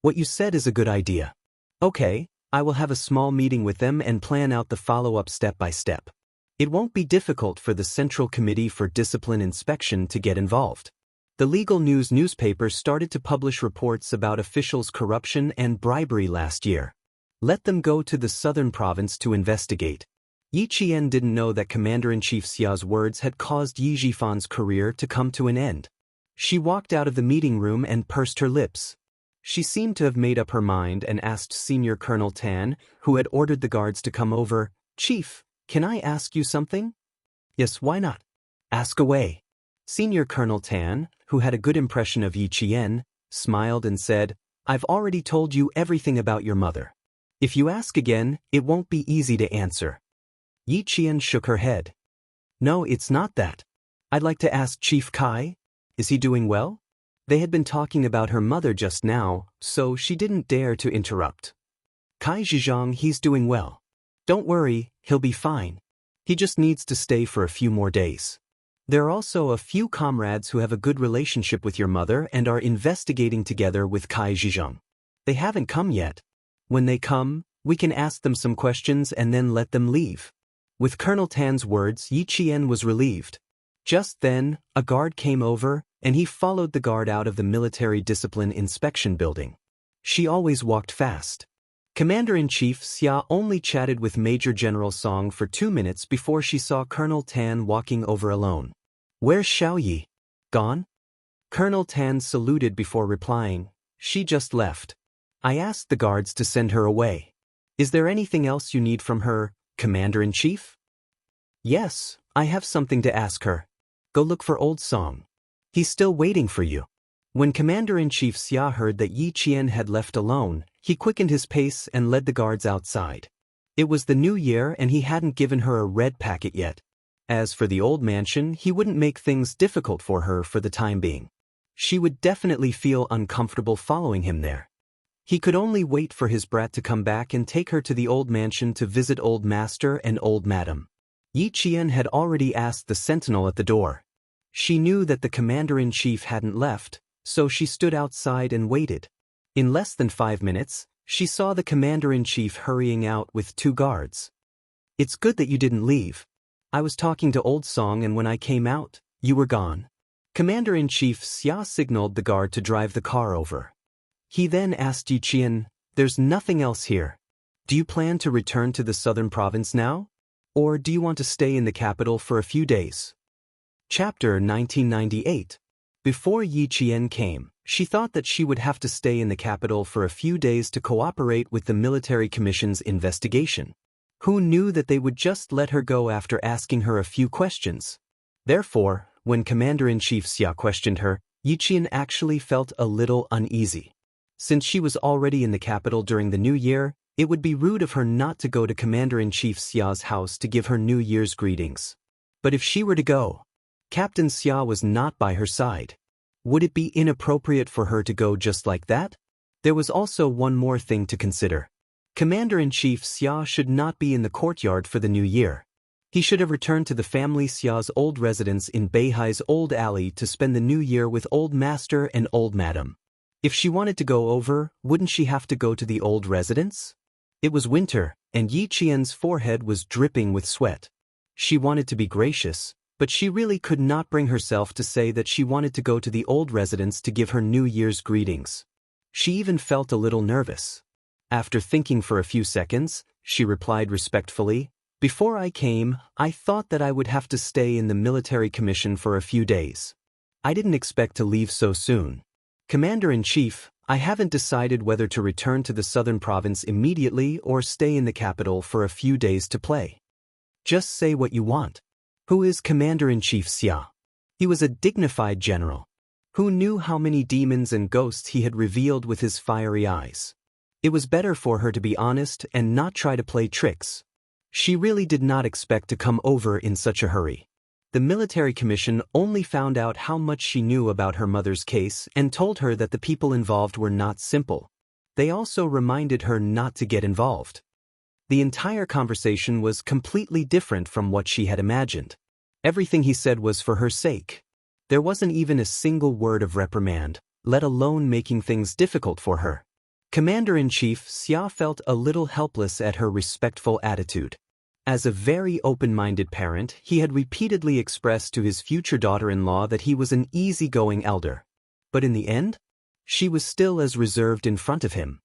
What you said is a good idea. Okay, I will have a small meeting with them and plan out the follow-up step by step. It won't be difficult for the Central Committee for Discipline Inspection to get involved. The Legal News newspaper started to publish reports about officials' corruption and bribery last year. Let them go to the southern province to investigate. Yi Qian didn't know that Commander-in-Chief Xia's words had caused Yi Jifan's career to come to an end. She walked out of the meeting room and pursed her lips. She seemed to have made up her mind and asked Senior Colonel Tan, who had ordered the guards to come over, Chief, can I ask you something? Yes, why not? Ask away. Senior Colonel Tan, who had a good impression of Yi Qian, smiled and said, I've already told you everything about your mother. If you ask again, it won't be easy to answer. Yi Qian shook her head. No, it's not that. I'd like to ask Chief Kai. Is he doing well? They had been talking about her mother just now, so she didn't dare to interrupt. Kai Zhizhang, he's doing well. Don't worry, he'll be fine. He just needs to stay for a few more days. There are also a few comrades who have a good relationship with your mother and are investigating together with Kai Zhizhang. They haven't come yet. When they come, we can ask them some questions and then let them leave. With Colonel Tan's words, Yi Qian was relieved. Just then, a guard came over, and he followed the guard out of the Military Discipline Inspection building. She always walked fast. Commander-in-Chief Xia only chatted with Major General Song for 2 minutes before she saw Colonel Tan walking over alone. Where's Xiaoyi? Gone? Colonel Tan saluted before replying, She just left. I asked the guards to send her away. Is there anything else you need from her, Commander-in-Chief? Yes, I have something to ask her. Go look for Old Song. He's still waiting for you. When Commander-in-Chief Xia heard that Yi Qian had left alone, he quickened his pace and led the guards outside. It was the new year and he hadn't given her a red packet yet. As for the old mansion, he wouldn't make things difficult for her for the time being. She would definitely feel uncomfortable following him there. He could only wait for his brat to come back and take her to the old mansion to visit Old Master and Old Madam. Yi Qian had already asked the sentinel at the door. She knew that the commander-in-chief hadn't left, so she stood outside and waited. In less than 5 minutes, she saw the commander-in-chief hurrying out with 2 guards. It's good that you didn't leave. I was talking to Old Song and when I came out, you were gone. Commander-in-Chief Xia signaled the guard to drive the car over. He then asked Yi Qian, There's nothing else here. Do you plan to return to the southern province now? Or do you want to stay in the capital for a few days? Chapter 1998. Before Yi Qian came, she thought that she would have to stay in the capital for a few days to cooperate with the military commission's investigation. Who knew that they would just let her go after asking her a few questions? Therefore, when Commander-in-Chief Xia questioned her, Yi Qian actually felt a little uneasy. Since she was already in the capital during the New Year, it would be rude of her not to go to Commander-in-Chief Xia's house to give her New Year's greetings. But if she were to go, Captain Xia was not by her side. Would it be inappropriate for her to go just like that? There was also one more thing to consider. Commander-in-Chief Xia should not be in the courtyard for the new year. He should have returned to the family Xia's old residence in Beihai's old alley to spend the new year with old master and old madam. If she wanted to go over, wouldn't she have to go to the old residence? It was winter, and Yi Qian's forehead was dripping with sweat. She wanted to be gracious, but she really could not bring herself to say that she wanted to go to the old residence to give her New Year's greetings. She even felt a little nervous. After thinking for a few seconds, she replied respectfully, "Before I came, I thought that I would have to stay in the military commission for a few days. I didn't expect to leave so soon. Commander-in-Chief, I haven't decided whether to return to the southern province immediately or stay in the capital for a few days to play. Just say what you want." Who is Commander-in-Chief Xia? He was a dignified general. Who knew how many demons and ghosts he had revealed with his fiery eyes? It was better for her to be honest and not try to play tricks. She really did not expect to come over in such a hurry. The military commission only found out how much she knew about her mother's case and told her that the people involved were not simple. They also reminded her not to get involved. The entire conversation was completely different from what she had imagined. Everything he said was for her sake. There wasn't even a single word of reprimand, let alone making things difficult for her. Commander-in-Chief Xia felt a little helpless at her respectful attitude. As a very open-minded parent, he had repeatedly expressed to his future daughter-in-law that he was an easygoing elder. But in the end, she was still as reserved in front of him.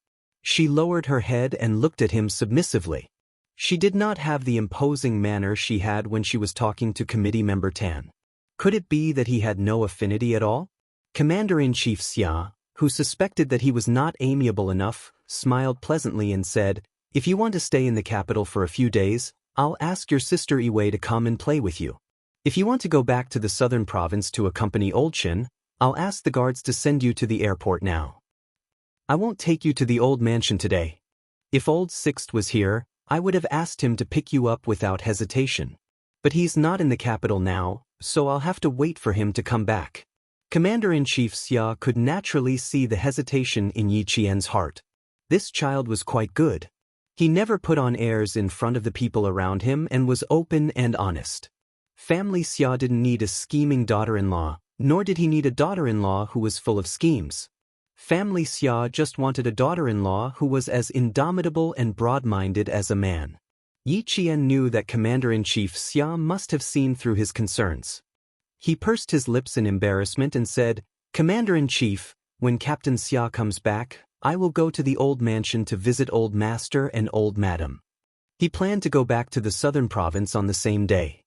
She lowered her head and looked at him submissively. She did not have the imposing manner she had when she was talking to committee member Tan. Could it be that he had no affinity at all? Commander-in-Chief Xia, who suspected that he was not amiable enough, smiled pleasantly and said, "If you want to stay in the capital for a few days, I'll ask your sister Iwei to come and play with you. If you want to go back to the southern province to accompany Old Qin, I'll ask the guards to send you to the airport now. I won't take you to the old mansion today. If Old Sixth was here, I would have asked him to pick you up without hesitation. But he's not in the capital now, so I'll have to wait for him to come back." Commander-in-Chief Xia could naturally see the hesitation in Yi Qian's heart. This child was quite good. He never put on airs in front of the people around him and was open and honest. Family Xia didn't need a scheming daughter-in-law, nor did he need a daughter-in-law who was full of schemes. Family Xia just wanted a daughter-in-law who was as indomitable and broad-minded as a man. Yi Qian knew that Commander-in-Chief Xia must have seen through his concerns. He pursed his lips in embarrassment and said, "Commander-in-Chief, when Captain Xia comes back, I will go to the old mansion to visit old master and old madam." He planned to go back to the southern province on the same day.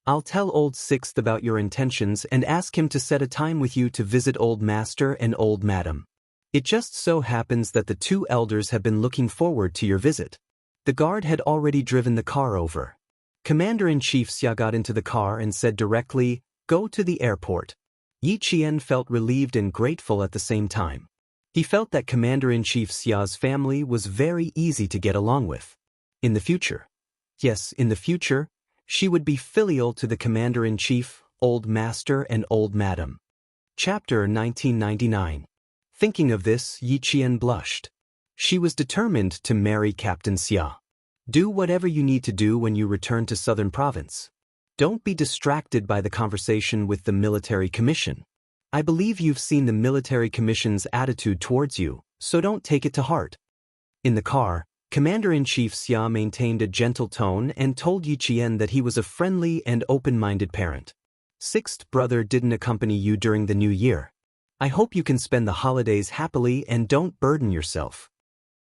"I'll tell Old Sixth about your intentions and ask him to set a time with you to visit old master and old madam. It just so happens that the two elders have been looking forward to your visit." The guard had already driven the car over. Commander-in-Chief Xia got into the car and said directly, "Go to the airport." Yi Qian felt relieved and grateful at the same time. He felt that Commander-in-Chief Xia's family was very easy to get along with. In the future, yes, in the future, she would be filial to the Commander-in-Chief, Old Master and Old Madam. Chapter 1999. Thinking of this, Yi Qian blushed. She was determined to marry Captain Xia. Do whatever you need to do when you return to Southern Province. Don't be distracted by the conversation with the military commission. I believe you've seen the military commission's attitude towards you, so don't take it to heart. In the car, Commander-in-Chief Xia maintained a gentle tone and told Yi Qian that he was a friendly and open-minded parent. Sixth brother didn't accompany you during the new year. I hope you can spend the holidays happily and don't burden yourself.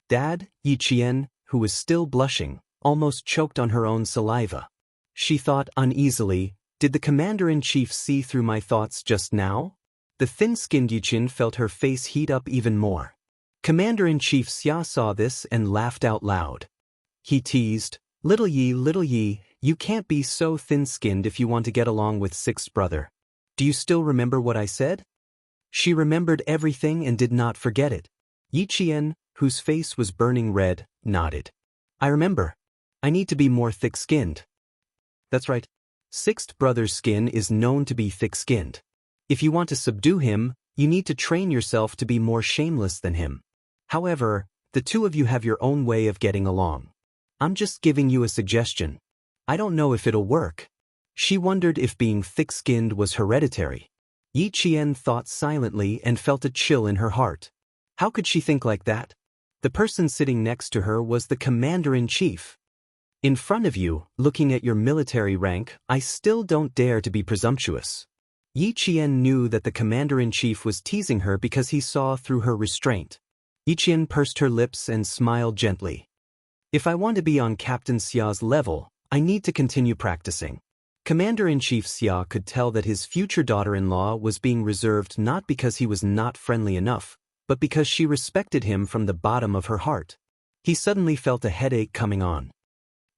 Dad, Yi Qian, who was still blushing, almost choked on her own saliva. She thought uneasily, did the Commander-in-Chief see through my thoughts just now? The thin-skinned Yi Qian felt her face heat up even more. Commander-in-Chief Xia saw this and laughed out loud. He teased, little Yi, you can't be so thin-skinned if you want to get along with Sixth brother. Do you still remember what I said?" She remembered everything and did not forget it. Yi Qian, whose face was burning red, nodded. "I remember. I need to be more thick-skinned." "That's right. Sixth brother's skin is known to be thick-skinned. If you want to subdue him, you need to train yourself to be more shameless than him. However, the two of you have your own way of getting along. I'm just giving you a suggestion. I don't know if it'll work. She wondered if being thick-skinned was hereditary. Yi Qian thought silently and felt a chill in her heart. How could she think like that? The person sitting next to her was the commander-in-chief. In front of you, looking at your military rank, I still don't dare to be presumptuous. Yi Qian knew that the commander-in-chief was teasing her because he saw through her restraint. Yi Qian pursed her lips and smiled gently. If I want to be on Captain Xia's level, I need to continue practicing. Commander-in-Chief Xia could tell that his future daughter-in-law was being reserved not because he was not friendly enough, but because she respected him from the bottom of her heart. He suddenly felt a headache coming on.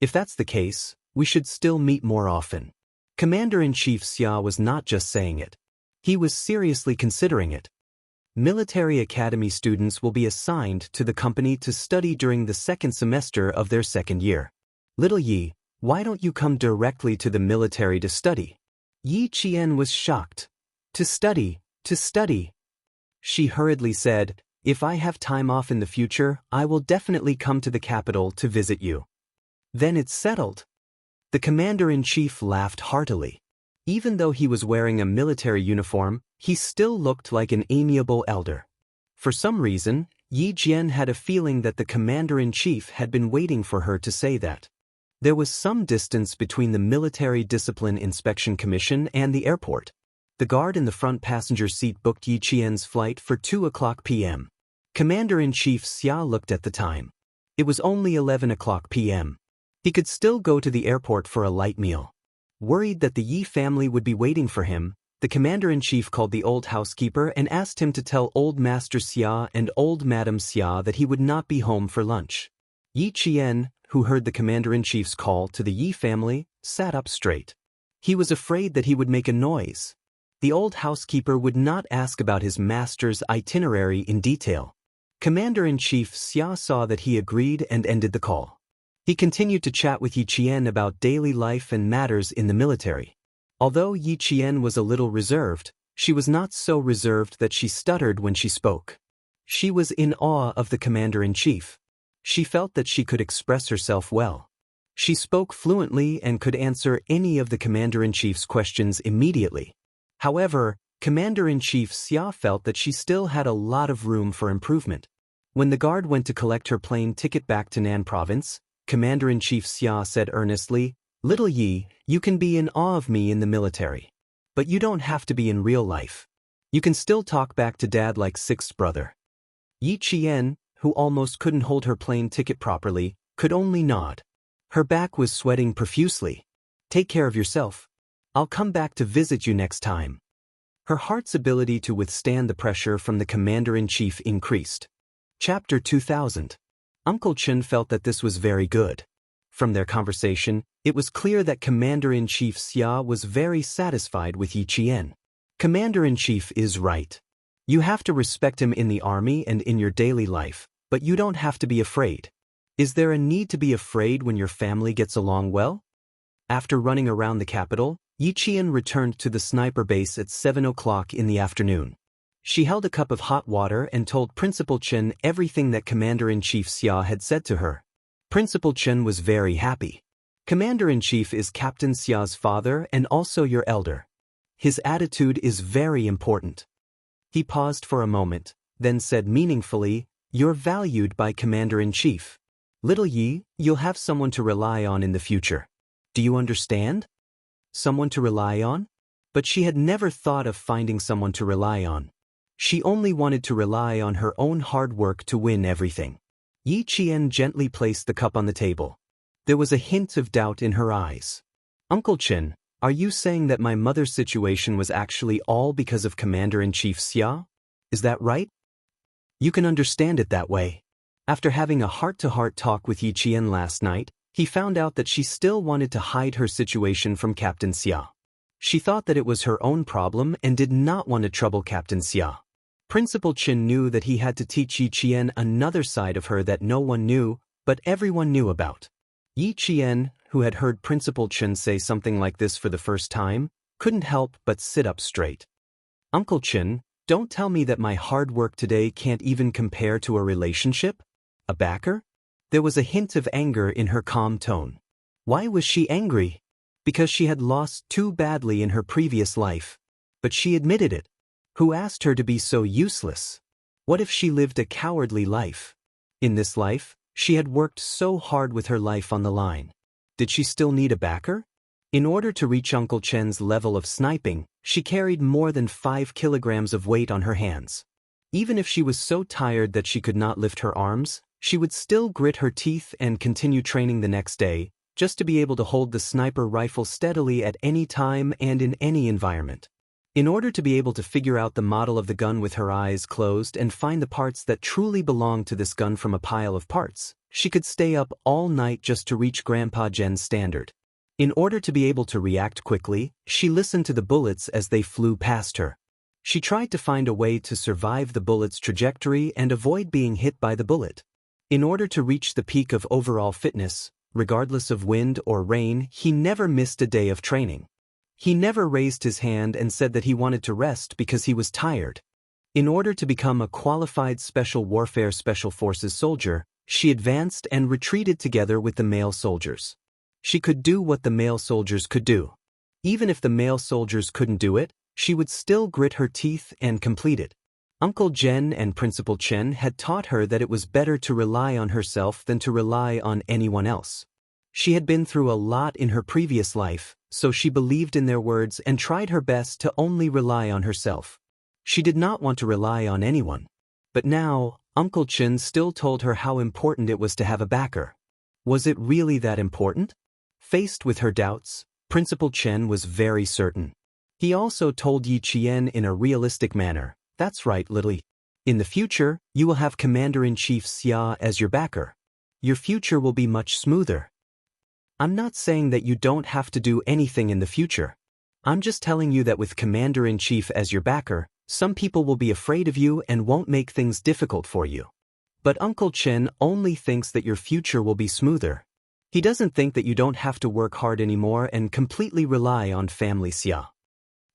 If that's the case, we should still meet more often. Commander-in-Chief Xia was not just saying it. He was seriously considering it. Military academy students will be assigned to the company to study during the second semester of their second year. Little Yi, why don't you come directly to the military to study? Yi Qian was shocked. To study, to study. She hurriedly said, if I have time off in the future, I will definitely come to the capital to visit you. Then it's settled. The commander-in-chief laughed heartily. Even though he was wearing a military uniform, he still looked like an amiable elder. For some reason, Yi Jian had a feeling that the commander-in-chief had been waiting for her to say that. There was some distance between the Military Discipline Inspection Commission and the airport. The guard in the front passenger seat booked Yi Qian's flight for 2:00 p.m. Commander-in-Chief Xia looked at the time. It was only 11:00 p.m. He could still go to the airport for a light meal. Worried that the Yi family would be waiting for him, the commander-in-chief called the old housekeeper and asked him to tell old Master Xia and old Madam Xia that he would not be home for lunch. Yi Qian, who heard the commander-in-chief's call to the Yi family, sat up straight. He was afraid that he would make a noise. The old housekeeper would not ask about his master's itinerary in detail. Commander-in-Chief Xia saw that he agreed and ended the call. He continued to chat with Yi Qian about daily life and matters in the military. Although Yi Qian was a little reserved, she was not so reserved that she stuttered when she spoke. She was in awe of the commander-in-chief. She felt that she could express herself well. She spoke fluently and could answer any of the commander-in-chief's questions immediately. However, Commander-in-Chief Xia felt that she still had a lot of room for improvement. When the guard went to collect her plane ticket back to Nan Province, Commander-in-Chief Xia said earnestly, "Little Yi, you can be in awe of me in the military. But you don't have to be in real life. You can still talk back to Dad like sixth brother." Yi Qian, who almost couldn't hold her plane ticket properly, could only nod. Her back was sweating profusely. "Take care of yourself. I'll come back to visit you next time." Her heart's ability to withstand the pressure from the commander-in-chief increased. Chapter 2000. Uncle Chen felt that this was very good. From their conversation, it was clear that Commander-in-Chief Xia was very satisfied with Yi Qian. Commander-in-Chief is right. You have to respect him in the army and in your daily life, but you don't have to be afraid. Is there a need to be afraid when your family gets along well? After running around the capital, Yi Qian returned to the sniper base at 7:00 in the afternoon. She held a cup of hot water and told Principal Chen everything that Commander-in-Chief Xia had said to her. Principal Chen was very happy. Commander-in-Chief is Captain Xia's father and also your elder. His attitude is very important. He paused for a moment, then said meaningfully, "You're valued by Commander-in-Chief. Little Yi, you'll have someone to rely on in the future. Do you understand?" Someone to rely on? But she had never thought of finding someone to rely on. She only wanted to rely on her own hard work to win everything. Yi Qian gently placed the cup on the table. There was a hint of doubt in her eyes. "Uncle Chen, are you saying that my mother's situation was actually all because of Commander-in-Chief Xia? Is that right?" "You can understand it that way." After having a heart-to-heart talk with Yi Qian last night, he found out that she still wanted to hide her situation from Captain Xia. She thought that it was her own problem and did not want to trouble Captain Xia. Principal Chen knew that he had to teach Yi Qian another side of her that no one knew, but everyone knew about. Yi Qian, who had heard Principal Chen say something like this for the first time, couldn't help but sit up straight. Uncle Chen, don't tell me that my hard work today can't even compare to a relationship? A backer? There was a hint of anger in her calm tone. Why was she angry? Because she had lost too badly in her previous life. But she admitted it. Who asked her to be so useless? What if she lived a cowardly life? In this life, she had worked so hard with her life on the line. Did she still need a backer? In order to reach Uncle Chen's level of sniping, she carried more than 5 kilograms of weight on her hands. Even if she was so tired that she could not lift her arms, she would still grit her teeth and continue training the next day, just to be able to hold the sniper rifle steadily at any time and in any environment. In order to be able to figure out the model of the gun with her eyes closed and find the parts that truly belonged to this gun from a pile of parts, she could stay up all night just to reach Grandpa Jen's standard. In order to be able to react quickly, she listened to the bullets as they flew past her. She tried to find a way to survive the bullet's trajectory and avoid being hit by the bullet. In order to reach the peak of overall fitness, regardless of wind or rain, he never missed a day of training. He never raised his hand and said that he wanted to rest because he was tired. In order to become a qualified Special Warfare Special Forces soldier, she advanced and retreated together with the male soldiers. She could do what the male soldiers could do. Even if the male soldiers couldn't do it, she would still grit her teeth and complete it. Uncle Jen and Principal Chen had taught her that it was better to rely on herself than to rely on anyone else. She had been through a lot in her previous life, so she believed in their words and tried her best to only rely on herself. She did not want to rely on anyone. But now, Uncle Chen still told her how important it was to have a backer. Was it really that important? Faced with her doubts, Principal Chen was very certain. He also told Yi Qian in a realistic manner, "That's right, Lily. In the future, you will have Commander-in-Chief Xia as your backer. Your future will be much smoother." I'm not saying that you don't have to do anything in the future. I'm just telling you that with Commander-in-Chief as your backer, some people will be afraid of you and won't make things difficult for you. But Uncle Chen only thinks that your future will be smoother. He doesn't think that you don't have to work hard anymore and completely rely on family Xia.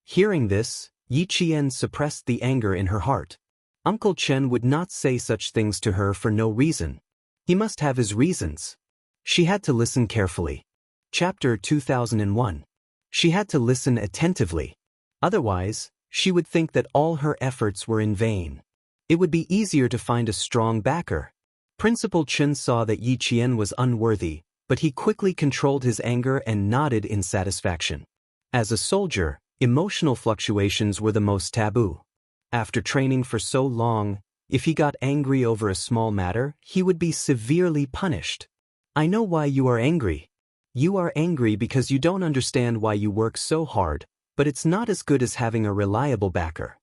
Hearing this, Yi Qian suppressed the anger in her heart. Uncle Chen would not say such things to her for no reason. He must have his reasons. She had to listen carefully. Chapter 2001. She had to listen attentively. Otherwise, she would think that all her efforts were in vain. It would be easier to find a strong backer. Principal Chen saw that Yi Qian was unworthy, but he quickly controlled his anger and nodded in satisfaction. As a soldier, emotional fluctuations were the most taboo. After training for so long, if he got angry over a small matter, he would be severely punished. I know why you are angry. You are angry because you don't understand why you work so hard, but it's not as good as having a reliable backer.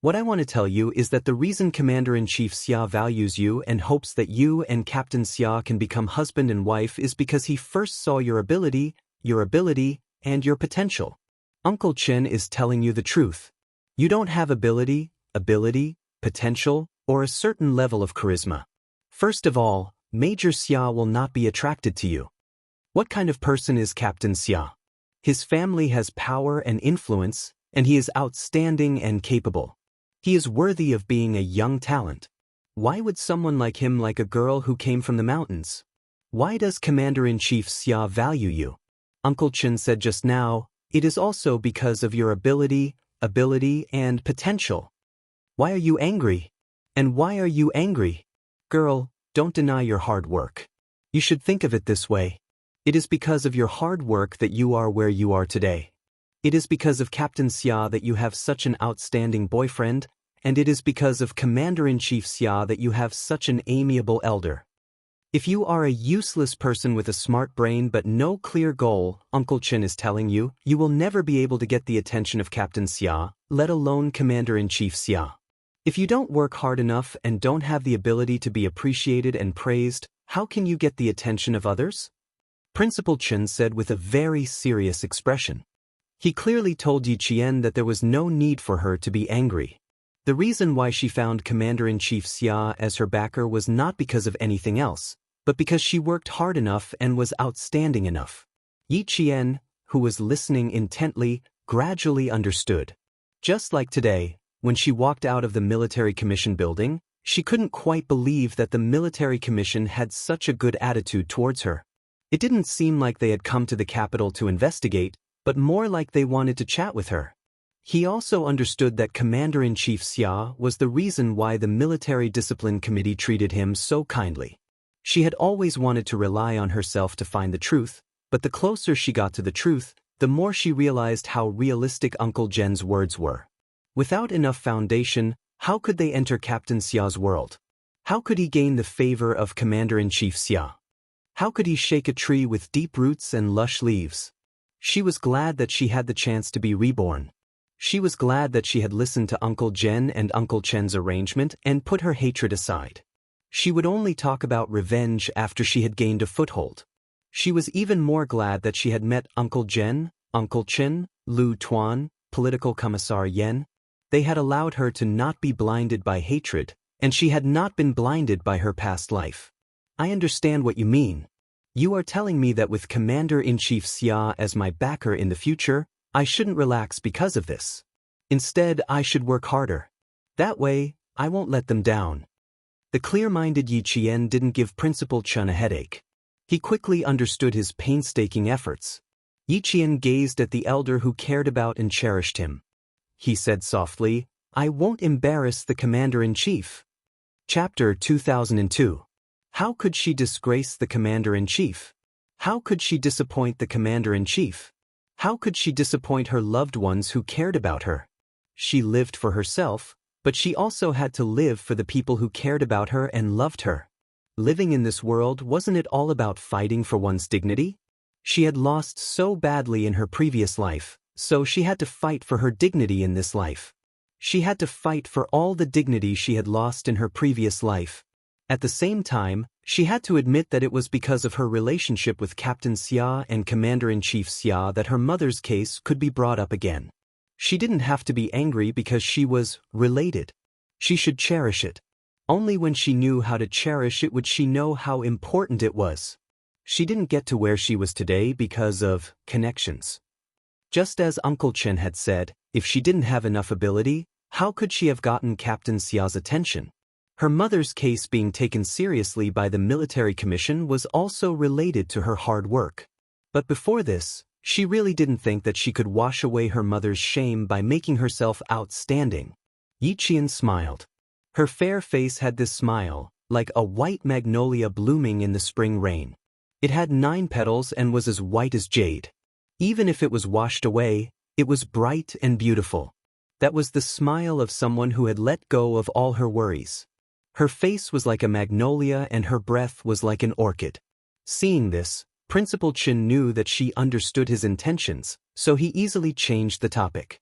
What I want to tell you is that the reason Commander-in-Chief Xia values you and hopes that you and Captain Xia can become husband and wife is because he first saw your ability, and your potential. Uncle Chen is telling you the truth. You don't have ability, potential, or a certain level of charisma. First of all, Major Xia will not be attracted to you. What kind of person is Captain Xia? His family has power and influence, and he is outstanding and capable. He is worthy of being a young talent. Why would someone like him like a girl who came from the mountains? Why does Commander-in-Chief Xia value you? Uncle Chen said just now, it is also because of your ability, and potential. Why are you angry? And why are you angry? Girl, don't deny your hard work. You should think of it this way. It is because of your hard work that you are where you are today. It is because of Captain Xia that you have such an outstanding boyfriend, and it is because of Commander-in-Chief Xia that you have such an amiable elder. If you are a useless person with a smart brain but no clear goal, Uncle Chen is telling you, you will never be able to get the attention of Captain Xia, let alone Commander-in-Chief Xia. If you don't work hard enough and don't have the ability to be appreciated and praised, how can you get the attention of others? Principal Chen said with a very serious expression. He clearly told Yi Qian that there was no need for her to be angry. The reason why she found Commander-in-Chief Xia as her backer was not because of anything else, but because she worked hard enough and was outstanding enough. Yi Qian, who was listening intently, gradually understood. Just like today, when she walked out of the military commission building, she couldn't quite believe that the military commission had such a good attitude towards her. It didn't seem like they had come to the capital to investigate, but more like they wanted to chat with her. He also understood that Commander-in-Chief Xia was the reason why the Military Discipline Committee treated him so kindly. She had always wanted to rely on herself to find the truth, but the closer she got to the truth, the more she realized how realistic Uncle Zhen's words were. Without enough foundation, how could they enter Captain Xia's world? How could he gain the favor of Commander-in-Chief Xia? How could he shake a tree with deep roots and lush leaves? She was glad that she had the chance to be reborn. She was glad that she had listened to Uncle Zhen and Uncle Chen's arrangement and put her hatred aside. She would only talk about revenge after she had gained a foothold. She was even more glad that she had met Uncle Zhen, Uncle Chen, Lu Tuan, Political Commissar Yen. They had allowed her to not be blinded by hatred, and she had not been blinded by her past life. I understand what you mean. You are telling me that with Commander-in-Chief Xia as my backer in the future, I shouldn't relax because of this. Instead, I should work harder. That way, I won't let them down. The clear-minded Yi Qian didn't give Principal Chen a headache. He quickly understood his painstaking efforts. Yi Qian gazed at the elder who cared about and cherished him. He said softly, I won't embarrass the Commander-in-Chief. Chapter 2002. How could she disgrace the Commander-in-Chief? How could she disappoint the Commander-in-Chief? How could she disappoint her loved ones who cared about her? She lived for herself, but she also had to live for the people who cared about her and loved her. Living in this world, wasn't it all about fighting for one's dignity? She had lost so badly in her previous life, so she had to fight for her dignity in this life. She had to fight for all the dignity she had lost in her previous life. At the same time, she had to admit that it was because of her relationship with Captain Xia and Commander-in-Chief Xia that her mother's case could be brought up again. She didn't have to be angry because she was related. She should cherish it. Only when she knew how to cherish it would she know how important it was. She didn't get to where she was today because of connections. Just as Uncle Chen had said, if she didn't have enough ability, how could she have gotten Captain Xia's attention? Her mother's case being taken seriously by the military commission was also related to her hard work. But before this, she really didn't think that she could wash away her mother's shame by making herself outstanding. Yi Qian smiled. Her fair face had this smile, like a white magnolia blooming in the spring rain. It had 9 petals and was as white as jade. Even if it was washed away, it was bright and beautiful. That was the smile of someone who had let go of all her worries. Her face was like a magnolia and her breath was like an orchid. Seeing this, Principal Chen knew that she understood his intentions, so he easily changed the topic.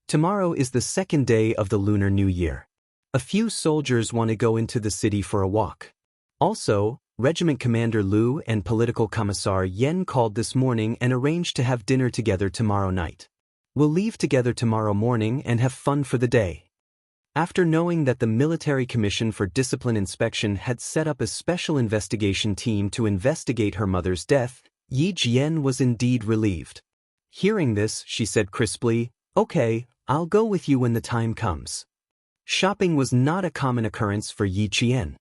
Tomorrow is the 2nd day of the Lunar New Year. A few soldiers want to go into the city for a walk. Also, Regiment Commander Lu and Political Commissar Yen called this morning and arranged to have dinner together tomorrow night. We'll leave together tomorrow morning and have fun for the day. After knowing that the Military Commission for Discipline Inspection had set up a special investigation team to investigate her mother's death, Yi Qian was indeed relieved. Hearing this, she said crisply, Okay, I'll go with you when the time comes. Shopping was not a common occurrence for Yi Qian.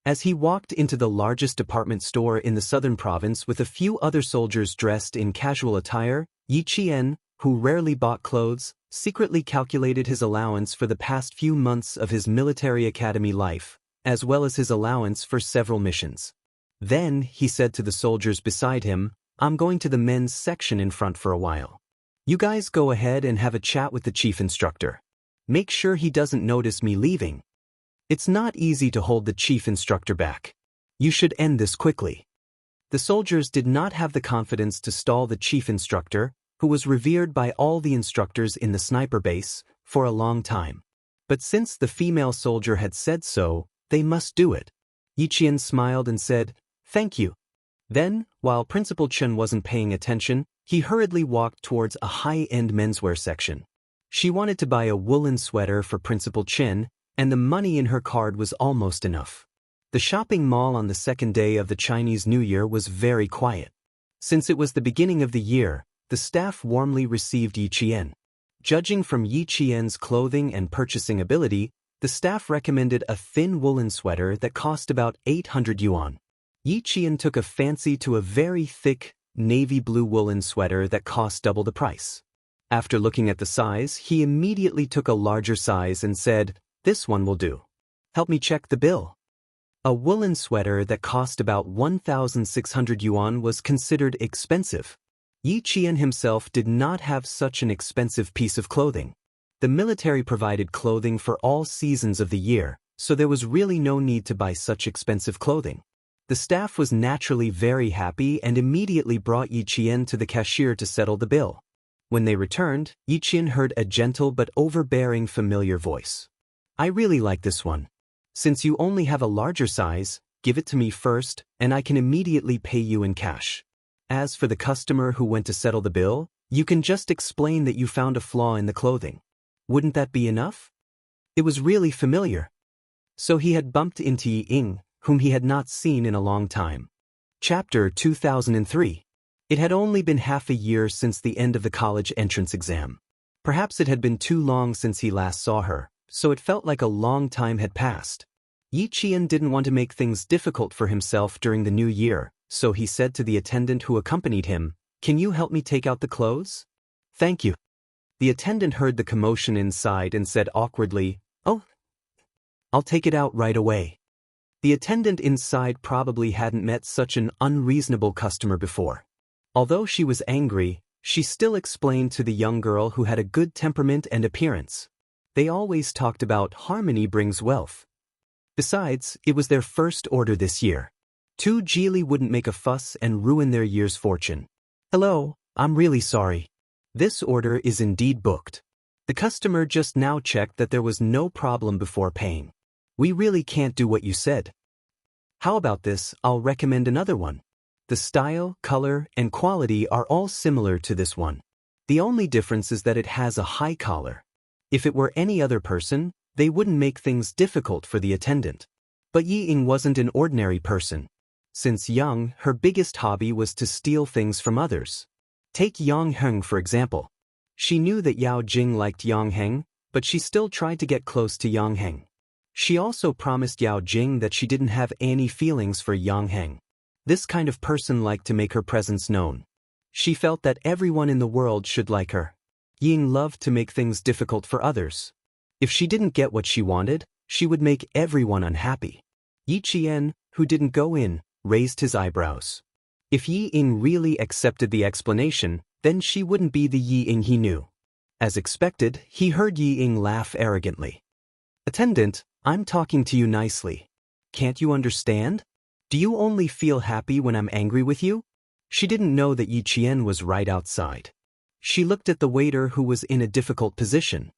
As he walked into the largest department store in the southern province with a few other soldiers dressed in casual attire, Yi Qian, who rarely bought clothes, secretly calculated his allowance for the past few months of his military academy life, as well as his allowance for several missions. Then, he said to the soldiers beside him, I'm going to the men's section in front for a while. You guys go ahead and have a chat with the chief instructor. Make sure he doesn't notice me leaving. It's not easy to hold the chief instructor back. You should end this quickly. The soldiers did not have the confidence to stall the chief instructor, who was revered by all the instructors in the sniper base, for a long time. But since the female soldier had said so, they must do it. Yi Qian smiled and said, Thank you. Then, while Principal Chen wasn't paying attention, he hurriedly walked towards a high-end menswear section. She wanted to buy a woolen sweater for Principal Chen, and the money in her card was almost enough. The shopping mall on the second day of the Chinese New Year was very quiet. Since it was the beginning of the year, the staff warmly received Yi Qian. Judging from Yi Qian's clothing and purchasing ability, the staff recommended a thin woolen sweater that cost about 800 yuan. Yi Qian took a fancy to a very thick, navy blue woolen sweater that cost double the price. After looking at the size, he immediately took a larger size and said, "This one will do. Help me check the bill." A woolen sweater that cost about 1,600 yuan was considered expensive. Yi Qian himself did not have such an expensive piece of clothing. The military provided clothing for all seasons of the year, so there was really no need to buy such expensive clothing. The staff was naturally very happy and immediately brought Yi Qian to the cashier to settle the bill. When they returned, Yi Qian heard a gentle but overbearing familiar voice. "I really like this one. Since you only have a larger size, give it to me first, and I can immediately pay you in cash. As for the customer who went to settle the bill, you can just explain that you found a flaw in the clothing. Wouldn't that be enough?" It was really familiar. So he had bumped into Yi Ying, whom he had not seen in a long time. Chapter 2003. It had only been half a year since the end of the college entrance exam. Perhaps it had been too long since he last saw her, so it felt like a long time had passed. Yi Qian didn't want to make things difficult for himself during the new year, so he said to the attendant who accompanied him, "Can you help me take out the clothes?" "Thank you." The attendant heard the commotion inside and said awkwardly, "Oh, I'll take it out right away." The attendant inside probably hadn't met such an unreasonable customer before. Although she was angry, she still explained to the young girl who had a good temperament and appearance. They always talked about harmony brings wealth. Besides, it was their first order this year. Two Geely wouldn't make a fuss and ruin their year's fortune. "Hello, I'm really sorry. This order is indeed booked. The customer just now checked that there was no problem before paying. We really can't do what you said. How about this? I'll recommend another one. The style, color, and quality are all similar to this one. The only difference is that it has a high collar. If it were any other person, they wouldn't make things difficult for the attendant. But Yi Ying wasn't an ordinary person. Since young, her biggest hobby was to steal things from others. Take Yang Heng for example. She knew that Yao Jing liked Yang Heng, but she still tried to get close to Yang Heng. She also promised Yao Jing that she didn't have any feelings for Yang Heng. This kind of person liked to make her presence known. She felt that everyone in the world should like her. Ying loved to make things difficult for others. If she didn't get what she wanted, she would make everyone unhappy. Yi Qian, who didn't go in, raised his eyebrows. If Yi Ying really accepted the explanation, then she wouldn't be the Yi Ying he knew. As expected, he heard Yi Ying laugh arrogantly. "Attendant, I'm talking to you nicely. Can't you understand? Do you only feel happy when I'm angry with you?" She didn't know that Yi Qian was right outside. She looked at the waiter who was in a difficult position.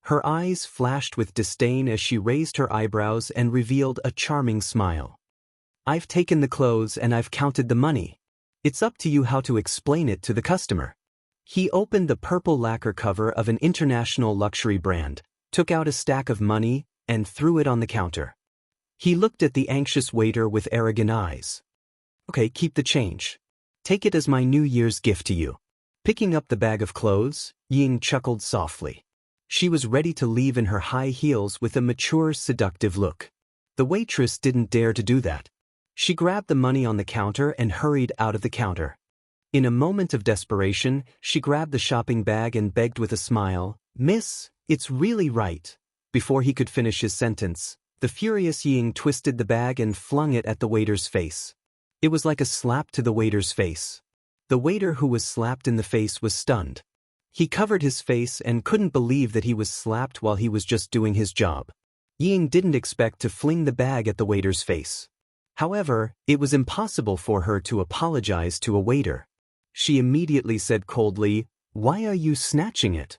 Her eyes flashed with disdain as she raised her eyebrows and revealed a charming smile. "I've taken the clothes and I've counted the money. It's up to you how to explain it to the customer." He opened the purple lacquer cover of an international luxury brand, took out a stack of money, and threw it on the counter. He looked at the anxious waiter with arrogant eyes. "Okay, keep the change. Take it as my New Year's gift to you." Picking up the bag of clothes, Ying chuckled softly. She was ready to leave in her high heels with a mature, seductive look. The waitress didn't dare to do that. She grabbed the money on the counter and hurried out of the counter. In a moment of desperation, she grabbed the shopping bag and begged with a smile, "Miss, it's really right." Before he could finish his sentence, the furious Ying twisted the bag and flung it at the waiter's face. It was like a slap to the waiter's face. The waiter who was slapped in the face was stunned. He covered his face and couldn't believe that he was slapped while he was just doing his job. Ying didn't expect to fling the bag at the waiter's face. However, it was impossible for her to apologize to a waiter. She immediately said coldly, "Why are you snatching it?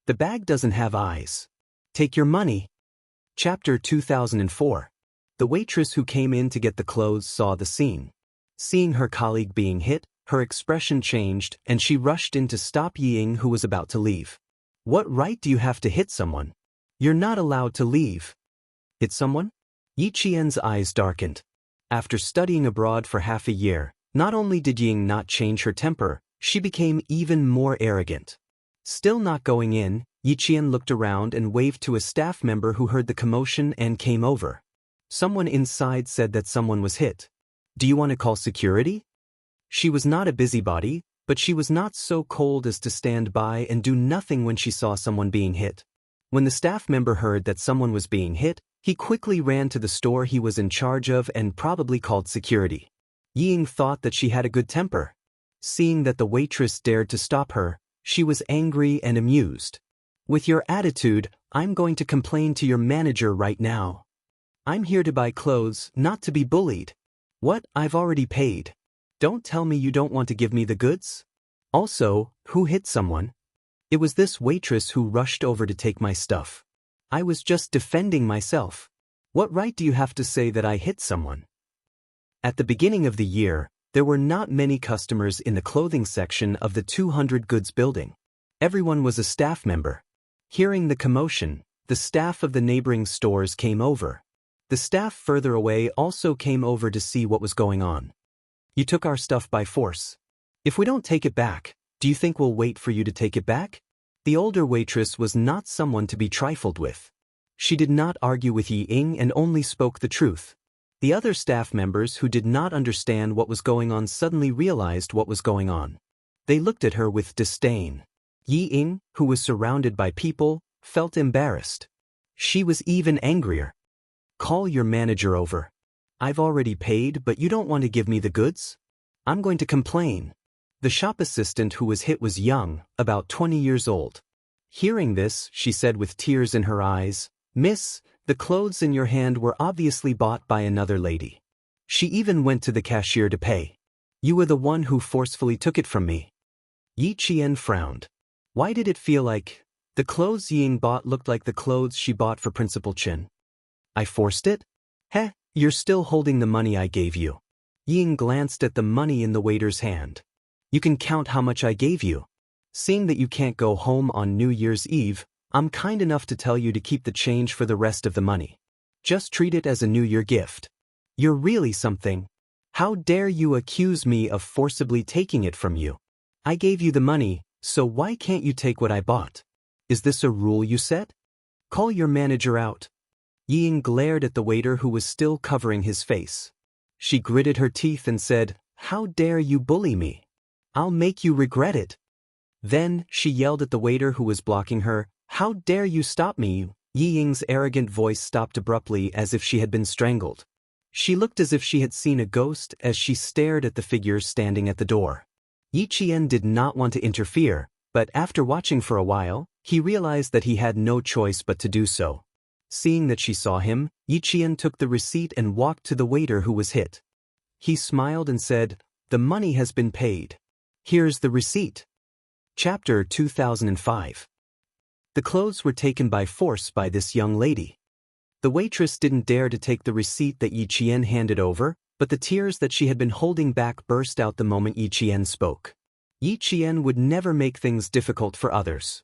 The bag doesn't have eyes. Take your money." Chapter 2004. The waitress who came in to get the clothes saw the scene. Seeing her colleague being hit, her expression changed and she rushed in to stop Yi Ying, who was about to leave. "What right do you have to hit someone? You're not allowed to leave." "Hit someone? Yi Qian's eyes darkened. After studying abroad for half a year, not only did Ying not change her temper, she became even more arrogant. Still not going in, Yi Qian looked around and waved to a staff member who heard the commotion and came over. Someone inside said that someone was hit. Do you want to call security? She was not a busybody, but she was not so cold as to stand by and do nothing when she saw someone being hit. When the staff member heard that someone was being hit, he quickly ran to the store he was in charge of and probably called security. Ying thought that she had a good temper. Seeing that the waitress dared to stop her, she was angry and amused. With your attitude, I'm going to complain to your manager right now. I'm here to buy clothes, not to be bullied. What? I've already paid. Don't tell me you don't want to give me the goods? Also, who hit someone? It was this waitress who rushed over to take my stuff. I was just defending myself. What right do you have to say that I hit someone? At the beginning of the year, there were not many customers in the clothing section of the 200 goods building. Everyone was a staff member. Hearing the commotion, the staff of the neighboring stores came over. The staff further away also came over to see what was going on. You took our stuff by force. If we don't take it back, do you think we'll wait for you to take it back? The older waitress was not someone to be trifled with. She did not argue with Yi Ying and only spoke the truth. The other staff members who did not understand what was going on suddenly realized what was going on. They looked at her with disdain. Yi Ying, who was surrounded by people, felt embarrassed. She was even angrier. Call your manager over. I've already paid, but you don't want to give me the goods? I'm going to complain. The shop assistant who was hit was young, about 20 years old. Hearing this, she said with tears in her eyes, Miss, the clothes in your hand were obviously bought by another lady. She even went to the cashier to pay. You were the one who forcefully took it from me. Yi Qian frowned. Why did it feel like the clothes Ying bought looked like the clothes she bought for Principal Chen? I forced it? Heh, you're still holding the money I gave you. Ying glanced at the money in the waiter's hand. You can count how much I gave you. Seeing that you can't go home on New Year's Eve, I'm kind enough to tell you to keep the change for the rest of the money. Just treat it as a New Year gift. You're really something. How dare you accuse me of forcibly taking it from you? I gave you the money, so why can't you take what I bought? Is this a rule you set? Call your manager out. Yi Ying glared at the waiter who was still covering his face. She gritted her teeth and said, How dare you bully me? I'll make you regret it. Then, she yelled at the waiter who was blocking her, How dare you stop me? Yi Ying's arrogant voice stopped abruptly as if she had been strangled. She looked as if she had seen a ghost as she stared at the figure standing at the door. Yi Qian did not want to interfere, but after watching for a while, he realized that he had no choice but to do so. Seeing that she saw him, Yi Qian took the receipt and walked to the waiter who was hit. He smiled and said, The money has been paid. Here's the receipt. Chapter 2005. The clothes were taken by force by this young lady. The waitress didn't dare to take the receipt that Yi Qian handed over, but the tears that she had been holding back burst out the moment Yi Qian spoke. Yi Qian would never make things difficult for others.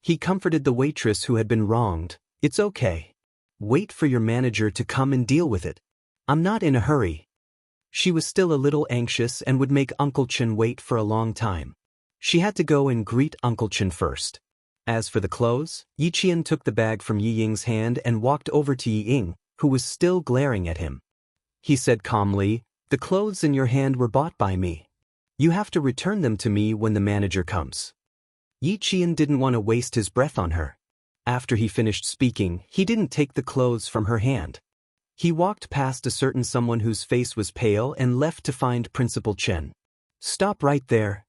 He comforted the waitress who had been wronged. It's okay. Wait for your manager to come and deal with it. I'm not in a hurry. She was still a little anxious and would make Uncle Chen wait for a long time. She had to go and greet Uncle Chen first. As for the clothes, Yi Qian took the bag from Yi Ying's hand and walked over to Yi Ying, who was still glaring at him. He said calmly, The clothes in your hand were bought by me. You have to return them to me when the manager comes. Yi Qian didn't want to waste his breath on her. After he finished speaking, he didn't take the clothes from her hand. He walked past a certain someone whose face was pale and left to find Principal Chen. Stop right there.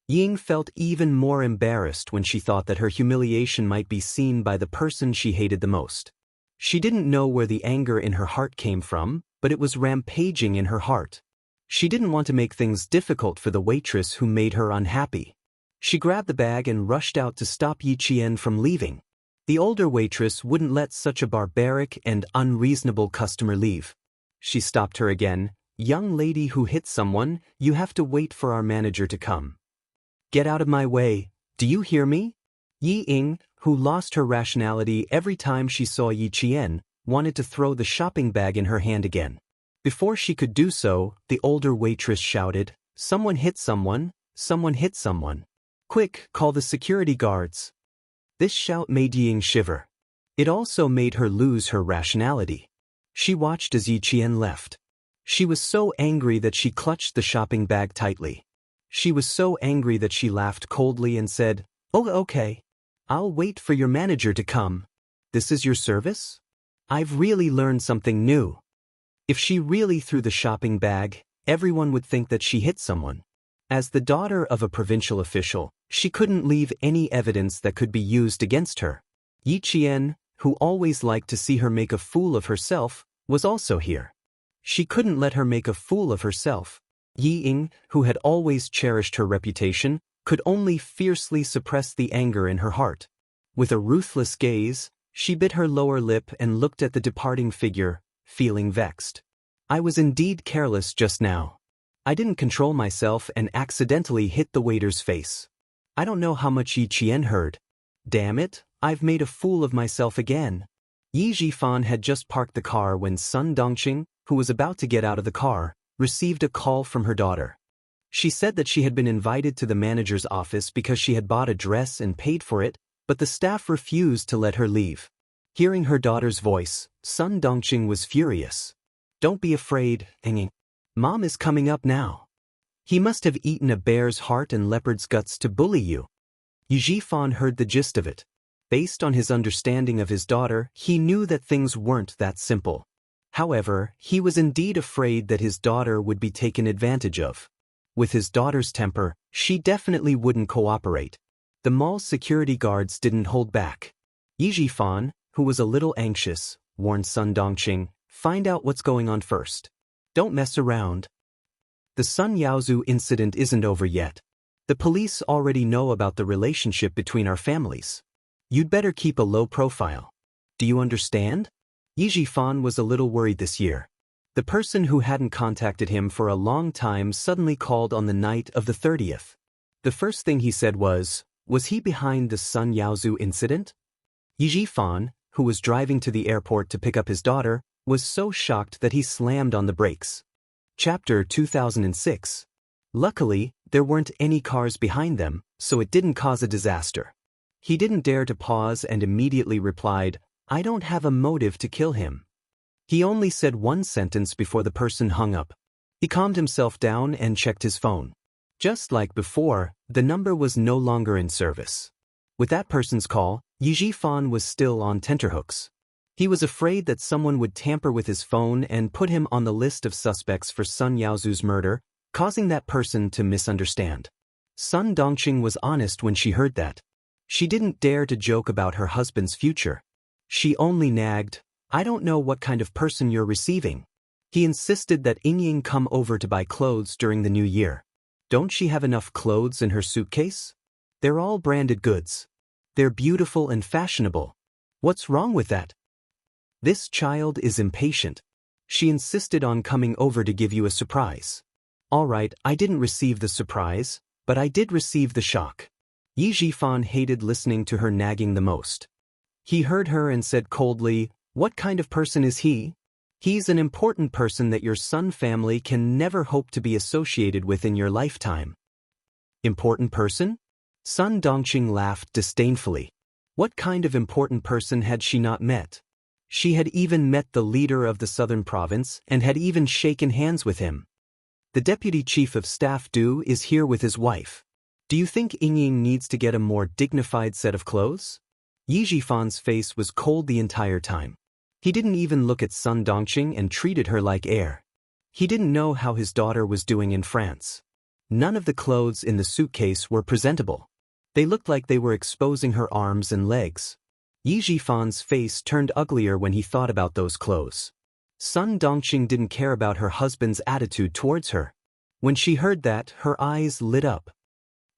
Ying felt even more embarrassed when she thought that her humiliation might be seen by the person she hated the most. She didn't know where the anger in her heart came from, but it was rampaging in her heart. She didn't want to make things difficult for the waitress who made her unhappy. She grabbed the bag and rushed out to stop Yi Qian from leaving. The older waitress wouldn't let such a barbaric and unreasonable customer leave. She stopped her again. Young lady who hit someone, you have to wait for our manager to come. Get out of my way, do you hear me? Yi Ying, who lost her rationality every time she saw Yi Qian, wanted to throw the shopping bag in her hand again. Before she could do so, the older waitress shouted, "Someone hit someone, someone hit someone. Quick, call the security guards." This shout made Ying shiver. It also made her lose her rationality. She watched as Yi Qian left. She was so angry that she clutched the shopping bag tightly. She was so angry that she laughed coldly and said, "Oh, okay. I'll wait for your manager to come. This is your service? I've really learned something new." If she really threw the shopping bag, everyone would think that she hit someone. As the daughter of a provincial official, she couldn't leave any evidence that could be used against her. Yi Qian, who always liked to see her make a fool of herself, was also here. She couldn't let her make a fool of herself. Yi Ying, who had always cherished her reputation, could only fiercely suppress the anger in her heart. With a ruthless gaze, she bit her lower lip and looked at the departing figure, feeling vexed. "I was indeed careless just now. I didn't control myself and accidentally hit the waiter's face. I don't know how much Yi Qian heard. Damn it, I've made a fool of myself again." Yi Jifan had just parked the car when Sun Dongqing, who was about to get out of the car, received a call from her daughter. She said that she had been invited to the manager's office because she had bought a dress and paid for it, but the staff refused to let her leave. Hearing her daughter's voice, Sun Dongqing was furious. "Don't be afraid, Ying. Mom is coming up now. He must have eaten a bear's heart and leopard's guts to bully you." Yi Jifan heard the gist of it. Based on his understanding of his daughter, he knew that things weren't that simple. However, he was indeed afraid that his daughter would be taken advantage of. With his daughter's temper, she definitely wouldn't cooperate. The mall's security guards didn't hold back. Yi Jifan, who was a little anxious, warned Sun Dongqing, "Find out what's going on first. Don't mess around. The Sun Yaozu incident isn't over yet. The police already know about the relationship between our families. You'd better keep a low profile. Do you understand?" Yi Jifan was a little worried this year. The person who hadn't contacted him for a long time suddenly called on the night of the 30th. The first thing he said was he behind the Sun Yaozu incident? Yi Jifan, who was driving to the airport to pick up his daughter, was so shocked that he slammed on the brakes. Chapter 2006. Luckily, there weren't any cars behind them, so it didn't cause a disaster. He didn't dare to pause and immediately replied, "I don't have a motive to kill him." He only said one sentence before the person hung up. He calmed himself down and checked his phone. Just like before, the number was no longer in service. With that person's call, Yi Jifan was still on tenterhooks. He was afraid that someone would tamper with his phone and put him on the list of suspects for Sun Yaozu's murder, causing that person to misunderstand. Sun Dongqing was honest when she heard that. She didn't dare to joke about her husband's future. She only nagged, "I don't know what kind of person you're receiving." He insisted that Ying come over to buy clothes during the new year. Don't she have enough clothes in her suitcase? They're all branded goods. They're beautiful and fashionable. What's wrong with that? This child is impatient. She insisted on coming over to give you a surprise. All right, I didn't receive the surprise, but I did receive the shock. Yi Jifan hated listening to her nagging the most. He heard her and said coldly, "What kind of person is he?" "He's an important person that your Sun family can never hope to be associated with in your lifetime." Important person? Sun Dongqing laughed disdainfully. What kind of important person had she not met? She had even met the leader of the southern province and had even shaken hands with him. The deputy chief of staff Du is here with his wife. Do you think Ying needs to get a more dignified set of clothes? Yi Jifan's face was cold the entire time. He didn't even look at Sun Dongqing and treated her like air. He didn't know how his daughter was doing in France. None of the clothes in the suitcase were presentable. They looked like they were exposing her arms and legs. Yi Jifan's face turned uglier when he thought about those clothes. Sun Dongqing didn't care about her husband's attitude towards her. When she heard that, her eyes lit up.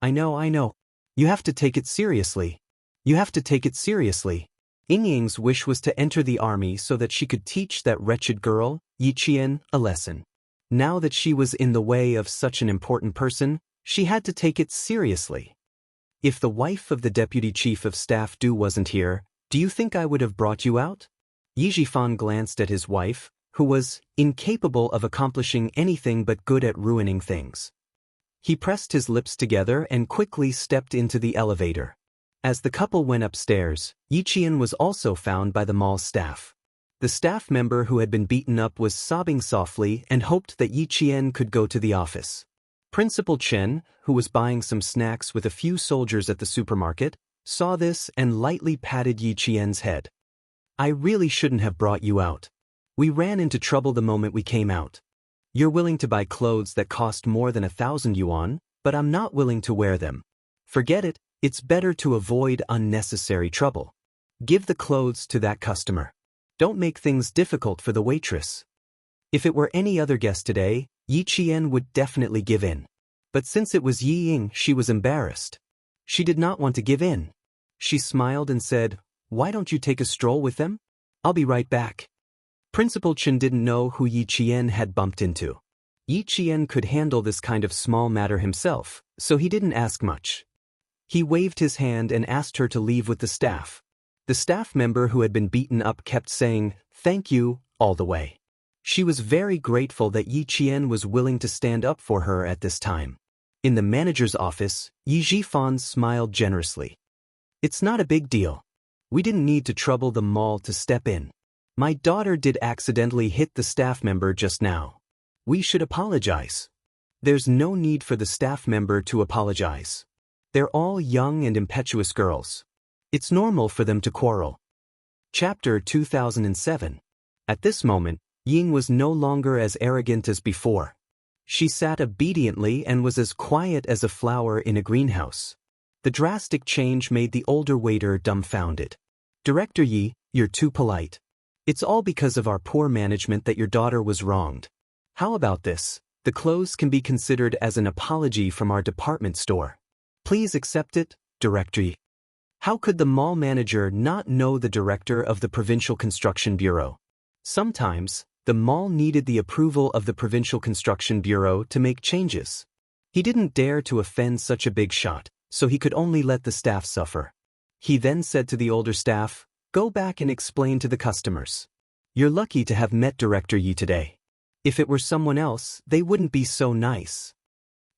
I know. You have to take it seriously. You have to take it seriously." Ying's wish was to enter the army so that she could teach that wretched girl, Yi Qian, a lesson. Now that she was in the way of such an important person, she had to take it seriously. "If the wife of the deputy chief of staff Du wasn't here, do you think I would have brought you out?" Yi Jifan glanced at his wife, who was incapable of accomplishing anything but good at ruining things. He pressed his lips together and quickly stepped into the elevator. As the couple went upstairs, Yi Qian was also found by the mall staff. The staff member who had been beaten up was sobbing softly and hoped that Yi Qian could go to the office. Principal Chen, who was buying some snacks with a few soldiers at the supermarket, saw this and lightly patted Yi Qian's head. "I really shouldn't have brought you out. We ran into trouble the moment we came out. You're willing to buy clothes that cost more than 1,000 yuan, but I'm not willing to wear them. Forget it, it's better to avoid unnecessary trouble. Give the clothes to that customer. Don't make things difficult for the waitress." If it were any other guest today, Yi Qian would definitely give in. But since it was Yi Ying, she was embarrassed. She did not want to give in. She smiled and said, "Why don't you take a stroll with them? I'll be right back." Principal Chen didn't know who Yi Qian had bumped into. Yi Qian could handle this kind of small matter himself, so he didn't ask much. He waved his hand and asked her to leave with the staff. The staff member who had been beaten up kept saying, "Thank you," all the way. She was very grateful that Yi Qian was willing to stand up for her at this time. In the manager's office, Yi Jifan smiled generously. "It's not a big deal. We didn't need to trouble the mall to step in. My daughter did accidentally hit the staff member just now. We should apologize." There's no need for the staff member to apologize. They're all young and impetuous girls. It's normal for them to quarrel. Chapter 2007. At this moment, Ying was no longer as arrogant as before. She sat obediently and was as quiet as a flower in a greenhouse. The drastic change made the older waiter dumbfounded. "Director Yi, you're too polite. It's all because of our poor management that your daughter was wronged. How about this? The clothes can be considered as an apology from our department store. Please accept it, Director Yi." How could the mall manager not know the director of the Provincial Construction Bureau? Sometimes, the mall needed the approval of the Provincial Construction Bureau to make changes. He didn't dare to offend such a big shot, so he could only let the staff suffer. He then said to the older staff, "Go back and explain to the customers. You're lucky to have met Director Yi today. If it were someone else, they wouldn't be so nice."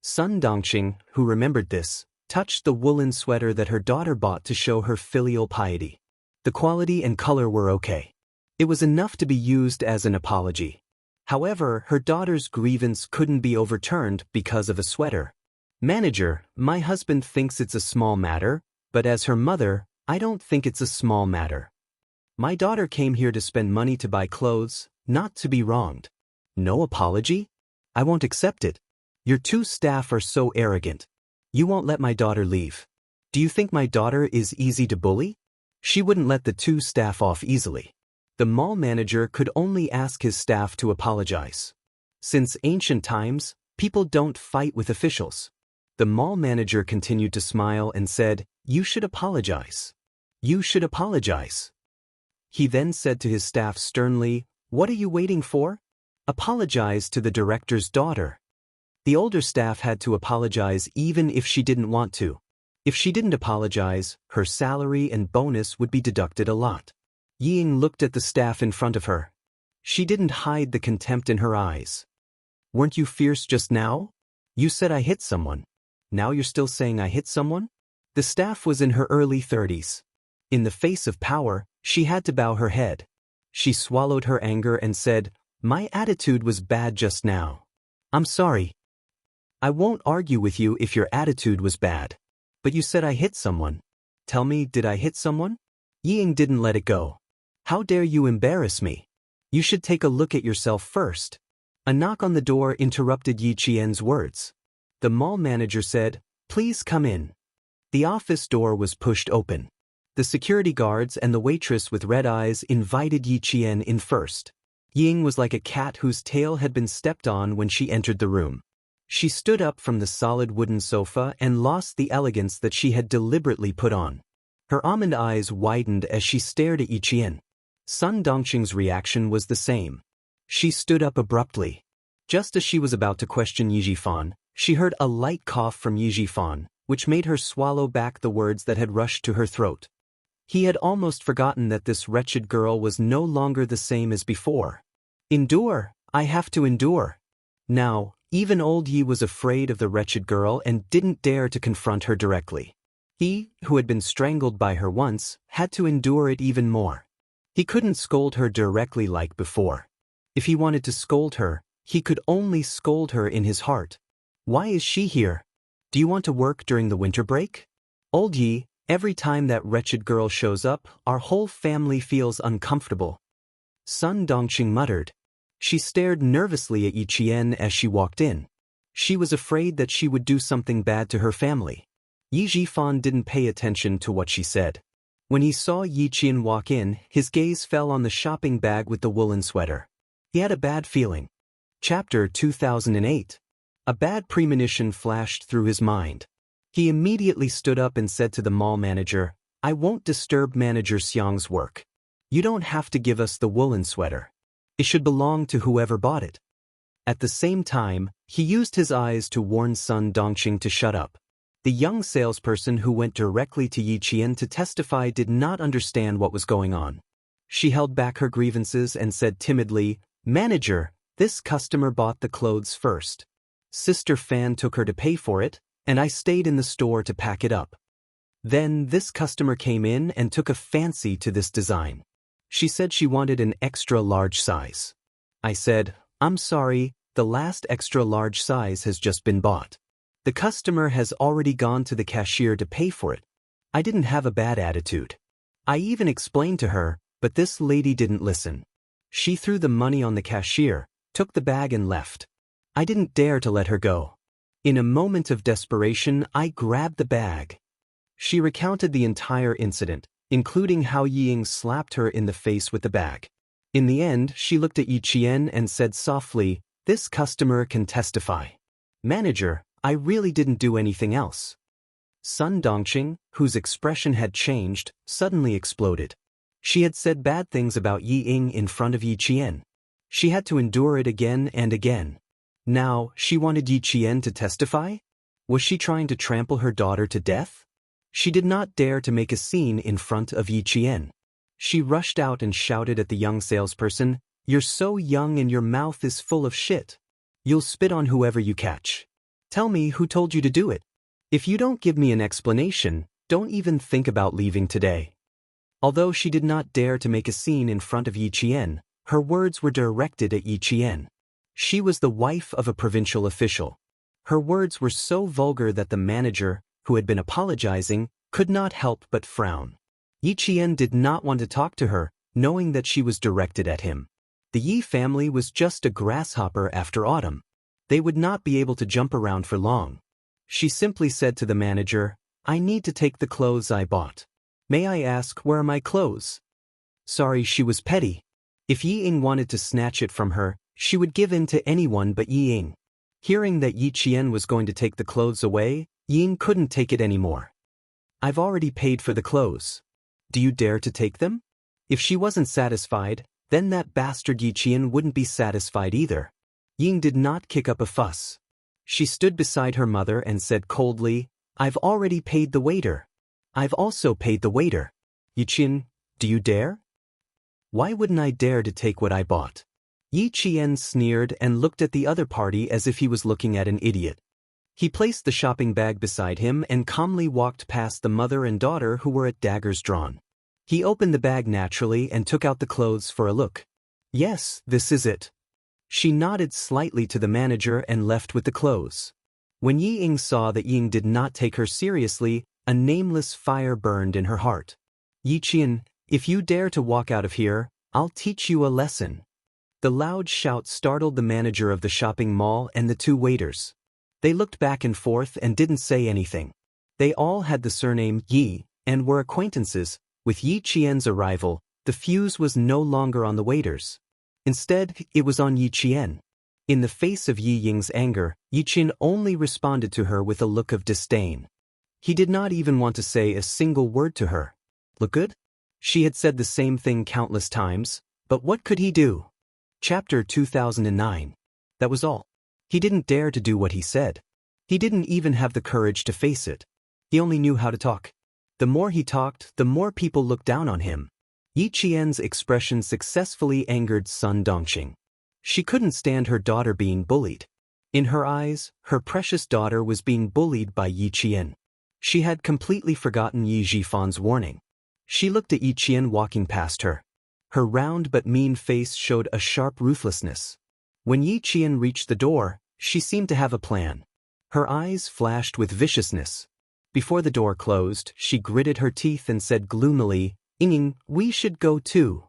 Sun Dongqing, who remembered this, touched the woolen sweater that her daughter bought to show her filial piety. The quality and color were okay. It was enough to be used as an apology. However, her daughter's grievance couldn't be overturned because of a sweater. "Manager, my husband thinks it's a small matter, but as her mother, I don't think it's a small matter. My daughter came here to spend money to buy clothes, not to be wronged. No apology? I won't accept it. Your two staff are so arrogant. You won't let my daughter leave. Do you think my daughter is easy to bully?" She wouldn't let the two staff off easily. The mall manager could only ask his staff to apologize. Since ancient times, people don't fight with officials. The mall manager continued to smile and said, "You should apologize. You should apologize." He then said to his staff sternly, "What are you waiting for? Apologize to the director's daughter." The older staff had to apologize even if she didn't want to. If she didn't apologize, her salary and bonus would be deducted a lot. Ying looked at the staff in front of her. She didn't hide the contempt in her eyes. "Weren't you fierce just now? You said I hit someone. Now you're still saying I hit someone?" The staff was in her early 30s. In the face of power, she had to bow her head. She swallowed her anger and said, "My attitude was bad just now. I'm sorry. I won't argue with you if your attitude was bad. But you said I hit someone. Tell me, did I hit someone?" Ying didn't let it go. "How dare you embarrass me? You should take a look at yourself first." A knock on the door interrupted Yi Qian's words. The mall manager said, "Please come in." The office door was pushed open. The security guards and the waitress with red eyes invited Yi Qian in first. Ying was like a cat whose tail had been stepped on when she entered the room. She stood up from the solid wooden sofa and lost the elegance that she had deliberately put on. Her almond eyes widened as she stared at Yi Qian. Sun Dongqing's reaction was the same. She stood up abruptly. Just as she was about to question Yi Jifan, she heard a light cough from Yi Jifan, which made her swallow back the words that had rushed to her throat. He had almost forgotten that this wretched girl was no longer the same as before. Endure, I have to endure. Now, even old Yi was afraid of the wretched girl and didn't dare to confront her directly. He, who had been strangled by her once, had to endure it even more. He couldn't scold her directly like before. If he wanted to scold her, he could only scold her in his heart. Why is she here? Do you want to work during the winter break? Old Yi, every time that wretched girl shows up, our whole family feels uncomfortable. Sun Dongqing muttered. She stared nervously at Yi Qian as she walked in. She was afraid that she would do something bad to her family. Yi Jifan didn't pay attention to what she said. When he saw Yi Qian walk in, his gaze fell on the shopping bag with the woolen sweater. He had a bad feeling. Chapter 2008. A bad premonition flashed through his mind. He immediately stood up and said to the mall manager, I won't disturb Manager Xiang's work. You don't have to give us the woolen sweater. It should belong to whoever bought it. At the same time, he used his eyes to warn Sun Dongqing to shut up. The young salesperson who went directly to Yi Qian to testify did not understand what was going on. She held back her grievances and said timidly, Manager, this customer bought the clothes first. Sister Fan took her to pay for it, and I stayed in the store to pack it up. Then this customer came in and took a fancy to this design. She said she wanted an extra large size. I said, I'm sorry, the last extra large size has just been bought. The customer has already gone to the cashier to pay for it. I didn't have a bad attitude. I even explained to her, but this lady didn't listen. She threw the money on the cashier, took the bag and left. I didn't dare to let her go. In a moment of desperation, I grabbed the bag. She recounted the entire incident, including how Yi Ying slapped her in the face with the bag. In the end, she looked at Yi Qian and said softly, This customer can testify. Manager, I really didn't do anything else. Sun Dongqing, whose expression had changed, suddenly exploded. She had said bad things about Yi Ying in front of Yi Qian. She had to endure it again and again. Now, she wanted Yi Qian to testify? Was she trying to trample her daughter to death? She did not dare to make a scene in front of Yi Qian. She rushed out and shouted at the young salesperson, You're so young and your mouth is full of shit. You'll spit on whoever you catch. Tell me who told you to do it. If you don't give me an explanation, don't even think about leaving today. Although she did not dare to make a scene in front of Yi Qian, her words were directed at Yi Qian. She was the wife of a provincial official. Her words were so vulgar that the manager, who had been apologizing, could not help but frown. Yi Qian did not want to talk to her, knowing that she was directed at him. The Yi family was just a grasshopper after autumn. They would not be able to jump around for long. She simply said to the manager, I need to take the clothes I bought. May I ask, where are my clothes? Sorry, she was petty. If Yi Ying wanted to snatch it from her, she would give in to anyone but Yi Ying. Hearing that Yi Qian was going to take the clothes away, Yi Ying couldn't take it anymore. I've already paid for the clothes. Do you dare to take them? If she wasn't satisfied, then that bastard Yi Qian wouldn't be satisfied either. Yi Ying did not kick up a fuss. She stood beside her mother and said coldly, I've already paid the waiter. I've also paid the waiter. Yi Qian, do you dare? Why wouldn't I dare to take what I bought? Yi Qian sneered and looked at the other party as if he was looking at an idiot. He placed the shopping bag beside him and calmly walked past the mother and daughter who were at daggers drawn. He opened the bag naturally and took out the clothes for a look. Yes, this is it. She nodded slightly to the manager and left with the clothes. When Yi Ying saw that Yi Ying did not take her seriously, a nameless fire burned in her heart. Yi Qian, if you dare to walk out of here, I'll teach you a lesson. The loud shout startled the manager of the shopping mall and the two waiters. They looked back and forth and didn't say anything. They all had the surname Yi and were acquaintances. With Yi Qian's arrival, the fuse was no longer on the waiters. Instead, it was on Yi Qian. In the face of Yi Ying's anger, Yi Qian only responded to her with a look of disdain. He did not even want to say a single word to her. Look good? She had said the same thing countless times, but what could he do? Chapter 2009. That was all. He didn't dare to do what he said. He didn't even have the courage to face it. He only knew how to talk. The more he talked, the more people looked down on him. Yi Qian's expression successfully angered Sun Dongqing. She couldn't stand her daughter being bullied. In her eyes, her precious daughter was being bullied by Yi Qian. She had completely forgotten Yi Jifan's warning. She looked at Yi Qian walking past her. Her round but mean face showed a sharp ruthlessness. When Yi Qian reached the door, she seemed to have a plan. Her eyes flashed with viciousness. Before the door closed, she gritted her teeth and said gloomily, "Ying, we should go too."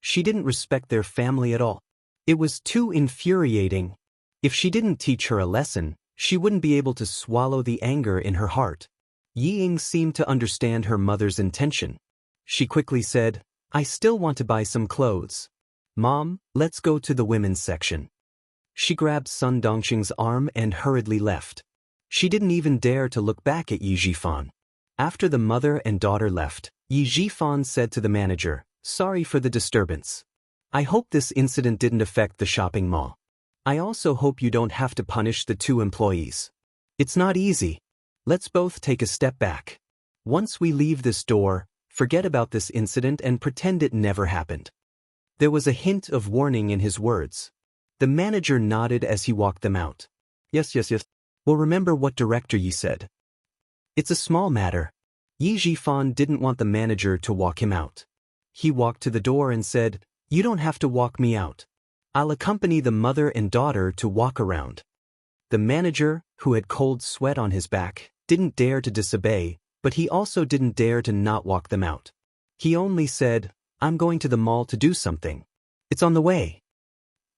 She didn't respect their family at all. It was too infuriating. If she didn't teach her a lesson, she wouldn't be able to swallow the anger in her heart. Yi Ying seemed to understand her mother's intention. She quickly said, "I still want to buy some clothes. Mom, let's go to the women's section." She grabbed Sun Dongqing's arm and hurriedly left. She didn't even dare to look back at Yi Jifan. After the mother and daughter left, Yi Jifan said to the manager, "Sorry for the disturbance. I hope this incident didn't affect the shopping mall. I also hope you don't have to punish the 2 employees. It's not easy. Let's both take a step back. Once we leave this door, forget about this incident and pretend it never happened." There was a hint of warning in his words. The manager nodded as he walked them out. Yes. Well, remember what Director Yi said. It's a small matter." Yi Jifan didn't want the manager to walk him out. He walked to the door and said, "You don't have to walk me out. I'll accompany the mother and daughter to walk around." The manager, who had cold sweat on his back, didn't dare to disobey, but he also didn't dare to not walk them out. He only said, "I'm going to the mall to do something. It's on the way."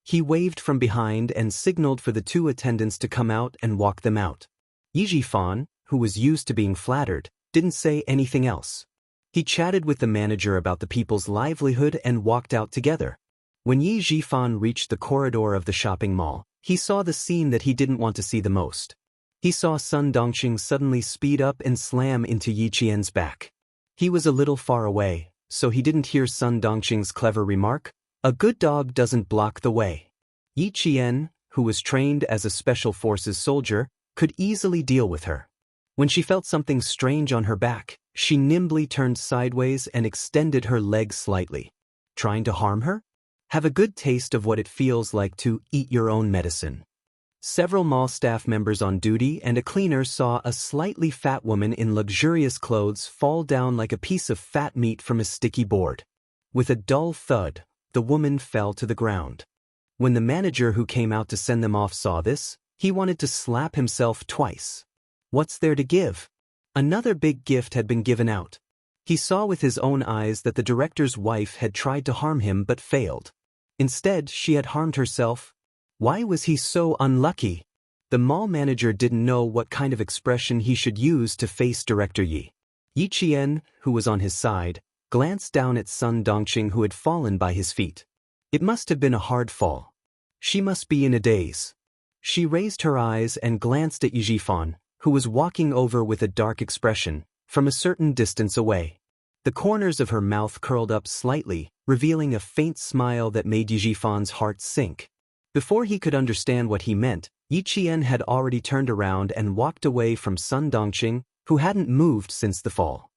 He waved from behind and signaled for the 2 attendants to come out and walk them out. Yi Jifan, who was used to being flattered, didn't say anything else. He chatted with the manager about the people's livelihood and walked out together. When Yi Jifan reached the corridor of the shopping mall, he saw the scene that he didn't want to see the most. He saw Sun Dongqing suddenly speed up and slam into Yi Qian's back. He was a little far away, so he didn't hear Sun Dongqing's clever remark, "A good dog doesn't block the way." Yi Qian, who was trained as a special forces soldier, could easily deal with her. When she felt something strange on her back, she nimbly turned sideways and extended her legs slightly. Trying to harm her? Have a good taste of what it feels like to eat your own medicine. Several mall staff members on duty and a cleaner saw a slightly fat woman in luxurious clothes fall down like a piece of fat meat from a sticky board. With a dull thud, the woman fell to the ground. When the manager who came out to send them off saw this, he wanted to slap himself twice. What's there to give? Another big gift had been given out. He saw with his own eyes that the director's wife had tried to harm him but failed. Instead, she had harmed herself. Why was he so unlucky? The mall manager didn't know what kind of expression he should use to face Director Yi. Yi Qian, who was on his side, glanced down at Sun Dongqing, who had fallen by his feet. It must have been a hard fall. She must be in a daze. She raised her eyes and glanced at Yi Jifan, who was walking over with a dark expression, from a certain distance away. The corners of her mouth curled up slightly, revealing a faint smile that made Yi Jifan's heart sink. Before he could understand what he meant, Yi Qian had already turned around and walked away from Sun Dongqing, who hadn't moved since the fall.